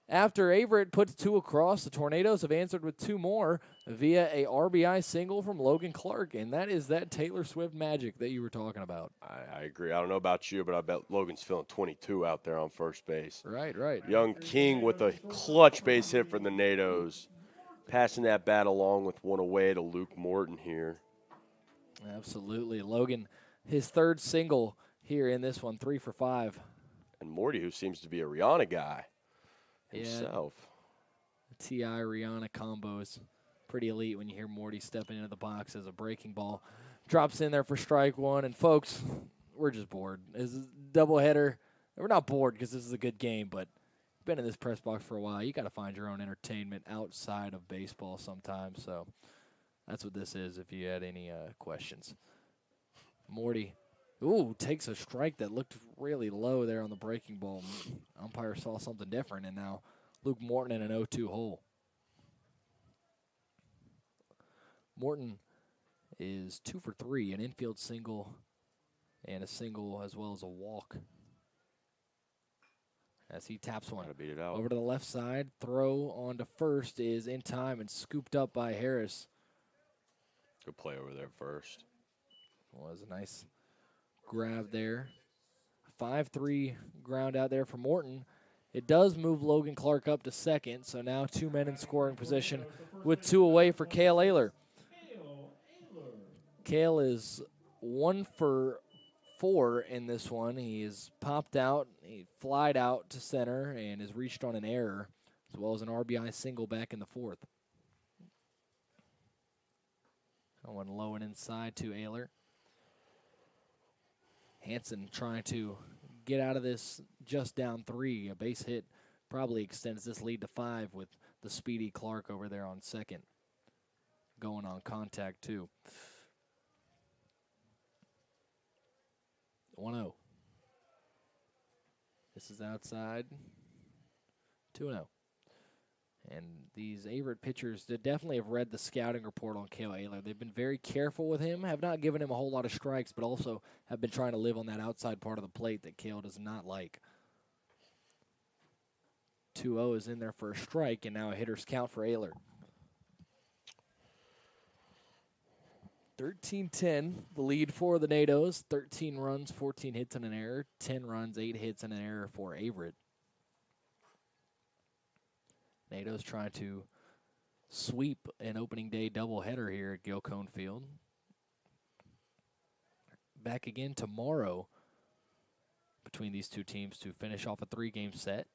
after Averett puts 2 across, the Tornadoes have answered with 2 more via a RBI single from Logan Clark, and that is that Taylor Swift magic that you were talking about. I agree. I don't know about you, but I bet Logan's feeling 22 out there on first base. Right. Young King with a clutch base hit for the NATOs. Passing that bat along with 1 away to Luke Morton here. Absolutely. Logan, his 3rd single here in this one, 3 for 5. And Morty, who seems to be a Rihanna guy himself. The T.I. Rihanna combo is pretty elite when you hear Morty stepping into the box as a breaking ball. drops in there for strike one. And, folks, we're just bored. This is a doubleheader. We're not bored because this is a good game, but been in this press box for a while. You got to find your own entertainment outside of baseball sometimes. So that's what this is if you had any questions. Morty, takes a strike that looked really low there on the breaking ball. Umpire saw something different, and now Luke Morton in an 0-2 hole. Morton is 2 for 3, an infield single and a single as well as a walk. As he taps one beat it out. over to the left side, throw on to first is in time and scooped up by Harris. Good play over there first. Was a nice grab there. 5-3 ground out there for Morton. It does move Logan Clark up to second, so now 2 men in scoring position with 2 away for Cale Ayler. Cale is 1 for 4 in this one. He is popped out, he flied out to center, and has reached on an error, as well as an RBI single back in the 4th. Going low and inside to Ayler. Hansen trying to get out of this just down 3. A base hit probably extends this lead to 5 with the speedy Clark over there on second. Going on contact too. 1-0. This is outside. 2-0. And these Averett pitchers definitely have read the scouting report on Cale Ayler. They've been very careful with him, have not given him a whole lot of strikes, but also have been trying to live on that outside part of the plate that Cale does not like. 2-0 is in there for a strike, and now a hitter's count for Ayler. 13-10, the lead for the NATOs. 13 runs, 14 hits and an error. 10 runs, 8 hits and an error for Averett. NATO's trying to sweep an opening day doubleheader here at Gil Cone Field. Back again tomorrow between these two teams to finish off a 3-game set.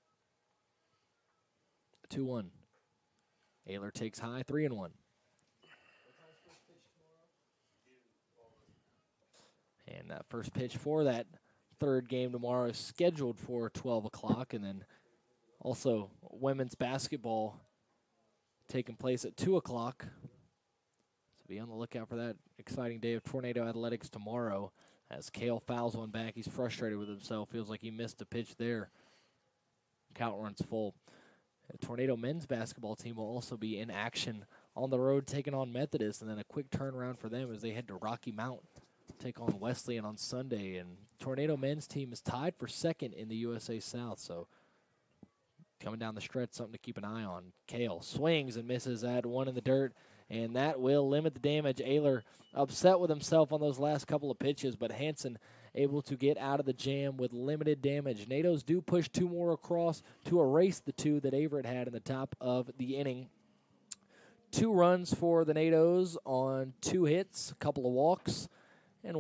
2-1. Ayler takes high, 3-1. And that first pitch for that 3rd game tomorrow is scheduled for 12 o'clock. And then also women's basketball taking place at 2 o'clock. So be on the lookout for that exciting day of Tornado Athletics tomorrow. As Cale fouls one back, he's frustrated with himself. Feels like he missed a pitch there. Count runs full. The Tornado men's basketball team will also be in action on the road taking on Methodist. And then a quick turnaround for them as they head to Rocky Mount. Take on Wesleyan on Sunday, and Tornado men's team is tied for 2nd in the USA South, so coming down the stretch, something to keep an eye on. Cale swings and misses at 1 in the dirt, and that will limit the damage. Ayler upset with himself on those last couple of pitches, but Hansen able to get out of the jam with limited damage. NATOs do push 2 more across to erase the 2 that Averett had in the top of the inning. 2 runs for the NATOs on 2 hits, a couple of walks, and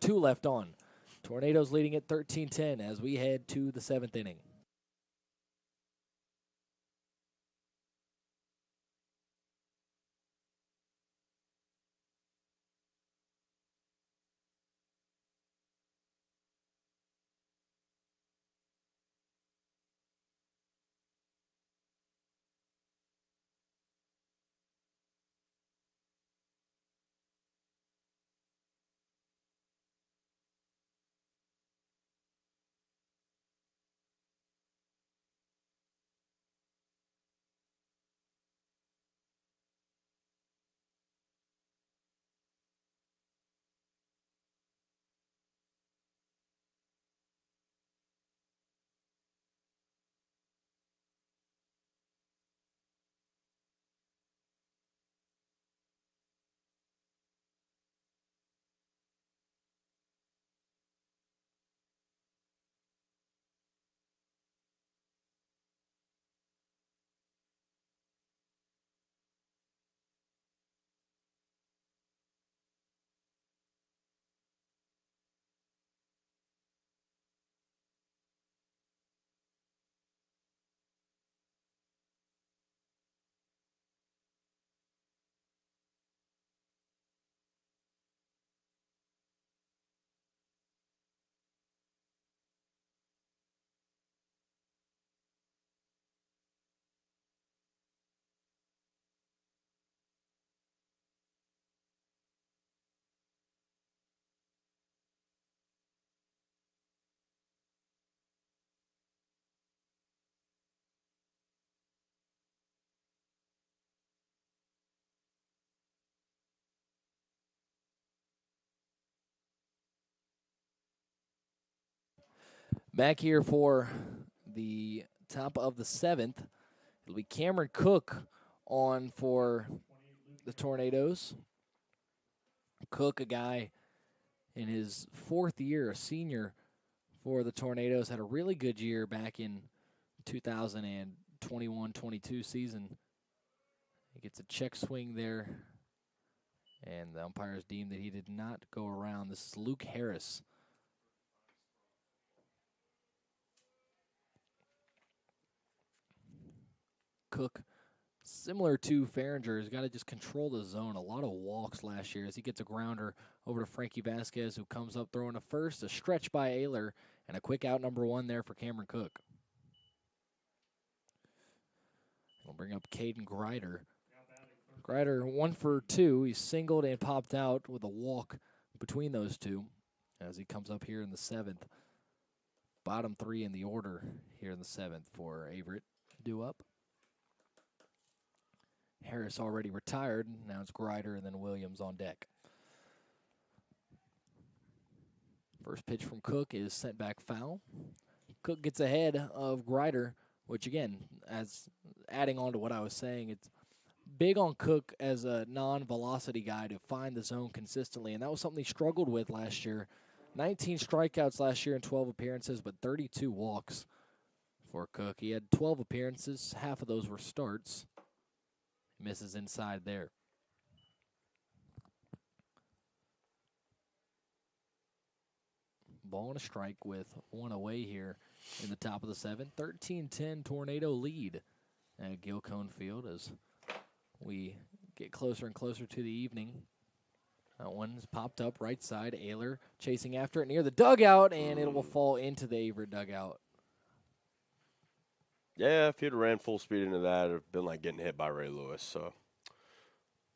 2 left on. Tornadoes leading at 13-10 as we head to the 7th inning. Back here for the top of the 7th, it'll be Cameron Cook on for the Tornadoes. Cook, a guy in his 4th year, a senior for the Tornadoes, had a really good year back in 2021-22 season. He gets a check swing there, and the umpires deemed that he did not go around. This is Luke Harris. Cook, similar to Farringer, has got to just control the zone. A lot of walks last year as he gets a grounder over to Frankie Vasquez, who comes up throwing a first, a stretch by Ayler, and a quick out number 1 there for Cameron Cook. We'll bring up Caden Grider. Grider 1 for 2. He's singled and popped out with a walk between those two as he comes up here in the 7th. Bottom 3 in the order here in the 7th for Averett. Due up. Harris already retired. Now it's Grider and then Williams on deck. First pitch from Cook is sent back foul. Cook gets ahead of Grider, which again, as adding on to what I was saying, it's big on Cook as a non-velocity guy to find the zone consistently, and that was something he struggled with last year. 19 strikeouts last year in 12 appearances, but 32 walks for Cook. He had 12 appearances. Half of those were starts. Misses inside there. Ball and a strike with 1 away here in the top of the 7th. 13-10 Tornado lead at Gil Cone Field as we get closer and closer to the evening. That one's popped up right side. Ayler chasing after it near the dugout, and it will fall into the Averett dugout. Yeah, if he'd ran full speed into that, it would have been like getting hit by Ray Lewis. So,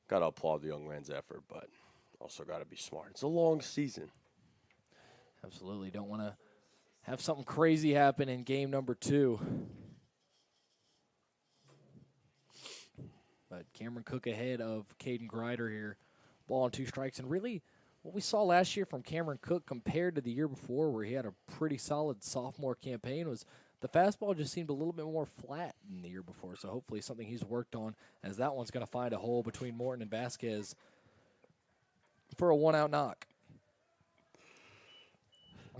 got to applaud the young man's effort, but also got to be smart. It's a long season. Absolutely. Don't want to have something crazy happen in game number 2. But Cameron Cook ahead of Caden Grider here. Ball on 2 strikes. And really, what we saw last year from Cameron Cook compared to the year before, where he had a pretty solid sophomore campaign, was the fastball just seemed a little bit more flat than the year before. So hopefully something he's worked on, as that one's going to find a hole between Morton and Vasquez for a 1-out knock.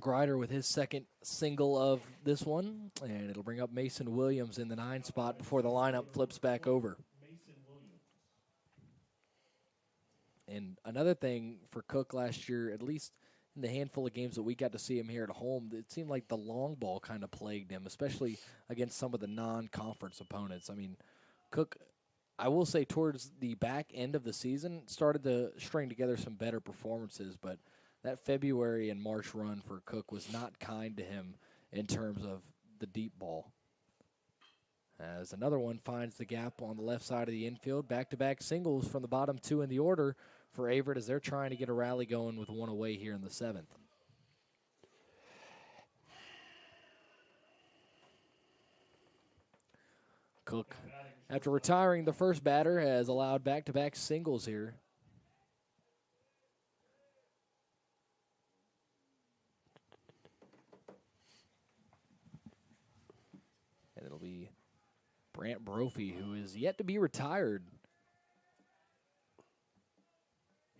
Grider with his second single of this one, and it'll bring up Mason Williams in the 9 spot before the lineup flips back over. And another thing for Cook last year, at least in the handful of games that we got to see him here at home, it seemed like the long ball kind of plagued him, especially against some of the non-conference opponents. I mean, Cook, I will say towards the back end of the season, started to string together some better performances, but that February and March run for Cook was not kind to him in terms of the deep ball. As another one finds the gap on the left side of the infield, back-to-back singles from the bottom 2 in the order for Averett as they're trying to get a rally going with 1 away here in the 7th. Cook, after retiring the first batter, has allowed back-to-back singles here. And it'll be Brant Brophy, who is yet to be retired.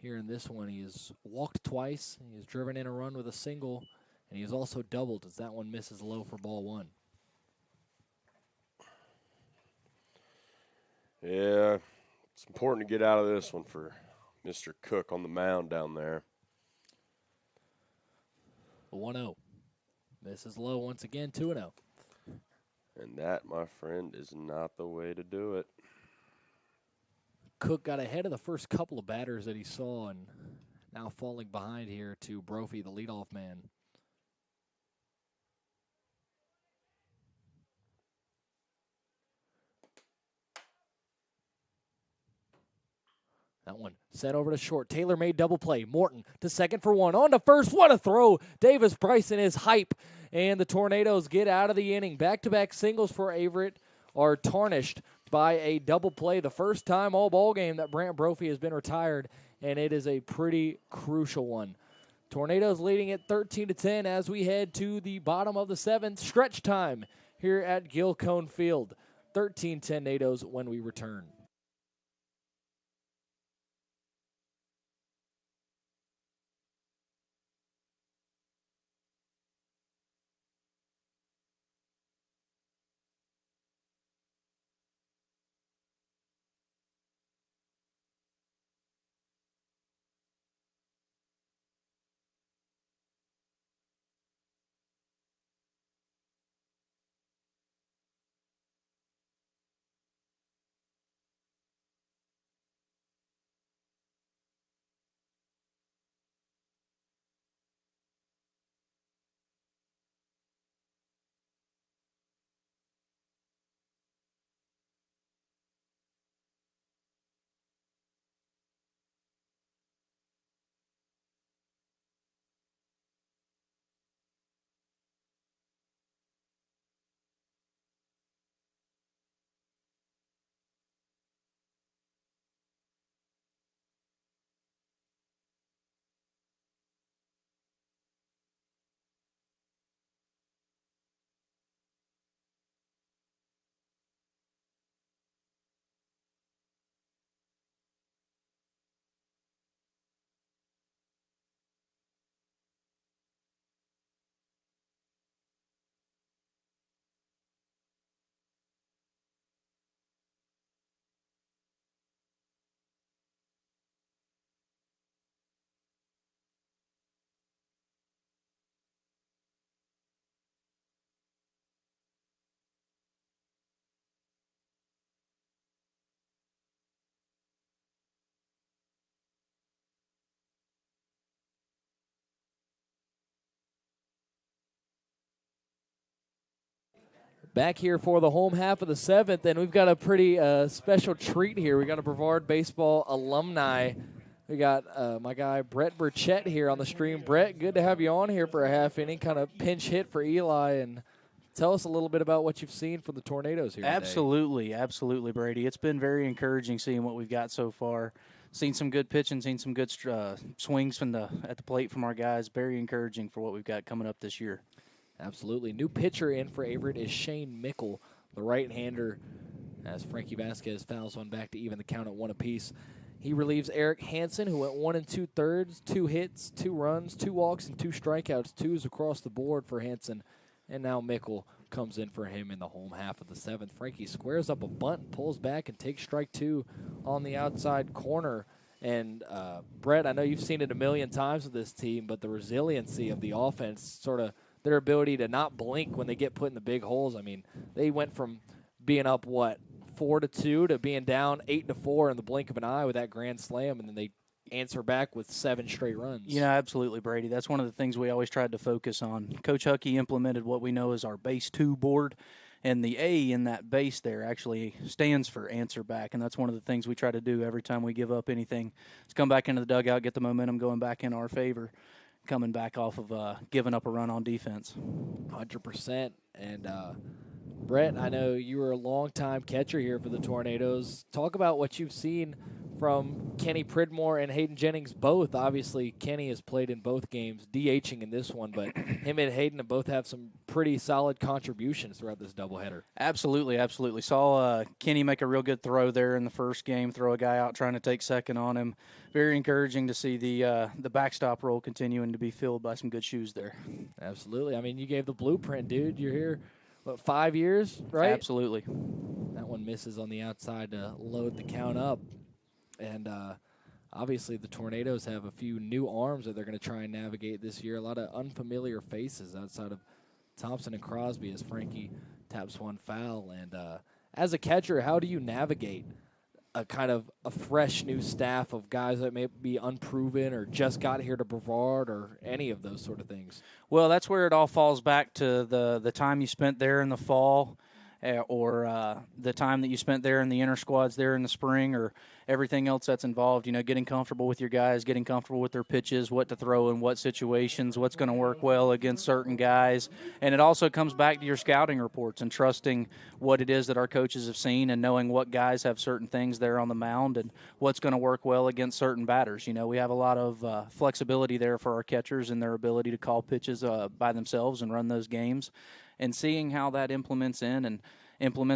Here in this one, he has walked twice. He has driven in a run with a single, and he has also doubled as that one misses low for ball 1. Yeah, it's important to get out of this one for Mr. Cook on the mound down there. 1-0. Misses low once again, 2-0. And that, my friend, is not the way to do it. Cook got ahead of the first couple of batters that he saw, and now falling behind here to Brophy, the leadoff man. That one sent over to short. Taylor made double play. Morton to second for 1. On to first. What a throw. Davis Bryson is hype. And the Tornadoes get out of the inning. Back-to-back singles for Averett are tarnished by a double play. The first time all ball game that Brant Brophy has been retired, and it is a pretty crucial one. Tornadoes leading it 13-10 as we head to the bottom of the 7th. Stretch time here at Gil Cone Field. 13-10 Nados when we return. Back here for the home half of the 7th, and we've got a pretty special treat here. We got a Brevard baseball alumni. We got my guy Brett Burchett here on the stream. Brett, good to have you on here for a half inning, kind of pinch hit for Eli, and tell us a little bit about what you've seen from the Tornadoes here Absolutely, Brady. It's been very encouraging seeing what we've got so far. Seen some good pitching, seen some good swings at the plate from our guys. Very encouraging for what we've got coming up this year. Absolutely. New pitcher in for Averett is Shane Mickle, the right-hander, as Frankie Vasquez fouls one back to even the count at 1 apiece. He relieves Eric Hansen, who went 1 2/3, 2 hits, 2 runs, 2 walks, and 2 strikeouts. 2s across the board for Hansen. And now Mickle comes in for him in the home half of the 7th. Frankie squares up a bunt, pulls back, and takes strike 2 on the outside corner. And, Brett, I know you've seen it a million times with this team, but the resiliency of the offense, sort of their ability to not blink when they get put in the big holes. I mean, they went from being up, 4-2 to being down 8-4 in the blink of an eye with that grand slam, and then they answer back with 7 straight runs. Yeah, absolutely, Brady. That's one of the things we always tried to focus on. Coach Huckey implemented what we know as our base 2 board, and the A in that base there actually stands for answer back, and that's one of the things we try to do every time we give up anything. Is come back into the dugout, get the momentum going back in our favor, coming back off of giving up a run on defense. 100%. And, Brett, I know you were a long-time catcher here for the Tornadoes. Talk about what you've seen from Kenny Pridmore and Hayden Jennings both. Obviously, Kenny has played in both games, DHing in this one, but him and Hayden have both have some pretty solid contributions throughout this doubleheader. Absolutely. Saw Kenny make a real good throw there in the first game, throw a guy out trying to take second on him. Very encouraging to see the backstop role continuing to be filled by some good shoes there. Absolutely. I mean, you gave the blueprint, dude. You're here, 5 years, right? Absolutely. That one misses on the outside to load the count up. And obviously the Tornadoes have a few new arms that they're going to try and navigate this year. A lot of unfamiliar faces outside of Thompson and Crosby as Frankie taps one foul. And as a catcher, how do you navigate a kind of a fresh new staff of guys that may be unproven or just got here to Brevard or any of those sort of things? Well, that's where it all falls back to the time you spent there in the fall or the time that you spent there in the inner squads there in the spring, or everything else that's involved, getting comfortable with your guys, getting comfortable with their pitches, what to throw in what situations, what's going to work well against certain guys. And it also comes back to your scouting reports and trusting what it is that our coaches have seen and knowing what guys have certain things there on the mound and what's going to work well against certain batters. We have a lot of flexibility there for our catchers and their ability to call pitches by themselves and run those games. And seeing how that implements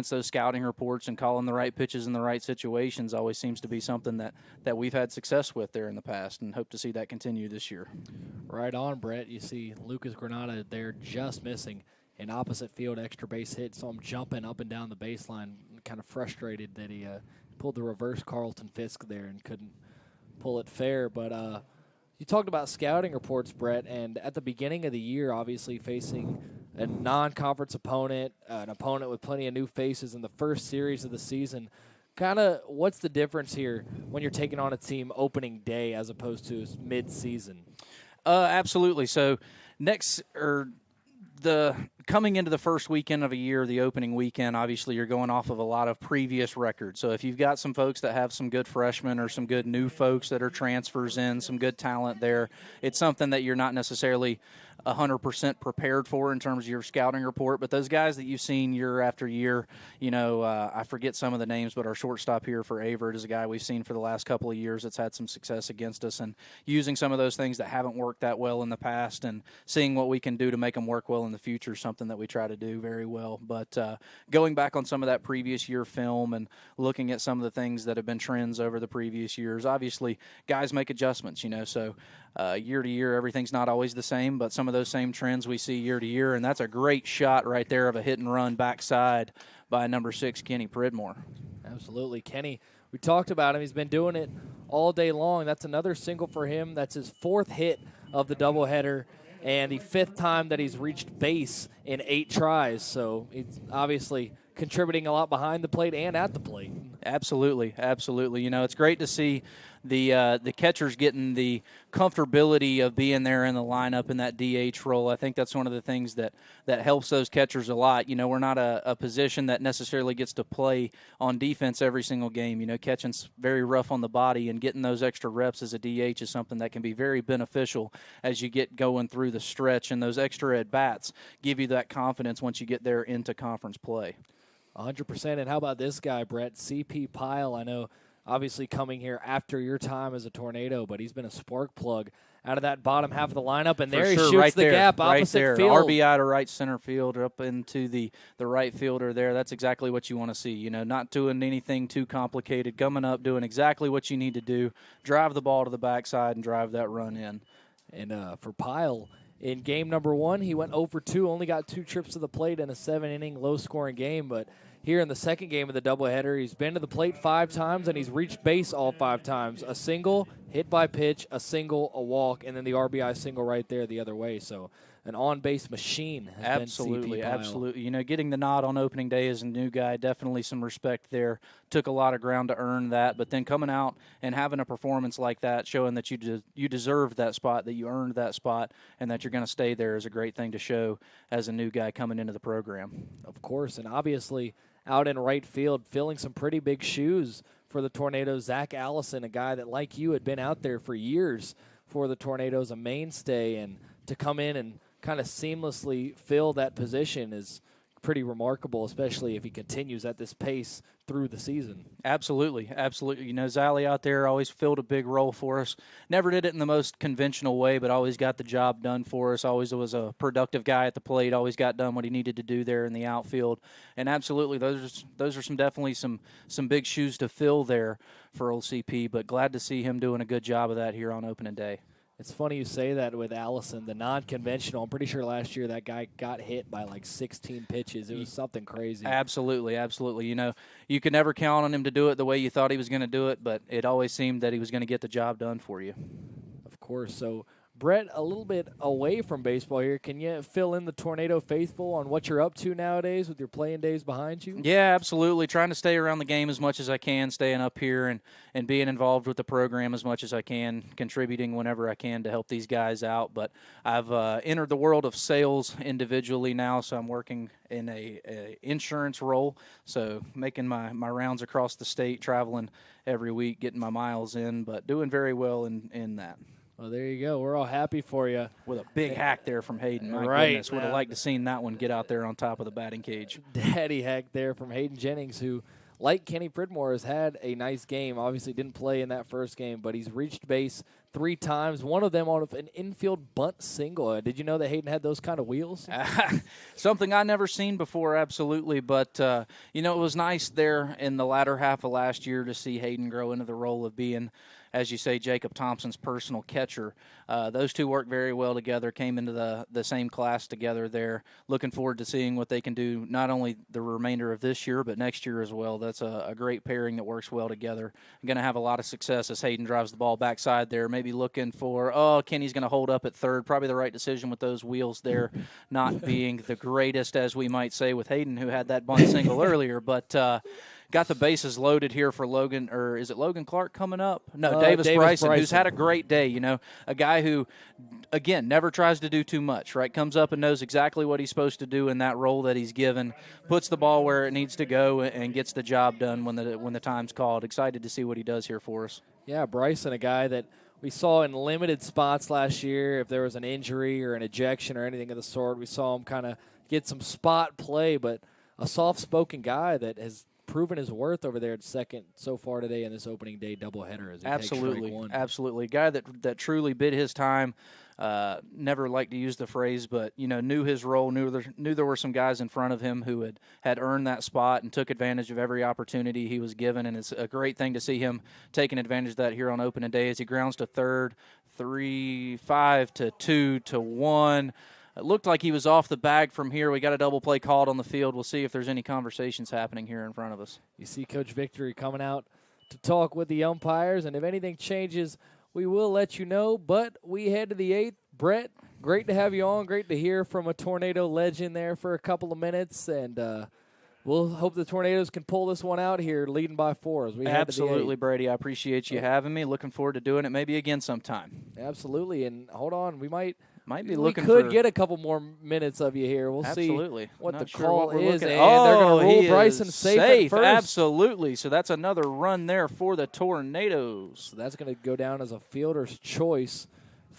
those scouting reports and calling the right pitches in the right situations always seems to be something that we've had success with there in the past, and hope to see that continue this year. Right on, Brett. You see Lucas Granada there just missing an opposite field extra base hit, so I'm jumping up and down the baseline, kind of frustrated that he pulled the reverse Carlton Fisk there and couldn't pull it fair. But you talked about scouting reports, Brett, and at the beginning of the year, obviously facing a non-conference opponent, an opponent with plenty of new faces in the first series of the season. Kind of what's the difference here when you're taking on a team opening day as opposed to mid-season? Absolutely. So coming into the first weekend of a year, the opening weekend, obviously you're going off of a lot of previous records. So if you've got some folks that have some good freshmen or some good new folks that are transfers in, some good talent there, it's something that you're not necessarily 100% prepared for in terms of your scouting report. But those guys that you've seen year after year, I forget some of the names, but our shortstop here for Averett is a guy we've seen for the last couple of years that's had some success against us, and using some of those things that haven't worked that well in the past and seeing what we can do to make them work well in the future is something that we try to do very well. But going back on some of that previous year film and looking at some of the things that have been trends over the previous years, obviously guys make adjustments, so year to year everything's not always the same, but some of those same trends we see year to year, and that's a great shot right there of a hit and run backside by number 6, Kenny Pridmore. Absolutely. Kenny, we talked about him. He's been doing it all day long. That's another single for him. That's his 4th hit of the doubleheader and the 5th time that he's reached base in 8 tries. So he's obviously contributing a lot behind the plate and at the plate. Absolutely. It's great to see the catchers getting the comfortability of being there in the lineup in that DH role. I think that's one of the things that helps those catchers a lot. We're not a position that necessarily gets to play on defense every single game. Catching's very rough on the body, and getting those extra reps as a DH is something that can be very beneficial as you get going through the stretch, and those extra at-bats give you that confidence once you get there into conference play. 100%. And how about this guy, Brett? CP Pyle, I know obviously coming here after your time as a Tornado, but he's been a spark plug out of that bottom half of the lineup, and there he shoots right the there, gap right opposite there. field. RBI to right center field, up into the right fielder there. That's exactly what you want to see. Not doing anything too complicated, coming up, doing exactly what you need to do, drive the ball to the backside and drive that run in. And for Pyle, in game number 1, he went 0 for 2, only got 2 trips to the plate in a 7-inning, low-scoring game. But here in the second game of the doubleheader, he's been to the plate 5 times, and he's reached base all 5 times. A single, hit by pitch, a single, a walk, and then the RBI single right there the other way. So an on-base machine has been CP Pyle. Absolutely. Getting the nod on opening day as a new guy, definitely some respect there. Took a lot of ground to earn that, but then coming out and having a performance like that, showing that you deserved that spot, that you earned that spot, and that you're going to stay there is a great thing to show as a new guy coming into the program. Of course, and obviously out in right field, filling some pretty big shoes for the Tornadoes. Zach Allison, a guy that, like you, had been out there for years for the Tornadoes, a mainstay, and to come in and kind of seamlessly fill that position is pretty remarkable, especially if he continues at this pace through the season. Absolutely. Zally out there always filled a big role for us. Never did it in the most conventional way, but always got the job done for us. Always was a productive guy at the plate. Always got done what he needed to do there in the outfield. And absolutely, those are definitely some big shoes to fill there for old CP. But glad to see him doing a good job of that here on opening day. It's funny you say that with Allison, the non-conventional. I'm pretty sure last year that guy got hit by like 16 pitches. It was something crazy. Absolutely. You could never count on him to do it the way you thought he was going to do it, but it always seemed that he was going to get the job done for you. Of course. So, Brett, a little bit away from baseball here. Can you fill in the Tornado faithful on what you're up to nowadays with your playing days behind you? Yeah, absolutely. Trying to stay around the game as much as I can, staying up here and being involved with the program as much as I can, contributing whenever I can to help these guys out. But I've entered the world of sales individually now, so I'm working in a insurance role, so making my rounds across the state, traveling every week, getting my miles in, but doing very well in that. Well, there you go. We're all happy for you. With a big hack there from Hayden. My right. goodness, would have liked to seen that one get out there on top of the batting cage. Daddy hack there from Hayden Jennings, who, like Kenny Pridmore, has had a nice game. Obviously didn't play in that first game, but he's reached base 3 times, one of them on an infield bunt single. Did you know that Hayden had those kind of wheels? Something I never seen before, absolutely. But, it was nice there in the latter half of last year to see Hayden grow into the role of being, as you say, Jacob Thompson's personal catcher. Those two work very well together, came into the same class together there. Looking forward to seeing what they can do not only the remainder of this year, but next year as well. That's a great pairing that works well together. I'm going to have a lot of success as Hayden drives the ball backside there, maybe looking for, Kenny's going to hold up at third. Probably the right decision with those wheels there not being the greatest, as we might say, with Hayden, who had that bunt single earlier. But got the bases loaded here for Logan, or is it Logan Clark coming up? No, Davis Bryson, who's had a great day. A guy who, again, never tries to do too much, right? Comes up and knows exactly what he's supposed to do in that role that he's given, puts the ball where it needs to go, and gets the job done when the time's called. Excited to see what he does here for us. Yeah, Bryson, a guy that we saw in limited spots last year. If there was an injury or an ejection or anything of the sort, we saw him kind of get some spot play, but a soft-spoken guy that has proven his worth over there at second so far today in this opening day doubleheader. As he absolutely, takes strike 1. Absolutely. Guy that truly bid his time. Never liked to use the phrase, but knew his role. Knew there were some guys in front of him who had earned that spot and took advantage of every opportunity he was given. And it's a great thing to see him taking advantage of that here on opening day as he grounds to third, 3-5 to 2-1. It looked like he was off the bag from here. We got a double play called on the field. We'll see if there's any conversations happening here in front of us. You see Coach Victory coming out to talk with the umpires, and if anything changes, we will let you know. But we head to the 8th. Brett, great to have you on. Great to hear from a Tornado legend there for a couple of minutes, and we'll hope the Tornadoes can pull this one out here, leading by 4 as we head to the 8th. Absolutely, Brady. I appreciate you having me. Looking forward to doing it maybe again sometime. Absolutely, and hold on, we might be looking could get a couple more minutes of you here. We'll absolutely. See what Not the sure call what is, and they're oh, going to rule he Bryson is safe at first. Absolutely. So that's another run there for the Tornadoes. So that's going to go down as a fielder's choice,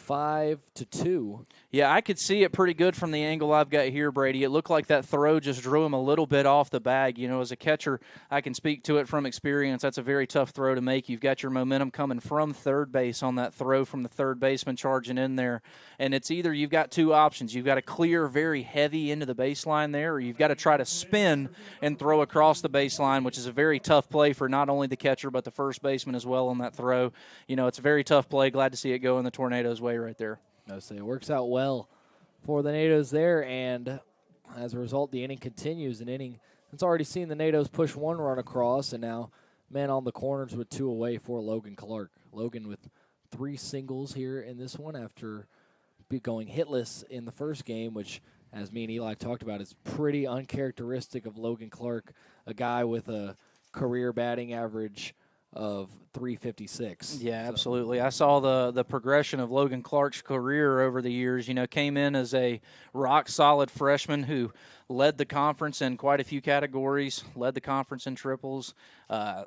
5-2. Yeah, I could see it pretty good from the angle I've got here, Brady. It looked like that throw just drew him a little bit off the bag. As a catcher, I can speak to it from experience. That's a very tough throw to make. You've got your momentum coming from third base on that throw from the third baseman charging in there. And it's either you've got two options. You've got to clear very heavy into the baseline there, or you've got to try to spin and throw across the baseline, which is a very tough play for not only the catcher but the first baseman as well on that throw. It's a very tough play. Glad to see it go in the Tornadoes' way right there. No, so it works out well for the Nados there, and as a result, the inning continues. An inning that's already seen the Nados push 1 run across, and now men on the corners with 2 away for Logan Clark. Logan with 3 singles here in this one after going hitless in the first game, which, as me and Eli talked about, is pretty uncharacteristic of Logan Clark, a guy with a career batting average of 356. Yeah, absolutely. I saw the progression of Logan Clark's career over the years. Came in as a rock-solid freshman who led the conference in quite a few categories, led the conference in triples,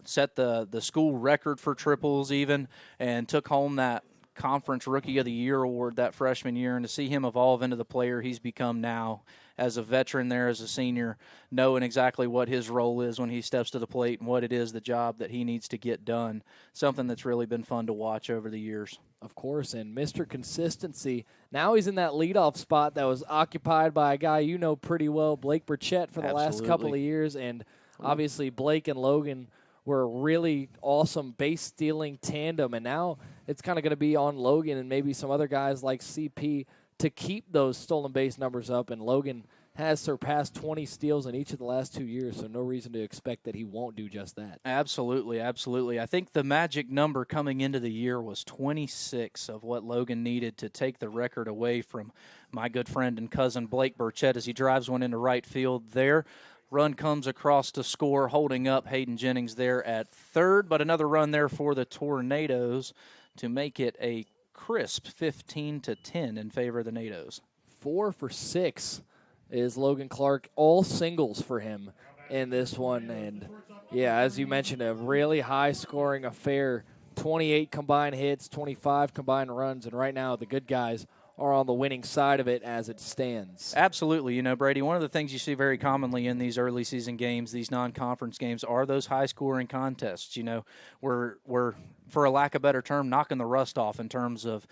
set the school record for triples even, and took home that Conference Rookie of the Year award that freshman year. And to see him evolve into the player he's become now as a veteran there, as a senior, knowing exactly what his role is when he steps to the plate and what it is, the job that he needs to get done. Something that's really been fun to watch over the years. Of course, and Mr. Consistency. Now he's in that leadoff spot that was occupied by a guy you know pretty well, Blake Burchett, for the last couple of years. And obviously Blake and Logan were a really awesome base-stealing tandem, and now it's kind of going to be on Logan and maybe some other guys like CP to keep those stolen base numbers up, and Logan has surpassed 20 steals in each of the last 2 years, so no reason to expect that he won't do just that. Absolutely, absolutely. I think the magic number coming into the year was 26 of what Logan needed to take the record away from my good friend and cousin Blake Burchett as he drives one into right field there. Run comes across to score, holding up Hayden Jennings there at third, but another run there for the Tornadoes to make it a crisp 15-10 in favor of the Nados. 4 for 6 is Logan Clark, all singles for him in this one. And, yeah, as you mentioned, a really high-scoring affair, 28 combined hits, 25 combined runs, and right now the good guys are on the winning side of it as it stands. Absolutely. You know, Brady, one of the things you see very commonly in these early season games, these non-conference games, are those high-scoring contests. You know, we're for a lack of a better term, knocking the rust off in terms of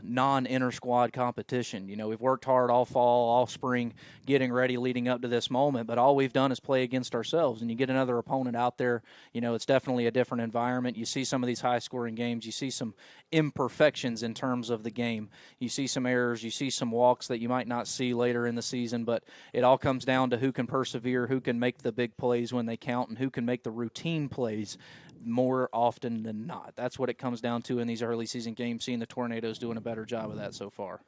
non-inter-squad competition. You know, we've worked hard all fall, all spring, getting ready leading up to this moment, but all we've done is play against ourselves. And you get another opponent out there, you know, it's definitely a different environment. You see some of these high-scoring games. You see some imperfections in terms of the game. You see some errors. You see some walks that you might not see later in the season, but it all comes down to who can persevere, who can make the big plays when they count, and who can make the routine plays more often than not. That's what it comes down to in these early season games, seeing the Tornadoes doing a better job of that so far.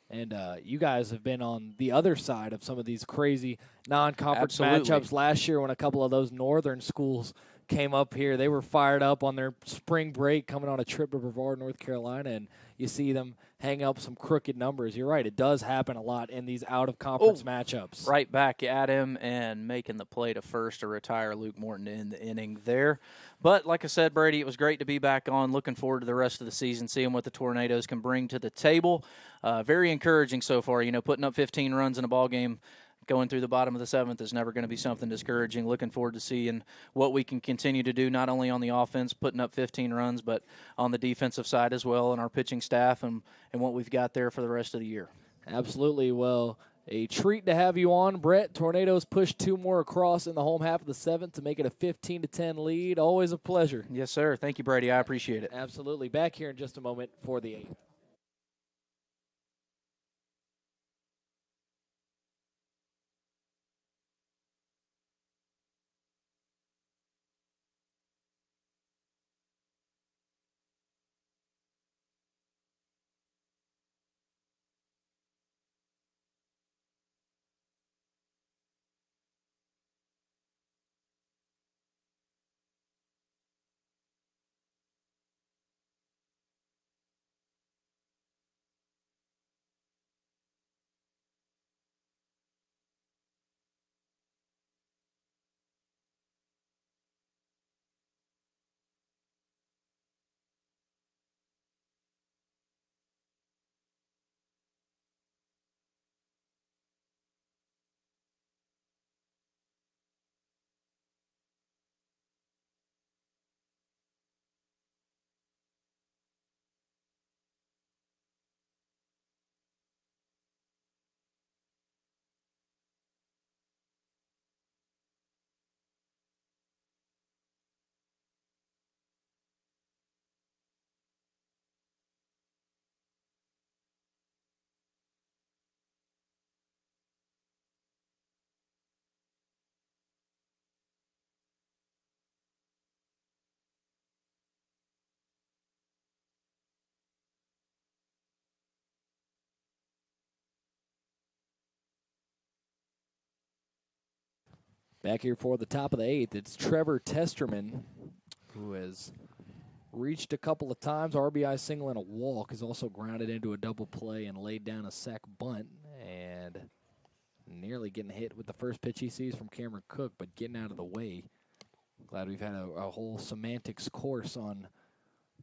And you guys have been on the other side of some of these crazy non-conference Absolutely. matchups last year when a couple of those northern schools came up here. They were fired up on their spring break coming on a trip to Brevard, North Carolina, and you see them hang up some crooked numbers. You're right. It does happen a lot in these out-of-conference matchups. Right back at him and making the play to first to retire Luke Morton in the inning there. But like I said, Brady, it was great to be back on. Looking forward to the rest of the season, seeing what the Tornadoes can bring to the table. Very encouraging so far. You know, putting up 15 runs in a ball game going through the bottom of the seventh is never going to be something discouraging. Looking forward to seeing what we can continue to do, not only on the offense, putting up 15 runs, but on the defensive side as well, and our pitching staff and what we've got there for the rest of the year. Absolutely. Well, a treat to have you on, Brett. Tornadoes push 2 more across in the home half of the seventh to make it a 15-10 lead. Always a pleasure. Yes, sir. Thank you, Brady. I appreciate it. Absolutely. Back here in just a moment for the 8th. Back here for the top of the 8th, it's Trevor Testerman, who has reached a couple of times. RBI single and a walk, has also grounded into a double play and laid down a sac bunt, and nearly getting hit with the first pitch he sees from Cameron Cook, but getting out of the way. Glad we've had a whole semantics course on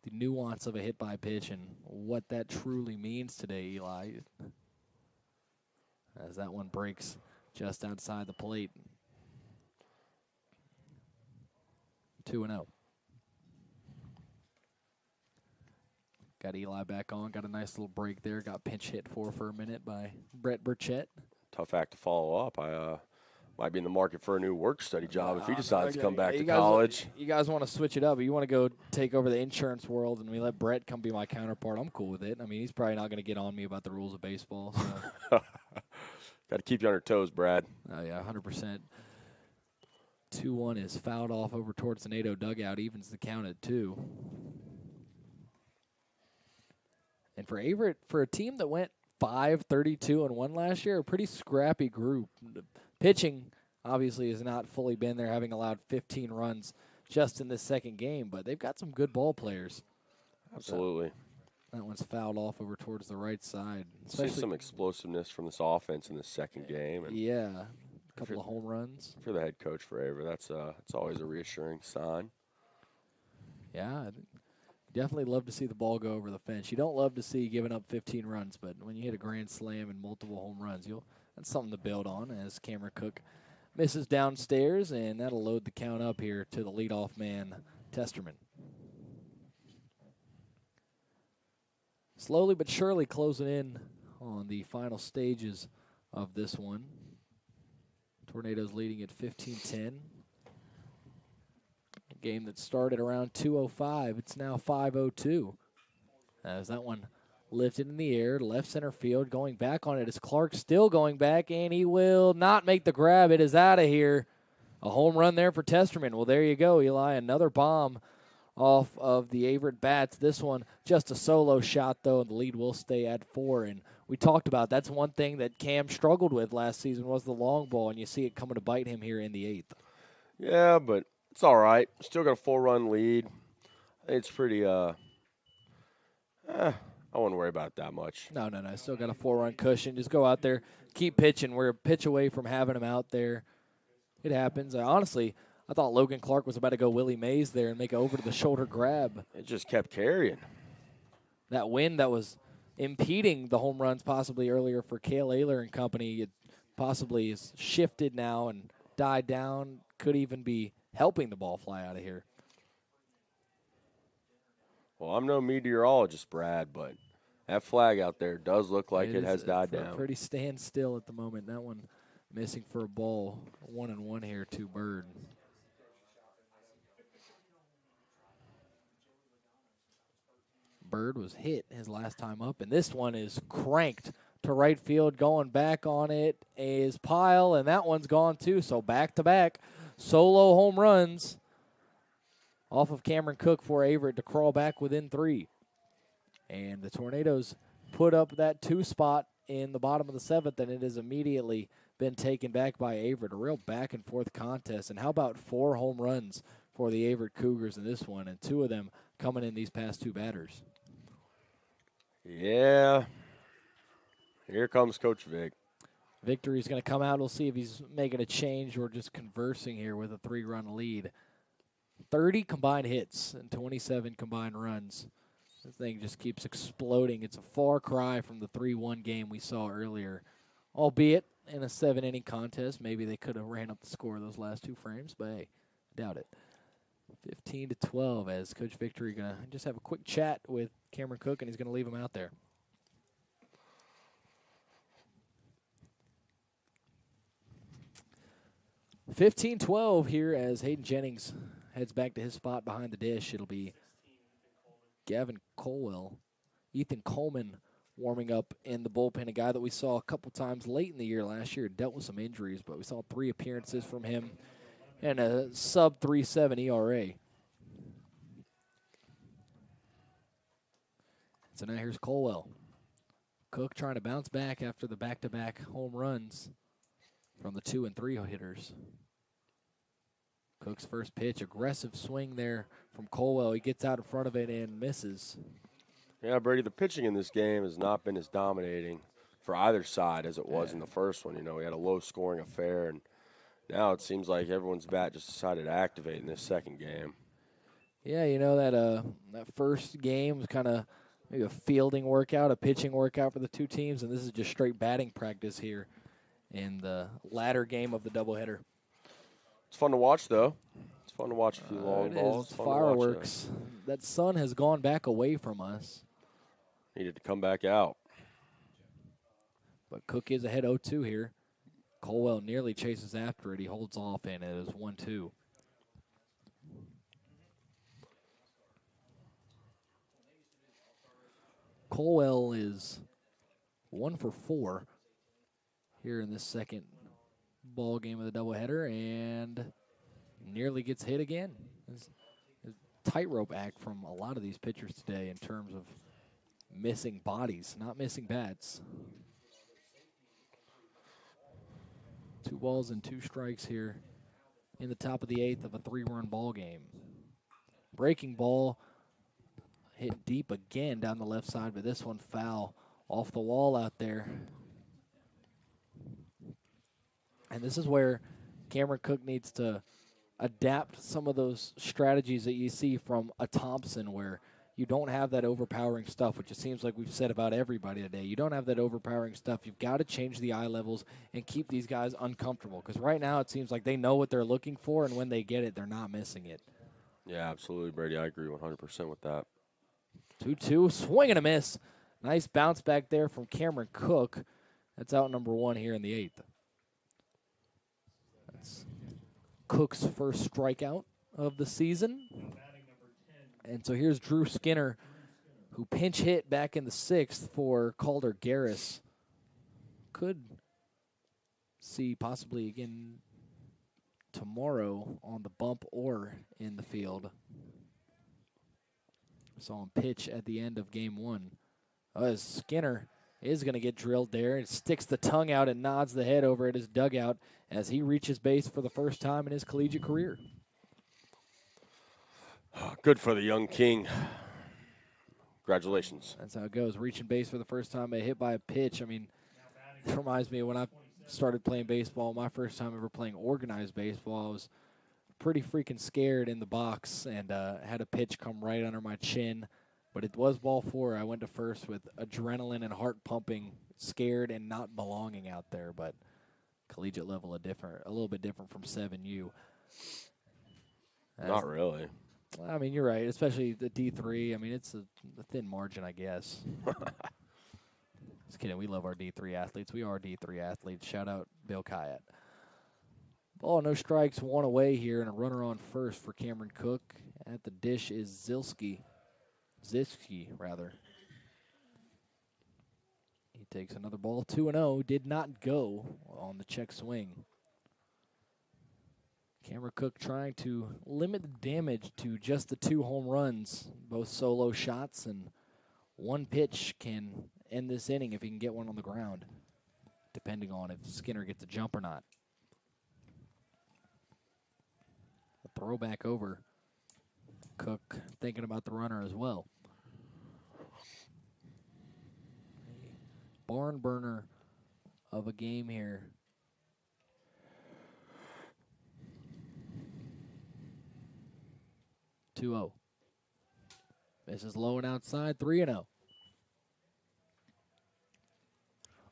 the nuance of a hit by pitch and what that truly means today, Eli. As that one breaks just outside the plate. 2-0. Got Eli back on. Got a nice little break there. Got pinch hit for a minute by Brett Burchett. Tough act to follow up. I might be in the market for a new work study job if he decides to come back to college. You guys want to switch it up. You want to go take over the insurance world and we let Brett come be my counterpart. I'm cool with it. I mean, he's probably not going to get on me about the rules of baseball. So. Got to keep you on your toes, Brad. Oh, yeah, 100%. 2-1 is fouled off over towards the NATO dugout, evens the count at 2. And for Averett, for a team that went 5-32-1 last year, a pretty scrappy group. The pitching obviously has not fully been there, having allowed 15 runs just in this second game, but they've got some good ball players. Absolutely. That one's fouled off over towards the right side. See some explosiveness from this offense in the second game. And yeah, a couple of home runs. For the head coach for Averett, that's always a reassuring sign. Yeah, definitely love to see the ball go over the fence. You don't love to see giving up 15 runs, but when you hit a grand slam and multiple home runs, that's something to build on. As Cameron Cook misses downstairs, and that'll load the count up here to the leadoff man, Testerman. Slowly but surely closing in on the final stages of this one. Tornadoes leading at 15-10. A game that started around 2:05. It's now 5:02. As that one lifted in the air, left center field, going back on it is Clark, still going back, and he will not make the grab. It is out of here. A home run there for Testerman. Well, there you go, Eli. Another bomb off of the Averett bats. This one just a solo shot, though, and the lead will stay at 4. And we talked about that's one thing that Cam struggled with last season was the long ball, and you see it coming to bite him here in the 8th. Yeah, but it's all right. Still got a 4-run lead. I think it's pretty, I wouldn't worry about it that much. No. Still got a 4-run cushion. Just go out there, keep pitching. We're a pitch away from having him out there. It happens. Honestly, I thought Logan Clark was about to go Willie Mays there and make an over-to-the-shoulder grab. It just kept carrying. That wind that was impeding the home runs possibly earlier for Cale Ayler and company, it possibly is shifted now and died down. Could even be helping the ball fly out of here. Well, I'm no meteorologist, Brad, but that flag out there does look like it has died down. Pretty standstill at the moment. That one missing for a ball. 1-1 here to Bird. Bird was hit his last time up, and this one is cranked to right field. Going back on it is Pyle, and that one's gone too. So back-to-back solo home runs off of Cameron Cook for Averett to crawl back within 3. And the Tornadoes put up that 2 spot in the bottom of the 7th, and it has immediately been taken back by Averett. A real back-and-forth contest. And how about 4 home runs for the Averett Cougars in this one, and 2 of them coming in these past 2 batters. Yeah. Here comes Coach Vic. Victory's going to come out. We'll see if he's making a change or just conversing here with a 3-run lead. 30 combined hits and 27 combined runs. This thing just keeps exploding. It's a far cry from the 3-1 game we saw earlier, albeit in a 7-inning contest. Maybe they could have ran up the score those last 2 frames, but hey, doubt it. 15-12 as Coach Victory going to just have a quick chat with Cameron Cook, and he's going to leave him out there. (15-12) here as Hayden Jennings heads back to his spot behind the dish. It'll be Gavin Colwell. Ethan Coleman warming up in the bullpen, a guy that we saw a couple times late in the year last year, dealt with some injuries, but we saw 3 appearances from him and a sub-3.7 ERA. So now here's Colwell. Cook trying to bounce back after the back-to-back home runs from the 2 and 3 hitters. Cook's first pitch, aggressive swing there from Colwell. He gets out in front of it and misses. Yeah, Brady, the pitching in this game has not been as dominating for either side as it was in the first one. You know, we had a low-scoring affair, and now it seems like everyone's bat just decided to activate in this second game. Yeah, you know, that first game was kind of maybe a fielding workout, a pitching workout for the 2 teams, and this is just straight batting practice here in the latter game of the doubleheader. It's fun to watch, though. It's fun to watch a few long balls. It's fireworks. That sun has gone back away from us. Needed to come back out. But Cook is ahead 0-2 here. Colwell nearly chases after it. He holds off, and it is 1-2. Colwell is 1 for 4. here in this second ball game of the doubleheader, and nearly gets hit again. It's a tightrope act from a lot of these pitchers today in terms of missing bodies, not missing bats. 2 balls and 2 strikes here in the top of the 8th of a 3-run ball game. Breaking ball hit deep again down the left side, but this one foul off the wall out there. And this is where Cameron Cook needs to adapt some of those strategies that you see from a Thompson, where you don't have that overpowering stuff, which it seems like we've said about everybody today. You don't have that overpowering stuff. You've got to change the eye levels and keep these guys uncomfortable, because right now it seems like they know what they're looking for, and when they get it, they're not missing it. Yeah, absolutely, Brady. I agree 100% with that. 2-2, swing and a miss. Nice bounce back there from Cameron Cook. That's out number 1 here in the 8th. That's Cook's first strikeout of the season. And so here's Drew Skinner, who pinch hit back in the 6th for Calder Garris. Could see possibly again tomorrow on the bump or in the field. Saw him pitch at the end of game 1. Skinner is going to get drilled there and sticks the tongue out and nods the head over at his dugout as he reaches base for the first time in his collegiate career. Good for the young king. Congratulations. That's how it goes. Reaching base for the first time, hit by a pitch. I mean, it reminds me of when I started playing baseball, my first time ever playing organized baseball. I was pretty freaking scared in the box and had a pitch come right under my chin. But it was ball 4. I went to first with adrenaline and heart pumping, scared and not belonging out there. But collegiate level, a little bit different from 7U. Not really. I mean, you're right, especially the D3. I mean, it's a thin margin, I guess. Just kidding. We love our D3 athletes. We are D3 athletes. Shout out Bill Kyatt. Ball, no strikes, 1 away here, and a runner on first for Cameron Cook. At the dish is Ziski, rather. He takes another ball, 2-0. Did not go on the check swing. Cameron Cook trying to limit the damage to just the 2 home runs, both solo shots, and 1 pitch can end this inning if he can get one on the ground, depending on if Skinner gets a jump or not. A throw back over. Cook thinking about the runner as well. A barn burner of a game here. Misses low and outside, 3-0.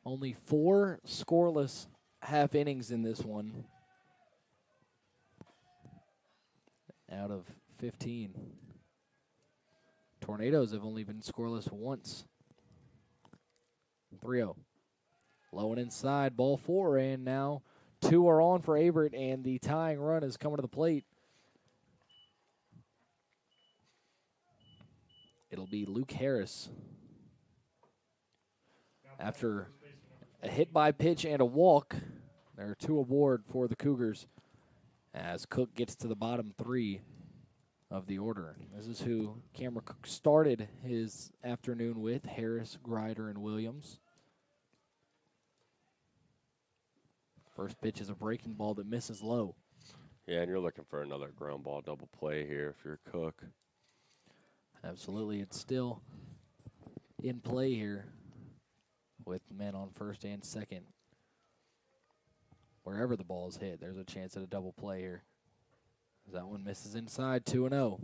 Only 4 scoreless half innings in this one out of 15. Tornadoes have only been scoreless once. 3-0. Low and inside, ball 4, and now 2 are on for Averett, and the tying run is coming to the plate. It'll be Luke Harris. After a hit by pitch and a walk, there are 2 aboard for the Cougars as Cook gets to the bottom 3 of the order. This is who Cameron Cook started his afternoon with: Harris, Grider, and Williams. First pitch is a breaking ball that misses low. Yeah, and you're looking for another ground ball double play here if you're Cook. Absolutely, it's still in play here with men on first and second. Wherever the ball is hit, there's a chance at a double play here. That one misses inside, 2-0.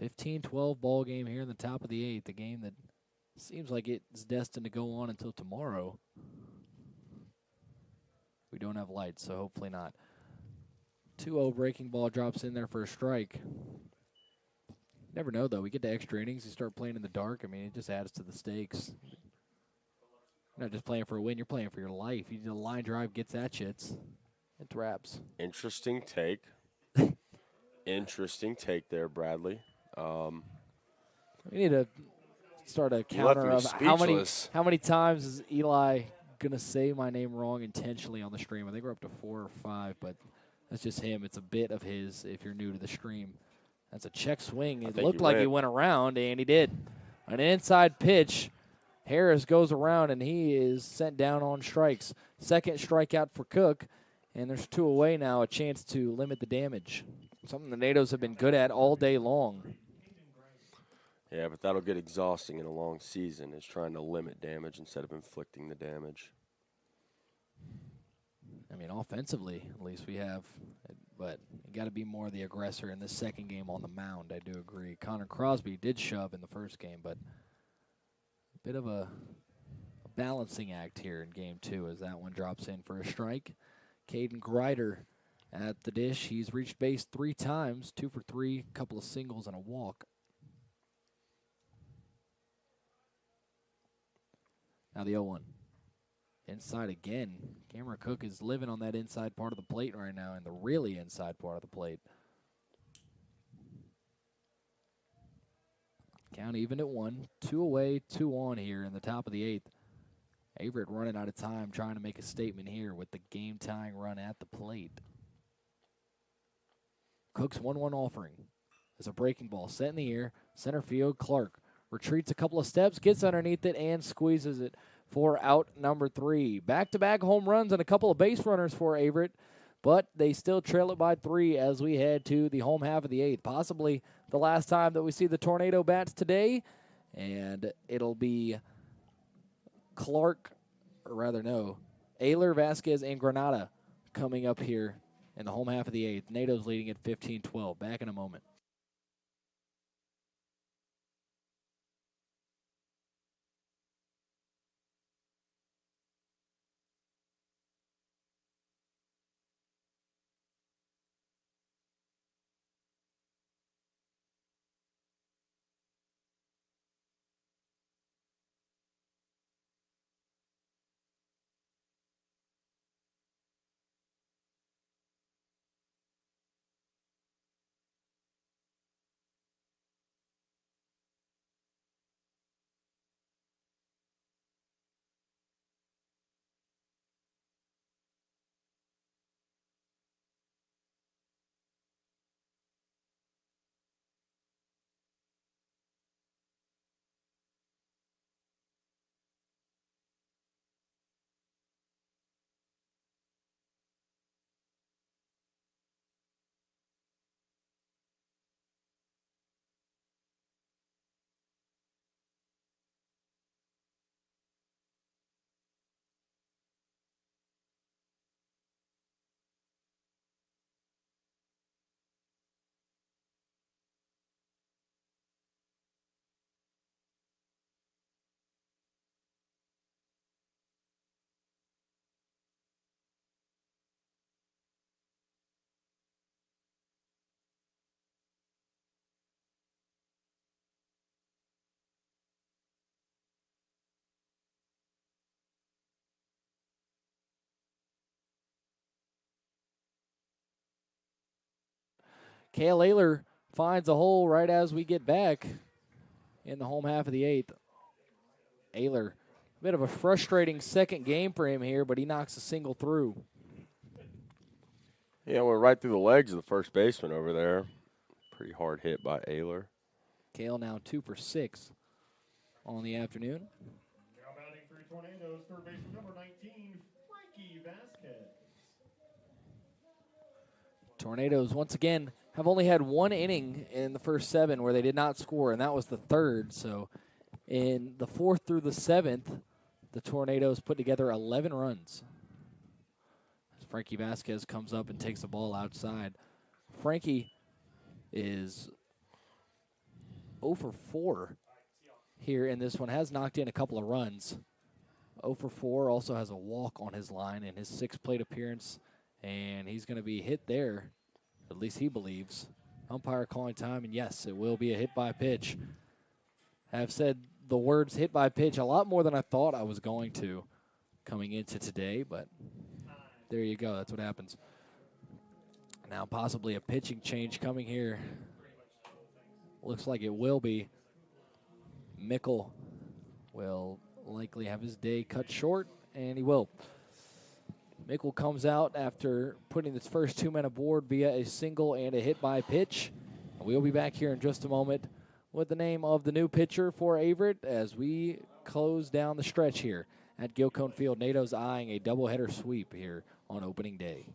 (15-12) ball game here in the top of the 8th. A game that seems like it's destined to go on until tomorrow. We don't have lights, so hopefully not. 2-0 breaking ball drops in there for a strike. Never know, though. We get to extra innings. You start playing in the dark. I mean, it just adds to the stakes. You're not just playing for a win. You're playing for your life. The line drive gets at you. It's wraps. Interesting take. Interesting take there, Bradley. We need to start a You left counter me of how speechless. many times is Eli gonna say my name wrong intentionally on the stream. I think we're up to 4 or 5, but that's just him. It's a bit of his if you're new to the stream. That's a check swing. It think looked he like he went. went around, and he did. An inside pitch. Harris goes around, and he is sent down on strikes. Second strikeout for Cook, and there's 2 away now, a chance to limit the damage. Something the NATOs have been good at all day long. Yeah, but that'll get exhausting in a long season, is trying to limit damage instead of inflicting the damage. I mean, offensively, at least we have, but you got to be more the aggressor in this second game on the mound. I do agree. Connor Crosby did shove in the first game, but a bit of a balancing act here in game 2 as that one drops in for a strike. Caden Greider at the dish. He's reached base 3 times, 2 for 3, a couple of singles and a walk. Now the 0-1. Inside again. Cameron Cook is living on that inside part of the plate right now, and the really inside part of the plate. Count even at 1. 2 away, 2 on here in the top of the 8th. Averett running out of time, trying to make a statement here with the game-tying run at the plate. Cook's 1-1 offering. There's a breaking ball set in the air. Center field, Clark retreats a couple of steps, gets underneath it, and squeezes it for out number 3. Back-to-back home runs and a couple of base runners for Averett, but they still trail it by 3 as we head to the home half of the 8th. Possibly the last time that we see the Tornado bats today, and it'll be Clark, or rather no, Ayler, Vasquez, and Granada coming up here in the home half of the 8th. NATO's leading at 15-12. Back in a moment. Cale Ayler finds a hole right as we get back in the home half of the 8th. Ayler, a bit of a frustrating second game for him here, but he knocks a single through. Yeah, went right through the legs of the first baseman over there. Pretty hard hit by Ayler. Cale now 2 for 6 on the afternoon. Now batting for Tornadoes, third baseman number 19, Frankie Vasquez. Tornadoes, once again, have only had 1 inning in the first 7 where they did not score, and that was the 3rd. So in the 4th through the 7th, the Tornadoes put together 11 runs. As Frankie Vasquez comes up and takes the ball outside. Frankie is 0 for 4 here in this one, has knocked in a couple of runs. 0 for 4, also has a walk on his line in his 6th plate appearance, and he's going to be hit there, at least he believes. Umpire calling time, and yes, it will be a hit by pitch. I've said the words hit by pitch a lot more than I thought I was going to coming into today, but there you go. That's what happens. Now possibly a pitching change coming here. Looks like it will be. Mickle will likely have his day cut short, and he will. Mickle comes out after putting his first 2 men aboard via a single and a hit by pitch. We'll be back here in just a moment with the name of the new pitcher for Averett as we close down the stretch here at Gilcone Field. NATO's eyeing a doubleheader sweep here on opening day.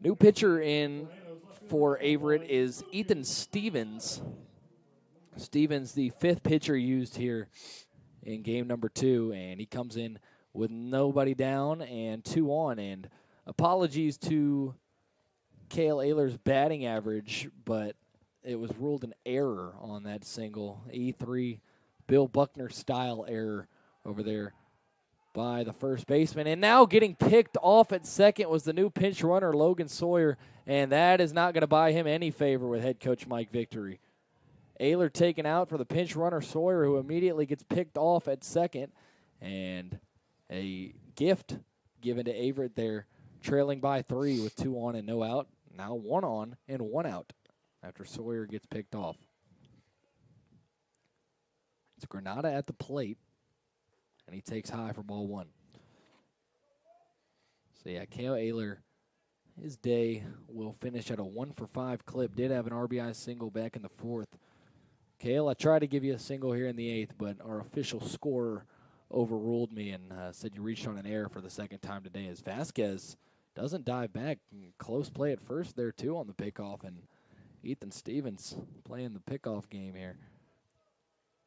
New pitcher in for Averett is Ethan Stevens. Stevens, the 5th pitcher used here in game number 2, and he comes in with nobody down and 2 on. And apologies to Cale Ayler's batting average, but it was ruled an error on that single. E3 Bill Buckner style error over there by the first baseman. And now getting picked off at second was the new pinch runner, Logan Sawyer, and that is not going to buy him any favor with head coach Mike Victory. Ayler taken out for the pinch runner, Sawyer, who immediately gets picked off at second, and a gift given to Averett there, trailing by 3 with 2 on and no out. Now 1 on and 1 out after Sawyer gets picked off. It's Granada at the plate, and he takes high for ball 1. So, yeah, Cale Ayler, his day will finish at a 1-for-5 clip. Did have an RBI single back in the 4th. Cale, I tried to give you a single here in the 8th, but our official scorer overruled me and said you reached on an error for the second time today as Vasquez doesn't dive back. Close play at first there, too, on the pickoff, and Ethan Stevens playing the pickoff game here.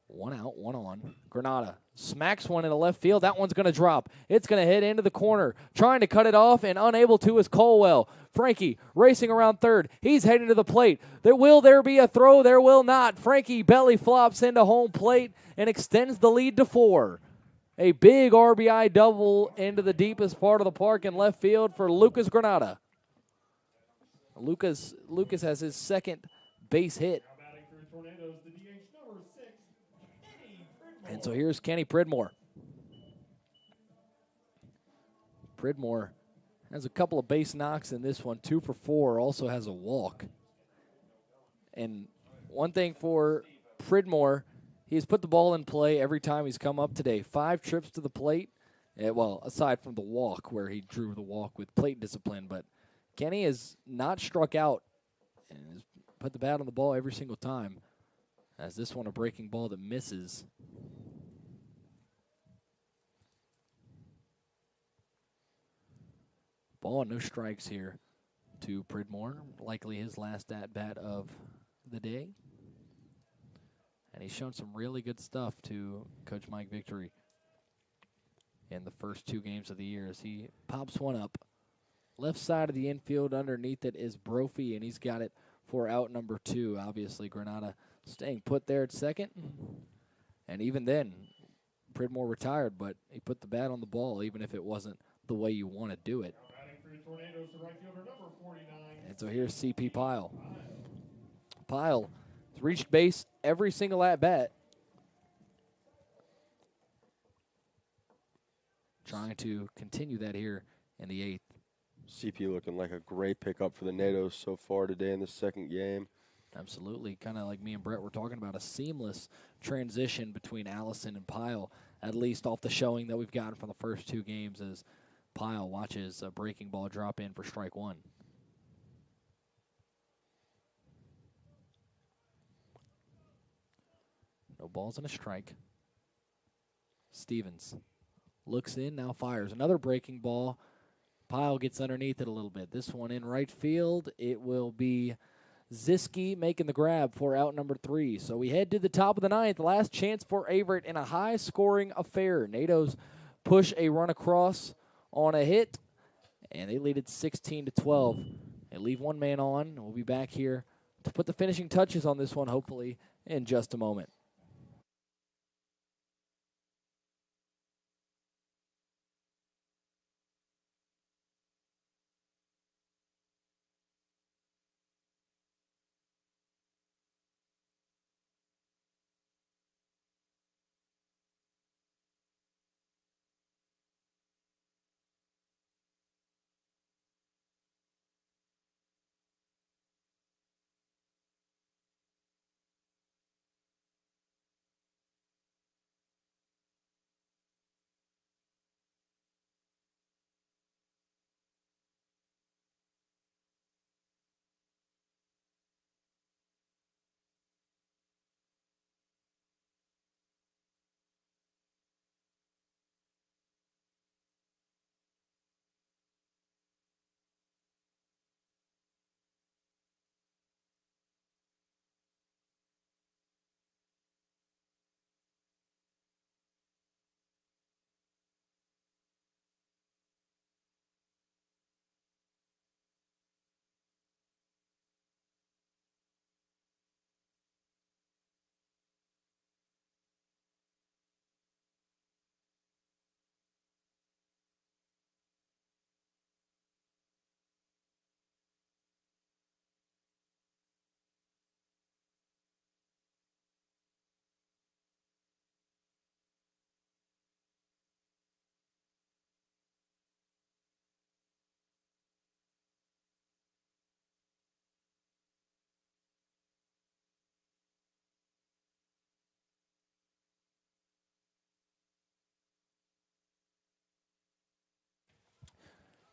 1 out, 1 on. Granada smacks one into left field. That one's going to drop. It's going to hit into the corner. Trying to cut it off and unable to is Colwell. Frankie racing around third. He's heading to the plate. Will there be a throw? There will not. Frankie belly flops into home plate and extends the lead to 4. A big RBI double into the deepest part of the park in left field for Lucas Granada. Lucas has his second base hit. And so here's Kenny Pridmore. Pridmore has a couple of base knocks in this one, 2 for 4, also has a walk. And one thing for Pridmore, he's put the ball in play every time he's come up today. 5 trips to the plate, well, aside from the walk where he drew the walk with plate discipline. But Kenny has not struck out and has put the bat on the ball every single time. As this one a breaking ball that misses. Ball and no strikes here to Pridmore. Likely his last at-bat of the day. And he's shown some really good stuff to Coach Mike Victory. in the first 2 games of the year as he pops one up. Left side of the infield, underneath it is Brophy, and he's got it for out number 2. Obviously, Granada staying put there at second. And even then, Pridmore retired, but he put the bat on the ball, even if it wasn't the way you want to do it. And so here's C.P. Pyle. Pyle has reached base every single at-bat. Trying to continue that here in the 8th. CP looking like a great pickup for the NATOs so far today in the second game. Absolutely. Kind of like me and Brett were talking about, a seamless transition between Allison and Pyle, at least off the showing that we've gotten from the first 2 games as Pyle watches a breaking ball drop in for strike 1. No balls and a strike. Stevens looks in, now fires. Another breaking ball. Pyle gets underneath it a little bit. This one in right field. It will be Ziski making the grab for out number 3. So we head to the top of the 9th. Last chance for Averett in a high-scoring affair. NATOs push a run across on a hit, and they lead it 16-12. They leave one man on. We'll be back here to put the finishing touches on this one, hopefully, in just a moment.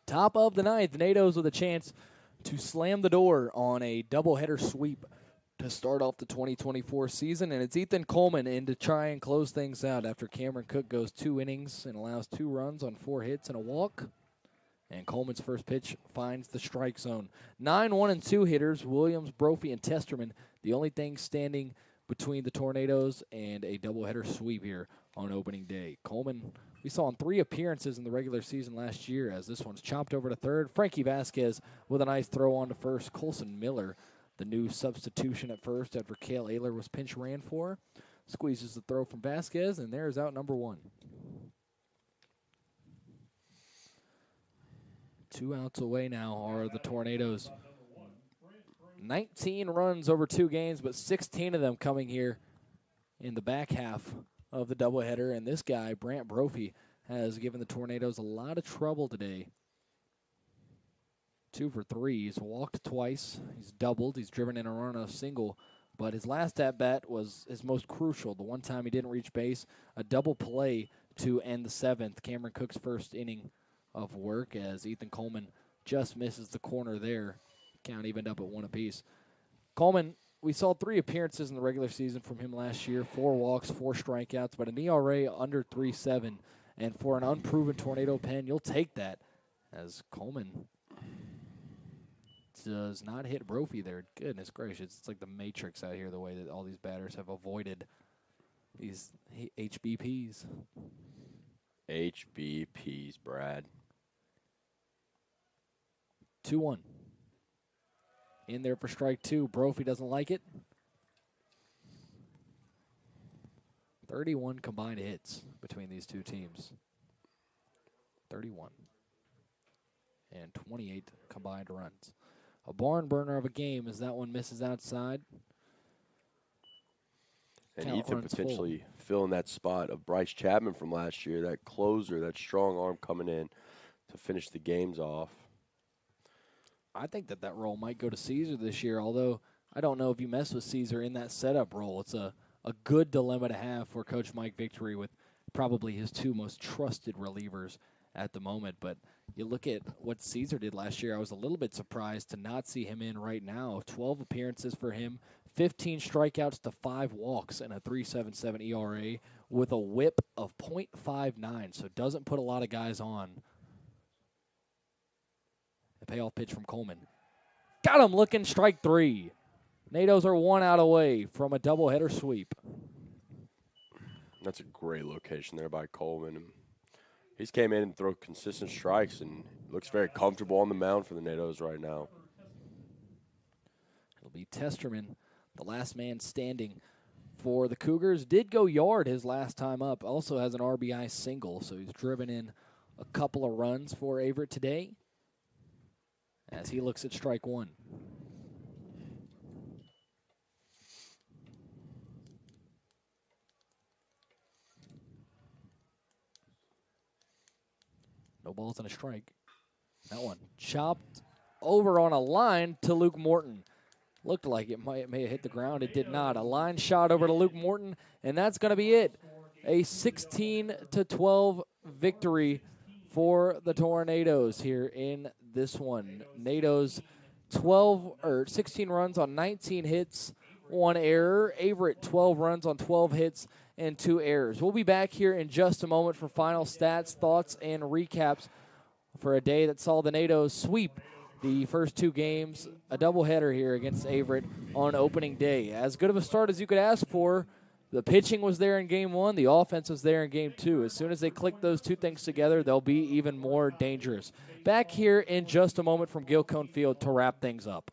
Top of the 9th, NATOs with a chance to slam the door on a doubleheader sweep to start off the 2024 season. And it's Ethan Coleman in to try and close things out after Cameron Cook goes 2 innings and allows 2 runs on 4 hits and a walk. And Coleman's first pitch finds the strike zone. 9 1-2 hitters, Williams, Brophy, and Testerman. The only thing standing between the Tornadoes and a doubleheader sweep here on opening day. Coleman, we saw in 3 appearances in the regular season last year, as this one's chopped over to third. Frankie Vasquez with a nice throw on to first. Colson Miller, the new substitution at first after Cale Ayler was pinch ran for, squeezes the throw from Vasquez, and there's out number 1. 2 outs away now are the Tornadoes. 19 runs over 2 games, but 16 of them coming here in the back half of the doubleheader. And this guy, Brant Brophy, has given the Tornadoes a lot of trouble today. 2 for 3. He's walked twice. He's doubled. He's driven in a run on a single. But his last at-bat was his most crucial. The one time he didn't reach base, a double play to end the 7th. Cameron Cook's first inning of work as Ethan Coleman just misses the corner there. Count evened up at 1 apiece. Coleman, we saw 3 appearances in the regular season from him last year, 4 walks, 4 strikeouts, but an ERA under 3.7. And for an unproven Tornado pen, you'll take that, as Coleman does not hit Brophy there. Goodness gracious, it's like the Matrix out here, the way that all these batters have avoided these HBPs. HBP's, Brad. 2-1. In there for strike two. Brophy doesn't like it. 31 combined hits between these two teams. 31. And 28 combined runs. A barn burner of a game as that one misses outside. And Count Ethan runs potentially filling that spot of Bryce Chapman from last year, that closer, that strong arm coming in to finish the games off. I think that role might go to Caesar this year, although I don't know if you mess with Caesar in that setup role. It's a good dilemma to have for Coach Mike Victory with probably his two most trusted relievers at the moment. But you look at what Caesar did last year, I was a little bit surprised to not see him in right now. 12 appearances for him, 15 strikeouts to 5 walks and a 3.77 ERA with a whip of .59, so doesn't put a lot of guys on. The payoff pitch from Coleman. Got him looking, strike three. NATOs are 1 out away from a doubleheader sweep. That's a great location there by Coleman. He's came in and throw consistent strikes and looks very comfortable on the mound for the NATOs right now. It'll be Testerman, the last man standing for the Cougars. Did go yard his last time up. Also has an RBI single, so he's driven in a couple of runs for Averett today as he looks at strike one. No balls and a strike. That one chopped over on a line to Luke Morton. Looked like it may have hit the ground. It did not. A line shot over to Luke Morton, and that's going to be it. A 16-12 victory for the Tornadoes here in this one. NATOs 16 runs on 19 hits, 1 error. Averett 12 runs on 12 hits and 2 errors. We'll be back here in just a moment for final stats, thoughts, and recaps for a day that saw the NATOs sweep the first 2 games, a doubleheader here against Averett on opening day. As good of a start as you could ask for. The pitching was there in Game 1. The offense was there in Game 2. As soon as they click those two things together, they'll be even more dangerous. Back here in just a moment from Gil Cone Field to wrap things up.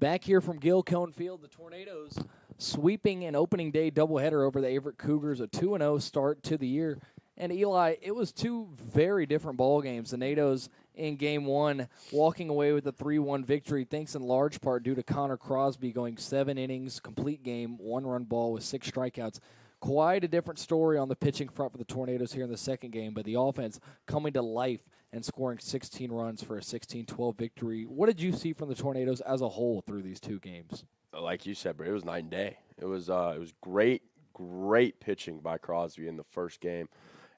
Back here from Gil Cone Field, the Tornadoes sweeping an opening day doubleheader over the Averett Cougars, a 2-0 start to the year. And Eli, it was two very different ball games. The Nados in Game 1 walking away with a 3-1 victory, thanks in large part due to Connor Crosby going 7 innings, complete game, 1-run ball with 6 strikeouts. Quite a different story on the pitching front for the Tornadoes here in the second game, but the offense coming to life and scoring 16 runs for a 16-12 victory. What did you see from the Tornadoes as a whole through these two games? Like you said, bro, it was night and day. It was great pitching by Crosby in the first game,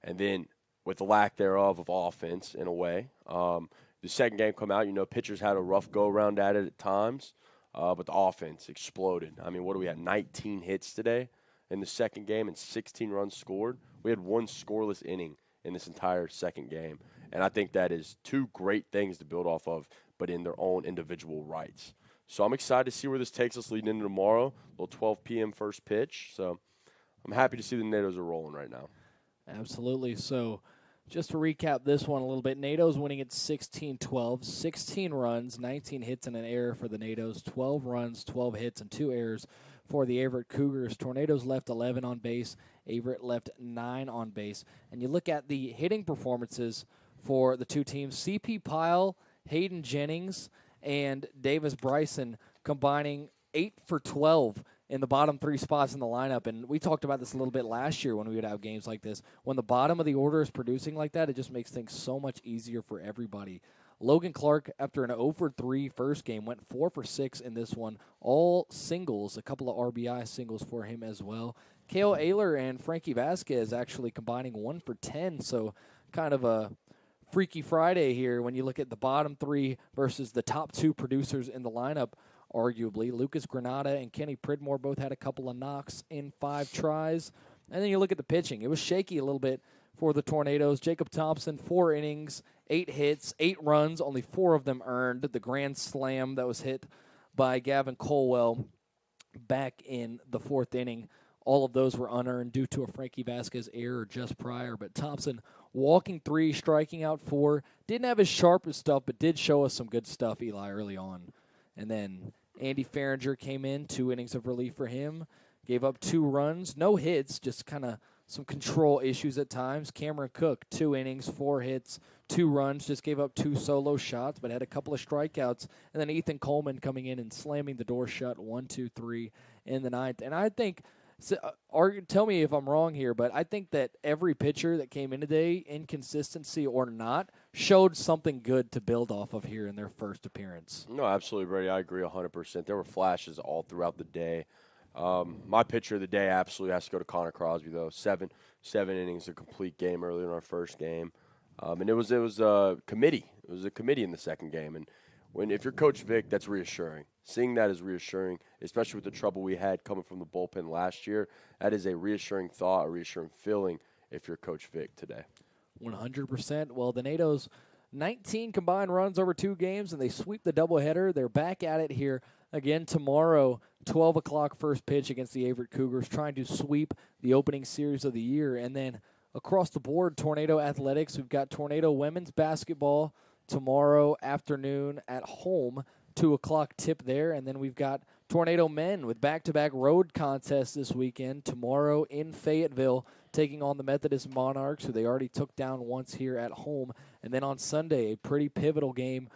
and then with the lack thereof of offense in a way. The second game come out, pitchers had a rough go-around at it at times, but the offense exploded. I mean, what do we have, 19 hits today in the second game and 16 runs scored? We had one scoreless inning in this entire second game, and I think that is two great things to build off of, but in their own individual rights. So I'm excited to see where this takes us leading into tomorrow, a little 12 p.m. first pitch. So I'm happy to see the Nados are rolling right now. Absolutely. So just to recap this one a little bit, Nados winning at 16-12, 16 runs, 19 hits and an error for the Nados, 12 runs, 12 hits and 2 errors for the Averett Cougars. Tornadoes left 11 on base, Averett left 9 on base. And you look at the hitting performances for the two teams, C.P. Pyle, Hayden Jennings, and Davis Bryson combining 8 for 12 in the bottom 3 spots in the lineup. And we talked about this a little bit last year when we would have games like this. When the bottom of the order is producing like that, it just makes things so much easier for everybody. Logan Clark, after an 0 for 3 first game, went 4 for 6 in this one. All singles, a couple of RBI singles for him as well. Kale Ayler and Frankie Vasquez actually combining 1 for 10, so kind of a Freaky Friday here when you look at the bottom 3 versus the top 2 producers in the lineup, arguably. Lucas Granada and Kenny Pridmore both had a couple of knocks in 5 tries. And then you look at the pitching. It was shaky a little bit for the Tornadoes. Jacob Thompson, 4 innings, 8 hits, 8 runs, only 4 of them earned. The grand slam that was hit by Gavin Colwell back in the 4th inning. All of those were unearned due to a Frankie Vasquez error just prior. But Thompson walking 3, striking out 4. Didn't have his sharpest stuff, but did show us some good stuff, Eli, early on. And then Andy Farringer came in, 2 innings of relief for him. Gave up 2 runs, no hits, just kind of some control issues at times. Cameron Cook, 2 innings, 4 hits, 2 runs, just gave up 2 solo shots, but had a couple of strikeouts. And then Ethan Coleman coming in and slamming the door shut, 1, 2, 3 in the 9th. And I think, tell me if I'm wrong here, but I think that every pitcher that came in today, inconsistency or not, showed something good to build off of here in their first appearance. No, absolutely, Brady. I agree 100%. There were flashes all throughout the day. My pitcher of the day absolutely has to go to Connor Crosby, though. Seven innings, a complete game early in our first game. And it was a committee. It was a committee in the second game. And if you're Coach Vic, that's reassuring. Seeing that is reassuring, especially with the trouble we had coming from the bullpen last year. That is a reassuring thought, a reassuring feeling if you're Coach Vic today. 100%. Well, the Nados, 19 combined runs over 2 games, and they sweep the doubleheader. They're back at it here again tomorrow, 12 o'clock first pitch against the Averett Cougars, trying to sweep the opening series of the year. And then across the board, Tornado Athletics, we've got Tornado Women's Basketball tomorrow afternoon at home, 2 o'clock tip there. And then we've got Tornado Men with back-to-back road contests this weekend. Tomorrow in Fayetteville, taking on the Methodist Monarchs, who they already took down once here at home. And then on Sunday, a pretty pivotal game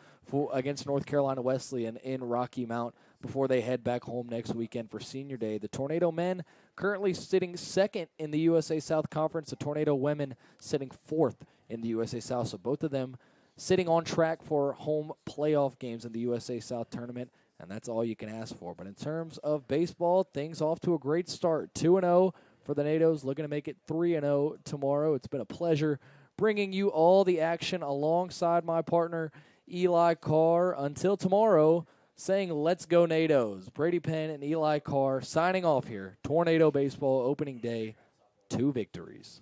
against North Carolina Wesleyan in Rocky Mount before they head back home next weekend for Senior Day. The Tornado Men currently sitting 2nd in the USA South Conference. The Tornado Women sitting 4th in the USA South. So both of them sitting on track for home playoff games in the USA South Tournament, and that's all you can ask for. But in terms of baseball, things off to a great start. 2-0 for the Nados, looking to make it 3-0 tomorrow. It's been a pleasure bringing you all the action alongside my partner, Eli Carr. Until tomorrow, saying let's go Nados. Brady Penn and Eli Carr signing off here. Tornado Baseball opening day, 2 victories.